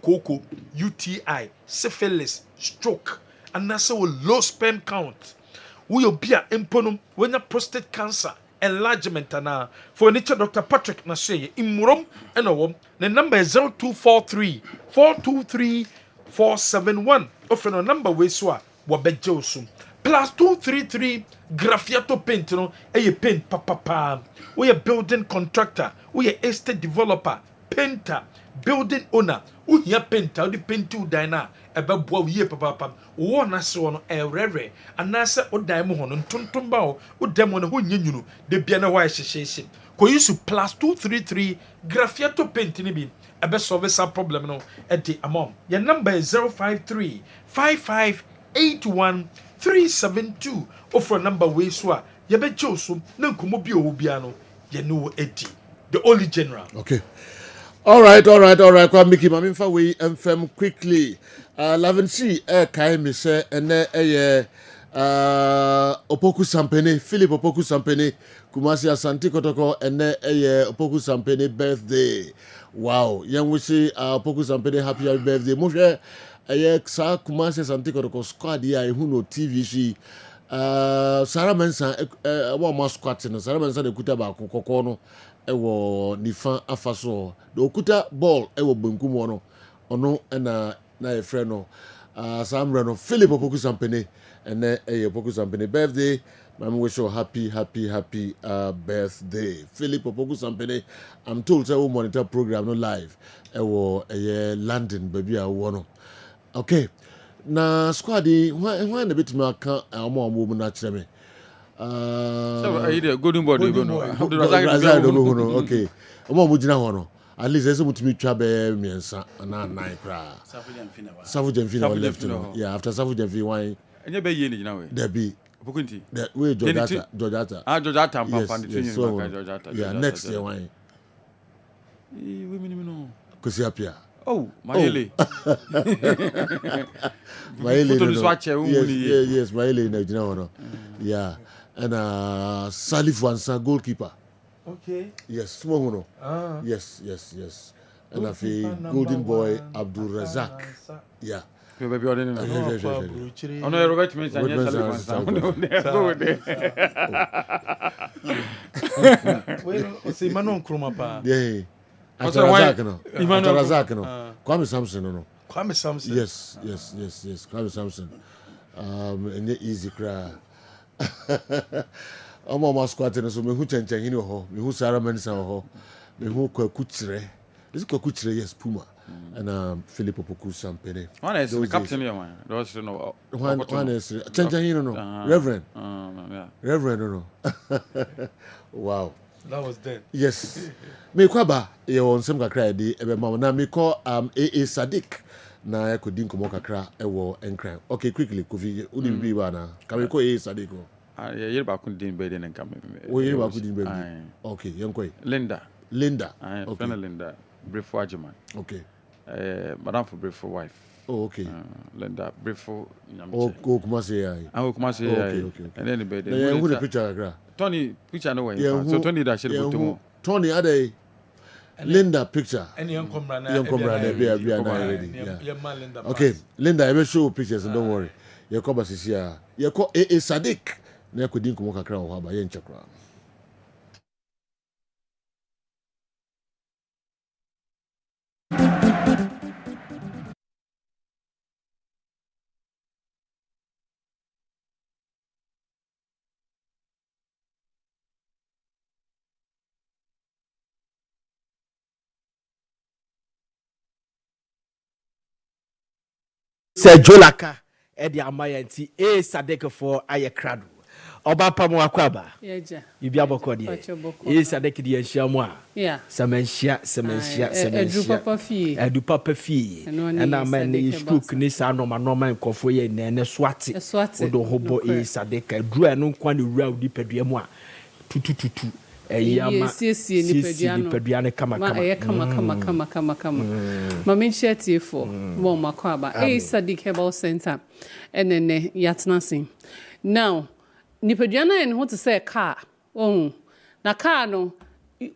koko UTI syphilis stroke and na so low sperm count we be a imponum when a prostate cancer enlargement na for nature Dr. Patrick na say imurom and a the number is 0243 423 471 often a number we swa wabejosum plus 233 graffiato paint no paint papa we a building contractor we a estate developer painter building owner who here painter the paint to dina ebe boa ye papa wo na se wono erere anase odan mu hono ntontomba o odam no ho nyanyunu de bia na wa hyehyehyɛ ko yusu plus 233 graffiato paint ni bi ebe solve some problem no e de amount your number is 053 5581 372 offer number we so a ye be joso na nkomo bi o bia no ye no edi the only general. Okay. All right. Kwa Mickey Maminfa we FM quickly. Lavency kai me say ene Opoku Sampene, Philip Opoku Sampene, Kumasi Asante Kotoko, and Opoku Sampene birthday. Wow, young we say Opoku Sampene happy birthday. Moshe, sa Kumasi Asante Kotoko squad here, who know TVC. Sarah Mensa, one squat in Sarah Mensa, the Kutaba Kokono, Nifa Afaso, the Okuta ball, Bunkumono, ono, and na friend. Sam Reno, Philip Opoku Sampene. And then Opoku Sampene birthday. I'm wish you happy birthday. Philip Opoku Sampene. I'm told I will monitor program no live. London baby I want. Okay. Na squaddy when a bit more more woman naturally. Golden body. Okay. Mujina at least there's something to travel me and nine cra. Savu Jemfina left. Yeah, after Savu Jemfi wine. And you be yen now. There be Bukunti. That way Georgata. Georgata yeah, next year wine. Women know. Kusiapia. Oh, Maele. Maele. Yes, Maele Nigeria. Yeah. And Salif Wansa goalkeeper. Okay. Yes, small Yes. And I feel Golden Boy Abdul Razak. Yeah. Baby, I didn't know. Oh no, Robert means I just go with it. Well, see, Manon Krumapa. Yeah. After Razak, no. Kwame Samson, no. Kwame Samson. Yes. Kwame Samson. And easy cry. I'm almost squatting, so me who change in your home, me who Sarah Mensa ho, me who Kuchre. This is Kuchre, yes, Puma, and Philip Opoku Sampene. One is the captain here, one. Those no. One is changing, no. Reverend. Reverend, no. Wow. That was dead. Yes. Me kwaba, you on some cry, ebe mama. Na me call AA Sadiq. Na could din komo kakra ewo enkran. Okay, quickly, Kofi, udi bi ba na. Can we call AA Sadiq? Yeah, ba kun din be den nka me. O ye ba kun din be. Okay, yankoi. Linda. Okay. Friend Linda. Brefo Ajiman. Okay. Madam for Brefo wife. Oh, okay. Linda Brefo. Oh, Kumasi ai. Kumasi ai. Okay. And then the bed. Who the picture gra? Tony picture no way. So Tony that should put to Tony ade Linda picture. And young comrade. Yeah. Okay, Linda, I will show pictures and don't worry. Your cobas is here. Your call AA Sadiq. Na kudin kumoka kra ho ba yen chakra. Sergio Laka edi amaya nti Sadek for aye krado oba pamo akwaba yeja bibi aboko de Sadek di enhia mu a semenhia edu papa fie na man ne stroke ni sa normal nkofo ye ne swate odo hobo Sadek edu eno kwa ne wura odi padua mu a tutututu eyama nipaduane kama mama nchete for mo makwaba Sadiq Herbal Center enene yatnasin now nipaduane en ho to say car na car no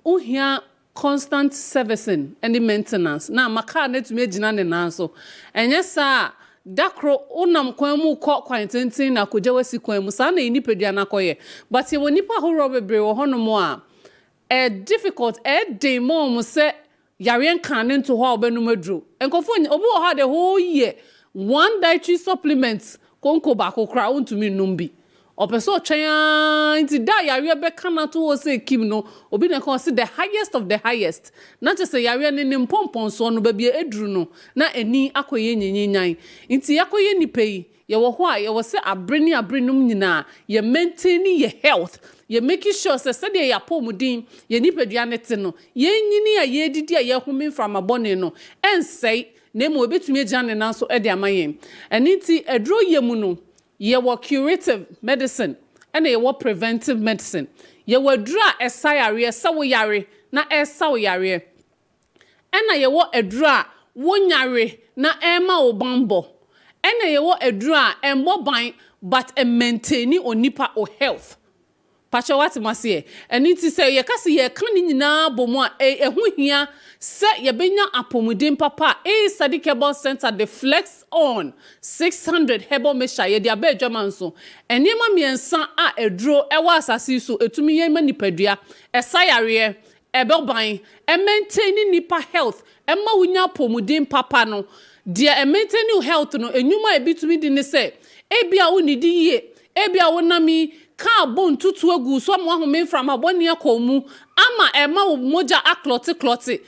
uhia constant servicing and maintenance na maka na tumi agina ne nanso enye sa dakro unam kwan mu kwantentin na koja wasi kwan mu sa na nipadua na koye but ye wonipa horo bebre wo hono mo a difficult day mo mu se yare kan into ho obenum adro enkofo obi wo ha the whole year one dietary supplement konko ba kokra untumi numbi opeso twan nti da yare be kana to wo se kim no obi na kon se the highest of the highest na just say yare ne mpompon so no ba bia eduru no na eni akoye nyenyenyan nti yakoye nipai ye wo ho a ye wo se abrenum nyina ye maintain ye health ye making sure say de ya pomudin ye nipadua nete no ye nyini a ye didi a ye humi from abone no ensei na mo obetumi agane na so e de amayen eni nti edro ye mu no ye wo curative medicine and ye wo preventive medicine ye wo dura esayare esawo yare na esawo yare ena ye wo edura wo nyare na ema wo bambo ena ye wo edura embo ban but a maintaining onipa o health pacha what mase and it is say ye kase ye kan nyina bomu a ehu hia se ye benya apomuden papa Sadiq Herbal Center the flex on 600 herbal mixture ye dia ba adwaman so enema miensa a eduro ewa asase so etumi ye manipadua esayare ebeban maintaining nipa health emma wunya apomuden papa no dia maintaining health no enwuma ebitumi di ne se ebia wo nidi ye ebia wo nami ka bon tutu egu so mo ahome from aboni akomu ama ema wo moja akloti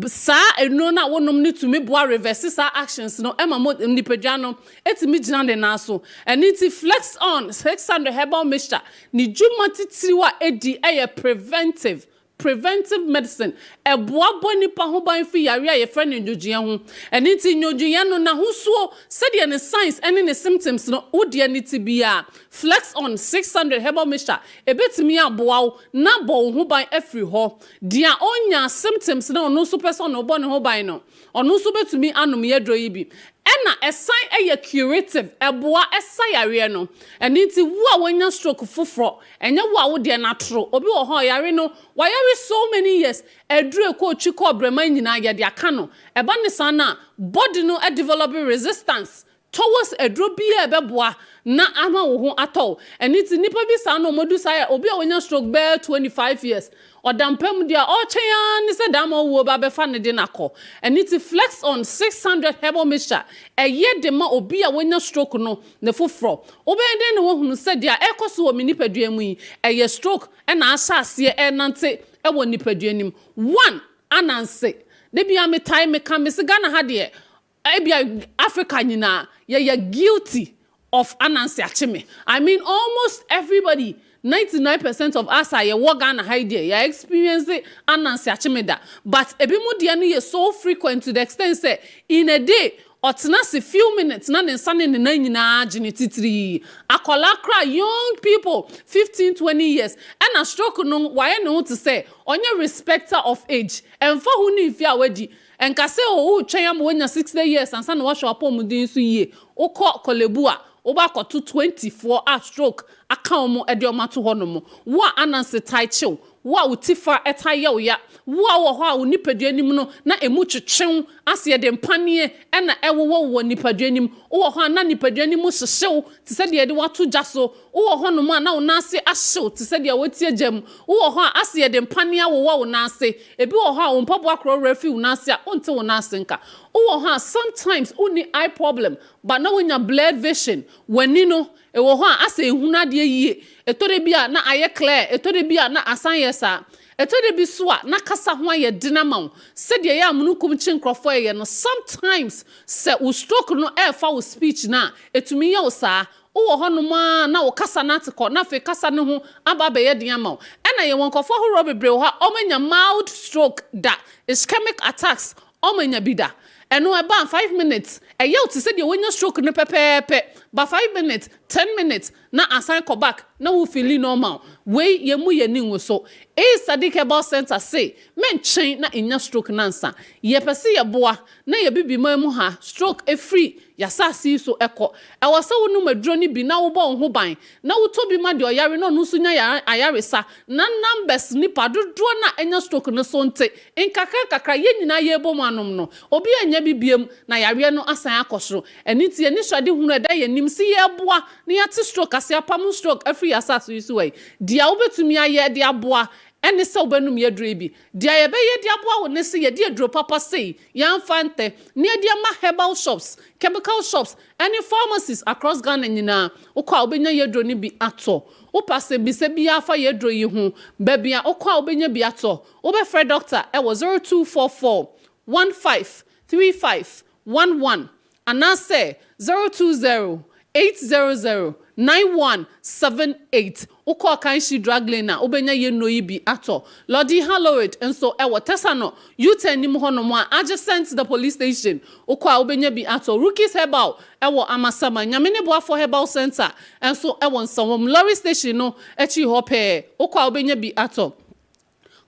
sa eno na wonom ni tumi boa reverse sa actions no ema mo nipadua no etimi gina de na so eniti flex on 600 herbal mixture ni juma titiriwa edi preventive medicine eboa boni pa ho ban fi yare a ye friend njojian ho eniti njojian no na husuo said ne signs and ne symptoms no odi aniti bia flex on 600 herbal mixture ebetimi aboa na bo ho ban afri ho dia onya symptoms na ono so person no bo ne ho ban no ono so betumi anom yedro yi bi ena esan eye curative eboa esayare no eniti wo a wonya stroke foforo enye wo a wo de na tro obi wo ho yare no wayare so many years edure ko chiko brema nyina ye de aka no eba ne sana body no developing resistance towards eduro bia ebeboa na ama wo ho atọ eniti nipa bi sa no modu sa obi a wonya stroke be 25 years odampem dia ochean ni se dama wo ba be fa ne de nakọ eniti flex on 600 herbal mixture eye de ma obi a wonya stroke no ne foforo obi de ne wo hunu se dia ekoso wo nipadua mu yi eye stroke e na asase e nante e wo nipadua nim one ananse de bia me time me kan me se Ghana ha de ebia Africa nyina ye guilty of anansi achime. I mean, almost everybody, 99% of us are ye Ghana idea. You experience it anansi achime da. But ebimu diani ye so frequent to the extent say in a day or tenasi few minutes na nensane ne nyina genetitri. Akola kra young people 15-20 years and a stroke no why no to say on your respecter of age and for who ni fia wedi. And kase o twem when you 60 years and san wash up mudin so ye o ko kolebua oba ko to 24 a stroke aka omo edioma to honomo wo ananse title wo utifa etaye wo ya wo ho a nipadua nim no na emu twetwen ase de mpane e na ewo nipadua nim wo ho na nipadua nim hyehyw te se de wato jaso wo ho no ma na wo na ase ahyew te se de watie jam wo ho a ase de mpane wo na ase ebi wo ho a wo mpabo akro refi wo na ase a onte wo na ase nka wo ho a sometimes uni eye problem but now when your blood vision when you know e wo ho a ase ehuna de yie etore bia na aye clear etore bia na asan yesa etore bi so a na kasa ho aye dinama se de ya amunukum chinkrofo ye no sometimes se wo stroke no e fa wo speech na etumi ye wo saa wo ho no ma na wo kasa na tekọ na fe kasa ne ho aba be ye de ama e na ye wonkofo ho robebre ho a omanya mild stroke da ischemic attacks omanya bida eno about 5 minutes e ye to say the wonya stroke ne pepepe ba 5 minutes 10 minutes na assign ko back na wo feel normal we ye mu ye ni so Sadiq Herbal Center say men chain na enya stroke nansa ye pese ye boa na ye bibi mu ha stroke e free ya sasi so eko e wo se wo no maduro ni bi na wo bo ho ban na wo to bi ma de oyare no so nya ya ayare sa na numbers ni padodo na enya stroke no so nte nkakra ye nyina ye bo mu anom no obi anya bibiem na yare no asan akosoro eniti ye ni swade hunu eda ye nim si ye boa na ya ti stroke ase apam stroke every asaso yi so we dia wo betumi aye de aboa ene se obanum ye drebi dia ye be ye dia boa wo ne se ye dia dro papa say yan fante ne dia ma herbal shops chemical shops any pharmacies across Ghana nyina ukwa obenya ye dro ni bi ato wo passe bi se bia fa ye dro yi hu ba bia ukwa obenya bi ato wo be free doctor e wo 0244 153511 and now say 020 800 9178 uko kanshi drug lane na obenya ye no yibi ato Lodi Hallowed and so ewo tesano you nim hono mo adjacent the police station uko obenya bi ato Rookies Herbal ewo amasama nyamene boafo Herbal Center and so ewo nsawom lorry station no echi hope uko obenya bi ato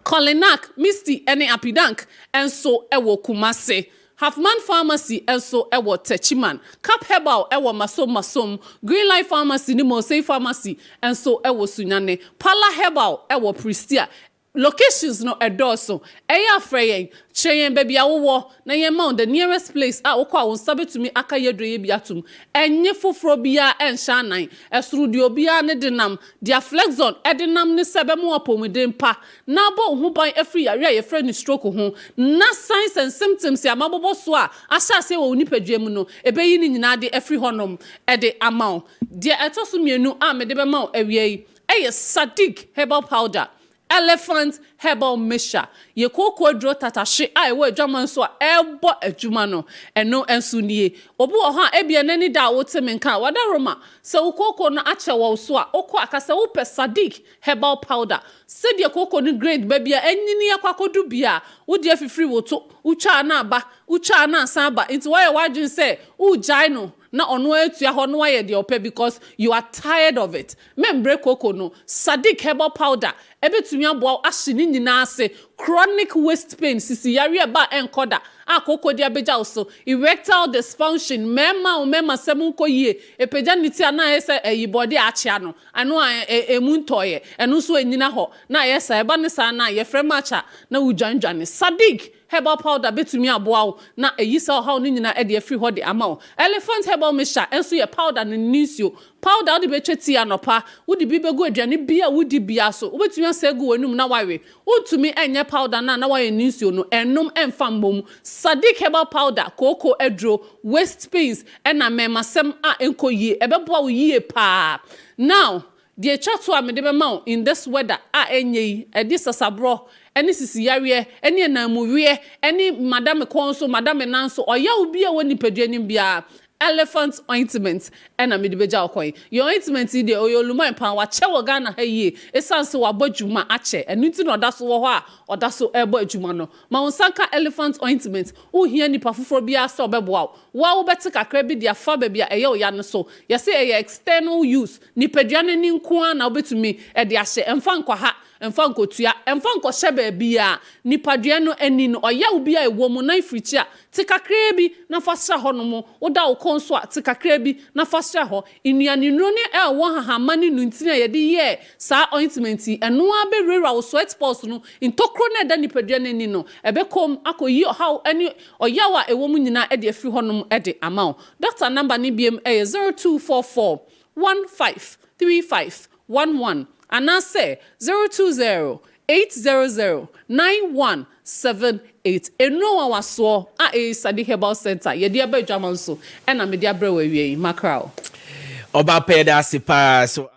Kolinak Misty ene Apidank and so ewo Kumase Halfman Pharmacy enso ewo Techiman, Cap Herbal ewo Masom, Green Life Pharmacy ni Mosey Pharmacy enso ewo Sunyane, Pala Herbal ewo Pristia. Locations no edoso. Eya freyen, cheyen baby awo na ye ma the nearest place a okwa won sabe to me aka yedre ye biatum. Enye foforo bia ensha nan. Esuru di obia ne denam. Dia Flexon edenam ne sebe mu apomuden pa. Na bo ho ban efri yare ye friend stroke ho. Na signs and symptoms ya mabobo so a asha se wo nipadua mu no. Ebe yi ni nyina de efri honom ede amount. Dia etoso mienu a me de be ma awie. Eye Sadiq herbal powder. Elephant herbal mixture. Ye koko dro tatashe a ewe adwaman so a ebo adwuma no eno enso nie. Obu oha ebia nani da wote menka wada roma se ukoko no ache wo so a okọ akase wo pe Sadiq herbal powder. Se de koko ni grade babia enyini akwakodu bia wo de afifiri woto ucha na aba ucha na san ba nti why wadwin say ujai no na ono etua ho no aye de ope because you are tired of it. Membre koko no Sadiq herbal powder ebetumi abo ahye ni nyina ase chronic waist pain sisi yare ba enkoda akoko dia beja so erectile dysfunction mema semu ko yie epeja niti ana ese eyibode achia no anu emuntoye enu so enyina ho na yesa eba ne sa na ye fremacha na udwanjane Sadiq herbal powder betumi aboa na eyisa how ni nyina e de free ho de ama elephant herbal mixture enso ye powder ne nisio powder wo de betweti anopa wo de bi begu aduane bia wo di bia so wo betumi asegu wonum na wawe wotumi enye powder na waye nisio no enum emfa mbom Sadiq herbal powder koko edro waist pains ena memasem a enko yie ebeboa wo yie pa now the chatu a me de be ma in this weather a enye edi sasabro eni sisi yare eni enamuwie eni madame konso madame nanso oya obi a woni padua nim bia elephant ointment ena me de beja okoy your ointment dey oyoluma pan wa chewo Ghana ha yie esanse wa bodwuma ache enu ti no daso wo ho a odaso ebo adwuma no ma wonsanka elephant ointment wo hia nipa foforo bia so obeboa wa wo beti kakra bi dia fa ba bia eye oya no so ya say eye external use nipadua ne ni nko a na obetumi e de ahye emfa nkwa ha emfa nkotua emfa nkɔhyɛ baabia nipadua no ani no ɔya obi a ɛwɔ mu na ifirichi a tikakra bi na fa sra hɔ no mo woda wo konso a tikakra bi na fa sra hɔ inuane no ne ɛwɔ hahama ne nuntina yɛde yɛ saa ointment ɛno a bɛwura wo sweat pulse no ntokro na ɛda nipadua no ani no ɛbɛkom akɔyi ɔhaw ɛne ɔyaw a ɛwɔ mu nyina ɛde afiri hɔ no ɛde ama wo doctor number ne biem ɛyɛ 0244 153511 and I say 020-800-9178. And no one was so Sadiq Herbal Center. Ye dear by Jamanso and I'm a dear brewery, Macau. Oba peda sipa so.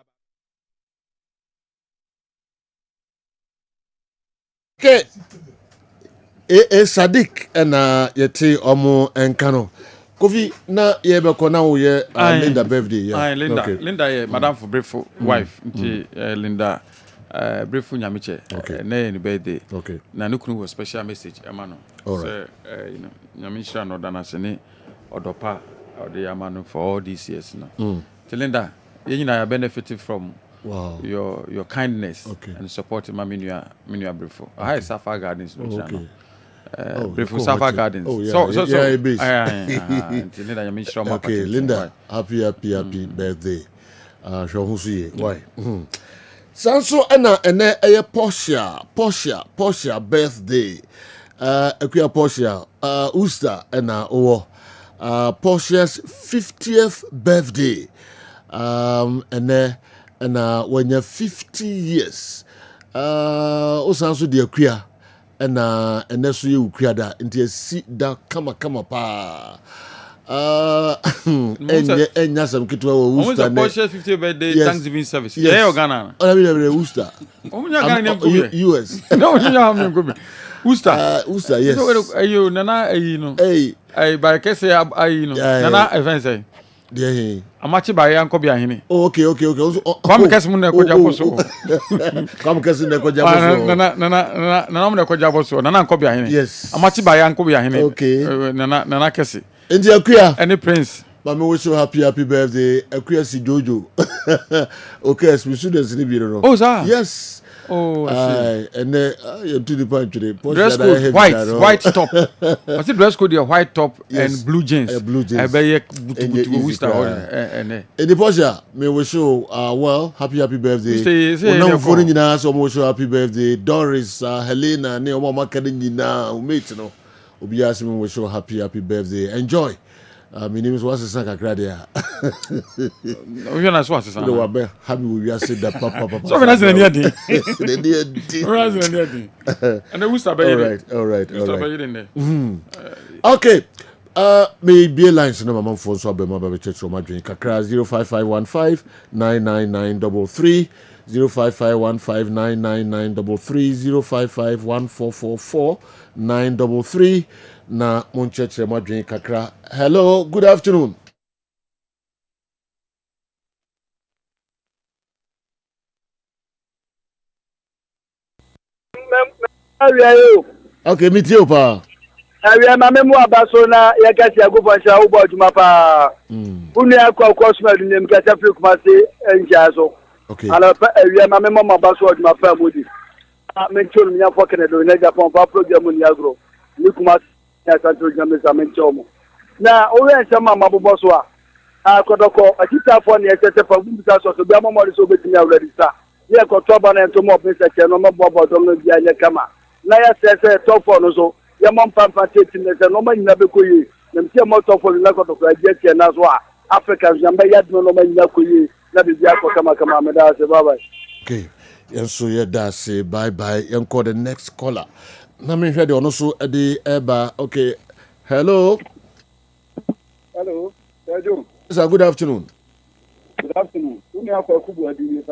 Okay. Sadiq and yeti omo enkano. Kofi na ye be ko na wo ye Linda birthday yeah. Linda. Okay. Linda ye madam for Brefo wife. Linda Brefo nyamiche. Okay. Na ye birthday. Okay. Na nukunu was special message amano. All right. So you know nyamisha no dana sene odopa ode amano for all these years now. Linda, ye nyina ya benefited from your kindness and supporting my minua Brefo. I Safa Gardens no channel. Brefo Safa Gardens. Okay, Linda, happy birthday. Show who see why. Sanso ena eye Portia birthday. Akuya Portia Usta ena owo. Portia's 50th birthday. Ena when you're 50 years. Osanso di akuya. And so you create into a seat that kama pa. And some kid was a Porsche 50th birthday Thanksgiving service. Yeah, Ghana. I mean, Worcester. US. No, you know, Worcester, yes. You Nana, you know. Hey, by Kessy, you know. Nana, events. Yeah, amachi ba ya nkobia hene. Okay. Come Kessben na koja boso. Come Kessben na koja boso. Na mo na koja boso. Na nkobia hene. Yes. Amachi ba ya nkobia hene. Okay. Na Kessy. Ndi akuya. Any prince. Mama wish you happy birthday. Akuya si Jojo. Okay, we students ni bi no. Oh, sir. Yes. Oh, I see. And then you do the point today. Dress code white top. I see dress code your white top and blue jeans. Blue jeans. I bet you and the Porsche, may we show well, happy birthday. Now for you so much happy birthday. Doris, Helena, ne Mama Kadina, mate no. Obi asking we show happy birthday. Enjoy. My name is Wasa Sakradia. You're not Wasa. No, I'm happy we are said that papa. So when I say anything. And we start all right. Okay. Maybe a line so my phone so be my baby church my drink kakra 05515 99933 055159933 0551444 933 na mon church my drink kakra. Hello, good afternoon. Okay, meet you pa. Awie ma memu abaso na ye kasi agofo ncha wo bo juma pa. Unu akwa kwasuma dunyem kasa firi kuma se enja so. Okay. Ala pa awie ma memu abaso juma pa modi. Men cholu nya fo kene do na Japan pa program ni agro. Ni kuma ya santo jame sa men chomo. Na o we ncha ma mabobo so a kodoko akita fo ne ese pa bu sa so bi amamo so betimi already sa. Ye ko to ba na nto mo pese che no mabobo do no bia nya kama. Na ya sese to fo no so Yamon Pampa taking the Norman Nabukoyi, and Tiamoto for the Laka of Rajet and Azwa, Africans, Yambayad Norman Yakuyi, Nabiako Kamakama, bye. Okay, and so yeah, that's say bye bye, and call the next caller. Nami heard also at the Eba. Okay, hello. Hello, Sergio. Sir, good afternoon. Good afternoon. You have a couple of days,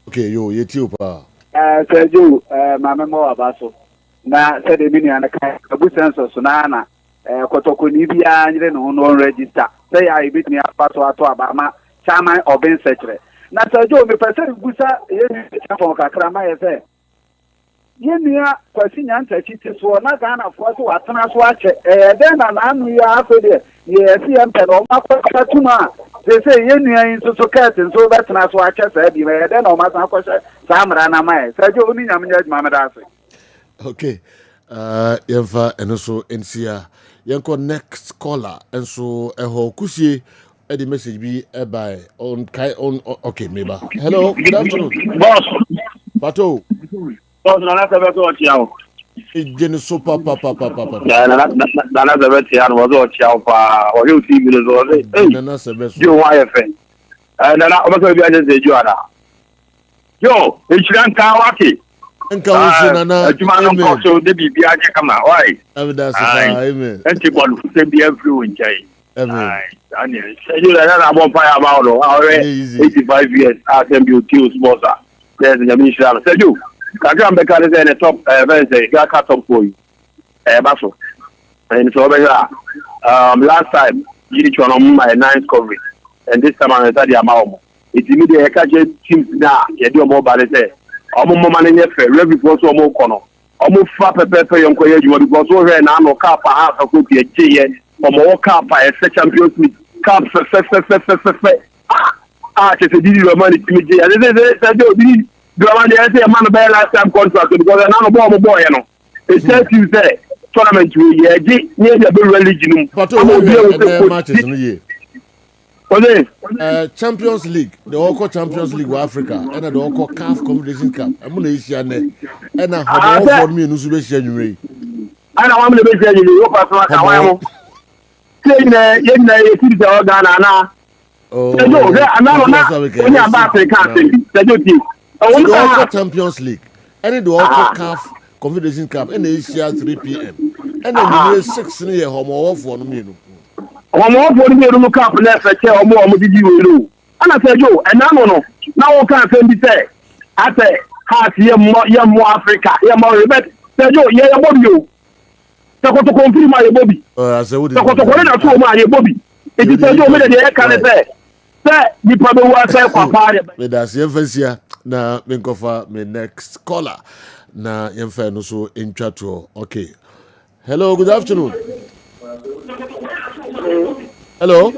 okay, you too, pa. Sergio, my memoir Abaso. Na said the mini and a good sense of Sonana, Kotokuni, and no register. Say I beat me up to Abama, Chama or Ben Secretary. Now, Sergio, the person Busa, from Kakrama, say, Yenia, Persinian, teachers were not gonna force to Atana watch, then I'm here after the yes, and Tuma. They say Yenia in Sukat, and so that's not what I said, then or Masa Samrana Mai, Sergio, Mamma. Okay, Yeva and also NCA. Yanko next caller, and so a whole kushi. The message be by on okay, maybe. Hello, good afternoon. Boss. Pato. Boss, Nana Sabato Chiao. It's super papa. Nana Sabato was Chiao, or you see me. Nana Sabato. You YFN. And then I'm going to be Joanna. Yo, it's Rankawaki. Nana, Jumano so the BBI come out. Why? Amen. Antibody to be a fluent jay. Amen. And you that I won't fire about already 85 years. I can be a sponsor. There's the Minister. Said you, Kagram Becker is in the top Wednesday, got cut off for you. Basso. And so last time, you did on my ninth coverage. And this time I study about it's immediately a team now. You do more by the ọmọ mama ne fe rev because ọmọ kono ọmọ fa pepe yon koye juma because o re na no cap half ko tie je ọmọ wo cap e Champions League cap fe che se di Romani timi je se do di Romani e se man be last time contract because na no boy no e say you say tournament we ye je ne be religion ọmọ bi e matches no ye Champions League, the Oko Champions League of Africa, and the Oko CAF Confederation Cup. I'm going to issue and I for me in January. I don't want to be saying you are saying the organ. Oh, the Oko Champions League, and the Oko CAF Confederation Cup, and the issue 3 p.m. And then the 6 year home for me. Ọmọ ọ̀fọ̀ ní ẹ̀rọ káàpù náà fẹ́ kẹ́ ọmọ jíjí wò ló. Ana sẹ́ yóò ẹ̀nà nọ̀nà náà wọ́n kàn fẹ́ bí sẹ́ àtẹ̀ káàsì yẹ mọ Áfíríkà yẹ mọ rẹ̀ sẹ́ yóò yẹ bọ́bí o. Tẹkọtọkọ nfiri mu ayẹ bọ́bí. Tẹkọtọkọ ní dàtú ọmọ ayẹ bọ́bí. Ètí sẹ́ yóò mílẹ̀ díẹ̀ ẹ̀ka ní sẹ́ nípa bẹ wá sẹ́ pàpà rẹ̀. Mẹ̀dàsí yẹn fẹ́ sí a na mi nkọ́fà mi next caller na yẹn fẹ́ no so ntwa tó okay. Hello, good afternoon. Hello.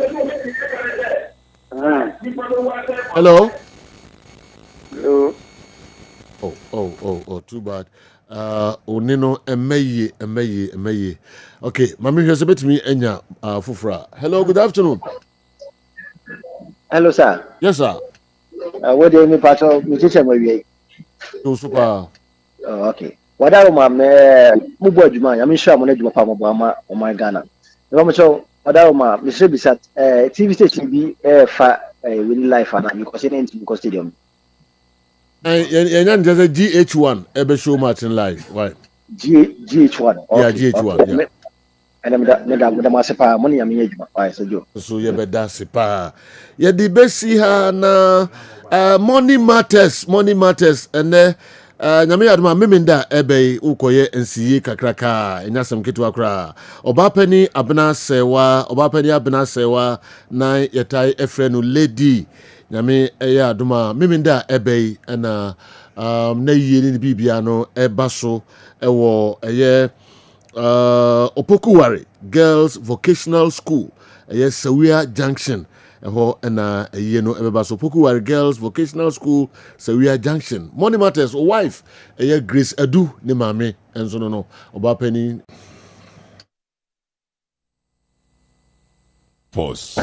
Hello. Oh, too bad. Onino emeye. Okay, mami hwese betimi enya fufura. Hello, good afternoon. Hello, sir. Yes, sir. What do you mean, Pato? We teach him where So super. Oh, okay. What are my mobile Juma? I'm sure I'm going to do a Pamma or my Ghana. Romacho, what are my Mr. Bisat, TV station be really life and you consider into stadium. And just a GH1 ebe show match in live. Right. GH1. Yeah, GH1. Yeah. And I'm the massive money. I'm here. So you better sipa. Yeah, the best here na money matters, and nyame adoma meminda ebe ukoye NCA kakraka enyasem ketwa kra obapani abna sewa na yetai efrenu lady nyame eya adoma meminda ebe na na yie ni bibia no eba so ewo eye Opokuwari Girls Vocational School Sawia Junction ɛhɔ ɛna ɛyɛ no ɛbɛba so Opokuwari Girls Vocational School Sawia Junction. Money matters wife ɛyɛ Grace Adu ne maame ɛnso no ɔbapani. Pause.